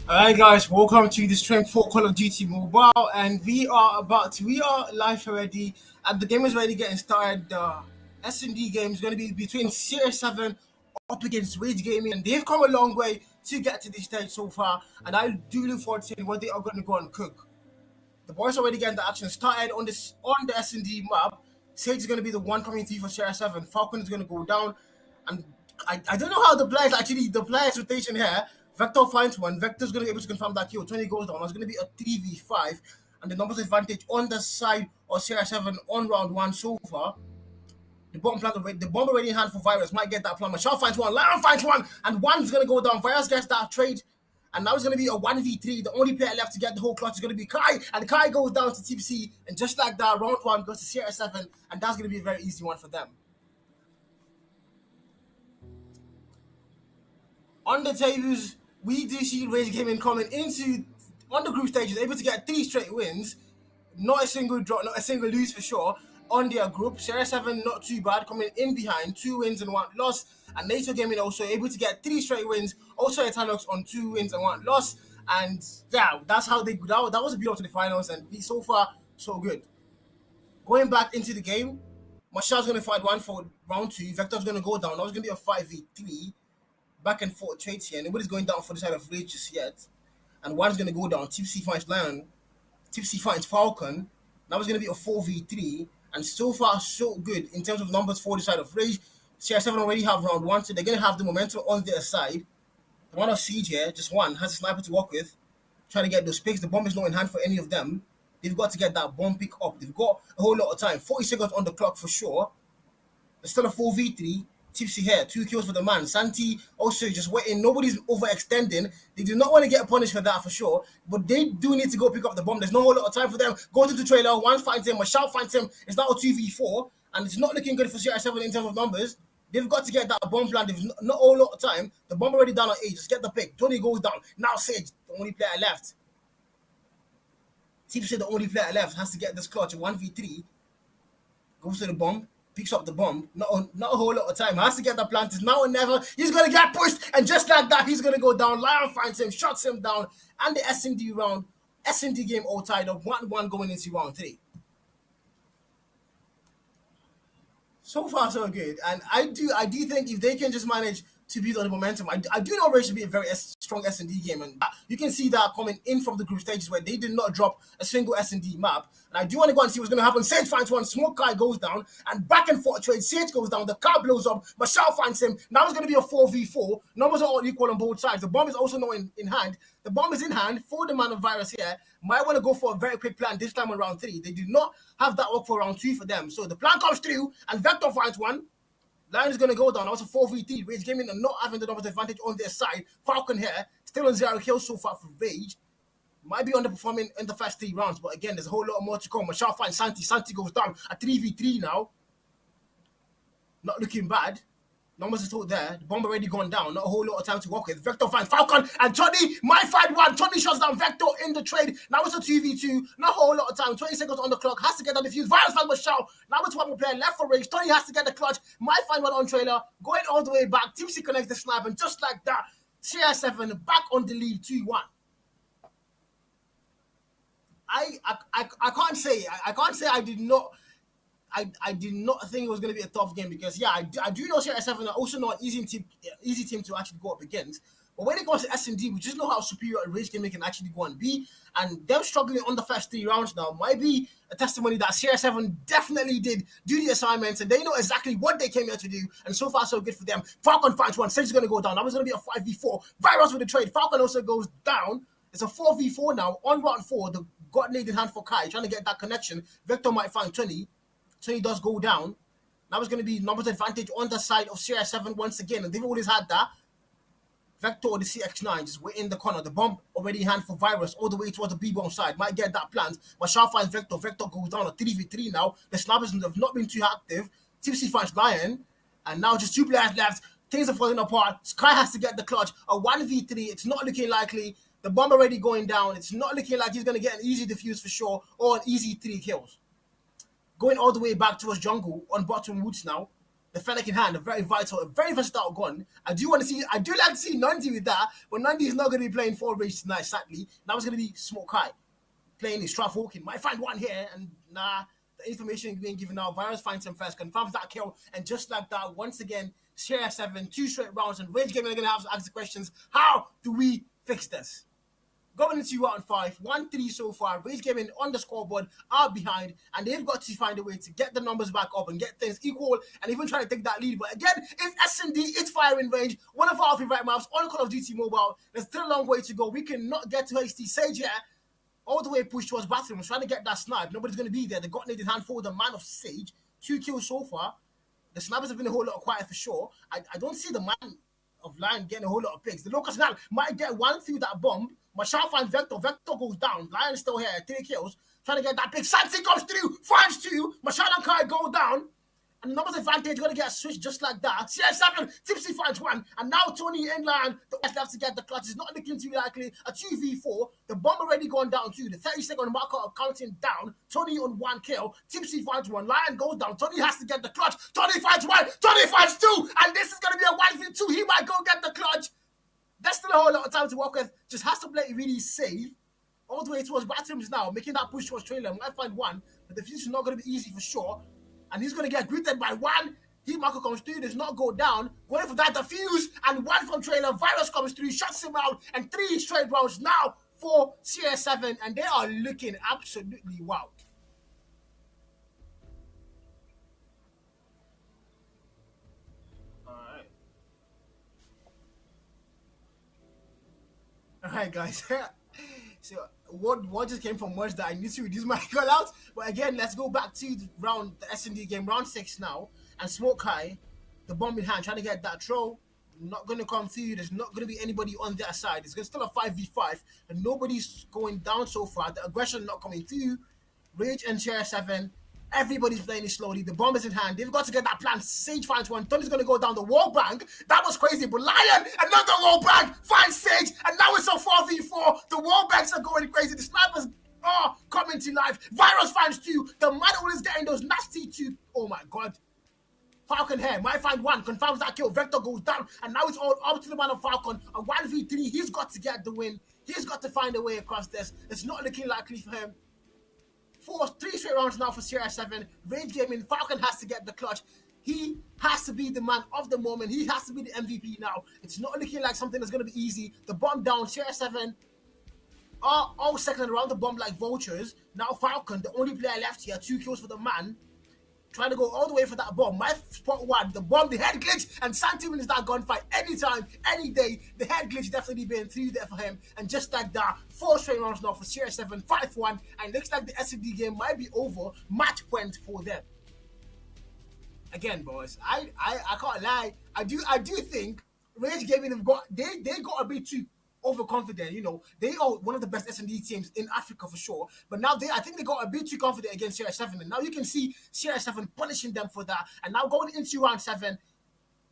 Alright guys, welcome to the stream for Call of Duty Mobile, and we are live already, and the game is already getting started. The S&D game is going to be between Series 7 up against Rage Gaming, and they've come a long way to get to this stage so far, and I do look forward to seeing what they are going to go and cook. The boys already getting the action started on the S&D map. Sage is going to be the one coming through for Series 7. Falcon is going to go down, and I don't know how the players rotation here. Vector finds one. Vector's going to be able to confirm that kill. 20 goes down. It's going to be a 3v5, and the numbers advantage on the side of Series 7 on round 1 so far. The bomb already in hand for Virus. Might get that plan. Mashal finds one. Lion finds one. And one's going to go down. Virus gets that trade. And now it's going to be a 1v3. The only player left to get the whole clutch is going to be Kai. And Kai goes down to TPC. And just like that, round 1 goes to Sierra 7. And that's going to be a very easy one for them. On the tables, we do see Rage Gaming coming into on the group stages, able to get 3 straight wins. Not a single draw, not a single lose for sure on their group. Sierra 7 not too bad, coming in behind, 2 wins and 1 loss. And NATO Gaming also able to get 3 straight wins. Also Etanox on 2 wins and 1 loss. And yeah, that's how that was a build up to the finals, and so far so good. Going back into the game, Mashal's gonna fight one for round 2. Vector's gonna go down. That was gonna be a 5v3. Back and forth trades here. Nobody's going down for the side of Rage just yet. And one's gonna go down. Tipsy finds Lion. Tipsy finds Falcon. Now it's going to be a 4v3, and so far so good in terms of numbers for the side of Rage. CR7 already have round 1, so they're going to have the momentum on their side. The one of Siege here, just one, has a sniper to work with. trying to get those picks. The bomb is not in hand for any of them. They've got to get that bomb pick up. They've got a whole lot of time. 40 seconds on the clock for sure. There's still a 4v3. Tipsy here, 2 kills for the man. Santi also just waiting. Nobody's overextending. They do not want to get punished for that for sure. But they do need to go pick up the bomb. There's no whole lot of time for them. Goes into trailer. One finds him. Mashal finds him. It's now a 2v4. And it's not looking good for CR7 in terms of numbers. They've got to get that bomb plan. They've not a whole lot of time. The bomb already down on 8. Just get the pick. Tony goes down. Now Sage, the only player left. Tipsy, the only player left, has to get this clutch. 1v3. Goes to the bomb. Picks up the bomb. Not a whole lot of time. Has to get the plant. It's now or never. He's going to get pushed. And just like that, he's going to go down. Lion finds him. Shuts him down. And the S&D round. S&D game all tied up. 1-1 going into round 3. So far, so good. And I do think if they can just manage to build on the momentum, I do know Ray should be a very strong S&D game. And you can see that coming in from the group stages where they did not drop a single S&D map. And I do want to go and see what's going to happen. Sage finds one. Smoke guy goes down. And back and forth trade. Sage goes down. The car blows up. Mashal finds him. Now it's going to be a 4v4. Numbers are all equal on both sides. The bomb is also not in hand. The bomb is in hand for the man of virus here. Might want to go for a very quick plan this time on round 3. They do not have that work for round 2 for them. So the plan comes through. And Vector finds one. Lion is going to go down. That was a 4v3. Rage Gaming and not having the numbers advantage on their side. Falcon here, still on 0 kills so far for Rage. Might be underperforming in the first 3 rounds, but again, there's a whole lot more to come. Mashal finds Santi. Santi goes down. A 3v3 now. Not looking bad. Numbers are still there. The bomb already gone down. Not a whole lot of time to work with. Vector finds Falcon and Tony might find one. Tony shuts down Vector in the trade. Now it's a 2v2. Not a whole lot of time. 20 seconds on the clock. Has to get the defuse. Virus finds Mashal. Now it's one more player left for Rage. Tony has to get the clutch. Might find one on trailer. Going all the way back. Tipsy connects the snipe. And just like that, CR7 back on the lead 2-1. I can't say I did not. I did not think it was going to be a tough game because, yeah, I do know CR7 are also not an easy team to actually go up against. But when it comes to S&D, we just know how superior a Rage Gaming can actually go and be. And them struggling on the first 3 rounds now might be a testimony that CR7 definitely did do the assignments and they know exactly what they came here to do. And so far, so good for them. Falcon finds one. Sage is going to go down. That was going to be a 5v4. Virus with the trade. Falcon also goes down. It's a 4v4 now on round 4. The got laid in hand for Kai, trying to get that connection. Vector might find 20. 20 does go down. Now it's going to be numbers advantage on the side of CR7 once again. And they've always had that. Vector or the CX9 just wait in the corner. The bomb already in hand for Virus all the way towards the B-bomb side. Might get that plant. Mashal finds Vector. Vector goes down a 3v3 now. The snipers have not been too active. Tipsy finds Lion. And now just 2 players left. Things are falling apart. Sky has to get the clutch. A 1v3. It's not looking likely. The bomb already going down. It's not looking like he's going to get an easy defuse for sure or an easy 3 kills. Going all the way back towards jungle on bottom woods now. The Fennec in hand, a very vital, a very versatile gun. I do like to see Nandi with that, but Nandi is not going to be playing 4 rage tonight, sadly. Now it's going to be Smoke High playing his Straff Walking. Might find one here, and nah, the information being given out. Virus finds him first, confirms that kill, and just like that, once again, CR7, 2 straight rounds, and Rage Gaming are going to have to ask the questions, how do we fix this? Going into round 5, 1-3 so far. Rage Gaming on the scoreboard are behind, and they've got to find a way to get the numbers back up and get things equal, and even try to take that lead. But again, it's S&D, it's firing range. One of our favorite maps on Call of Duty Mobile. There's still a long way to go. We cannot get to HD. Sage here, all the way pushed towards bathrooms, trying to get that snipe. Nobody's going to be there. They got naked hand for the man of Sage. 2 kills so far. The snipers have been a whole lot quiet for sure. I don't see the man of Lion getting a whole lot of picks. The Locust now might get one through that bomb. Mashal finds Vector. Vector goes down. Lion is still here. 3 kills. Trying to get that pick. Santi comes through. Finds 2. Mashal and Kai go down. And the numbers advantage going to get switched just like that. CR7, Tipsy finds 1. And now Tony and Lion, the West have to get the clutch. It's not looking too likely. A 2v4. The bomb already gone down too. The 30-second marker of counting down. Tony on 1 kill. Tipsy finds 1. Lion goes down. Tony has to get the clutch. Tony finds 1. Tony finds 2. And this is going to be a 1v2. He might go get the clutch. There's still a whole lot of time to work with. Just has to play it really safe. All the way towards bathrooms now. Making that push towards trailer. Might find 1. But the fuse is not going to be easy for sure. And he's going to get greeted by 1. He Marco comes through, does not go down. Going for that defuse. And 1 from trailer. Virus comes through, shuts him out. And 3 straight rounds now for CR7. And they are looking absolutely wild. All right, guys. So what just came from was that I need to reduce my call out. But again, let's go back to the S&D game, round 6 now. And Smoke High, the bomb in hand, trying to get that throw. Not going to come through. There's not going to be anybody on their side. It's still a 5v5, and nobody's going down so far. The aggression not coming through. Rage and Share 7. Everybody's playing it slowly. The bomb is in hand. They've got to get that plan. Sage finds one. Tony's going to go down the wall bang. That was crazy. But Lion, another wall bang. Finds Sage. And now it's a 4v4. The wall bangs are going crazy. The snipers are coming to life. Virus finds 2. The man who is getting those nasty 2. Oh my God. Falcon here might find 1, confirms that kill. Vector goes down, and now it's all up to the man of Falcon. A 1v3, he's got to get the win. He's got to find a way across this. It's not looking likely for him. 3 straight rounds now for CR7. Rage Gaming, Falcon has to get the clutch. He has to be the man of the moment. He has to be the MVP now. It's not looking like something that's going to be easy. The bomb down, CR7 are all second around the bomb like vultures. Now Falcon, the only player left here, 2 kills for the man. Trying to go all the way for that bomb. My spot 1, the bomb, the head glitch, and Santi wins that gunfight anytime, any day. The head glitch definitely being through there for him. And just like that, 4 straight rounds now for CR7, 5-1, and looks like the SD game might be over. Match point for them. Again, boys, I can't lie. I do think Rage Gaming have got they got a bit too overconfident. You know, they are one of the best S&D teams in Africa for sure. But now I think they got a bit too confident against CR7. And now you can see CR7 punishing them for that. And now going into round 7,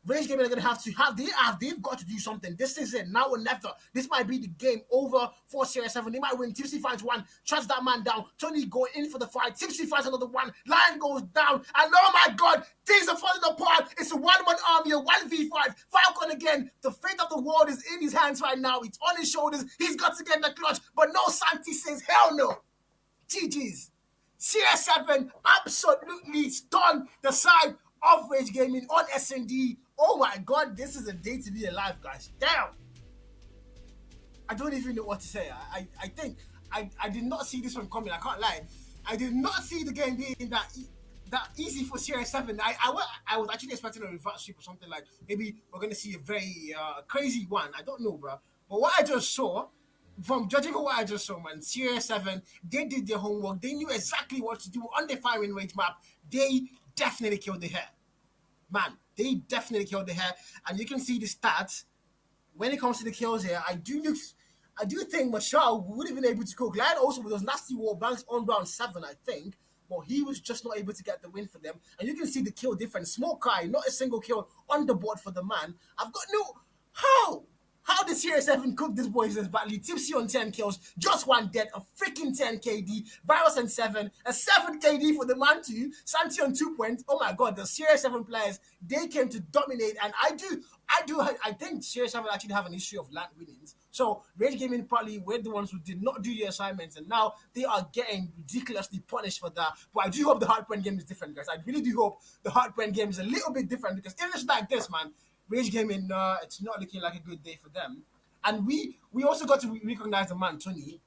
Rage Gaming are going to they've got to do something. This is it, now or never. This might be the game over for CR7. They might win. Tipsy finds 1, shuts that man down. Tony going in for the fight. Tipsy finds another 1. Lion goes down. And oh my God, things are falling apart. It's a 1-1 army, a 1v5. Falcon again. The fate of the world is in his hands right now. It's on his shoulders. He's got to get the clutch. But no, Santi says, hell no. GG's. CR7 absolutely stunned the side of Rage Gaming on S&D. Oh my God, this is a day to be alive, guys. Damn. I don't even know what to say. I think I did not see this one coming. I can't lie. I did not see the game being that easy for CR7. I was actually expecting a reverse sweep or something like maybe we're going to see a very crazy one. I don't know, bro. But what I just saw, from judging from what I just saw, man, CR7, they did their homework. They knew exactly what to do on the firing range map. They definitely killed the hair. Man, they definitely killed the hair. And you can see the stats. When it comes to the kills here, I do think Mashal would have been able to go. Glad also with those nasty wall banks on round 7, I think. But he was just not able to get the win for them. And you can see the kill difference. Smoke Eye, not a single kill on the board for the man. I've got no... How did CR7 cook this boys this badly? Tipsy on 10 kills, just 1 dead, a freaking 10 KD, Virus on 7, a 7 KD for the man too, Santi on 2 points. Oh my God, the CR7 players, they came to dominate, and I think CR7 actually have an issue of land winnings. So Rage Gaming probably were the ones who did not do the assignments, and now they are getting ridiculously punished for that. But I do hope the hardpoint game is different, guys. I really do hope the hardpoint game is a little bit different, because if it's like this, man, Rage Gaming, it's not looking like a good day for them. And we also got to recognize the man Tony,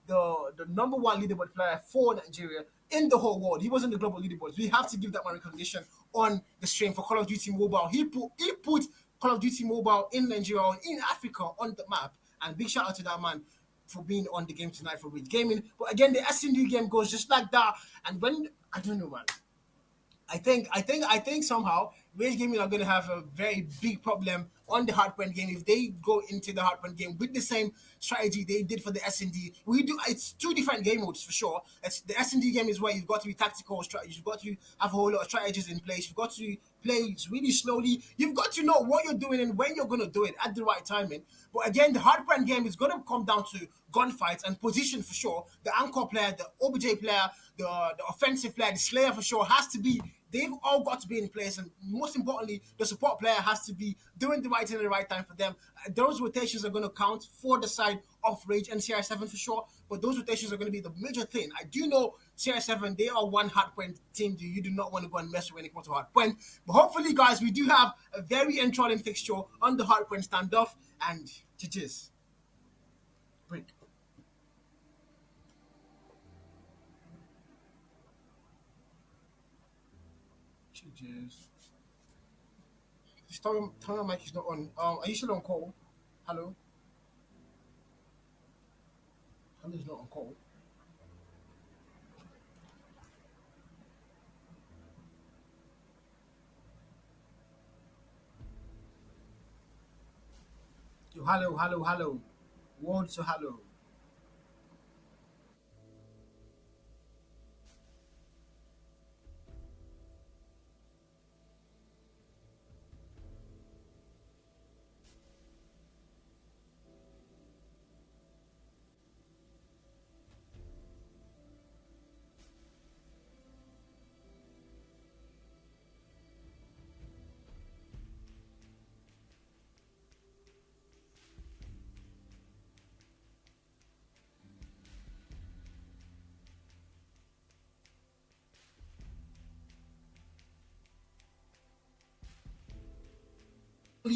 the number 1 leaderboard player for Nigeria in the whole world. He was in the global leaderboards. We have to give that man recognition on the stream for Call of Duty Mobile. He put Call of Duty Mobile in Nigeria, in Africa, on the map. And big shout out to that man for being on the game tonight for Rage Gaming. But again, the S&D game goes just like that. And I don't know, man. I think somehow Rage Gaming are going to have a very big problem on the hardpoint game if they go into the hardpoint game with the same strategy they did for the S&D. It's 2 different game modes for sure. The S&D game is where you've got to be tactical strategies. You've got to have a whole lot of strategies in place. You've got to play really slowly. You've got to know what you're doing and when you're going to do it at the right timing. But again, the hardpoint game is going to come down to gunfights and position for sure. The anchor player, the OBJ player, the offensive player, the slayer for sure has to be. They've all got to be in place, and most importantly, the support player has to be doing the right thing at the right time for them. Those rotations are going to count for the side of Rage and CR7 for sure, but those rotations are going to be the major thing. I do know CR7, they are one hardpoint team you do not want to go and mess with when it comes to hardpoint. But hopefully, guys, we do have a very enthralling fixture on the hardpoint standoff, and GG's. Break. Just tell your mic is not on. Are you still on call? Hello? Panelist not on call. Yo, hello, hello, hello. Word to hello.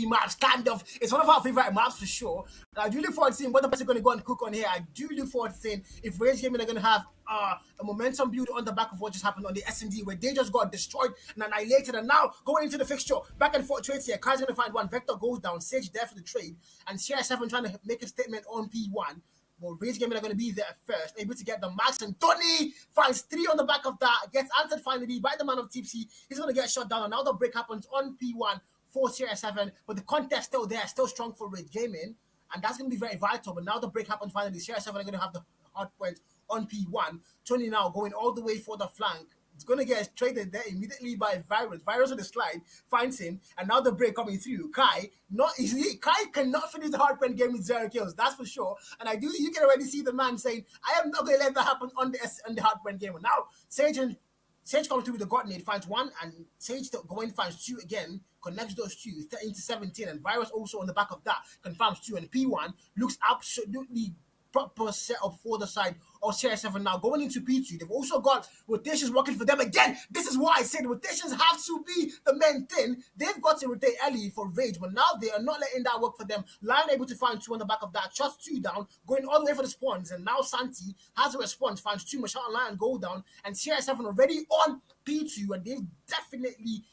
Maps, kind of. It's one of our favorite maps for sure. And I do look forward to seeing what the person going to go and cook on here. I do look forward to seeing if Rage Gaming are going to have a momentum build on the back of what just happened on the S&D, where they just got destroyed and annihilated. And now going into the fixture, back and forth trades here. Kai's going to find one. Vector goes down. Sage there for the trade. And CR7 trying to make a statement on P1. Well, Rage Gaming are going to be there first, able to get the max, and Tony finds 3 on the back of that, gets answered finally by the man of Tipsy. He's going to get shot down. Another break happens on P1 for CR7, but the contest still there, still strong for Rage Gaming, and that's going to be very vital. But now the break happens finally. CR7 are going to have the hard point on P1. Tony now going all the way for the flank. It's going to get traded there immediately by Virus. Virus on the slide finds him, and now the break coming through. Kai, not easily. Kai cannot finish the hardpoint game with 0 kills, that's for sure. And you can already see the man saying, I am not going to let that happen on the hardpoint game. And now Sage comes through with the grenade, finds 1, and Sage going finds 2 again, connects those 2, 13 to 17, and Virus also on the back of that confirms 2, and P1 looks absolutely proper setup for the side of CR7 now. Going into P2, they've also got rotations working for them again. This is why I said rotations have to be the main thing. They've got to rotate early for Rage, but now they are not letting that work for them. Lion able to find 2 on the back of that, shots 2 down, going all the way for the spawns, and now Santi has a response, finds 2, Machado and Lion go down, and CR7 already on P2, and they've definitely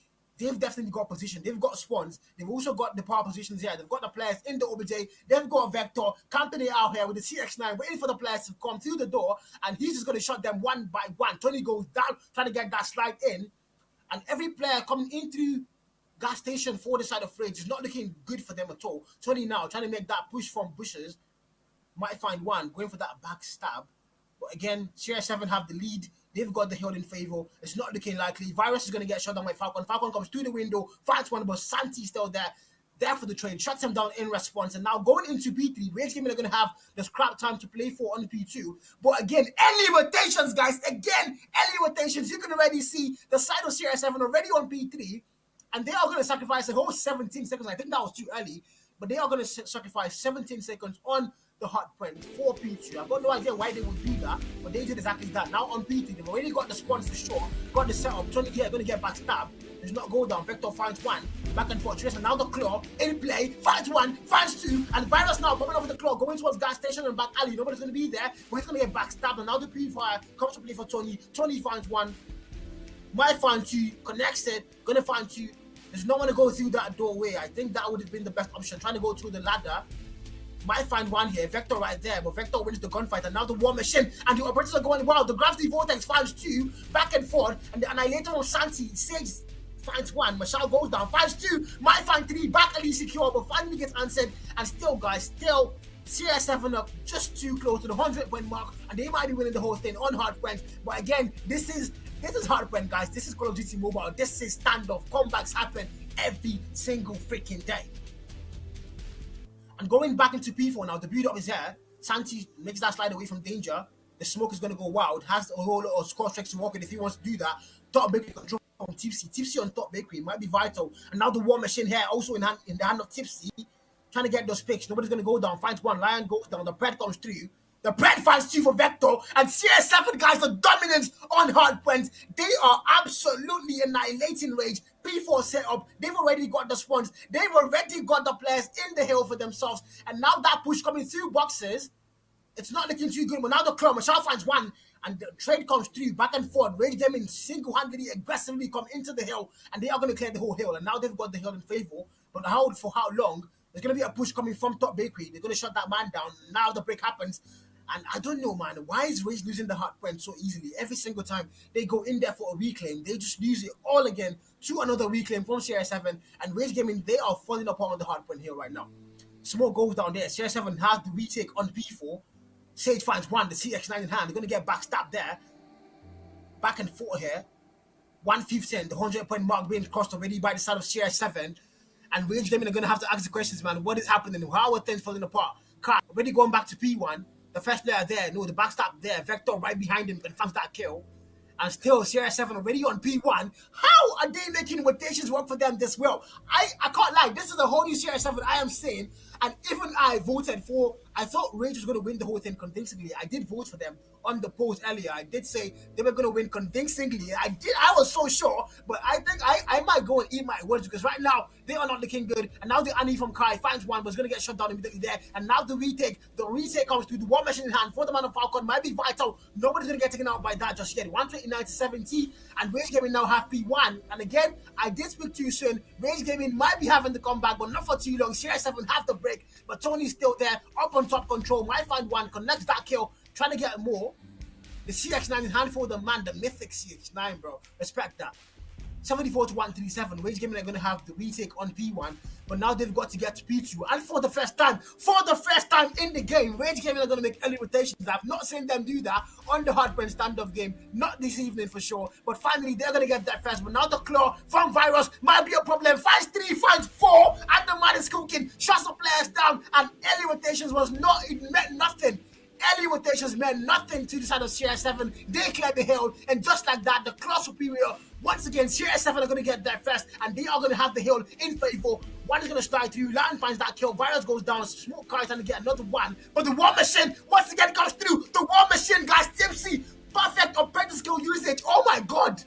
got position. They've got spawns. They've also got the power positions here. They've got the players in the OBJ. They've got Vector camping it out here with the CX9, waiting for the players to come through the door, and he's just going to shot them one by one. Tony goes down, trying to get that slide in, and every player coming in through gas station for the side of Rage is not looking good for them at all. Tony now trying to make that push from bushes. Might find 1, going for that back stab. But again, CR7 have the lead. They've got the hill in favor. It's not looking likely. Virus is going to get shot down by Falcon. Falcon comes through the window, finds 1, but Santi's still there for the trade. Shuts him down in response. And now going into P3, Rage Gaming are going to have the scrap time to play for on P2. But again, early rotations, guys. Again, early rotations. You can already see the side of CR7 already on P3. And they are going to sacrifice a whole 17 seconds. I think that was too early. But they are going to sacrifice 17 seconds on the hot point for P2. I've got no idea why they would do that, but they did exactly that. Now on P2, they've already got the spawns for sure, got the setup. Tony here going to get backstabbed. Does not go down. Vector finds 1, back and forth. Trace, and now the claw in play, finds 1, finds 2, and Virus now coming over the claw, going towards gas station and back alley. Nobody's going to be there, but he's going to get backstabbed. And now the P-Fire comes to play for Tony. Tony finds 1, might find 2, connects it, going to find 2. There's no one to go through that doorway. I think that would have been the best option. Trying to go through the ladder. Might find 1 here. Vector right there, but Vector wins the gunfight. And now the war machine and the operators are going wild. The gravity vortex finds 2, back and forth. And the annihilator on Santi. Sage finds 1. Machado goes down, finds 2. Might find 3. Back at least secure, but finally gets answered. And still, guys, CR7 up just too close to the 100-point mark, and they might be winning the whole thing on hardpoint. But again, this is hardpoint, guys. This is Call of Duty Mobile. This is standoff. Comebacks happen every single freaking day. And going back into P4 now, the build-up is here. Santi makes that slide away from danger. The smoke is going to go wild. Has a whole lot of score tricks to work with if he wants to do that. Top Bakery control from Tipsy. Tipsy on Top Bakery might be vital. And now the war machine here also in the hand of Tipsy. Trying to get those picks. Nobody's going to go down. Finds 1. Lion goes down. The Pred comes through. The Pred finds 2 for Vector. And CR7, guys, the dominance on hardpoint. They are absolutely annihilating Rage. P4 setup. They've already got the spawns. They've already got the players in the hill for themselves. And now that push coming through boxes, it's not looking too good. But now the claw, Machado finds 1. And the trade comes through, back and forth. Rage Gaming single-handedly, aggressively come into the hill. And they are going to clear the whole hill. And now they've got the hill in favor. But for how long? There's going to be a push coming from Top Bakery. They're going to shut that man down. Now the break happens. And I don't know, man, why is Rage losing the hard point so easily? Every single time they go in there for a reclaim, they just lose it all again to another reclaim from CR7. And Rage Gaming, they are falling apart on the hard point here right now. Small goes down there. CR7 has the retake on P4. Sage finds one, the CX9 in hand. They're going to get backstabbed there. Back and forth here. 115, the 100-point mark being crossed already by the side of CR7. And Rage Gaming are going to have to ask the questions, man. What is happening? How are things falling apart? Kai already going back to P1. The first player there, no, the backstab there. Vector right behind him confirms that kill. And still, CR7 already on P1. How are they making rotations work for them this well? I can't lie. This is a whole new CR7 I am saying. And even I voted for, I thought Rage was going to win the whole thing convincingly. I did vote for them on the post earlier. I did say they were going to win convincingly. I was so sure, but I think I might go and eat my words because right now they are not looking good. And now the Annie from Kai finds one, was going to get shut down immediately there. And now the retake comes through, the war machine in hand for the man of Falcon might be vital. Nobody's going to get taken out by that just yet. 129 to 70, and Rage Gaming now have P1. And again, I did speak too soon. Rage Gaming might be having the comeback, but not for too long. CR7 have the break, but Tony's still there, up on top control. Might find one, connects that kill, trying to get more. The CX9 in hand for the man, the mythic CX9, bro. Respect that. 74 to 137. Rage Gaming are going to have the retake on P1, but now they've got to get to P2. And for the first time in the game, Rage Gaming are going to make early rotations. I've not seen them do that on the hardpoint standoff game, not this evening for sure. But finally, they're going to get that first. But now the claw from Virus might be a problem. Finds 3, finds 4, and the man is cooking. Shots of players down, and early rotations it meant nothing. Early rotations meant nothing to the side of CR7. They cleared the hill, and just like that, the class superior, once again, CR7 are going to get there first, and they are going to have the hill in favor. One is going to strike through, Latin finds that kill, Virus goes down, Smoke Car is trying to get another one, but the War Machine, once again, comes through. The War Machine, guys, Tipsy, perfect operator skill usage, oh my god.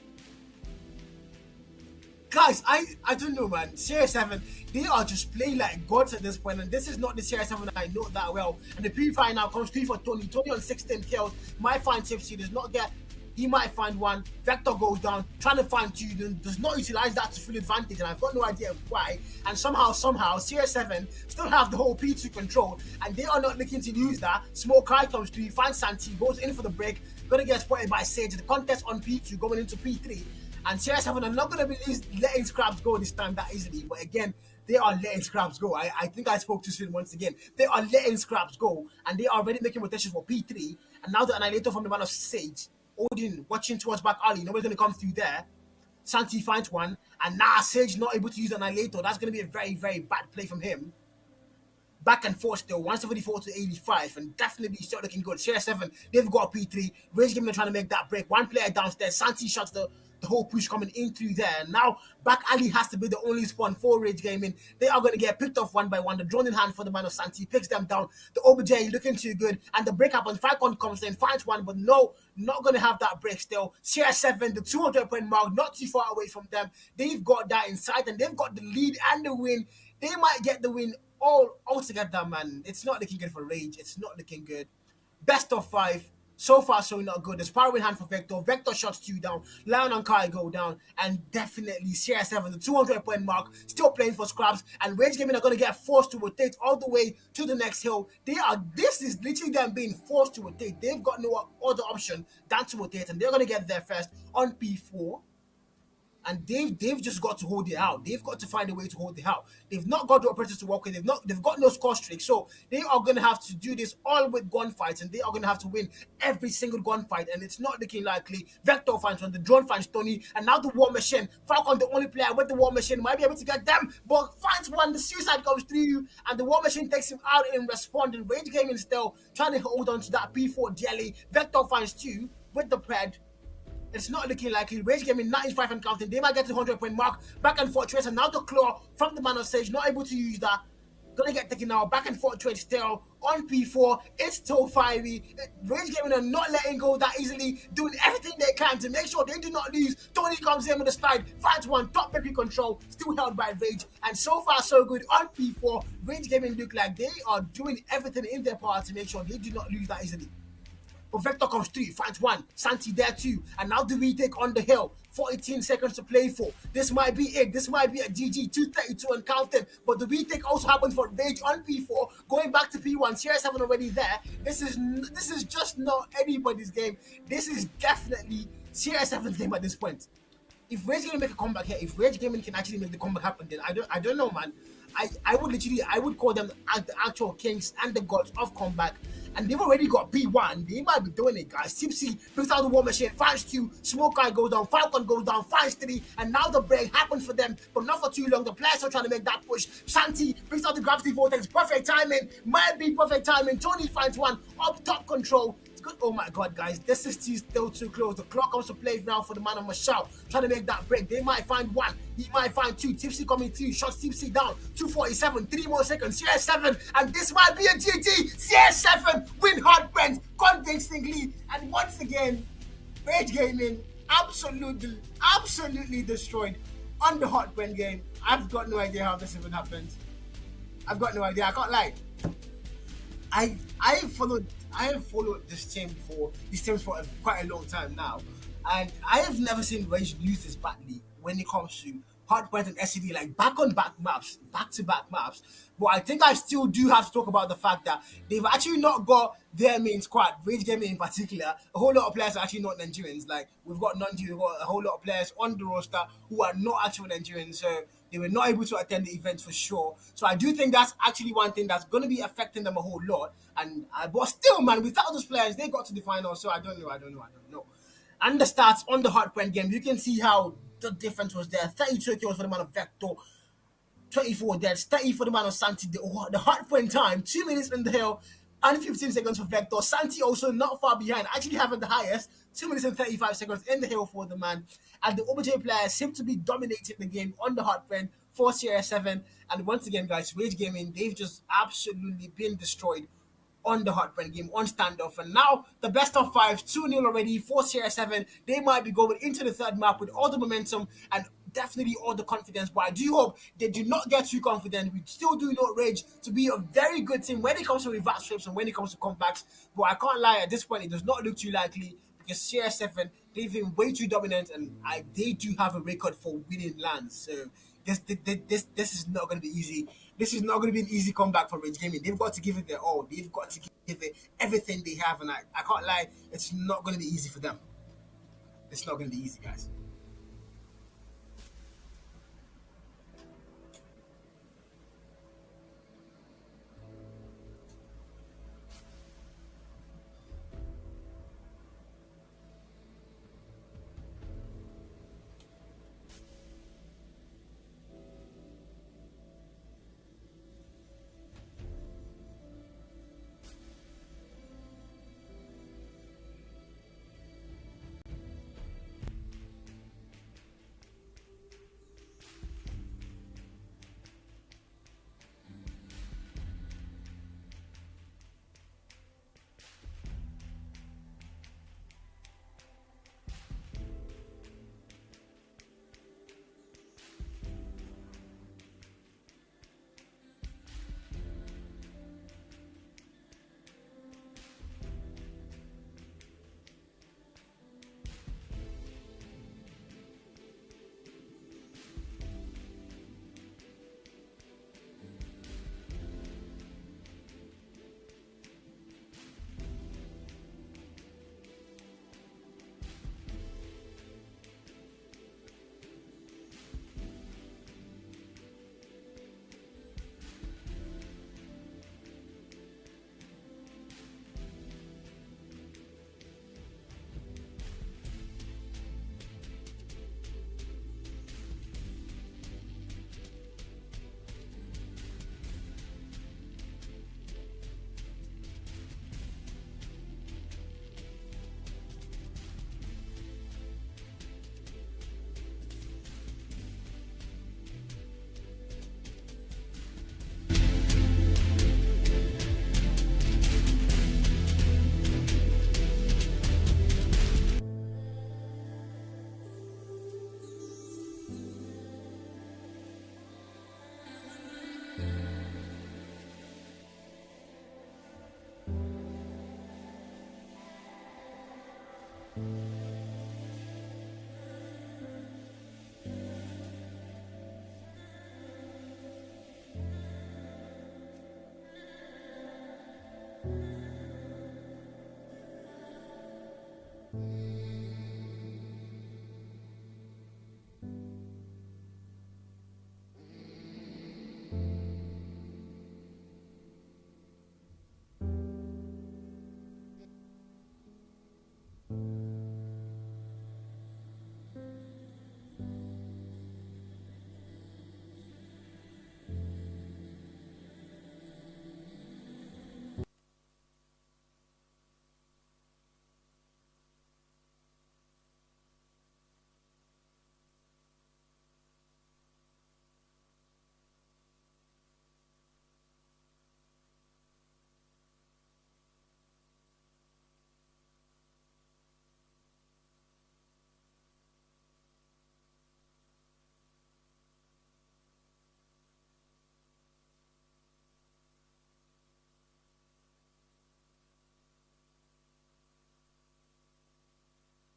Guys, I don't know, man. CR7, they are just playing like gods at this point, and this is not the CR7 I know that well. And the P5 now comes through for Tony. Tony on 16 kills. Might find Tipsy, does not get. He might find one. Vector goes down, trying to find two, does not utilize that to full advantage, and I've got no idea why. And somehow, CR7 still have the whole P2 control, and they are not looking to use that. Smoke Kai comes through, finds Santi, goes in for the break, gonna get spotted by Sage. The contest on P2 going into P3. And CR7 are not going to be letting scraps go this time that easily. But again, they are letting scraps go. I think I spoke too soon once again. They are letting scraps go. And they are already making rotations for P3. And now the Annihilator from the man of Sage. Odin watching towards back alley. Nobody's going to come through there. Santi finds one. And now Sage not able to use the Annihilator. That's going to be a very, very bad play from him. Back and forth still, 174 to 85, and definitely still looking good. CR7, they've got a P3. Rage Gaming are trying to make that break. One player downstairs. Santi shots the whole push coming in through there. And now, back alley has to be the only spawn for Rage Gaming. They are going to get picked off one by one. The drone in hand for the man of Santi picks them down. The OBJ looking too good. And the break happens. Falcon comes in, finds one, but no, not going to have that break still. CR7, the 200-point mark, not too far away from them. They've got that inside, and they've got the lead and the win. They might get the win all together, man. It's not looking good for Rage. It's not looking good. Best of 5. So far, so not good. There's power in hand for Vector. Vector shots 2 down. Lion and Kai go down. And definitely CR7, the 200-point mark, still playing for scraps. And Rage Gaming are going to get forced to rotate all the way to the next hill. This is literally them being forced to rotate. They've got no other option than to rotate. And they're going to get there first on P4. And they've just got to hold it out. They've got to find a way to hold it out. They've not got the operators to work with. They've got no score streak. So they are going to have to do this all with gunfights, and they are going to have to win every single gunfight. And it's not looking likely. Vector finds one, the drone finds Tony, and now the War Machine. Falcon, the only player with the War Machine, might be able to get them, but finds one. The suicide goes through, and the War Machine takes him out in responding. Rage Gaming still trying to hold on to that P4 jelly. Vector finds 2 with the pred. It's not looking likely. Rage Gaming 95 and counting. They might get to the 100-point mark. Back and forth trace, and now the claw from the man of Sage, not able to use that. Gonna get taken out. Back and forth trade still on P4. It's still fiery. Rage Gaming are not letting go that easily, doing everything they can to make sure they do not lose. Tony comes in with a slide, finds one, top baby control, still held by Rage. And so far, so good on P4. Rage Gaming look like they are doing everything in their power to make sure they do not lose that easily. but Vector comes through, finds one, Santi there too, and now the retake on the hill. 14 seconds to play for. This might be it. This might be a GG 232 and counting. But the retake also happens for Rage on P4, going back to P1. CR7 already there. This is just not anybody's game. This is definitely CR7's game at this point. If Rage Gaming make a comeback here, if Rage Gaming can actually make the comeback happen, then I don't know, man. I would call them the actual kings and the gods of comeback. And they've already got P1. They might be doing it, guys. Tipsy brings out the war machine, finds 2, Smoke Guy goes down, Falcon goes down, finds 3, and now the break happens for them, but not for too long. The players are trying to make that push. Santi brings out the gravity vortex, perfect timing, might be perfect timing. Tony finds one, up top control. Good. Oh my god, guys, this is still too close. The clock comes to play now for the man of Mashal, trying to make that break. They might find 1, he might find 2. Tipsy coming through, shots Tipsy down. 2:47, 3 more seconds. CS7, and this might be a GG. CS7 win Hardpoint convincingly, and once again, Rage Gaming absolutely destroyed on the Hardpoint game. I've got no idea how this even happened. I've got no idea. I can't lie. I have followed these teams for quite a long time now, and I have never seen Rage lose this badly when it comes to Hardpoint and SCD, like back-to-back maps. But I think I still do have to talk about the fact that they've actually not got their main squad, Rage Gaming in particular. A whole lot of players are actually not Nigerians. Like, we've got a whole lot of players on the roster who are not actual Nigerians, so they were not able to attend the event for sure. So I do think that's actually one thing that's going to be affecting them a whole lot. And but still, man, without those players, they got to the final. So I don't know. And the stats on the Hardpoint game, you can see how the difference was there. 32 kills for the man of Vector, 24 deaths, 30 for the man of Santi. The Hardpoint time, 2 minutes in the hill, and 15 seconds for Vector. Santi also not far behind, actually having the highest, 2 minutes and 35 seconds in the hill for the man. And the OBJ players seem to be dominating the game on the Hardpoint for CR7. And once again, guys, Rage Gaming, they've just absolutely been destroyed on the Hardpoint game, on standoff. And now the best of 5, 2-0 already for CR7. They might be going into the third map with all the momentum and definitely all the confidence. But I do hope they do not get too confident. We still do not Rage to be a very good team when it comes to reverse flips and when it comes to comebacks. But I can't lie, at this point, it does not look too likely because CR7, they've been way too dominant, and they do have a record for winning lands. So this is not going to be easy. This is not going to be an easy comeback for Rage Gaming. They've got to give it their all. They've got to give it everything they have, and I can't lie, it's not going to be easy for them. It's not going to be easy, guys.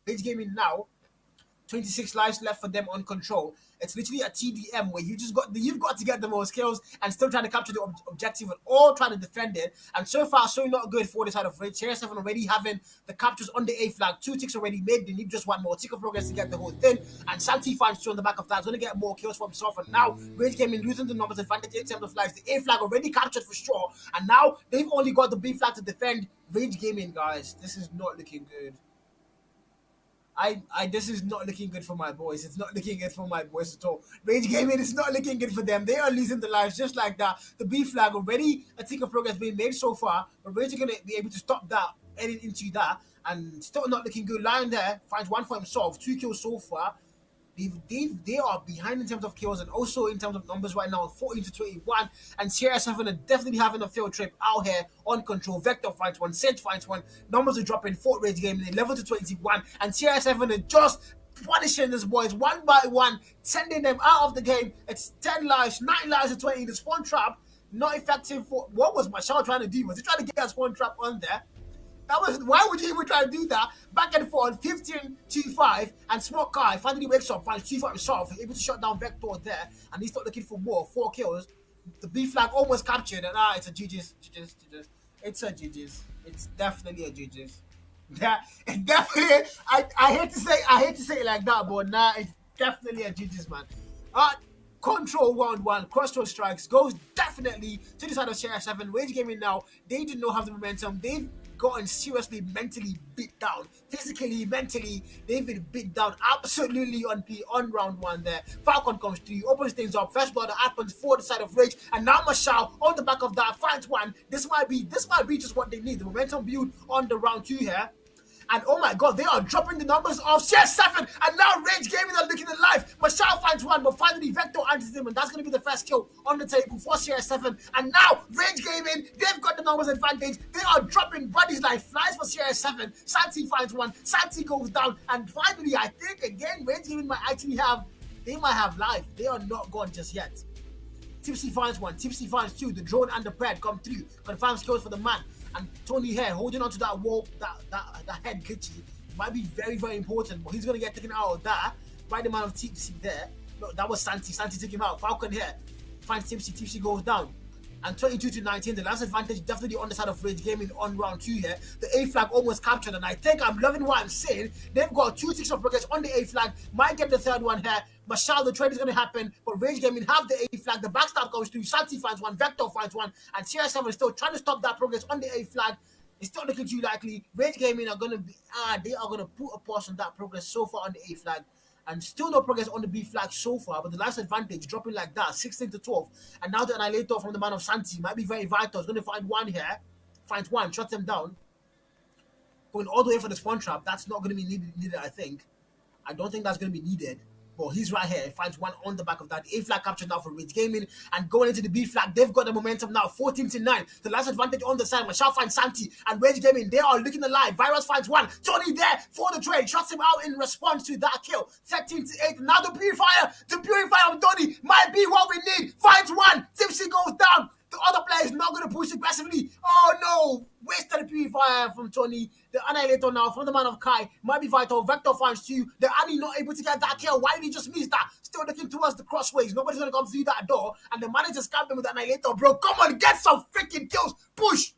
Rage Gaming now, 26 lives left for them on control. It's literally a TDM where you've got to get the most kills and still trying to capture the objective and all trying to defend it. And so far, so not good for the side of Rage. Series 7 already having the captures on the A flag. 2 ticks already made. They need just one more tick of progress to get the whole thing. And Santi finds 2 on the back of that. He's going to get more kills for himself. And now Rage Gaming losing the numbers advantage in terms of lives. The A flag already captured for sure. And now they've only got the B flag to defend. Rage Gaming, guys, this is not looking good. This is not looking good for my boys. It's not looking good for my boys at all. Rage Gaming is not looking good for them. They are losing the lives just like that. The B flag already a tick of progress being made so far, but Rage are going to be able to stop that, edit into that, and still not looking good. Lion there finds 1 for himself, 2 kills so far. They are behind in terms of kills and also in terms of numbers right now, 14 to 21. And Sierra 7 are definitely having a field trip out here on control. Vector finds 1, Sage finds 1. Numbers are dropping. Fort Rage Gaming, they level to 21. And Sierra 7 are just punishing these boys one by one, sending them out of the game. It's 10 lives, 9 lives to 20. The spawn trap, not effective for... What was Marshall trying to do? Was he trying to get a spawn trap on there? Why would you even try to do that? Back and forth, 15-5, and Smoke Guy finally wakes up, finds 2 for himself, able to shut down Vector there, and he's not looking for more, 4 kills. The B flag almost captured, and it's a GG's. It's a GG's. It's definitely a GG's. Yeah, it definitely. I hate to say it like that, but it's definitely a GG's, man. Control 1-1, crossroad strikes goes definitely to the side of Sierra 7. Rage Gaming now, they did not have the momentum. They've gotten seriously mentally beat down. Physically, mentally, they've been beat down absolutely on round 1 there. Falcon comes through, opens things up. First blood happens for the side of Rage, and now Mashal on the back of that finds 1. This might be just what they need. The momentum build on the round 2 here. And oh my god, they are dropping the numbers of Sierra 7, and now Rage Gaming are looking alive. Mashal finds 1, but finally Vector answers him, and that's going to be the first kill on the table for Sierra 7. And now Rage Gaming, they've got the numbers advantage. They are dropping bodies like flies for Sierra 7. Santi finds 1, Santi goes down, and finally, I think again, Rage Gaming might have life. They are not gone just yet. Tipsy finds 1, Tipsy finds 2. The drone and the pad come through, confirms kills for the man. And Tony here holding on to that wall, that head glitchy might be very, very important, but he's going to get taken out of that by the man of Tipsy there. No, that was Santi. Santi took him out. Falcon here finds Tipsy. Tipsy goes down. And 22 to 19, the last advantage definitely on the side of Rage Gaming on round 2 here. The A flag almost captured, and I think I'm loving what I'm saying. They've got 2 ticks of progress on the A flag. Might get the 3rd one here. Mashal, the trade is going to happen, but Rage Gaming have the A flag. The backstab goes through. Santi finds 1. Vector finds 1. And Sierra 7 is still trying to stop that progress on the A flag. It's not looking too likely. Rage Gaming are going to be, they are going to put a pause on that progress so far on the A flag. And still no progress on the B flag so far, but the last advantage dropping like that, 16 to 12. And now the Annihilator from the man of Santi might be very vital. He's going to find 1 here. Finds 1, shuts him down. Going all the way for the spawn trap. That's not going to be needed, I think. I don't think that's going to be needed. But he's right here. He finds 1 on the back of that. A flag captured now for Rage Gaming. And going into the B flag, they've got the momentum now. 14 to 9. The last advantage on the side. Mashal finds Santi. And Rage Gaming, they are looking alive. Virus finds 1. Tony there for the trade. Shuts him out in response to that kill. 13 to 8. Now the Purifier of Tony might be what we need. Finds 1. Tipsy goes down. The other player is not going to push aggressively. Oh no! Wasted the Purifier from Tony. The Annihilator now from the man of Kai might be vital. Vector finds 2. The Annie not able to get that kill. Why did he just miss that? Still looking towards the crossways. Nobody's going to come through that door. And the manager scammed him with the Annihilator. Bro, come on, get some freaking kills. Push!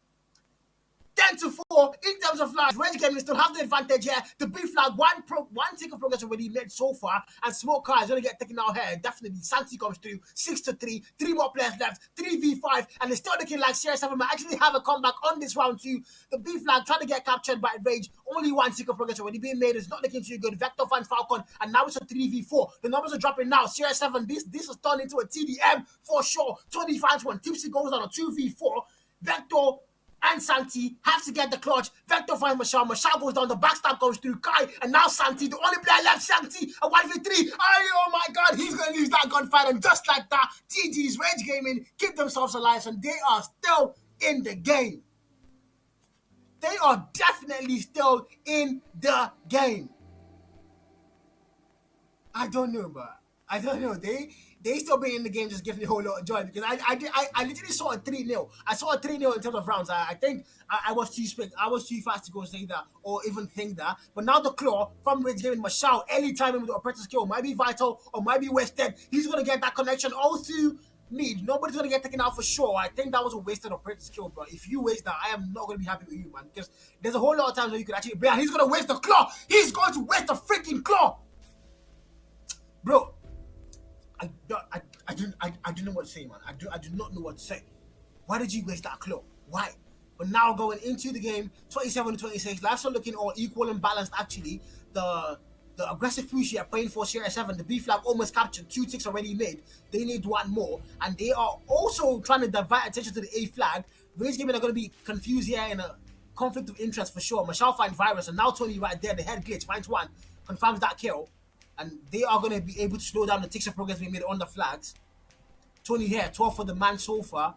10 to 4 in terms of lives. Rage Gaming still have the advantage here. The B flag, one tick of progress already made so far, and Smoke Car is going to get taken out here. Definitely, Santi comes through. 6 to 3, 3 more players left. 3v5, and it's still looking like Sierra 7 might actually have a comeback on this round 2. The B flag trying to get captured by Rage. Only 1 tick of progress already being made. It's not looking too good. Vector finds Falcon, and now it's a 3v4. The numbers are dropping now. Sierra 7, this is turned into a TDM for sure. 20 finds 1. Tipsy goes on a 2v4. Vector and Santi have to get the clutch. Vector finds Mashal. Mashal goes down. The backstab goes through Kai. And now Santi, the only player left, Santi, a 1v3. Oh my god, he's going to lose that gunfight. And just like that, GG's Rage Gaming keep themselves alive. And they are still in the game. They are definitely still in the game. I don't know, but I don't know. they still being in the game just gives me a whole lot of joy because I literally saw a 3-0. I saw a 3-0 in terms of rounds. I think I was too quick. I was too fast to go say that or even think that. But now the claw from Rage Gaming, Mashal, any time with the operator's kill might be vital or might be wasted. He's gonna get that connection all through mid. Nobody's gonna get taken out for sure. I think that was a wasted operator's kill, bro. If you waste that, I am not gonna be happy with you, man. Because there's a whole lot of times where you could actually play, and he's gonna waste the claw. He's going to waste the freaking claw, bro. I don't know what to say, man. I do not know what to say. Why did you waste that claw? Why? But now going into the game, 27-26, lives are looking all equal and balanced. Actually, the aggressive push here playing for Sierra 7, the B flag almost captured, 2 ticks already made. They need one more, and they are also trying to divert attention to the A flag. Rage Gaming are going to be confused here in a conflict of interest for sure. Mashal finds Virus, and now Tony right there, the head glitch, finds one, confirms that kill. And they are going to be able to slow down the ticks of progress we made on the flags. Tony here, 12 for the man so far.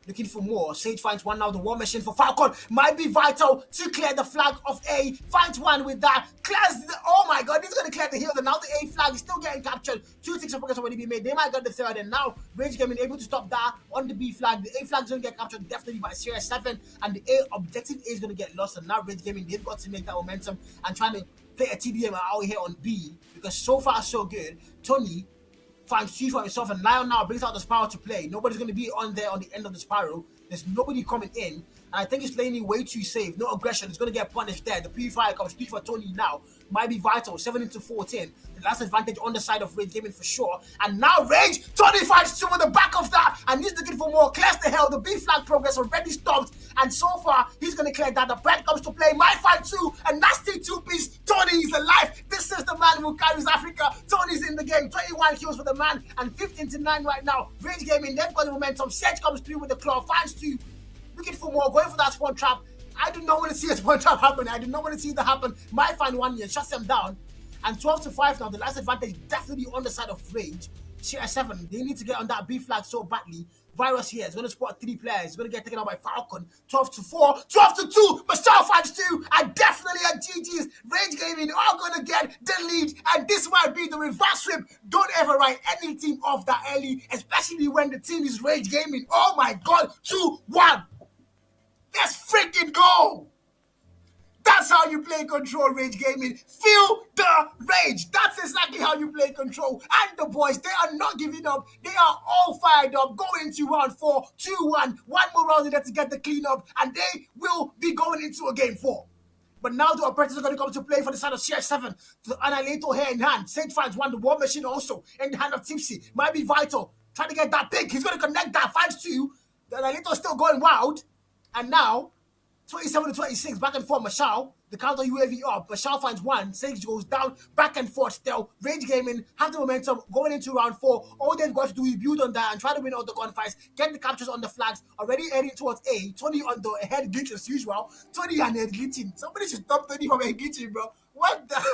Looking for more. Sage finds one now. The war machine for Falcon might be vital to clear the flag of A. Finds one with that. Clears the... Oh my god, he's going to clear the hill. And now the A flag is still getting captured. 2 ticks of progress already been made. They might get the third. And now Rage Gaming able to stop that on the B flag. The A flag is going to get captured definitely by Sierra 7. And the A objective A is going to get lost. And now Rage Gaming, they've got to make that momentum and trying to play a TDM out here on B, because so far so good. Tony finds C for himself, and Lion now brings out the spiral to play. Nobody's going to be on there on the end of the spiral. There's nobody coming in, and I think it's laning way too safe. No aggression. It's going to get punished there. The purifier comes 3 for Tony now. Might be vital. 7-14. The last advantage on the side of Rage Gaming for sure. And now Rage, Tony finds 2 on the back of that, and he's looking for more. Clears the hell. The B flag progress already stopped, and so far he's going to clear that. The bread comes to play. Might find 2, and nasty 2-piece. Tony is alive. This is the man who carries Africa. Tony's in the game. 21 kills for the man, and 15-9 right now. Rage Gaming, they've got the momentum. Sedge comes through with the claw, finds 2. Looking for more, going for that spawn trap. I do not want to see a spawn trap happen. I do not want to see that happen. Might find 1 here, shuts them down. And 12-5 now. The last advantage definitely on the side of Rage. Sierra 7, they need to get on that B flag so badly. Virus here is going to spot 3 players. He's going to get taken out by Falcon. 12-4, 12-2. Mashal finds 2. And definitely at GG's. Rage Gaming are going to get the lead. And this might be the reverse sweep. Don't ever write any team off that early, especially when the team is Rage Gaming. Oh my god, 2-1. Let's freaking go! That's how you play Control, Rage Gaming. Feel the rage. That's exactly how you play Control. And the boys, they are not giving up. They are all fired up. Going into round 4, 2-1. One more round there to get the cleanup. And they will be going into a game 4. But now the operators are going to come to play for the side of CR7. The Annihilator here in hand. Sage finds one. The War Machine also in the hand of Tipsy. Might be vital. Trying to get that pick. He's going to connect that. Finds 2. The Annihilator is still going wild. And now, 27-26, back and forth, Mashal, the counter UAV up. Mashal finds 1, Sage goes down, back and forth still. Rage Gaming have the momentum going into round 4. All they've got to do is build on that and try to win out the gunfights, get the captures on the flags, already heading towards A. Tony on the head glitch as usual. Tony and head glitching. Somebody should stop Tony from head glitching, bro. What the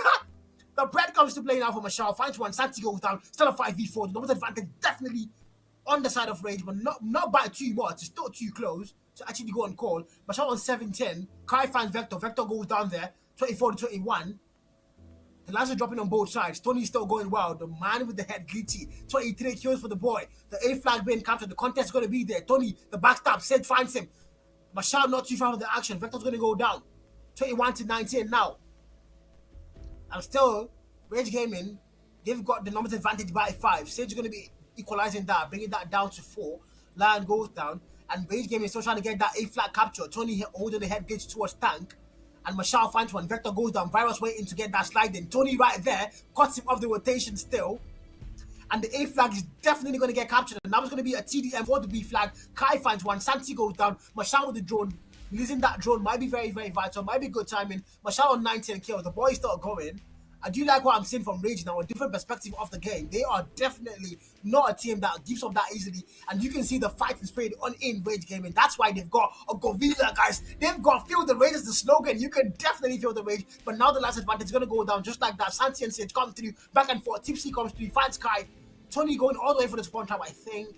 The bread comes to play now for Mashal, finds 1, Santi goes down, still a 5v4. The number advantage definitely on the side of Rage, but not by too much. It's still too close to actually go on call. Mashal on 7-10. Kai finds Vector. Vector goes down there. 24-21. The last are dropping on both sides. Tony's still going wild. The man with the head glitchy. 23 kills for the boy. The A flag being captured. The contest is going to be there. Tony, the backstab. Sid finds him. Mashal not too far from the action. Vector's going to go down. 21-19 now. And still, Rage Gaming, they've got the numbers advantage by 5. Sage is going to be equalizing that, bringing that down to 4. Lion goes down. And Rage Gaming is still trying to get that A flag capture. Tony holding the head glitch towards tank. And Mashal finds 1. Vector goes down. Virus waiting to get that slide in. Tony right there. Cuts him off the rotation still. And the A flag is definitely going to get captured. And now it's going to be a TDM for the B flag. Kai finds 1. Santi goes down. Mashal with the drone. Releasing that drone might be very, very vital. Might be good timing. Mashal on 19 kills. The boys start going. I do like what I'm seeing from Rage now, a different perspective of the game. They are definitely not a team that gives up that easily. And you can see the fighting spirit on in Rage Gaming. That's why they've got a gorilla, guys. They've got feel the rage as the slogan. You can definitely feel the rage. But now the last advantage is going to go down just like that. Santi and Sage come through, back and forth. Tipsy comes through, finds Kai. Tony going all the way for the spawn trap, I think.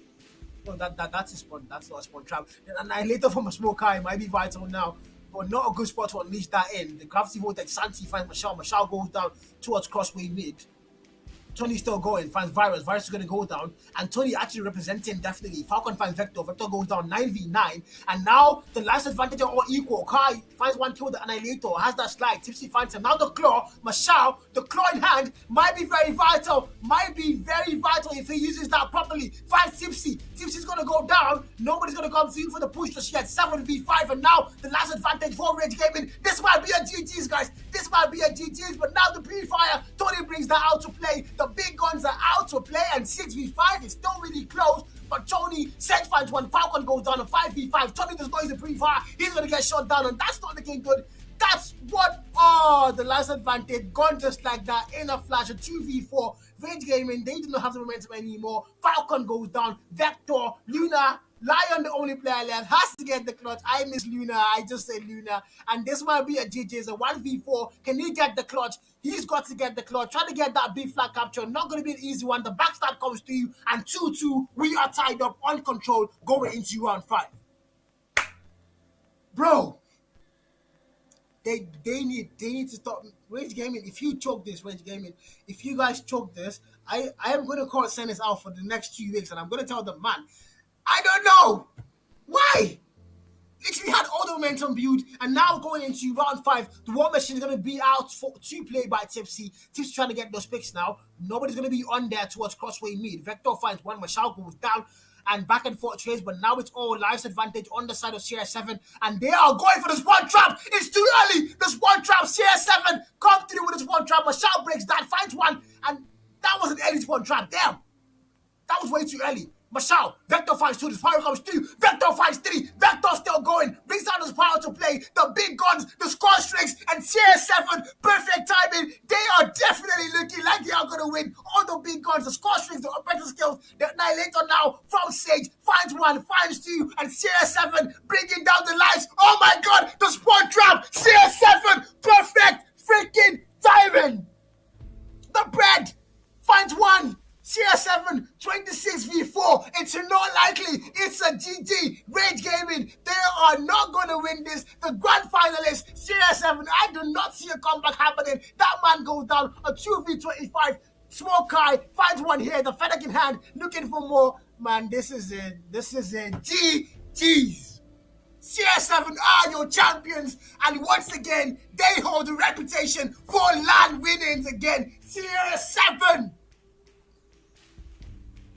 No, that's a spawn. That's not a spawn trap. The Annihilator from a smoke Kai might be vital now. But not a good spot to unleash that in. The gravity voltage, Santi finds Mashal. Mashal goes down towards crossway mid. Tony's still going, finds Virus. Virus is going to go down. And Tony actually representing definitely. Falcon finds Vector. Vector goes down 9v9. And now the last advantage are all equal. Kai finds one kill, the Annihilator, has that slide. Tipsy finds him. Now the Claw, Mashal, the Claw in hand might be very vital. If he uses that properly. Finds Tipsy. Tipsy's going to go down. Nobody's going to come through for the push just yet. 7v5. And now the last advantage for Rage Gaming. This might be a GG's, guys. This might be a GG's. But now the pre-fire, Tony brings that out to play. The big guns are out to play. And 6v5 is still really close. But Tony, Sedge finds one. Falcon goes down on 5v5. Tony just goes to pre-fire. He's going to get shot down. And that's not looking good. That's what, the last advantage, gone just like that, in a flash, a 2v4, Rage Gaming, they do not have the momentum anymore, Falcon goes down, Vector, Luna, Lion, the only player left, has to get the clutch. I miss Luna, I just said Luna, and this might be a GG, it's a 1v4, can he get the clutch? He's got to get the clutch, try to get that big flag capture, not going to be an easy one, the backstab comes to you, and 2-2, we are tied up on control, going into round 5. Bro, They need to stop Rage Gaming. If you choke this, Rage Gaming, if you guys choke this, I am going to call Sennis out for the next 2 weeks, and I'm going to tell them, man, I don't know why. Literally had all the momentum build, and now going into round 5, the War Machine is going to be out to play by Tipsy. Tipsy trying to get those picks now. Nobody's going to be on there towards Crossway mid. Vector finds one, Mashal goes down, and back and forth trades, but now it's all Life's advantage on the side of CR7, and they are going for this one trap. It's too early. This one trap, CR7 come through with this one trap. Mashal breaks that, finds one, and that was an early one trap. Damn, that was way too early. Mashal, Vector finds 2, this power comes 2, Vector finds 3, Vector still going, brings out his power to play, the big guns, the score streaks, and CR7, perfect timing. They are definitely looking like they are going to win. All the big guns, the score streaks, the better skills, the Annihilator now from Sage, finds 1, finds 2, and CR7 bringing down the lights. Oh my god, the spawn trap, CR7, perfect freaking timing. The bread finds 1. CR7, 26v4. It's not likely. It's a GG. Rage Gaming, they are not going to win this. The grand finalist, CR7, I do not see a comeback happening. That man goes down, a 2v25. Smoke Kai finds one here, the Fennec in hand, looking for more. Man, this is it. This is it. GG's. CR7 are your champions, and once again, they hold the reputation for land winnings again. CR7.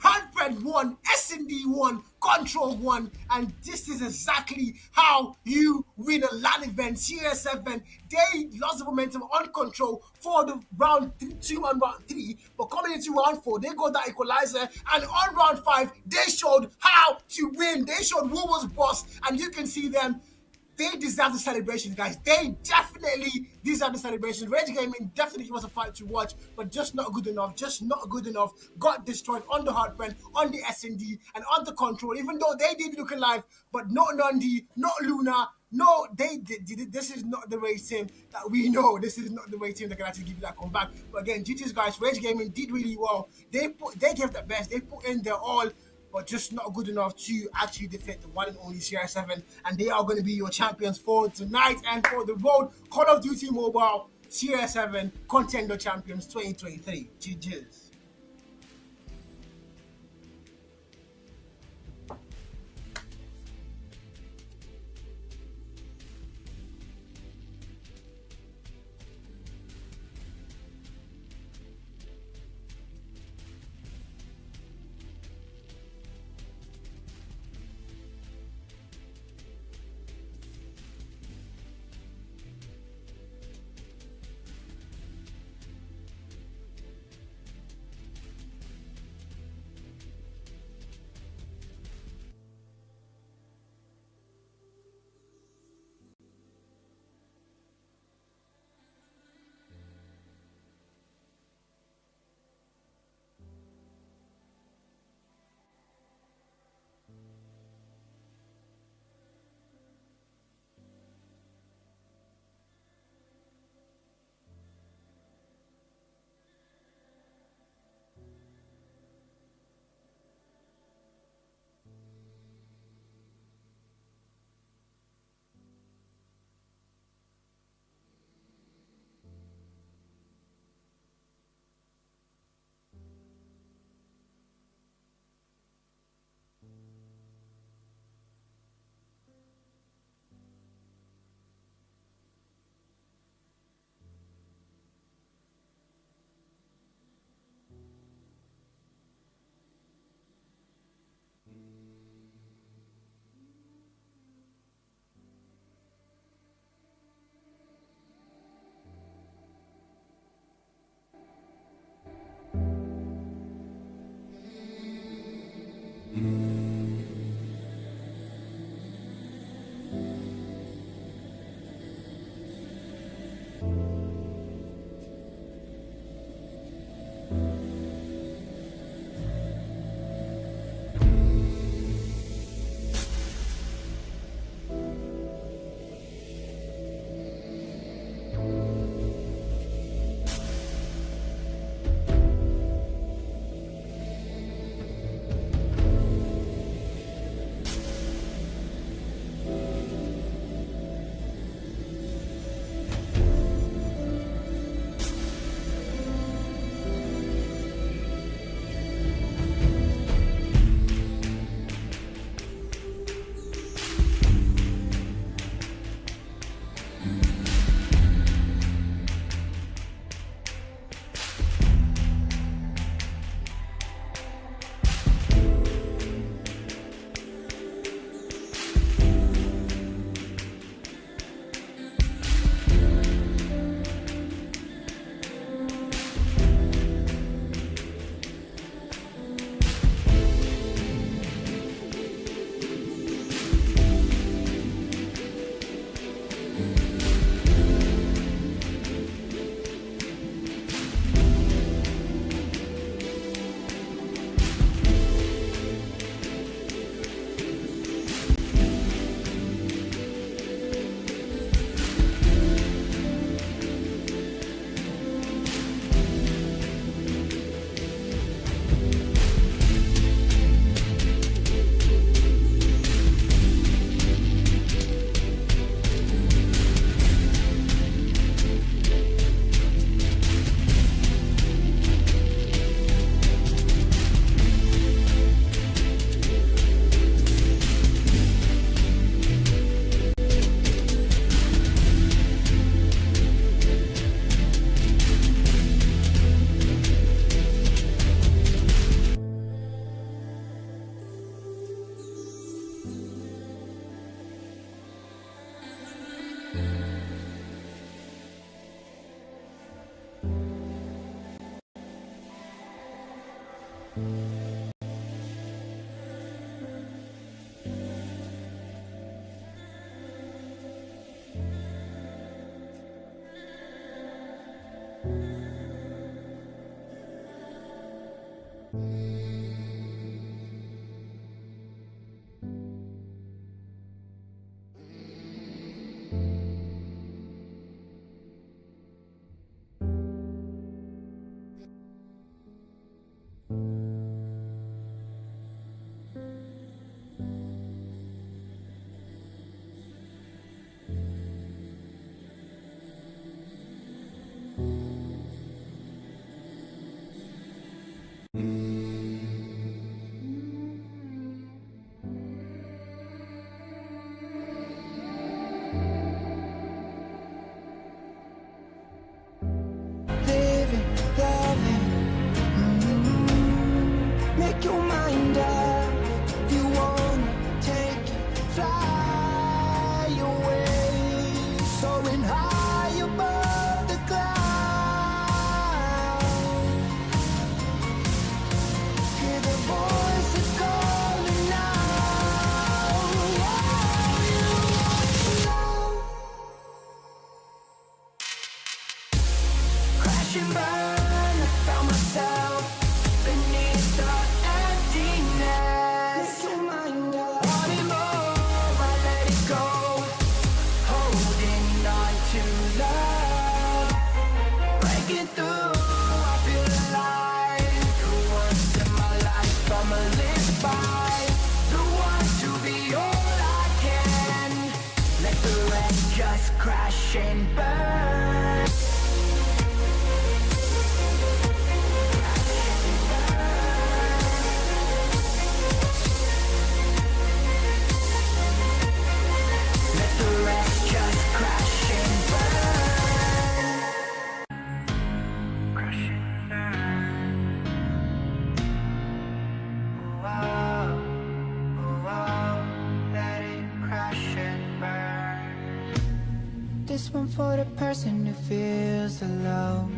Hardpoint 1, S&D 1, Control 1, and this is exactly how you win a LAN event. CR7, they lost the momentum on Control for the round 2 and round 3, but coming into round 4, they got that equalizer, and on round 5, they showed how to win. They showed who was boss, and you can see them. They deserve the celebration, guys. They definitely deserve the celebration. Rage Gaming definitely was a fight to watch, but just not good enough. Just not good enough. Got destroyed on the hardpoint, on the S&D, and on the Control. Even though they did look alive, but not Nandi, not Luna. No, this is not the Rage team that we know. This is not the Rage team that can actually give you that comeback. But again, GG's guys, Rage Gaming did really well. They gave their best. They put in their all, but just not good enough to actually defeat the one and only CR7. And they are going to be your champions for tonight and for the road. Call of Duty Mobile, CR7, Kon10dr Champions 2023. GG's. Crash and burn, I found myself beneath the emptiness. Make your mind up. Wanting more, I let it go. Holding on to love. Breaking through, I feel alive. The ones in my life I'ma live by. The ones to be all I can. Let the rest just crash and burn. Let the rest just crash and burn. Crash and burn. Oh, oh, let it crash and burn. This one for the person who feels alone.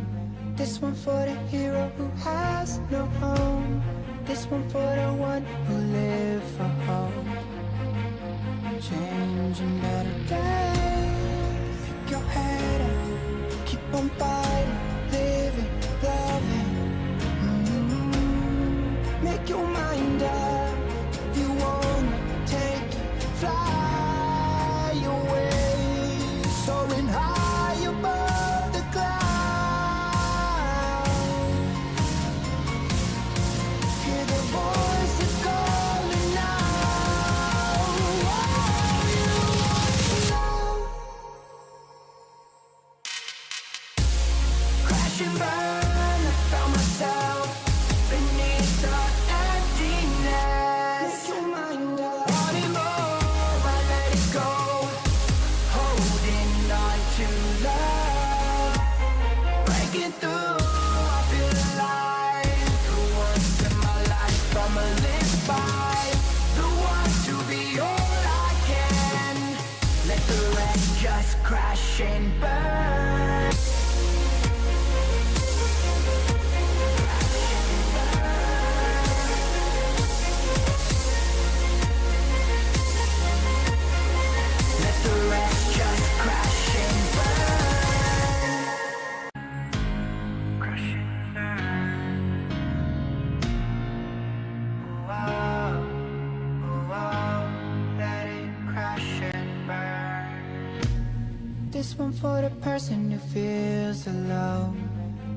This one for the hero who has no home. This one for the one who live for hope. Changing better days. Pick your head up, keep on fighting, living, loving. Make your mind up. If you wanna take it, fly away, soaring high above the clouds. Hear the voices calling out. Crash and burn, I found myself beneath the emptiness. Make your mind up. Wanting more, I let it go. Holding on to love. Breaking through, I feel alive. The ones in my life I'ma live by. The ones to be all I can. Let the rest just crash and burn. Let the rest just crash and burn. Crash and burn. Oh, let it crash and burn. This one for the person who feels alone.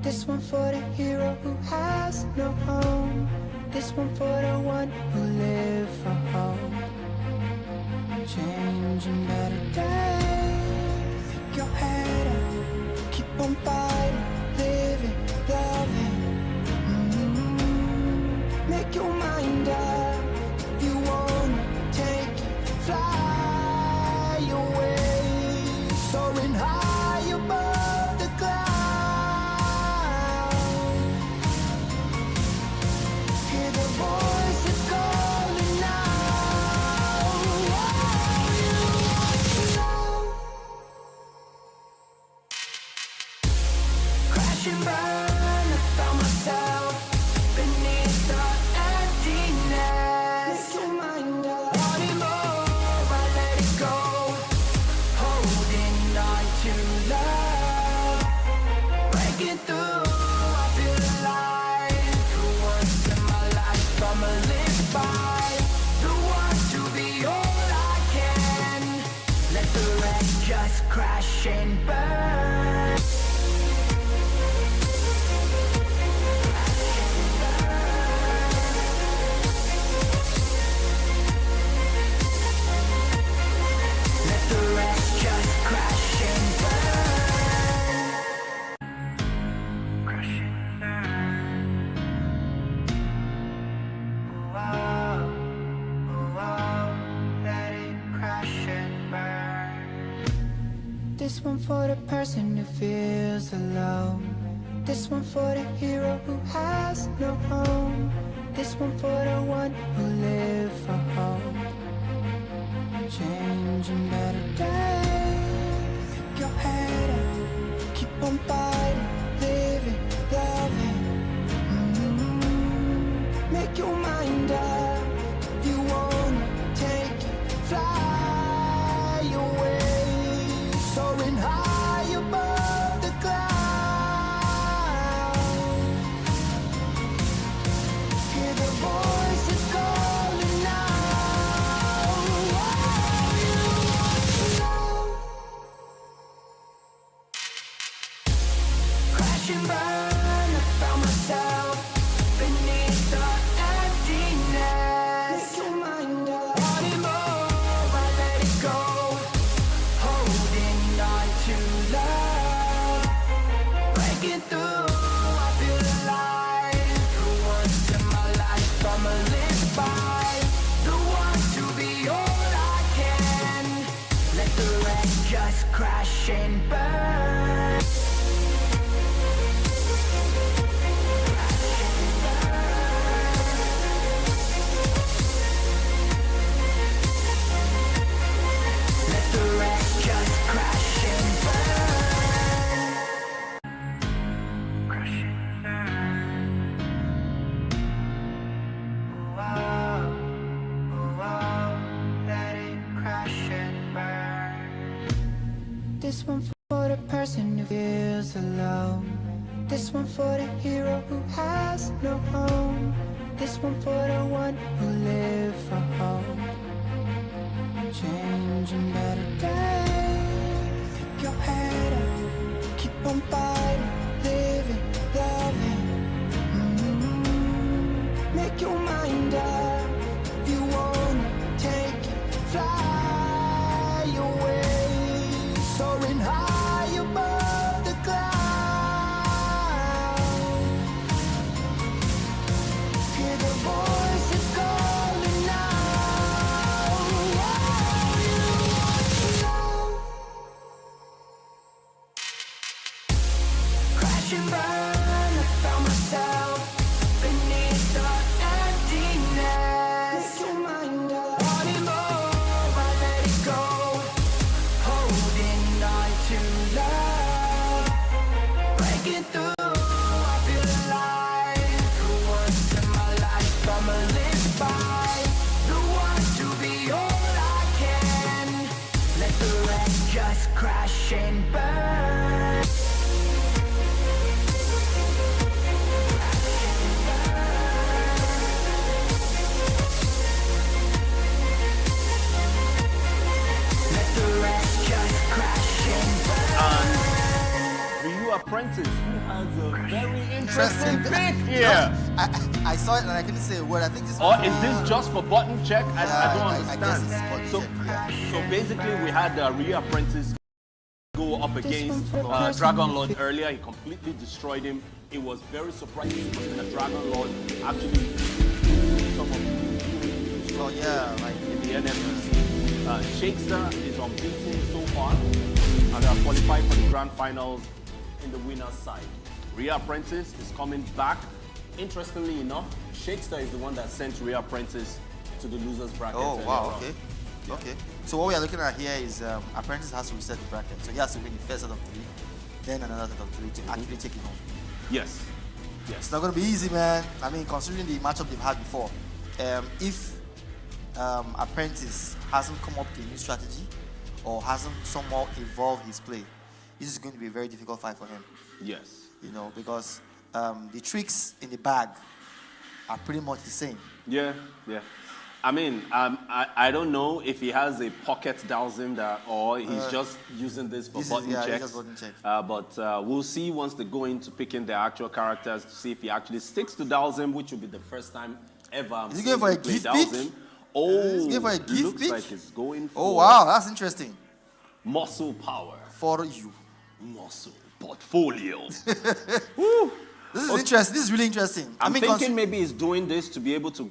This one for the hero who has no home. This one for the one who live for hope. Changing better days. Pick your head up, keep on fighting, living, loving. Make your mind up. If you wanna take it, fly away, soaring high above the clouds. Hear the voices calling out. Crash and burn, I found myself beneath the emptiness. Make your mind up. Wanting more, I let it go. Holding on to love. Breaking through, I feel alive. The ones in my life I'ma live by. The ones to be all I can. Let the rest just crash and burn. Let the rest just crash and burn. Crash and burn. Oh, let it crash and burn. This one for the person who feels alone. This one for the hero who has no home. This one for the one who live for hope. Changing better days. Pick your head up, keep on fighting, living, loving. Make your mind up. If you wanna take it, fly away, soaring high above the clouds. Crash and burn, I found myself beneath the emptiness. Make your mind up. Wanting more, I let it go. Holding on to love. Breaking through, I feel alive. For once in my life, I'ma live by the one to be all I can. Let the rest just crash and burn. Let the rest just crash and burn. Crash and burn. Oh, let it crash and burn. This one for the person who feels alone. This one for the hero who has no home. This one for the one who live for hope. Changing better days. Keep your head up. Keep on fighting. Living, loving. Make your mind up. If you wanna take it, fly away. Soaring high above the clouds. Hear the voices calling now. You want to know. Crash and burn, I found myself beneath the emptiness. Make your mind up. Wanting more, I let it go. Holding on to love. Breaking through, I feel alive. For once in my life, I'ma live by the one to be all I can. Let the rest just crash and burn. Let the rest just crash and burn. The new apprentice who has a very interesting pick here. I saw it and I couldn't say a word. I think this. Or is this just for button check? I don't I understand. guess it's button so, check, yeah. so basically, we had the Rio Apprentice go up against Dragon Lord earlier. He completely destroyed him. It was very surprising because the Dragon Lord actually some of the like in the NFC. Shakespeare is unbeaten so far, and they are qualified for the grand finals in the winner's side. Rio Apprentice is coming back. Interestingly enough, Shakespeare is the one that sent Rio Apprentice to the losers bracket. Oh, wow, earlier okay. on. Okay. So what we are looking at here is Apprentice has to reset the bracket. So he has to win the first set of 3, then another set of 3 to actually take it home. Yes. Yes. It's not going to be easy, man. I mean, considering the matchup they've had before, if Apprentice hasn't come up with a new strategy or hasn't somehow evolved his play, this is going to be a very difficult fight for him. Yes. You know, because the tricks in the bag are pretty much the same. Yeah, yeah. I mean, I don't know if he has a pocket dowsing that, or he's just using this for button checks. Just button check. But we'll see once they go into picking their actual characters to see if he actually sticks to dowsing, which will be the first time ever. Is he going for a gift pick? Oh, he's going for a gift looks pick? like it's going for. Oh wow, that's interesting. Muscle power. For you. Muscle portfolio. This is interesting. This is really interesting. I'm thinking maybe he's doing this to be able to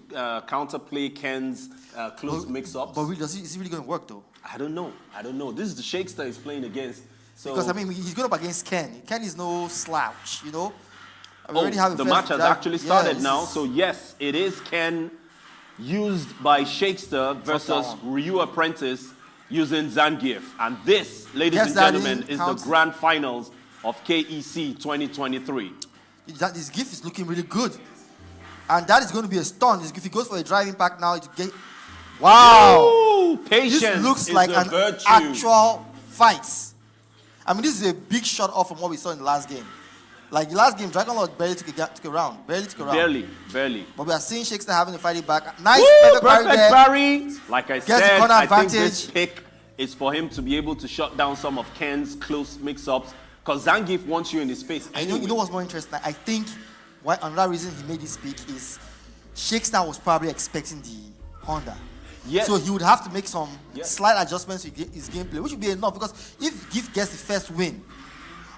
counterplay Ken's close mix-ups. But is it really going to work, though? I don't know. I don't know. This is the Shakespeare he's playing against. So because, I mean, he's going up against Ken. Ken is no slouch, you know? We already have the match has actually started now. So, yes, it is Ken used by Shakespeare versus Ryu Apprentice using Zangief. And this, ladies and gentlemen, is the grand finals of KEC 2023. This gift is looking really good. And that is going to be a stun. If he goes for a driving pack now, to get... Wow! Ooh, patience this looks is like a an virtue. actual fight. I mean, this is a big shot off from what we saw in the last game. Like the last game, Dragon Lord barely took a round. Barely. But we are seeing Shakespeare having to fight it back. Nice, perfect parry. Like I said, I think advantage. this pick is for him to be able to shut down some of Ken's close mix-ups. Because Zangief wants you in his face. And you know what's more interesting? I think another reason he made this pick is Shakespeare was probably expecting the Honda. Yes. So he would have to make some slight adjustments to his gameplay, which would be enough because if Gift gets the first win,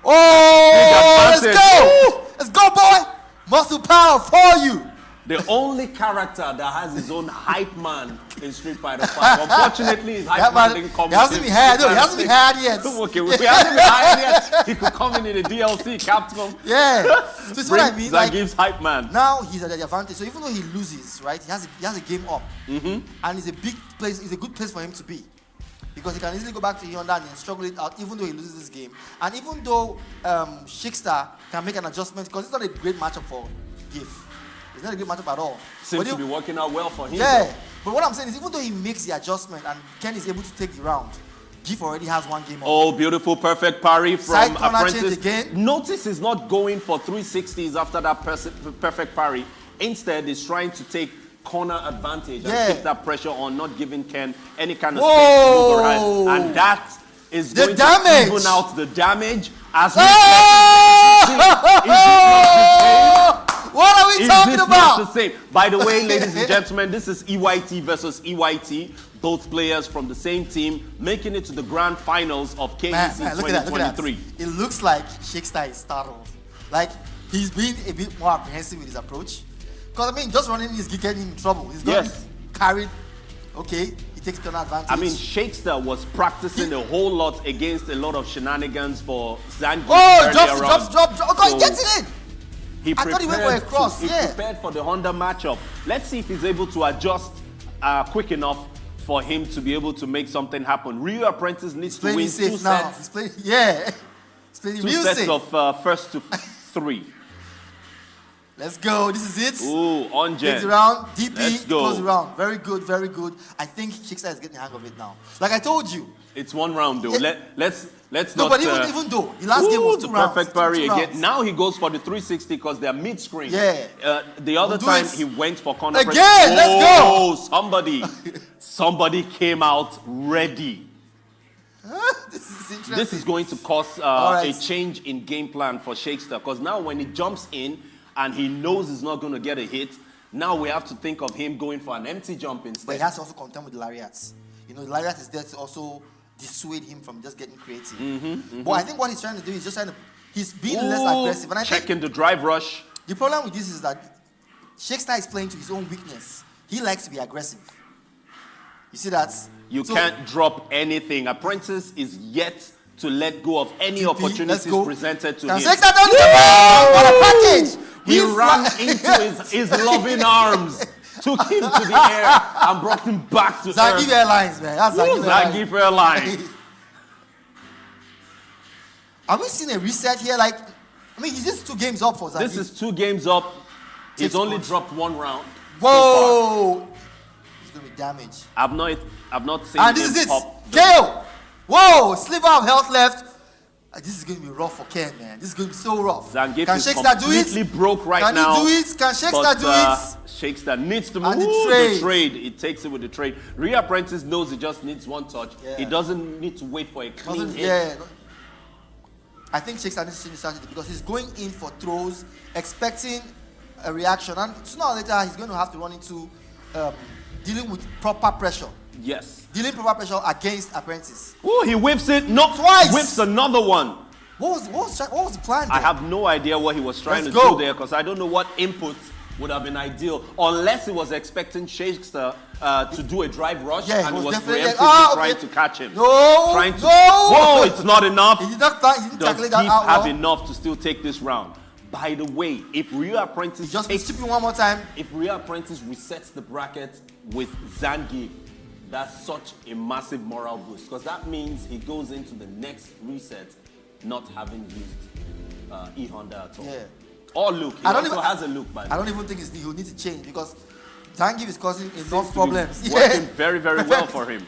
let's go! Let's go, boy! Muscle power for you! The only character that has his own hype man in Street Fighter 5. Unfortunately, his hype man didn't come. He hasn't been hired. No, he hasn't been hired yet. Okay, we hasn't been hired yet. He could come in the DLC, Capcom. Yeah. So that's what I mean. Zangief's hype man. Now he's at the advantage. So even though he loses, right, he has a game up, and it's a big place. It's a good place for him to be, because he can easily go back to Honda and struggle it out, even though he loses this game. And even though Shakespeare can make an adjustment, because it's not a great matchup for Gift. It's not a good matchup at all. Seems to be working out well for him. Yeah, but what I'm saying is even though he makes the adjustment and Ken is able to take the round, Gift already has one game. Oh, beautiful, perfect parry from Apprentice. Again. Notice he's not going for 360s after that perfect parry. Instead, he's trying to take corner advantage and keep that pressure on, not giving Ken any kind of space to move around. And that is going to even out the damage as What are we talking about? Not the same? By the way, ladies and gentlemen, this is EYT versus EYT. Both players from the same team making it to the grand finals of KEC 2023. It looks like Shakespeare is startled. Like he's being a bit more apprehensive with his approach. Because I mean, just running is getting him in trouble. He's got carried. Okay, he takes corner advantage. I mean, Shakespeare was practicing a whole lot against a lot of shenanigans for Zangief. Oh, drop. Oh, he gets it in. I thought he went for a cross. He prepared for the Honda matchup. Let's see if he's able to adjust quick enough for him to be able to make something happen. Ryu Apprentice needs to win 2 sets. Now. He's playing, He's playing 2 sets of first to 3. Let's go. This is it. Ooh, on jet. Takes the round. DP. Let's go. Close the round. Very good, very good. I think Shakespeare is getting the hang of it now. Like I told you. It's 1 round though. Let's no, not. But even though the last game was 2 rounds. Perfect parry again. Now he goes for the 360 because they're mid-screen. Yeah. The other time he went for corner again. Press. Let's go. Somebody came out ready. This is interesting. This is going to cause a change in game plan for Shakespeare because now when he jumps in and he knows he's not going to get a hit, now we have to think of him going for an empty jump instead. But he has to also contend with the lariats. You know, the lariat is there to also dissuade him from just getting creative. But I think what he's trying to do is just he's being less aggressive. And I checking the drive rush. The problem with this is that Shakespeare is playing to his own weakness. He likes to be aggressive. You see that? You can't drop anything. Apprentice is yet to let go of any opportunities presented to him. Shakespeare don't need what a package! He ran into his loving arms, took him to the air, and brought him back to Zangief Airlines, man. That's Zangief Airlines. Are we seeing a reset here? Like, I mean, he's just 2 games up for Zangief. This is 2 games up. He's only dropped 1 round. Whoa! He's gonna be damaged. I've not seen and this is it. KO! Whoa! Sliver of health left. This is going to be rough for Ken, man. This is going to be so rough. Zangief Can is Shakespeare do it? completely broke right now. Can he do it? Can Shakespeare do it? Shakespeare needs to move And the trade. He takes it with the trade. Ryu Apprentice knows he just needs 1 touch. Yeah. He doesn't need to wait for a clean hit. Yeah. I think Shakespeare needs to change the strategy because he's going in for throws, expecting a reaction. And sooner or later, he's going to have to run into dealing with proper pressure. Yes. Dealing proper pressure against Apprentice. Oh, he whips it. No, twice. Whips another one. What was the plan there? I have no idea what he was trying to do there because I don't know what input would have been ideal unless he was expecting Shakespeare to do a drive rush and he was preemptively trying to catch him. Whoa, it's not enough. He did not Does he have enough to still take this round? By the way, if Ryu Apprentice one more time, if Ryu Apprentice resets the bracket with Zangief, that's such a massive moral boost because that means he goes into the next reset not having used E-Honda at all. Yeah. Or Luke. He also has a Luke, by the way. I don't even think he'll need to change because Zangief is causing enough problems. Working very, very well for him.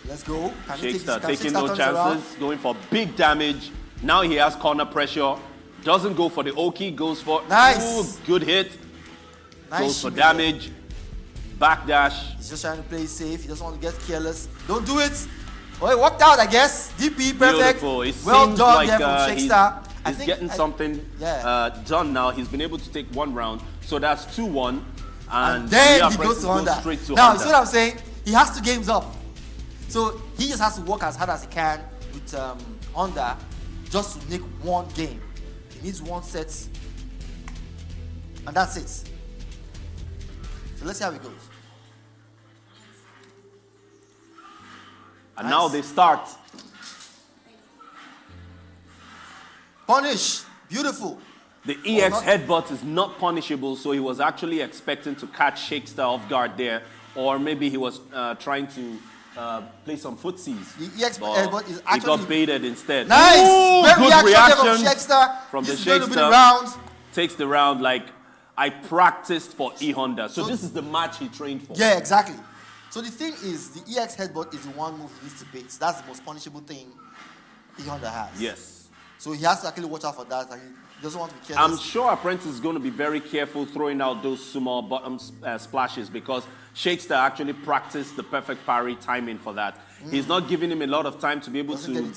Let's go. Shakespeare taking no chances, going for big damage. Now he has corner pressure. Doesn't go for the Oki, goes for good hit. Goes for damage. Backdash. He's just trying to play safe. He doesn't want to get careless. Don't do it. Well, it worked out, I guess. DP, perfect. Beautiful. It Well seems done like there from Shakestar. he's getting something done now. He's been able to take one round. So that's 2-1. And then he goes to under. Straight to Now, under. you see what I'm saying? He has 2 games up. So he just has to work as hard as he can with under just to make 1 game. He needs 1 set. And that's it. So let's see how it goes. And now they start. Punish. Beautiful. The EX headbutt is not punishable, so he was actually expecting to catch Shakestar off guard there, or maybe he was trying to play some footsies. The EX headbutt is actually... He got baited instead. Nice! Ooh, Great good reaction from Shakestar. from the This is going to be the Shakestar. round. Takes the round like I practiced for E-Honda. So this is the match he trained for. Yeah, exactly. So the thing is, the EX headbutt is the one move he needs to bait. That's the most punishable thing E-Honda has. Yes. So he has to actually watch out for that. And he doesn't want to be careless. I'm sure Apprentice is going to be very careful throwing out those small bottom splashes because Shakestar actually practiced the perfect parry timing for that. He's not giving him a lot of time to be able to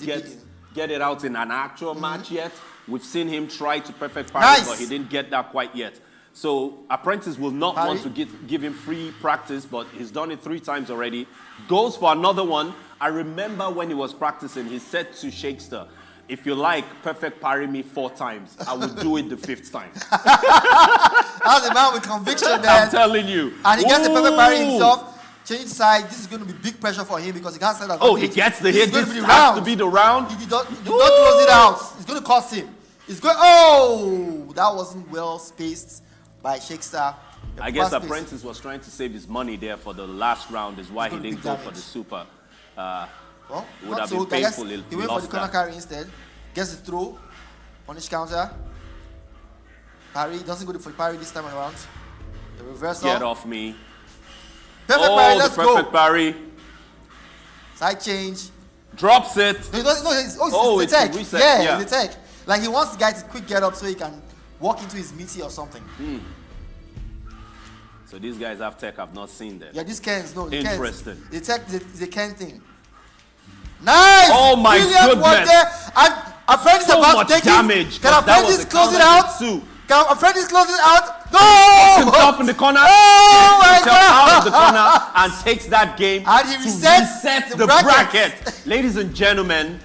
get it out in an actual match yet. We've seen him try to perfect parry, but he didn't get that quite yet. So Apprentice will not want to give him free practice, but he's done it 3 times already. Goes for another one. I remember when he was practicing, he said to Shakestar, if you like, perfect parry me 4 times. I will do it the 5th time. That's a man with conviction, man. I'm telling you. And he gets the perfect parry himself. Change side. This is going to be big pressure for him because he can't send that. Oh, he gets the hit. This This is has to be the round. If he don't close it out, it's going to cost him. It's going. Oh, that wasn't well spaced by Shakestar. I guess Apprentice was trying to save his money there for the last round, is why he didn't go for the super. Well, it would have been painful if he he went for the lost corner that. carry instead. Gets the throw. Punish counter. Parry. Doesn't go for the parry this time around. The reversal. Get off me. Perfect parry. The Let's perfect go. parry. Side change. Drops it. It's a tech. reset. Yeah, it's a tech. Like he wants the guy to quick get up so he can walk into his meaty or something. So these guys have tech I've not seen them. Yeah, these Kens, no. Interesting. The tech is a Ken thing. Nice! Oh my goodness! And Apprentice So about much to take damage, it. Can 'cause that Apprentice was a close it counter out? to Can Apprentice close it out? No! Gets himself in the corner. Oh my Gets himself God! out of the corner and takes that game And he to resets reset the the bracket. Ladies and gentlemen,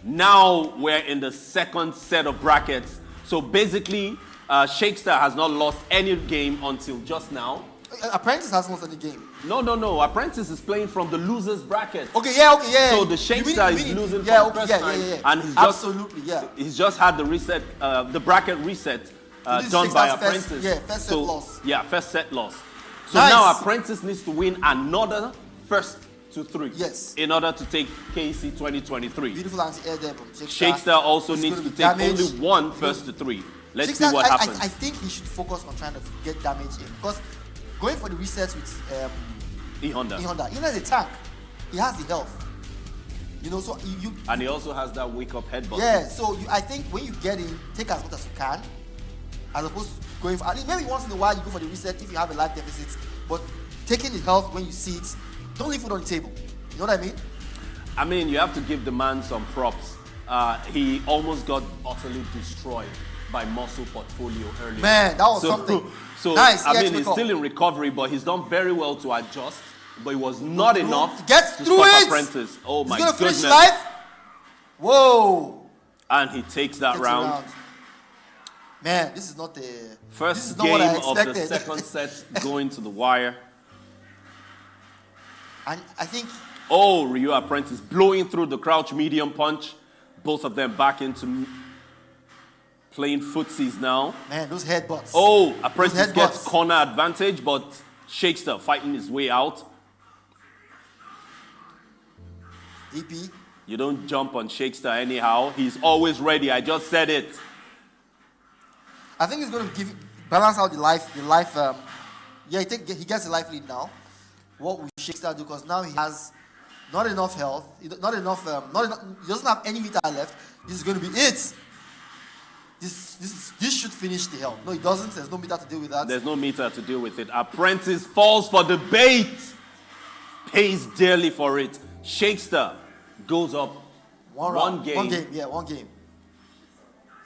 now we're in the second set of brackets. So basically, Shakestar has not lost any game until just now. Apprentice hasn't lost any game. No. Apprentice is playing from the loser's bracket. Okay, yeah. So the Shakestar is losing for the first time. And he's just had the reset, the bracket reset done by Apprentice. First set loss. Yeah, first set loss. So Nice. now Apprentice needs to win another first to 3. Yes. In order to take KC 2023. Beautiful anti-air there from Shakestar also It's needs gonna to be take damage. only 1 first to 3. Let's see Shakestar, what happens. I think he should focus on trying to get damage in because going for the resets with E-Honda. he has a tank. He has the health. You know, so you And he also has that wake-up headbutt. yeah. So I think when you get in, take as much as you can, as opposed to going for. Maybe once in a while you go for the reset if you have a life deficit, but taking the health when you see it, don't leave it on the table. You know what I mean? I mean, you have to give the man some props. He almost got utterly destroyed by muscle portfolio earlier. Man, that was something. So, nice. I mean, he's still in recovery, but he's done very well to adjust. But it was not enough Get to through stop it. Apprentice. Oh my He's gonna goodness. finish life. Whoa. And he takes that round. Man, this is not the First not game what I of the expected. second set going to the wire. And I think Oh, Ryu Apprentice blowing through the crouch medium punch. Both of them back into playing footsies now. Man, those headbutts. Oh, Apprentice Those gets headbutts. corner advantage, but Shakestar fighting his way out. DP. You don't jump on Shakestar anyhow. He's always ready. I just said it. I think he's going to balance out the life. He gets a life lead now. What will Shakestar do? Because now he has not enough health, he doesn't have any meter left. This is going to be it. This should finish the health. No, it doesn't. There's no meter to deal with that. There's no meter to deal with it. Apprentice falls for the bait. Pays dearly for it. Shakestar goes up one game. One game, yeah, one game.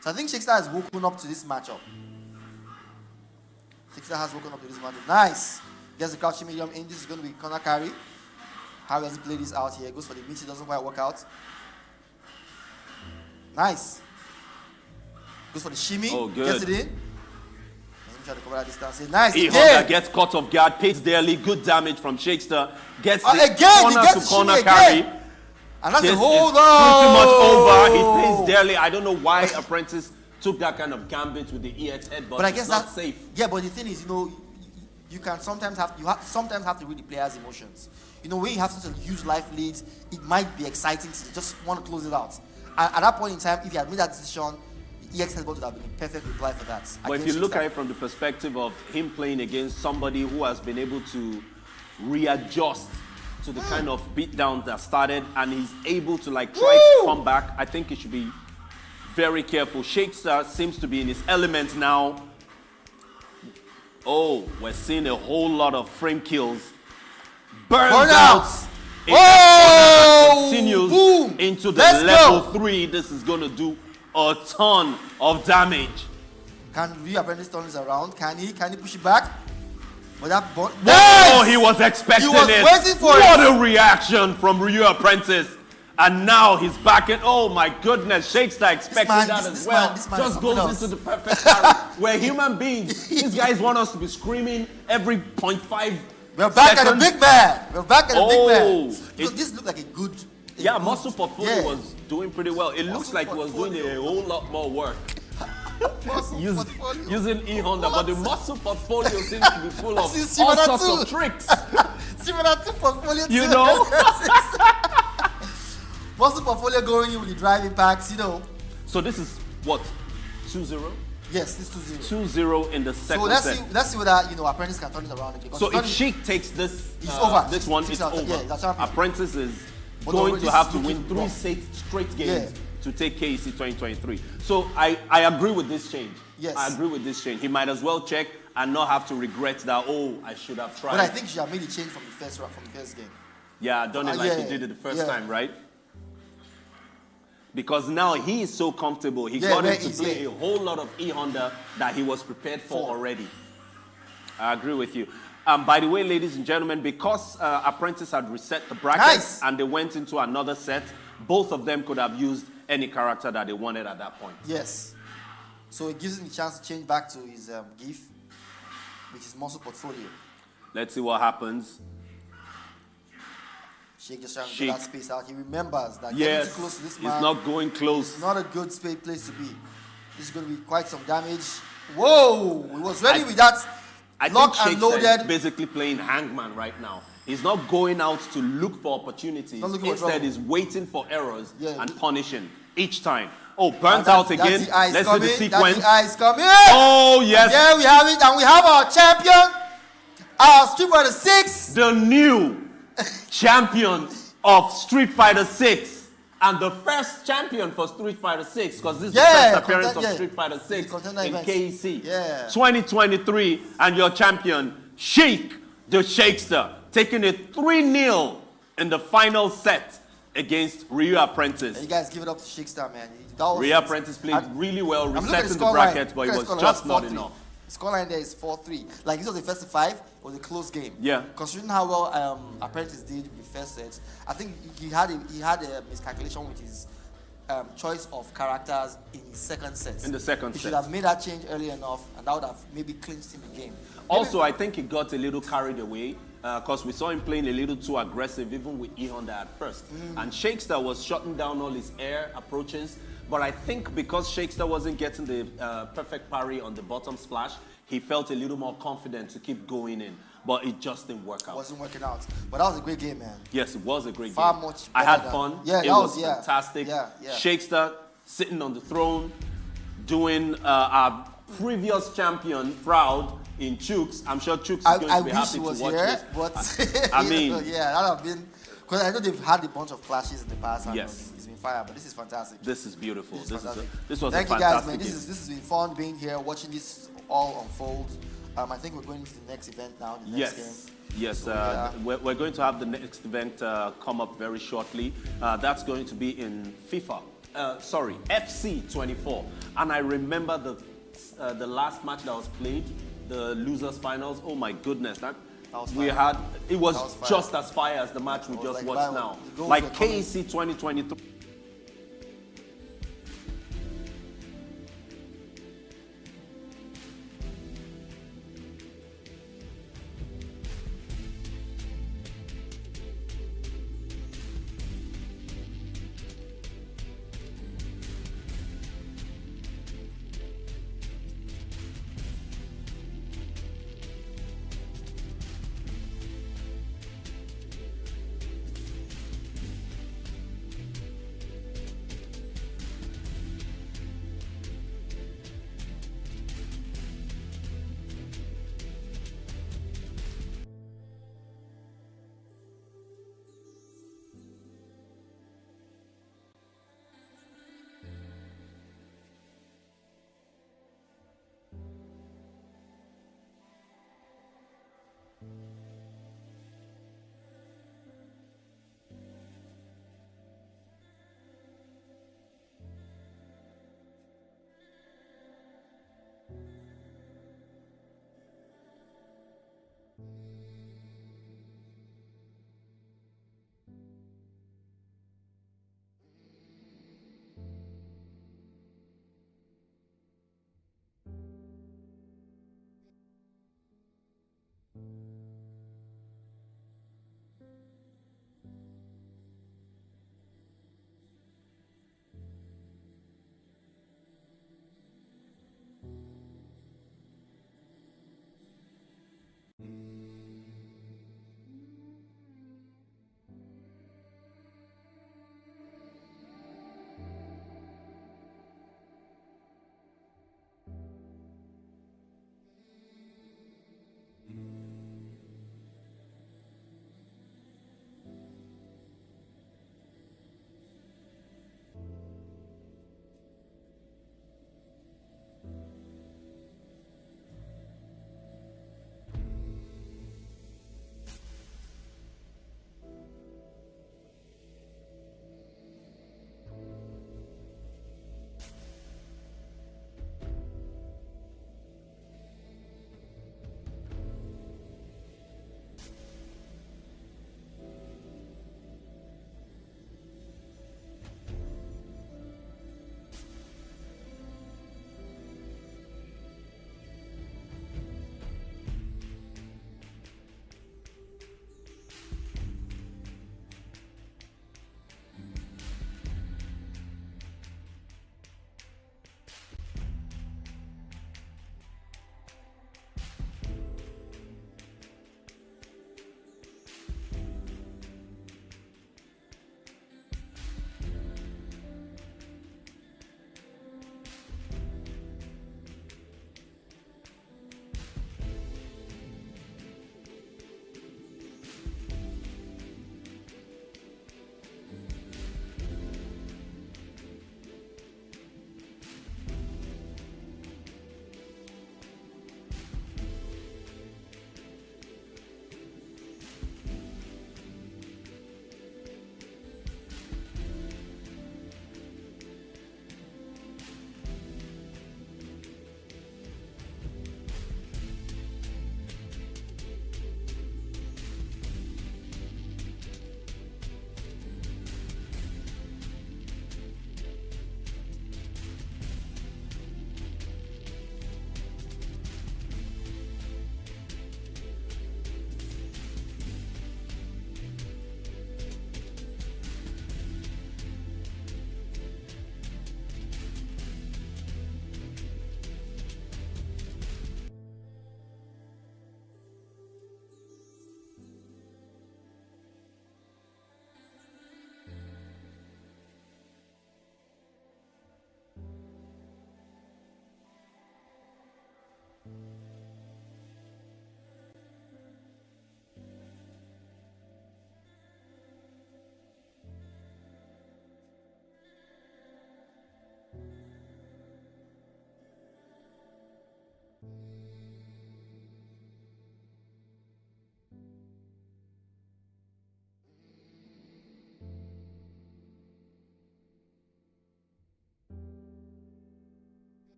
So I think Shakespeare has woken up to this matchup. Shakespeare has woken up to this matchup. Nice. Gets the crouching medium in. This is going to be corner carry. How does he play this out here? Goes for the meat. It doesn't quite work out. Nice. Goes for the shimmy. Oh, good. Gets it in. Doesn't try to cover that distance. Nice. Honda gets caught off guard, pays dearly, good damage from Shakespeare. Gets the again, corner he gets to corner shimmy carry. again. And that's This a hold is on. pretty much over. He pays dearly. I don't know why Apprentice took that kind of gambit with the EX head, but I it's guess not that's safe. Yeah, but the thing is, you can sometimes sometimes have to read the player's emotions. When you have such a huge life lead, it might be exciting to just want to close it out. And at that point in time, if you had made that decision, the EX headbutt would have been a perfect reply for that. But if you look at it from the perspective of him playing against somebody who has been able to readjust to the kind of beatdown that started, and he's able to try to come back, I think he should be very careful. Shakespeare seems to be in his element now. Oh, we're seeing a whole lot of frame kills. Burns out. Continues into the level 3. This is going to do a ton of damage. Can Ryu Apprentice turn this around? Can he push it back? But that Whoa, he was expecting it. He was waiting for it. What a reaction from Ryu Apprentice. And now he's back in. Oh my goodness, Shakespeare expecting that as well. This man Just goes into the perfect parry. We're human beings. These guys want us to be screaming every 0.5 We're back at the big man. We're back at the big man. Because this looked like a good... Muscle Portfolio was doing pretty well. It looks like he was doing a whole lot more work. Using E-Honda, but the Muscle Portfolio seems to be full of all sorts of tricks. Portfolio You know? Muscle Portfolio going in with the driving packs, So this is what? 2-0? Yes, this 2-0. 2-0 in the second set. So let's see whether Apprentice can turn it around again. So if Sheik takes this, it's over. This one, it's over. Yeah, that's champion. Apprentice is going to have to win 3 straight games to take KEC 2023. So I agree with this change. Yes. I agree with this change. He might as well check and not have to regret that, I should have tried. But I think she have made the change from the first game. Yeah, done it like he did it the first time, right? Because now he is so comfortable. He got him to play a whole lot of E-Honda that he was prepared for already. I agree with you. By the way, ladies and gentlemen, because Apprentice had reset the brackets and they went into another set, both of them could have used any character that they wanted at that point. Yes. So it gives him the chance to change back to his GIF, which is Muscle Portfolio. Let's see what happens. Sheik just trying to get that space out. He remembers that getting too close to this man. He's not going close. It's not a good place to be. This is going to be quite some damage. Whoa! He was ready with that. I locked think and loaded. Is basically playing hangman right now. He's not going out to look for opportunities. Instead, he's waiting for errors and punishing each time. Oh, burns out again. Let's see the sequence. The eyes coming. Oh, yes. There we have it. And we have our champion, our Street Fighter 6. The new champion of Street Fighter 6. And the first champion for Street Fighter 6, because this is the first appearance of Street Fighter 6 in KEC. 2023, and your champion, Sheik the Shakester, taking it 3-0 in the final set against Ryu Apprentice. You guys give it up to Shakester, man. Ryu Apprentice played really well, resetting the brackets, but it was just not enough. The scoreline there is 4-3. Like, this was the first to 5. It was a close game. Yeah. Considering how well Apprentice did with the first set, I think he had a miscalculation with his choice of characters in his second set. In the second set. He should have made that change early enough, and that would have maybe clinched him the game. Also, I think he got a little carried away because we saw him playing a little too aggressive, even with E-Honda at first. And Shakester was shutting down all his air approaches. But I think because Shakester wasn't getting the perfect parry on the bottom splash, he felt a little more confident to keep going in. But it just didn't work out. It wasn't working out. But that was a great game, man. Yes, it was a great Far game. much I had better fun. Yeah, it was fantastic. Yeah. Shakester sitting on the throne, doing our previous champion proud in Chooks. I'm sure Chooks is going to be happy to watch this. But I mean, yeah, that would have been, because I know they've had a bunch of clashes in the past. And yes. It's been fire, but this is fantastic. This is beautiful. This was Thank a you fantastic guys, man. game. This has been fun being here, watching this all unfold. I think we're going into the next event now, the next game. Yes, So, yeah. we're going to have the next event come up very shortly. That's going to be in FIFA, FC 24. And I remember the last match that was played, the losers finals. Oh my goodness, it was just as fire as the match we just watched now. Like KEC 2023.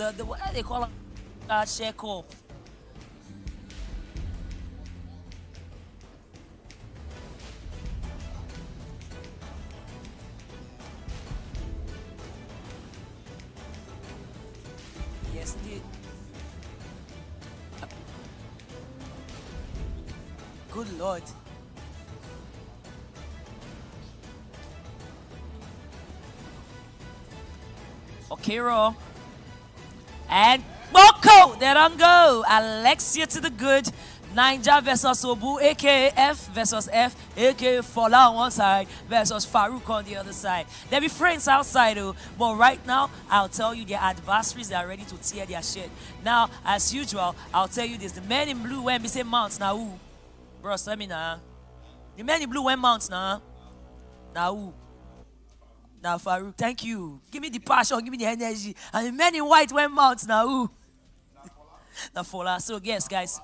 the what they call share call. Yes, indeed. Good Lord. Okiro. And Boko. There don't go. Alexia to the good. Ninja versus Obu, aka F versus F, aka Fola on one side versus Farouk on the other side. They'll be friends outside, though. But right now, I'll tell you their adversaries, they are ready to tear their shit. Now, as usual, I'll tell you this. The men in blue when we say mounts now who? Bro, tell me now. The men in blue when mounts now. Now who? Now Farouk, thank you. Give me the passion, give me the energy. And the men in white when mounts now who? Now Fola. So yes, guys.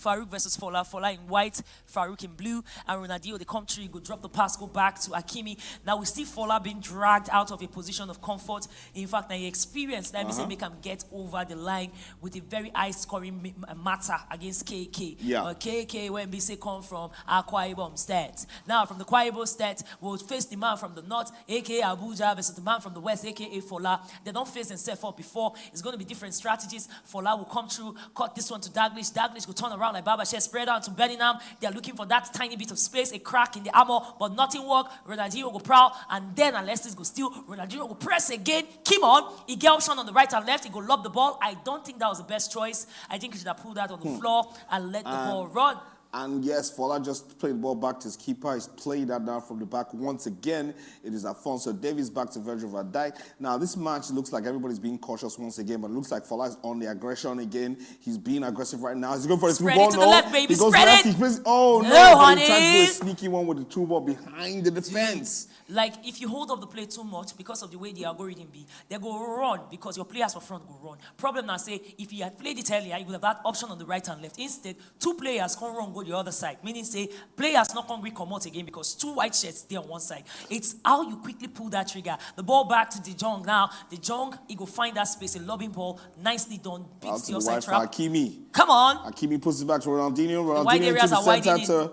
Farouk versus Fola. Fola in white, Farouk in blue, and Ronaldinho, the country, go drop the pass, go back to Hakimi. Now we see Fola being dragged out of a position of comfort. In fact, now he experienced that make him get over the line with a very high-scoring matter against KK. Yeah. KK, when we say come from Akwa Ibom State. Now from the Akwa Ibom State, we'll face the man from the north, aka Abuja, versus the man from the west, aka Fola. They don't face themselves up before. It's going to be different strategies. Fola will come through, cut this one to Daglish. Daglish will turn around like Baba Sheh, spread out to Bellingham. They're looking for that tiny bit of space, a crack in the armor, but nothing work. Ronaldinho will prowl, and then unless this go steal, Ronaldinho will press again. Kim on, he get option on the right and left. He go lob the ball. I don't think that was the best choice. I think he should have pulled that on the floor and let the ball run. And yes, Fola just played the ball back to his keeper. He's played that down from the back. Once again, it is Alfonso Davies back to Virgil van Dijk. Now, this match looks like everybody's being cautious once again, but it looks like Fola is on the aggression again. He's being aggressive right now. He's going for the through ball. To the left, baby. He goes Spread left. it. He plays, oh, no. No, But honey. he tries to do a sneaky one with the through ball behind the defense. Like, if you hold up the play too much because of the way the algorithm be, they go run because your players for front go run. Problem now, say, if he had played it earlier, he would have that option on the right and left. Instead, two players can run, go the other side. Meaning, say, players not going to come out again because two white shirts stay on one side. It's how you quickly pull that trigger. The ball back to De Jong now. De Jong, he go find that space, a lobbing ball, nicely done, beats the offside trap. Hakimi. Come on. Hakimi puts it back to Ronaldinho. The wide areas are widening. To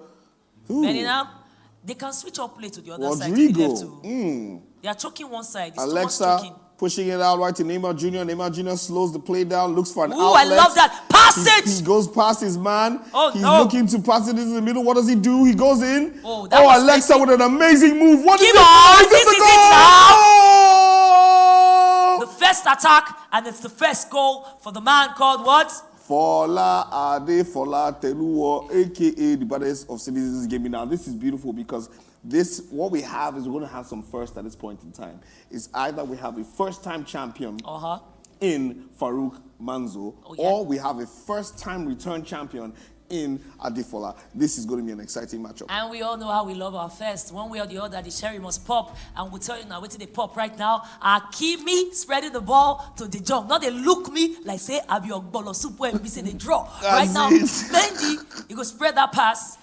Bellingham. They can switch up play to the other side, to the left too. They are choking one side. It's Alexa pushing it out right to Neymar Jr. Neymar Jr. slows the play down, looks for an outlet. I love that. Pass it! He goes past his man. Oh, He's looking to pass it in the middle. What does he do? He goes in. Oh, Alexa with an amazing move. What is Give it? on! This is it now! Oh! The first attack, and it's the first goal for the man called what? Fola Fola Teluo, a.k.a. the baddest of Citizens Gaming. Now, this is beautiful because what we have is we're going to have some first at this point in time. It's either we have a first-time champion in Farouk Manzo, or we have a first-time return champion in Adefola. This is going to be an exciting matchup. And we all know how we love our first. One way or the other, the cherry must pop. And we'll tell you now, waiting they pop right now. Hakimi spreading the ball to De Jong. Now they look me like say, Abi Ogbolo Super and say they draw. Right now, Mendy, he go spread that pass.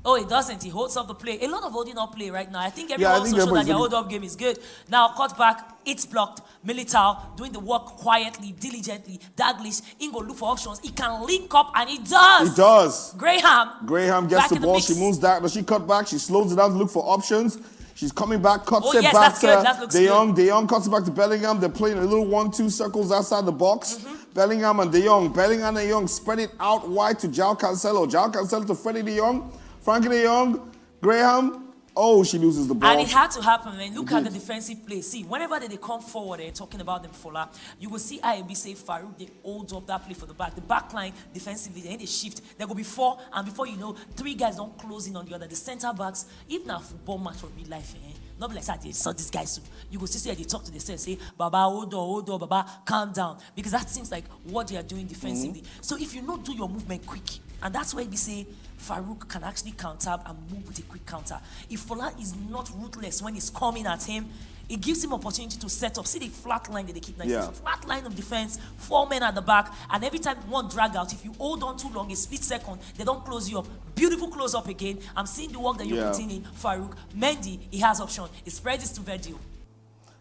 Oh, he doesn't. He holds up the play. A lot of holding up play right now. I think everyone also showed that their hold-up game is good. Now, cut back. It's blocked. Militao doing the work quietly, diligently. Daglish, Ingo look for options. He can link up, and he does. He does. Graham gets the ball. She moves back. Does she cut back? She slows it down to look for options. She's coming back, cuts it back to De Jong. De Jong cuts it back to Bellingham. They're playing a little 1-2 circles outside the box. Bellingham and De Jong. Bellingham and De Jong spread it out wide to João Cancelo. João Cancelo to Freddie De Jong. Frankie De Jong, Graham. Oh, she loses the ball. And it had to happen, man. Look at the defensive play. See, whenever they come forward and talking about them Fola, you will see IAB say Farouk, they hold up that play for the back. The back line defensively, they shift. There will be 4, and before you know, 3 guys don't close in on the other. The center backs, even a football match for real life, not be like that, they saw this guy soon. You go see they talk to themselves, say, Baba, hold on, Baba, calm down. Because that seems like what they are doing defensively. So if you not do your movement quick, and that's why we say Farouk can actually counter and move with a quick counter. If Fola is not ruthless when he's coming at him, it gives him opportunity to set up. See the flat line that they keep now. Flat line of defense, 4 men at the back, and every time one drag out, if you hold on too long, a split second, they don't close you up. Beautiful close up again. I'm seeing the work that you're putting in, Farouk. Mendy, he has option. He spreads this to Virgil.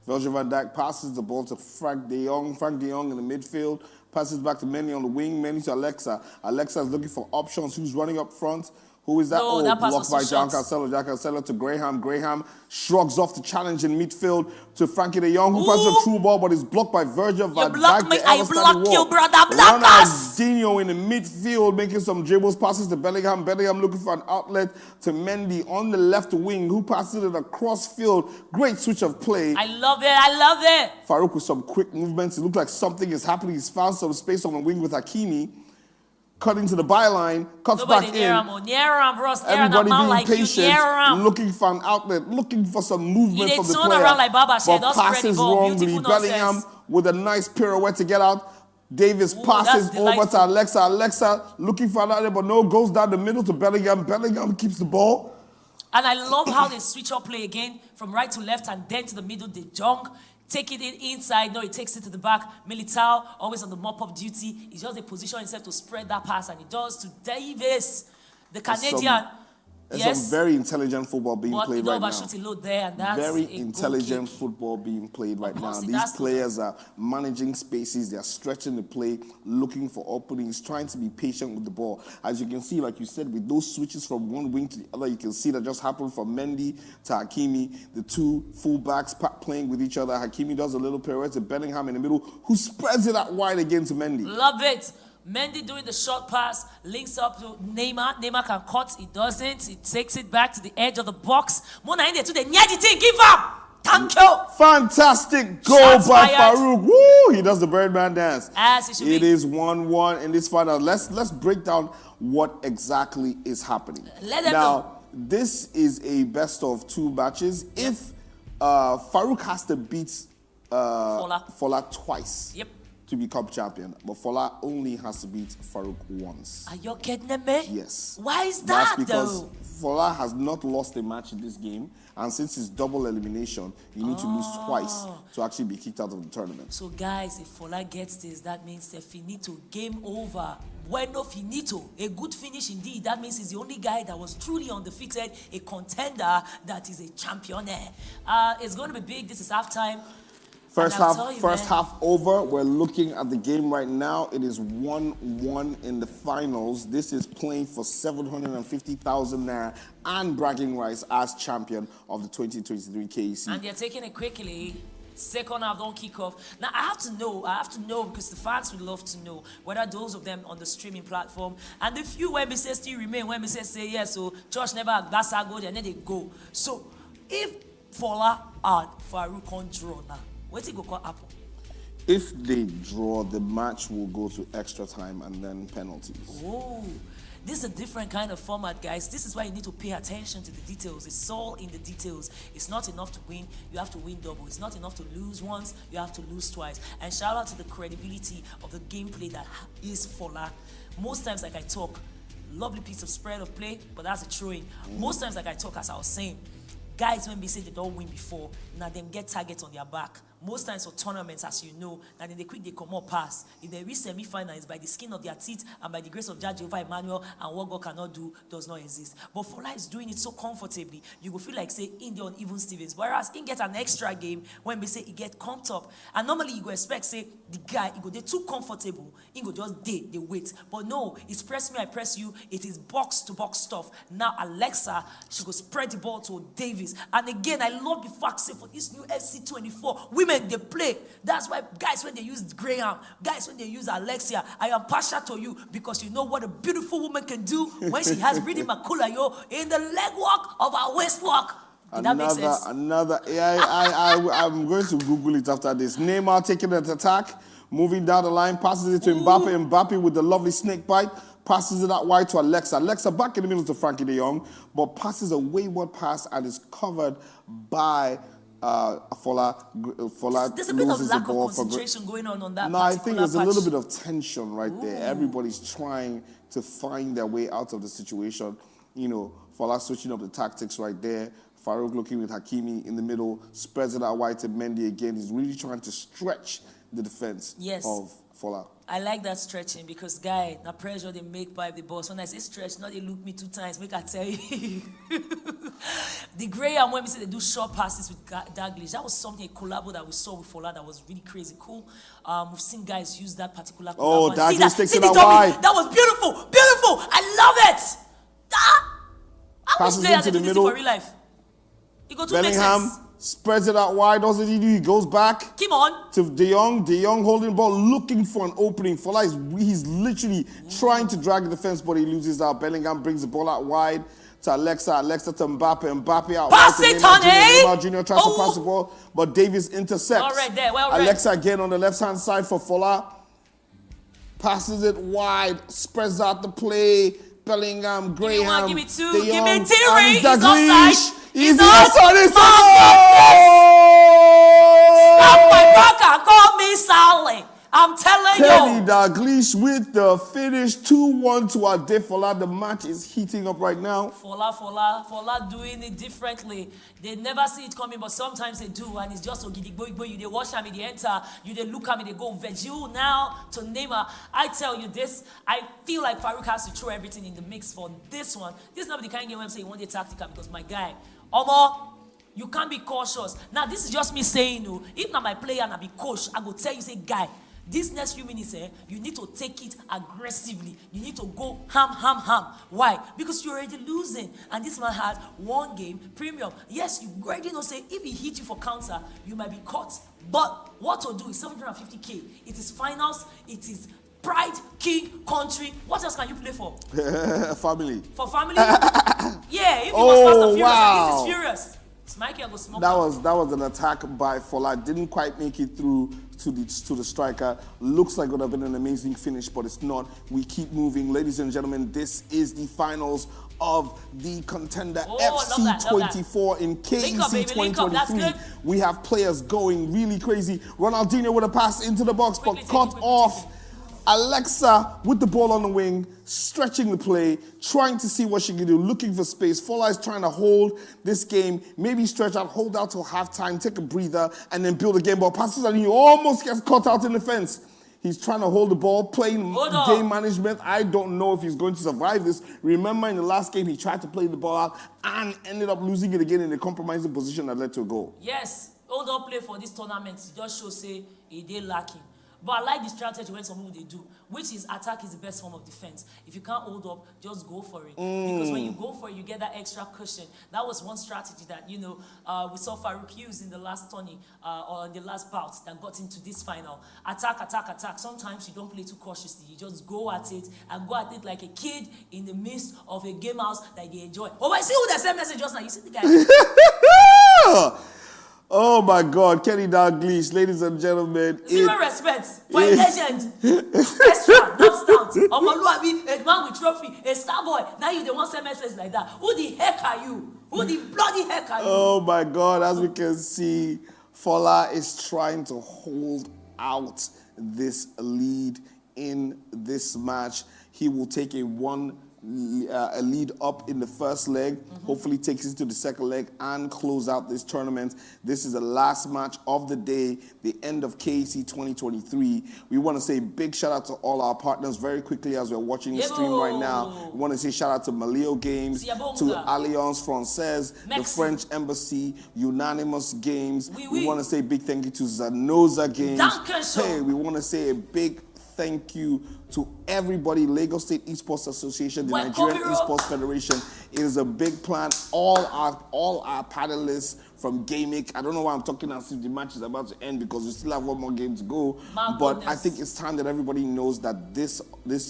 Virgil van Dijk passes the ball to Frank de Jong. Frank de Jong in the midfield. Passes back to Mendy on the wing. Mendy to Alexa. Alexa is looking for options. Who's running up front? Who is that? No, that pass blocked was by so John short. Cancelo. John Cancelo to Graham. Graham shrugs off the challenge in midfield to Frankie de Jong, who passes a true ball, but is blocked by Virgil van block Dijk. me, the I ever-standing block you, wall. brother. Block us. Ronaldinho in the midfield making some dribbles, passes to Bellingham. Bellingham looking for an outlet to Mendy on the left wing, who passes it across field. Great switch of play. I love it. I love it. Farouk with some quick movements. It looked like something is happening. He's found some space on the wing with Hakimi. Cutting to the byline, cuts Nobody back near in. him, near him, bros. Near him, Everybody man being like patient, you, near him. looking for an outlet, looking for some movement He from the turn player. around like Baba said, but don't spread the passes ball. wrongly. Beautiful Bellingham nonsense. with a nice pirouette to get out. Davis passes that's over to delightful. Alexa. Alexa looking for an outlet, but no, goes down the middle to Bellingham. Bellingham keeps the ball. And I love how they switch up play again from right to left and then to the middle. De Jong take it in inside. No, he takes it to the back. Militao always on the mop-up duty. He just position himself to spread that pass, and he does to Davis, the Canadian. There's some very intelligent football being But played you right now. overshoot a load there, and that's Very a good intelligent kick. football being played right now. Honestly, These that's players are managing spaces. They are stretching the play, looking for openings, trying to be patient with the ball. As you can see, like you said, with those switches from one wing to the other, you can see that just happened from Mendy to Hakimi. The two fullbacks playing with each other. Hakimi does a little pirouette to Bellingham in the middle, who spreads it out wide again to Mendy. Love it. Mendy doing the short pass, links up to Neymar. Neymar can cut, he doesn't. He takes it back to the edge of the box. Mona in there to the nyadi thing, give up. Thank you. Fantastic goal Shots by fired. Farouk. Woo! He does the Birdman dance. As it should It be. is 1-1 in this final. Let's break down what exactly is happening. Let them Now, this is a best of two matches. If Farouk has to beat Fola twice to become champion, but Fola only has to beat Farouk once. Are you kidding me? Yes. Why is That's that because though? Fola has not lost a match in this game, and since it's double elimination, you need to lose twice to actually be kicked out of the tournament. So guys, if Fola gets this, that means the finito, game over. Bueno finito, a good finish indeed. That means he's the only guy that was truly undefeated, a contender that is a champion. It's going to be big. This is halftime. First And I'll tell you, half man, over. We're looking at the game right now. It is 1-1 in the finals. This is playing for 750,000 naira and bragging rights as champion of the 2023 KEC. and they're taking it quickly. Second half, don't kick off. Now, I have to know because the fans would love to know whether those of them on the streaming platform and the few WebSS still remain, WebSS say yes, so Josh never, that's how go, and then they go. So, if Fola and Farouk can't draw now, what's it going to happen? If they draw, the match will go to extra time and then penalties. Oh, this is a different kind of format, guys. This is why you need to pay attention to the details. It's all in the details. It's not enough to win. You have to win double. It's not enough to lose once. You have to lose twice. And shout out to the credibility of the gameplay that is Fola. Most times, like I talk, lovely piece of spread of play, but that's a throwing. Most times, like I talk, as I was saying, guys, when we say they don't win before, now them get targets on their back. Most times for tournaments, as you know, now then they quick, they come up pass. If they reach semi-final, it's by the skin of their teeth and by the grace of Judge Jehovah Emmanuel, and what God cannot do does not exist. But Fola is doing it so comfortably, you will feel like, say, India on even Stevens. Whereas he get an extra game when we say he get comped up. And normally you go expect, say, the guy, he go, they're too comfortable. He go just they wait. But no, it's press me, I press you. It is box-to-box stuff. Now Alexa, she go spread the ball to Davis. And again, I love the fact, say, for this new FC24, women, they play. That's why guys, when they use Graham, guys, when they use Alexia, I am partial to you because you know what a beautiful woman can do when she has really Makula, in the leg walk of our waist walk. That makes sense. I'm going to Google it after this. Neymar taking an attack, moving down the line, passes it to Mbappe. Mbappe with the lovely snake bite. Passes it out wide to Alexa. Alexa back in the middle to Frankie de Jong, but passes a wayward pass and is covered by Fola. There's a bit of lack of concentration going on that. No, I think there's patch. a little bit of tension right there. Everybody's trying to find their way out of the situation. You know, Fola switching up the tactics right there. Farouk looking with Hakimi in the middle, spreads it out wide to Mendy again. He's really trying to stretch the defense of Fola. I like that stretching because, guy, the pressure they make by the boss. When I say stretch, not they look me 2 times, make I tell you. The Graham, when we say they do short passes with Daglish, that was something, a collabo that we saw with Fola that was really crazy cool. We've seen guys use that particular collabo. Oh, Daglish takes it out wide. That was beautiful, beautiful. I love it. I wish Passes players into did the this middle. for real life. You go to Bellingham spreads it out wide. What does he do? He goes back. Come on. To De Jong. De Jong holding the ball, looking for an opening. Fola he's literally trying to drag the defense, but he loses out. Bellingham brings the ball out wide to Alexa. Alexa to Mbappe. Mbappe out pass wide it, to Neymar Jr. Tries to pass the ball, but Davies intercepts. Well read there, well read. Alexa again on the left-hand side for Fola. Passes it wide, spreads out the play. Bellingham, Graham, give me 2, De give Jong, me 3. and He's Daglish. offside. He's not. offside. Stop my brother, call me Sally. I'm telling Kenny you. Dalglish with the finish 2-1 to Adefola. The match is heating up right now. Fola doing it differently. They never see it coming, but sometimes they do, and it's just ogidigbo. You they watch him, they enter. You they look at me, they go Virgil now to Neymar. I tell you this, I feel like Farouk has to throw everything in the mix for this one. This is not the kind of game where I'm saying one day tactical because my guy, Omo. You can't be cautious. Now, this is just me saying, no, if not my player and I be coach, I go tell you, say, guy, these next few minutes, you need to take it aggressively. You need to go ham. Why? Because you're already losing. And this man has 1 game premium. Yes, you already know, say, if he hit you for counter, you might be caught. But what to do is 750K. It is finals. It is pride, king, country. What else can you play for? Family. For family? Yeah, if it was Fast and Furious, wow. this is furious. That was an attack by Fola. Didn't quite make it through to the striker. Looks like it would have been an amazing finish, but it's not. We keep moving. Ladies and gentlemen, this is the finals of the Contender FC 24 in KEC 2023. We have players going really crazy. Ronaldinho with a pass into the box, but cut off. Alexa with the ball on the wing, stretching the play, trying to see what she can do, looking for space. Fola is trying to hold this game, maybe stretch out, hold out till halftime, take a breather, and then build a game ball. Passes and he almost gets caught out in the fence. He's trying to hold the ball, playing game management. I don't know if he's going to survive this. Remember in the last game, he tried to play the ball out and ended up losing it again in a compromising position that led to a goal. Yes, hold on play for this tournament. It just shows, say, he did lacking. But I like the strategy when some people they do, which is attack is the best form of defense. If you can't hold up, just go for it. Because when you go for it, you get that extra cushion. That was one strategy that, we saw Farouk use in the last tourney or in the last bout that got into this final. Attack. Sometimes you don't play too cautiously. You just go at it and go at it like a kid in the midst of a game house that they enjoy. Oh, I see who they sent message just now. You see the guy? Oh my God, Kenny Dalglish, ladies and gentlemen. Zero respect for a legend. Extra, not stout. Omoluabi, a man with trophy, a star boy. Now you the one send message like that. Who the heck are you? Who the bloody heck are you? Oh my God, as we can see, Fola is trying to hold out this lead in this match. He will take a lead up in the first leg, hopefully takes it to the second leg and close out this tournament. This is the last match of the day, the end of KEC 2023. We want to say big shout out to all our partners very quickly as we're watching the stream right now. We want to say shout out to Malio Games, to Alliance Francaise, the French Embassy, Unanimous Games. We want to say big thank you to Zanoza Games. Hey, we want to say a big thank you to everybody, Lagos State Esports Association, the Nigerian Esports Federation. It is a big plan. All our panelists from Gamic. I don't know why I'm talking as if the match is about to end because we still have one more game to go. But I think it's time that everybody knows that this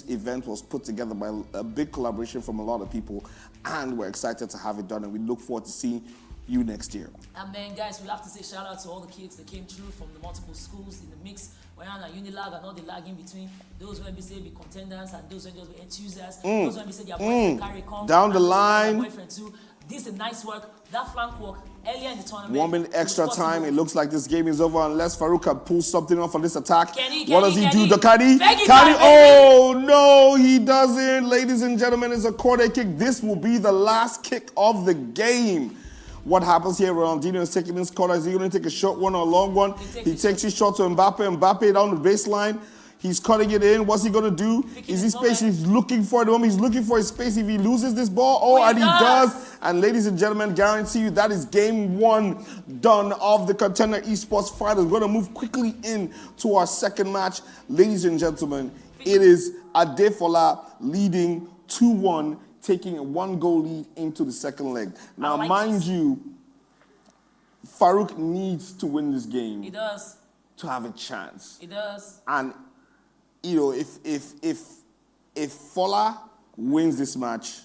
event was put together by a big collaboration from a lot of people, and we're excited to have it done, and we look forward to seeing you next year. And then, guys, we have to say shout out to all the kids that came through from the multiple schools in the mix. We're on a Unilag and all the lag in between. Those when we say be contenders and those when just be enthusiasts. Those when we say their boyfriend carry come. Down the line. Boyfriend too. This is nice work. That flank work earlier in the tournament. 1 minute extra time. It looks like this game is over unless Farouk can pull something off on this attack. What does he do? The Kadi? Oh no, he doesn't. Ladies and gentlemen, it's a corner kick. This will be the last kick of the game. What happens here? Ronaldinho is taking this corner. Is he going to take a short one or a long one? He takes his shot to Mbappe. Mbappe down the baseline. He's cutting it in. What's he going to do? Is he space? He's looking for the moment. He's looking for his space. If he loses this ball, and he does. And ladies and gentlemen, guarantee you that is game 1 done of the Kon10dr Esports Finals. We're going to move quickly in to our second match. Ladies and gentlemen, it is Adefola leading 2-1, taking a 1-goal lead into the second leg. Now, mind you, Farouk needs to win this game. He does. To have a chance. He does. And you know, if Fola wins this match,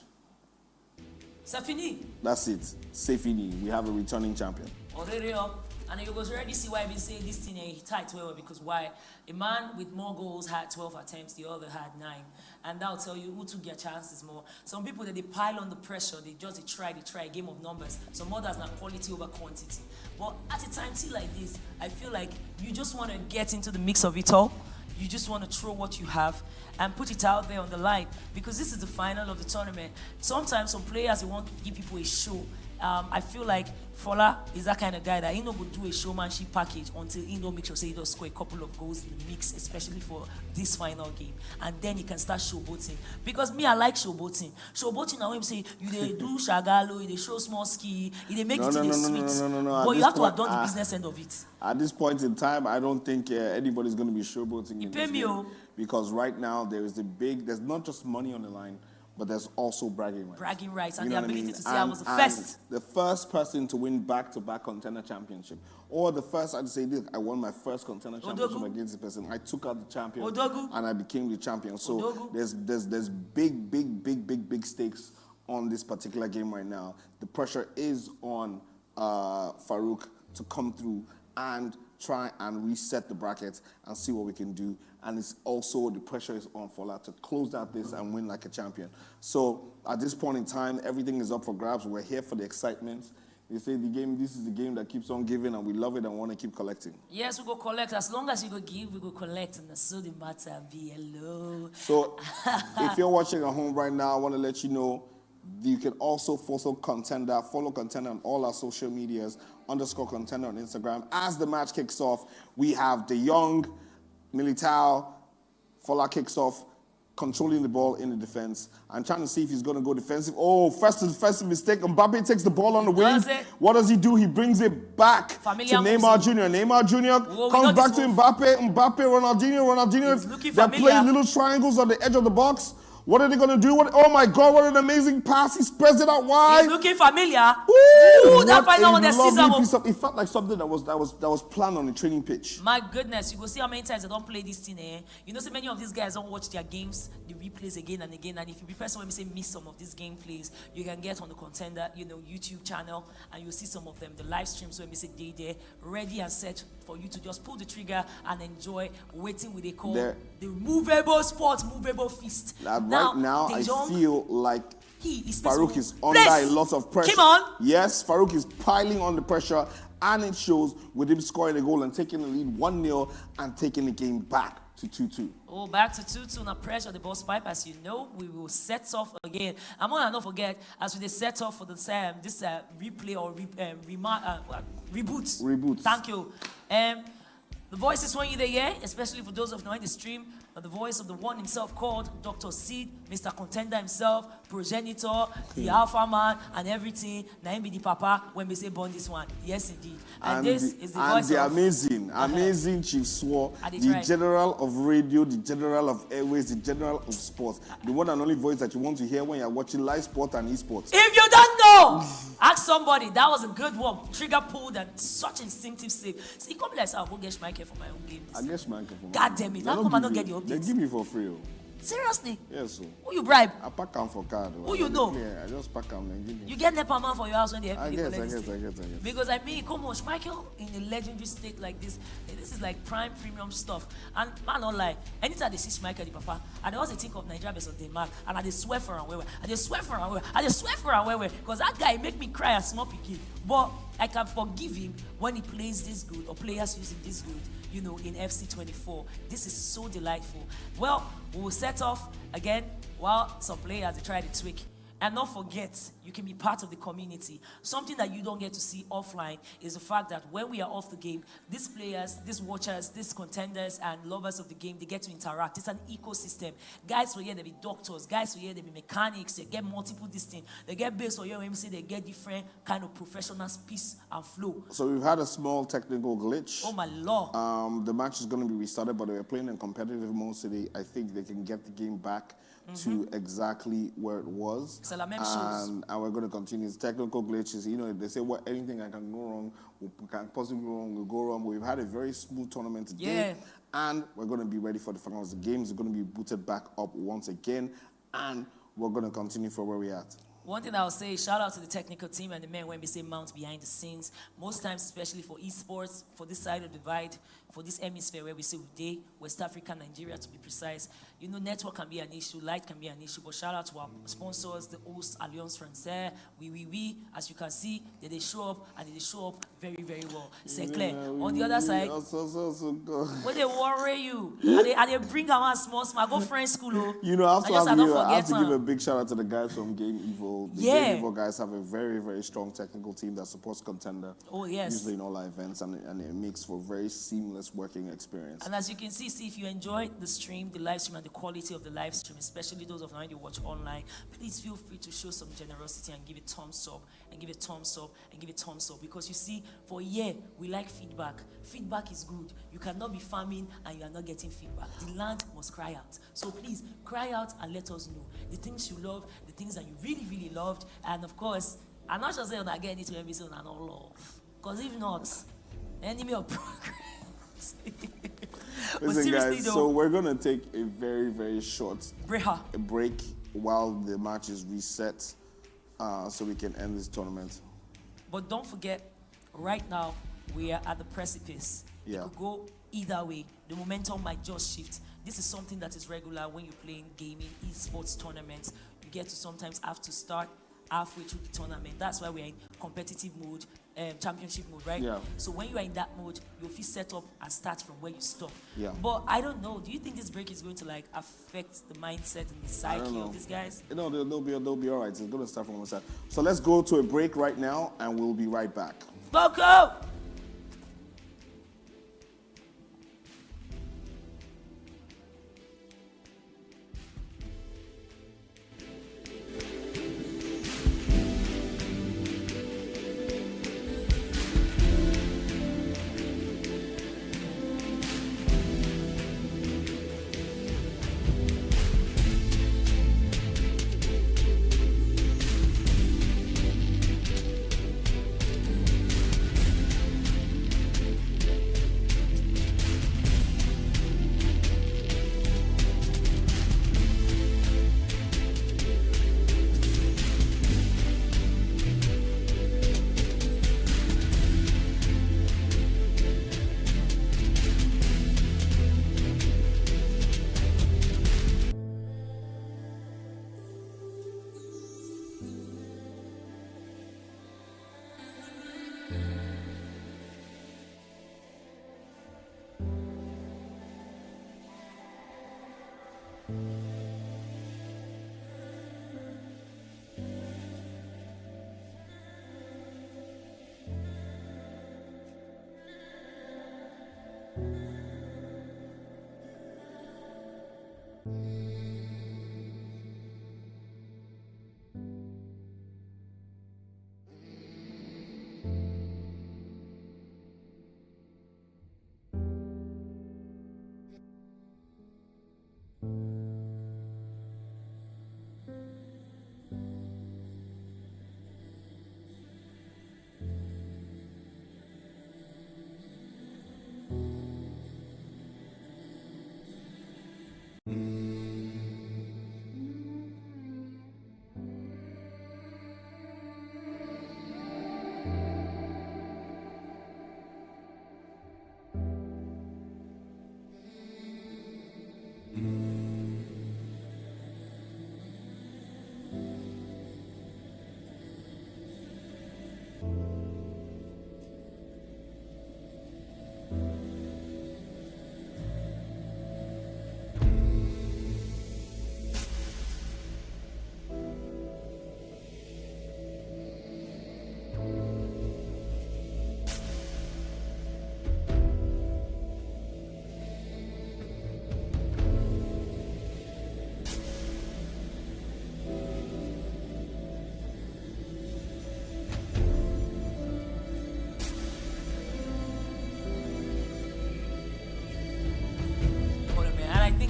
c'est fini. That's it. C'est fini. We have a returning champion. Already up. And you go already see why we say this thing is tight, well, because why a man with more goals had 12 attempts, the other had 9. And that'll tell you who took their chances more. Some people that they pile on the pressure, they try a game of numbers. Some others not quality over quantity. But at a time like this, I feel like you just want to get into the mix of it all. You just want to throw what you have and put it out there on the line, because this is the final of the tournament. Sometimes some players, they want to give people a show. I feel like Fola is that kind of guy that he not going to do a showmanship package until he don't make sure he does score a couple of goals in the mix, especially for this final game. And then he can start showboating. Because me, I like showboating. Showboating, now when say you they do shagalo, they show small ski, they make it sweet. No. But you have to have done the business end of it. At this point in time, I don't think anybody's going to be showboating in this game. Because right now, there's not just money on the line, but there's also bragging rights. Bragging rights and You the know what I ability mean? to say I was the first. The first person to win back-to-back Kon10dr Championship. Or the first, I'd say, look, I won my first Kon10dr Championship against this person. I took out the champion and I became the champion. So there's big stakes on this particular game right now. The pressure is on Farouk to come through and try and reset the brackets and see what we can do. And it's also, the pressure is on Fola to close out this and win like a champion. So at this point in time, everything is up for grabs. We're here for the excitement. They say this is the game that keeps on giving, and we love it and want to keep collecting. Yes, we go collect. As long as you go give, we go collect. And so the matter be hello. So if you're watching at home right now, I want to let you know you can also follow Kon10dr on all our social medias, _Kon10dr on Instagram. As the match kicks off, we have the young Militao. Fola kicks off, controlling the ball in the defense. I'm trying to see if he's going to go defensive. Oh, first mistake. Mbappe takes the ball on the wing. What does he do? He brings it back to Neymar Jr. Neymar Jr. comes back to Mbappe. Ronaldinho. They're playing little triangles on the edge of the box. What are they going to do? Oh, my God, what an amazing pass. He spreads it out wide. He's looking familiar. Ooh, that final one, it felt like something that was planned on the training pitch. My goodness, you go see how many times they don't play this thing, eh? You know, so many of these guys don't watch their games, the replays again and again. And if you be person when we say miss some of these gameplays, you can get on the Kon10dr, YouTube channel, and you'll see some of them, the live streams when we say they're ready and set for you to just pull the trigger and enjoy waiting with a call. The movable sport, movable feast. Right now, I feel like Farouk is under a lot of pressure. Yes, Farouk is piling on the pressure, and it shows with him scoring a goal and taking the lead 1-0 and taking the game back to 2-2. Oh, back to 2-2. Now pressure the boss pipe. As you know, we will set off again. I'm gonna not forget as we set off for this replay or reboot. Thank you. The voice is when you're there, especially for those of you in the stream. The voice of the one himself called Dr. Seed, Mr. Kon10dr himself, progenitor, the alpha man, and everything. Now him be the papa when we say born this one. Yes, indeed. And this is the voice of... amazing Chief Swore, the general of radio, the general of airways, the general of sports. The one and only voice that you want to hear when you're watching live sport and esports. If you don't know, ask somebody. That was a good one. Trigger pulled and such instinctive save. See, come let's go get Schmeichel for my own game. I get Schmeichel for my God damn it. How come I don't get your updates? They give me for free. Seriously? Yes, sir. Who you bribe? I pack them for card. Who you know? Yeah, I just pack them and give me. You get Nepa man for your house when they help you. I guess. Because I mean, come on, Schmeichel in a legendary state like this, this is like prime premium stuff. And man, not lie. Anytime they see Schmeichel, the papa, and they also think of Nigeria versus Denmark, and I just swear for and where. Because that guy make me cry and small picky. But I can forgive him when he plays this good or players using this good. In FC24. This is so delightful. Well, we will set off again while some players they try to tweak. And not forget, you can be part of the community. Something that you don't get to see offline is the fact that when we are off the game, these players, these watchers, these contenders and lovers of the game, they get to interact. It's an ecosystem. Guys will here, they be doctors. Guys will here, they be mechanics. They get multiple things. They get based on your MC. They get different kind of professional speed and flow. So we've had a small technical glitch. Oh my Lord. The match is going to be restarted, but they were playing in competitive mode, so I think they can get the game back to exactly where it was. C'est la même chose. And we're going to continue. It's technical glitches. You know, they say anything that can go wrong, can possibly will go wrong. But we've had a very smooth tournament today. And we're going to be ready for the finals. The games are going to be booted back up once again. And we're going to continue for where we're at. One thing I'll say, shout out to the technical team and the men when we say mount behind the scenes. Most times, especially for esports, for this side of the divide, for this hemisphere where we say today, West Africa, Nigeria to be precise, you know, network can be an issue, light can be an issue, but shout out to our sponsors, the host, Alliance Française, we, as you can see, they show up, and they show up very, very well. C'est clair. On the other side, when they worry you, and they bring our small, go friends school. You know, I have to give a big shout out to the guys from Game Evo. The Game Evo guys have a very, very strong technical team that supports Contender. Oh, yes. Usually in all our events, and it makes for very seamless working experience. And as you can see if you enjoyed the stream, the live stream, and the quality of the live stream, especially those of you who watch online, please feel free to show some generosity and give it thumbs up, and give it thumbs up, and give it thumbs up. Because you see, for a year, we like feedback. Feedback is good. You cannot be farming and you are not getting feedback. The land must cry out. So please, cry out and let us know the things you love, the things that you really, really loved. And of course, I'm not just saying that again, it will be saying not love. Because if not, enemy of progress. Listen, guys, so we're going to take a very, very short break while the match is reset so we can end this tournament. But don't forget, right now, we are at the precipice. It could go either way. The momentum might just shift. This is something that is regular when you're playing gaming, esports tournaments. You get to sometimes have to start halfway through the tournament. That's why we're in competitive mode, championship mode, right? Yeah. So when you are in that mode, you'll feel set up and start from where you stop. Yeah. But I don't know. Do you think this break is going to like affect the mindset and the psyche of these guys? No, they'll be all right. It's going to start from one side. So let's go to a break right now, and we'll be right back. Go!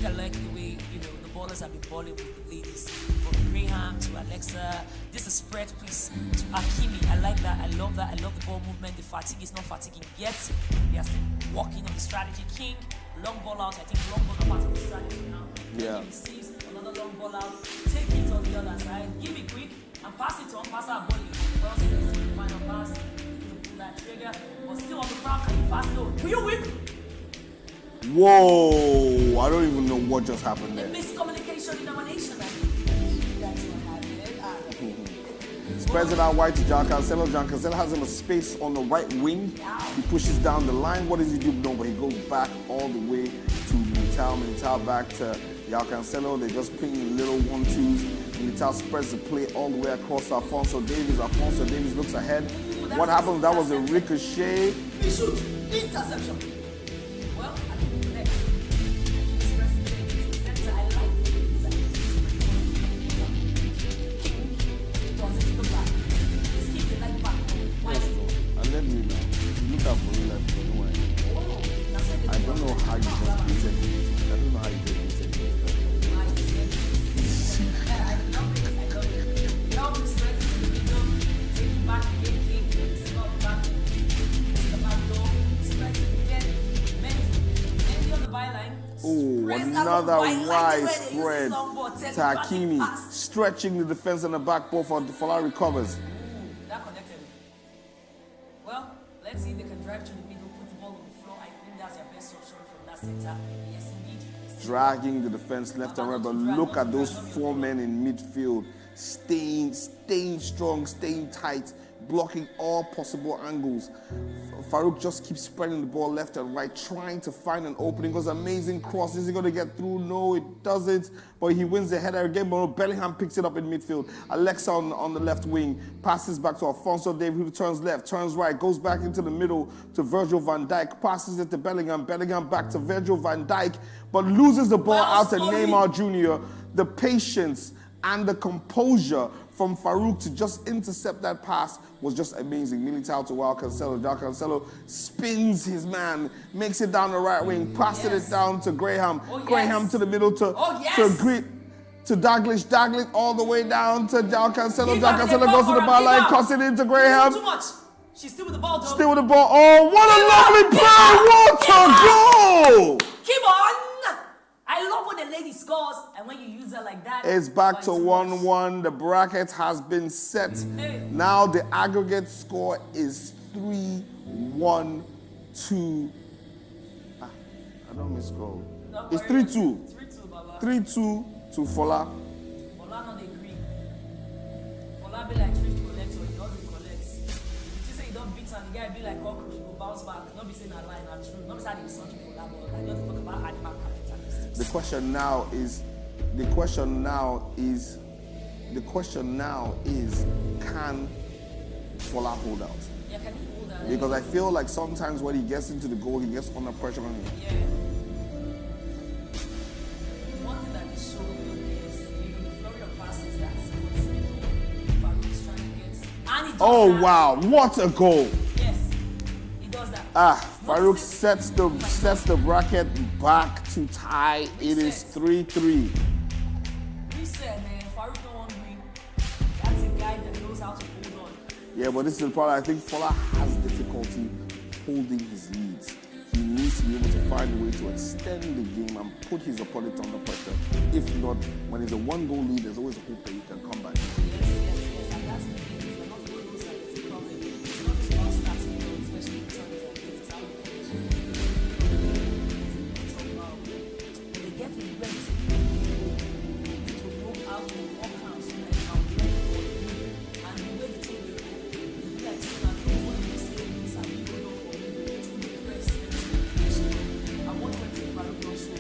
think I like the way, the ballers have been balling with the ladies. From Graham to Alexa. This is spread piece to Akimi. I like that. I love that. I love the ball movement. The fatigue is not fatiguing yet. They are still working on the strategy. King, long ball out. I think long ball are part of the strategy now. Yeah. He receives another long ball out. Take it on the other side. Give it quick and pass it on. Pass our body. Well, the final pass. You pull that trigger. But still on the ground. Can you pass it over? Will you whip? Whoa! I don't even know what just happened there. Miscommunication in our nation. That's what happened. Spreads it out wide to John Cancelo. John Cancelo has him a space on the right wing. He pushes down the line. What does he do? No, but he goes back all the way to Militao. Militao back to João Cancelo. They just ping little 1-2s. Militao spreads the play all the way across to Alphonso Davies. Alphonso Davies looks ahead. What happens? That was a ricochet. He shoot. Interception. Well, I think the next. I like it. And let me know. Look up for real life. I don't know how you just beat it. I don't know how you just beat it. Oh, another wide spread. Takimi stretching the defense on the back ball for Fola recovers. That connected. Well, let's see if they can drive to the middle, put the ball on the floor. I think that's their best option from that center. Yes, indeed. Dragging the defense left and right, but look at those 4 men in midfield, staying strong, staying tight, blocking all possible angles. Farouk just keeps spreading the ball left and right, trying to find an opening. Goes amazing cross. Is he going to get through? No, it doesn't. But he wins the header again. But Bellingham picks it up in midfield. Alexa on the left wing passes back to Alphonso Davies, who turns left, turns right, goes back into the middle to Virgil van Dijk, passes it to Bellingham. Bellingham back to Virgil van Dijk, but loses the ball out to Neymar Jr. The patience and the composure from Farouk to just intercept that pass was just amazing. Militao to João Cancelo. João Cancelo spins his man, makes it down the right wing, passes it down to Graham. Graham to the middle to Daglish. Daglish all the way down to João Cancelo. João Cancelo goes to the byline, cuts it into Graham. Too much. She's still with the ball, though. Still with the ball. Oh, what a lovely play! What a goal! Keep on! I love when the lady scores and when you use her like that. It's back to 1-1. The bracket has been set. Hey. Now the aggregate score is 3-1 to... I don't miss goal. It's 3-2. 3-2, Baba. 3-2 to Fola. Fola not agree. Fola be like Trish collector. He doesn't collect. If you say you don't beat and the guy be like cockroach, you go bounce back. Not be saying a lie, not true. Not be saying you're searching for that ball. I just talk about animal character. The question now is, can Fola hold out? Yeah, can he hold out? Because I feel like sometimes when he gets into the goal, he gets under pressure on him. Yeah. One thing that is showing is the flurry of passes that Farouk is trying to get. And he does that. Wow, what a goal! Yes, he does that. Farouk sets the bracket back to tie. It is 3-3. Reset, man. Farouk don't want to win. That's a guy that knows how to hold on. Yeah, but this is the problem. I think Fola has difficulty holding his leads. He needs to be able to find a way to extend the game and put his opponent under pressure. If not, when it's a 1-goal lead, there's always a hope that you can come back. Yes. And that's the thing. If you're not going to lose, that is a problem. It's not just about starting, especially for Sundays like this. It's how you finish. When they get in race, to know how to walk out so that you can play for you. And the way the team will go, you'll be like saying, I don't want to say this, and you don't know for me. To the press, I want to take Farouk also.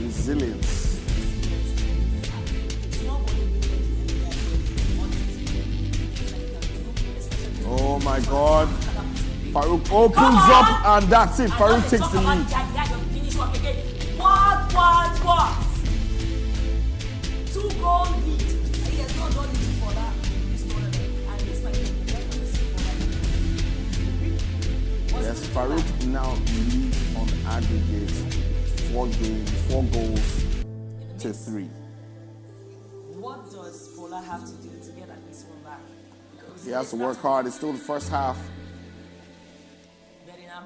Resilience. Oh my God. Farouk opens up and that's it. Farouk takes the lead. What? 2-goal lead. He has not done it for that this tournament. And this might be the best of the season for that. Yes, Farouk now leads on aggregate 4 goals to 3. What does Fola have to do to get at least one back? He has to work hard. It's still the first half. Bellingham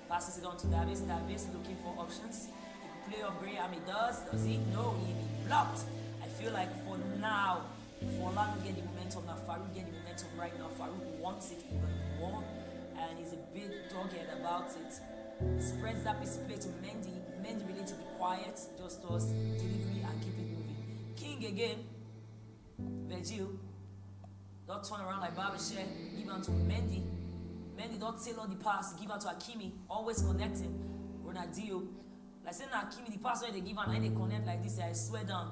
passes it on to Davis. Davis looking for options. He could play off Graham. He does. Does he? No, he blocked. I feel like for now, Fola will get the momentum. Now Farouk get the momentum right now. Farouk wants it even more. And he's a bit dogged about it. Spreads that piece of play to Mendy. Mendy really to be quiet. Just does delivery and keep it moving. King again. Virgil. Don't turn around like Babashe. Give on to Mendy. Mendy don't tailor the pass. Give out to Hakimi. Always connecting. Ronaldinho. Like saying Hakimi, the pass where they give and they connect like this, I swear down.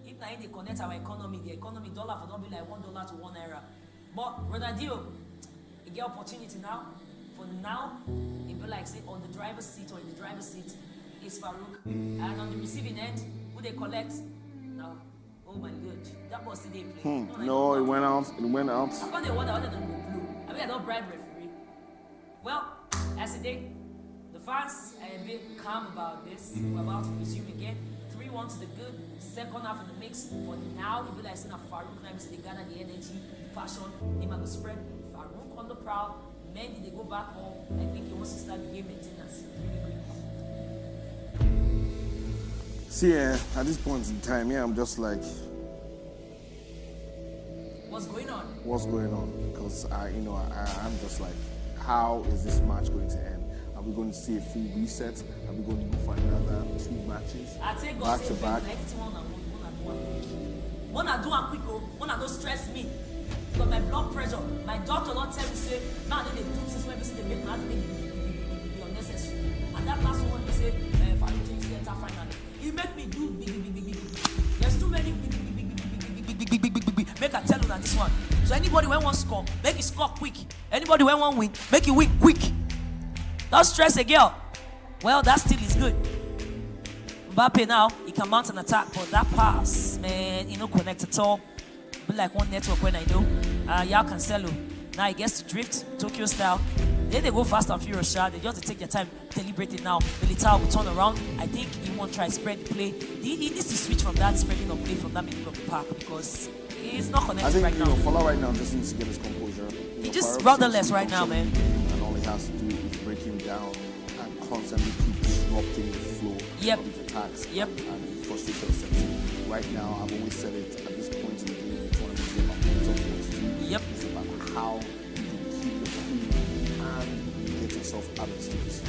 If now they connect our economy, the economy dollar for don't be like $1 to €1. But Ronaldinho, he get opportunity now. For now, it be like say on the driver's seat or in the driver's seat is Farouk. And on the receiving end, who they collect? Now, oh my God, that was the day play. No, it went out. It went out. I thought they wonder whether they go blue. I mean, I don't bribe referee. Well, as a day, the fans are a bit calm about this. We're about to resume again. 3-1 to the good. Second half in the mix. For now, it be like saying Farouk now they gather the energy, the passion. They might go spread. Farouk on the prowl. Mendy they go back home. I think he wants to start the game maintenance really quick. See, at this point in time, I'm just like, what's going on? What's going on? Because I'm just like, how is this match going to end? Are we going to see a full reset? Are we going to go for another 2 matches back to back? Wanna do a quick go? Wanna don't stress me? Because my blood pressure, my doctor don't tell me say now they do things when they make my be unnecessary. And that last one they say if I change the enter finally, it make me do big. There's too many big. Make I tell you that this one. So anybody when want score, make it score quick. Anybody when want win, make it win quick. Don't stress a girl. Well, that still is good. Mbappe now, he can mount an attack, but that pass, man, he no connect at all. Be like one network when I know. Yao Cancelo. Now he gets to drift, Tokyo style. Then they go fast and furious, they just take their time, deliberate it now. Militao will turn around. I think he won't try to spread the play. He needs to switch from that spreading of play from that middle of the park because he's not connected right now. I think Fola right now just needs to get his composure. He just rudderless right now, man. And all he has to do is break him down and constantly keep disrupting the flow of his attacks and frustrate yourself. Right now, I've always said it at this point in the game, the tournament is about mental fortitude. It's about how you can keep your cool and get yourself out of this situation.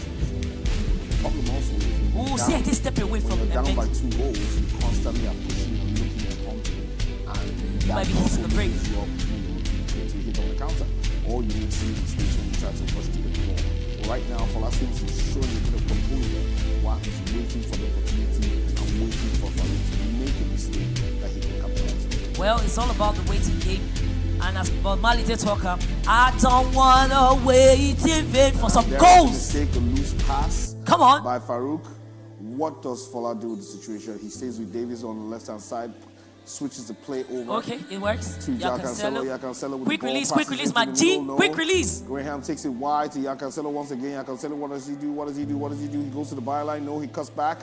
The problem also is see, I take step away from when you're down by 2 Mendy. goals, you constantly are pushing and looking at onto it. And You might be hitting the break. You to hit on the counter. Or you need to see the stage when you try to push to the ball. But right now, Fola seems to be showing a bit of composure while he's waiting for the opportunity and waiting for Farouk to make a mistake that he can capitalize. Well, it's all about the waiting game. And as Bob Marley did talk, I don't want to wait in vain for some goals. Take a loose pass. Come on. By Farouk. What does Fola do with the situation? He stays with Davies on the left-hand side, switches the play over. Okay, it works. To Cancelo with Quick the ball, release, my G. Quick release. Graham takes it wide to Cancelo once again. Cancelo, what does he do? He goes to the byline. No, he cuts back.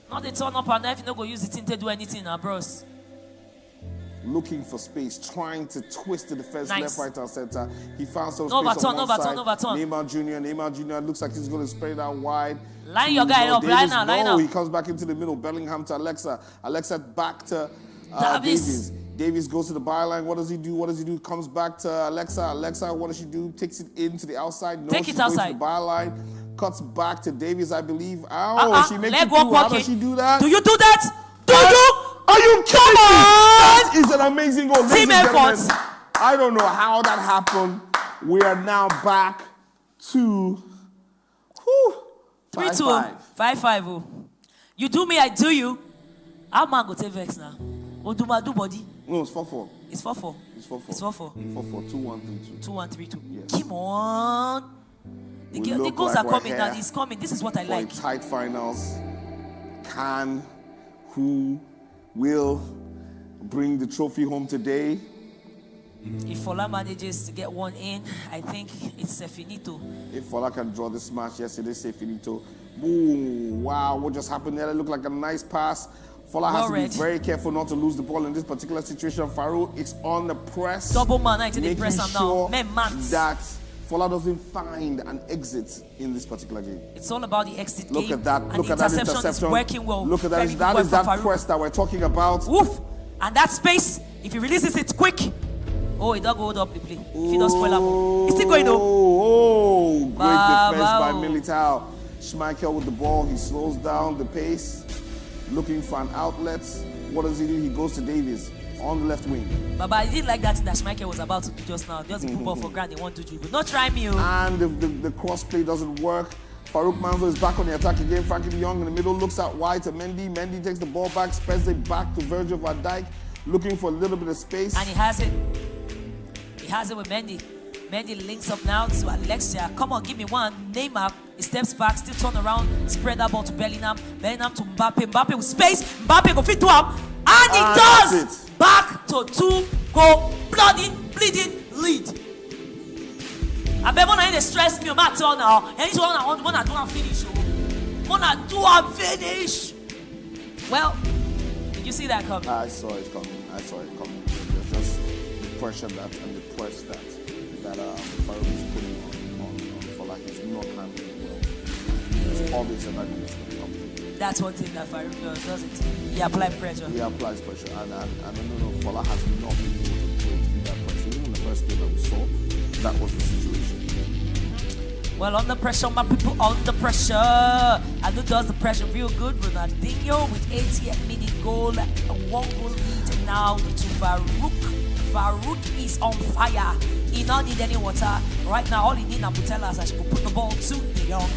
Not they turn up and if you don't go use the thing to do anything now, bros. Looking for space, trying to twist the defense left, right, and center. He found some No space on one side. overturn. Neymar Jr. looks like he's going to spread it out wide. Line your guy up, line now. He comes back into the middle. Bellingham to Alexa. Alexa back to Davies. Davies goes to the byline. What does he do? Comes back to Alexa. Alexa, what does she do? Takes it into the outside. No, Take it outside. To the byline. Cuts back to Davies, I believe. She makes leg it walk through. How does she do that? Do you do that? Are you kidding me? That is an amazing goal. Team effort. I don't know how that happened. We are now back to 3-2. 5-5. You do me, I do you. How man go take vex now? Oduma do body. No, it's 4-4. It's 4-4. It's 4-4. It's 4-4. 4-4. 2-1, 3-2. 2-1, 3-2. Yes. Come on. The goals are coming now. It's coming. This is what I like. Tight finals. Who will bring the trophy home today? If Fola manages to get one in, I think it's a finito. If Fola can draw this match, yes, it is a finito. Boom! Wow, what just happened there? It looked like a nice pass. Fola has to be very careful not to lose the ball in this particular situation. Farouk is on the press. Double man, I did making press him sure now. that Fola doesn't find an exit in this particular game. It's all about the exit Look game. at that. And Look the at that interception interception. is working well. Look at that. Very That good is that work from press that we're talking about. Woof! And that space, if he releases it quick, oh, he don't go up the play. If he does spoil up, it's still going though. Oh, great defense by Militao. Schmeichel with the ball. He slows down the pace, looking for an outlet. What does he do? He goes to Davies on the left wing. But I didn't like that thing that Schmeichel was about to do just now. Just put ball for granted. They want to dribble. Not try me. And the cross play doesn't work. Farouk Manzo is back on the attack again. Frankie de Jong in the middle looks out wide to Mendy. Mendy takes the ball back, spreads it back to Virgil van Dijk, looking for a little bit of space. And he has it. He has it with Mendy. Mendy links up now to Alexia. Come on, give me one. Neymar. He steps back, still turn around, spread that ball to Bellingham. Bellingham to Mbappe. Mbappe with space. Mbappe go fit to him. And he does! Back to 2-goal bloody bleeding lead. I bet when I stress me about it now. And it's one I want to do and finish. Wanna do and finish. Well, did you see that coming? I saw it coming. It was just the pressure and the press that Farouk is putting on Fola. He's not handling well. It's obvious that he's going to come. That's one thing that Farouk does, doesn't he? He applies pressure. He applies pressure. And no, Fola has not been able to break through that pressure. Even in the first game that we saw, that was the situation. Well, under pressure, my people, under pressure. And who does the pressure real good? Ronaldinho with 88th minute goal. A 1-goal lead now to Farouk. Farouk is on fire. He not need any water. Right now, all he needs is Putella, so she could put the ball to De Jong.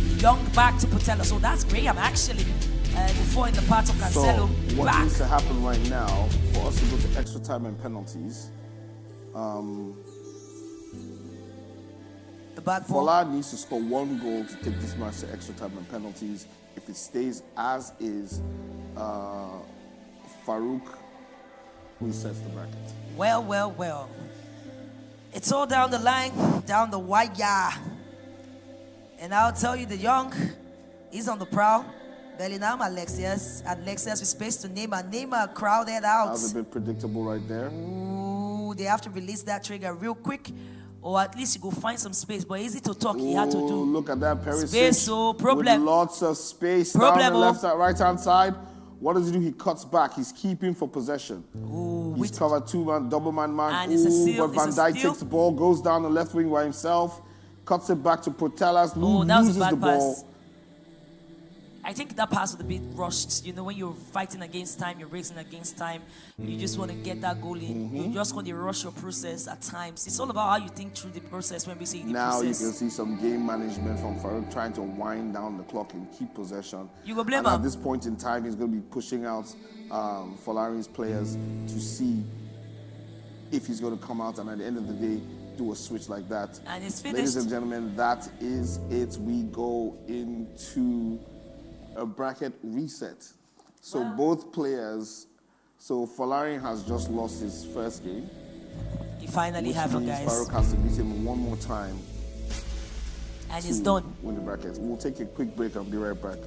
De Jong back to Putella. So that's Graham actually. Before in the part of Cancelo. So what back. needs to happen right now for us to go to extra time and penalties? Fola needs to score 1 goal to take this match to extra time and penalties. If it stays as is, Farouk resets the bracket. Well. It's all down the line, down the wire. And I'll tell you, De Jong, he's on the prowl. Bellingham, Alexius with space to Neymar. Neymar crowded out. That was a bit predictable right there. Ooh, they have to release that trigger real quick. Or at least you go find some space. But easy to talk, he had to do. Look at that, Perisic. Space, so problem. With lots of space down the left and right-hand side. What does he do? He cuts back. He's keeping for possession. Ooh, he's covered 2-man, double-man. And it's a steal. But Van Dijk takes the ball, goes down the left wing by himself, cuts it back to Portelas, loses the ball. Pass. I think that pass was a bit rushed. You know, when you're fighting against time, you're racing against time, you just want to get that goal in. You just want to rush your process at times. It's all about how you think through the process when we say the now process. You can see some game management from Farouk trying to wind down the clock and keep possession. You go blame and him. at this point in time, he's going to be pushing out Folari's players to see if he's going to come out and at the end of the day do a switch like that. And it's finished. Ladies and gentlemen, that is it. We go into a bracket reset. So both players, so Folari has just lost his first game. He finally have it, guys. Farouk has to beat him one more time. And it's done. Win the bracket. We'll take a quick break and be right back.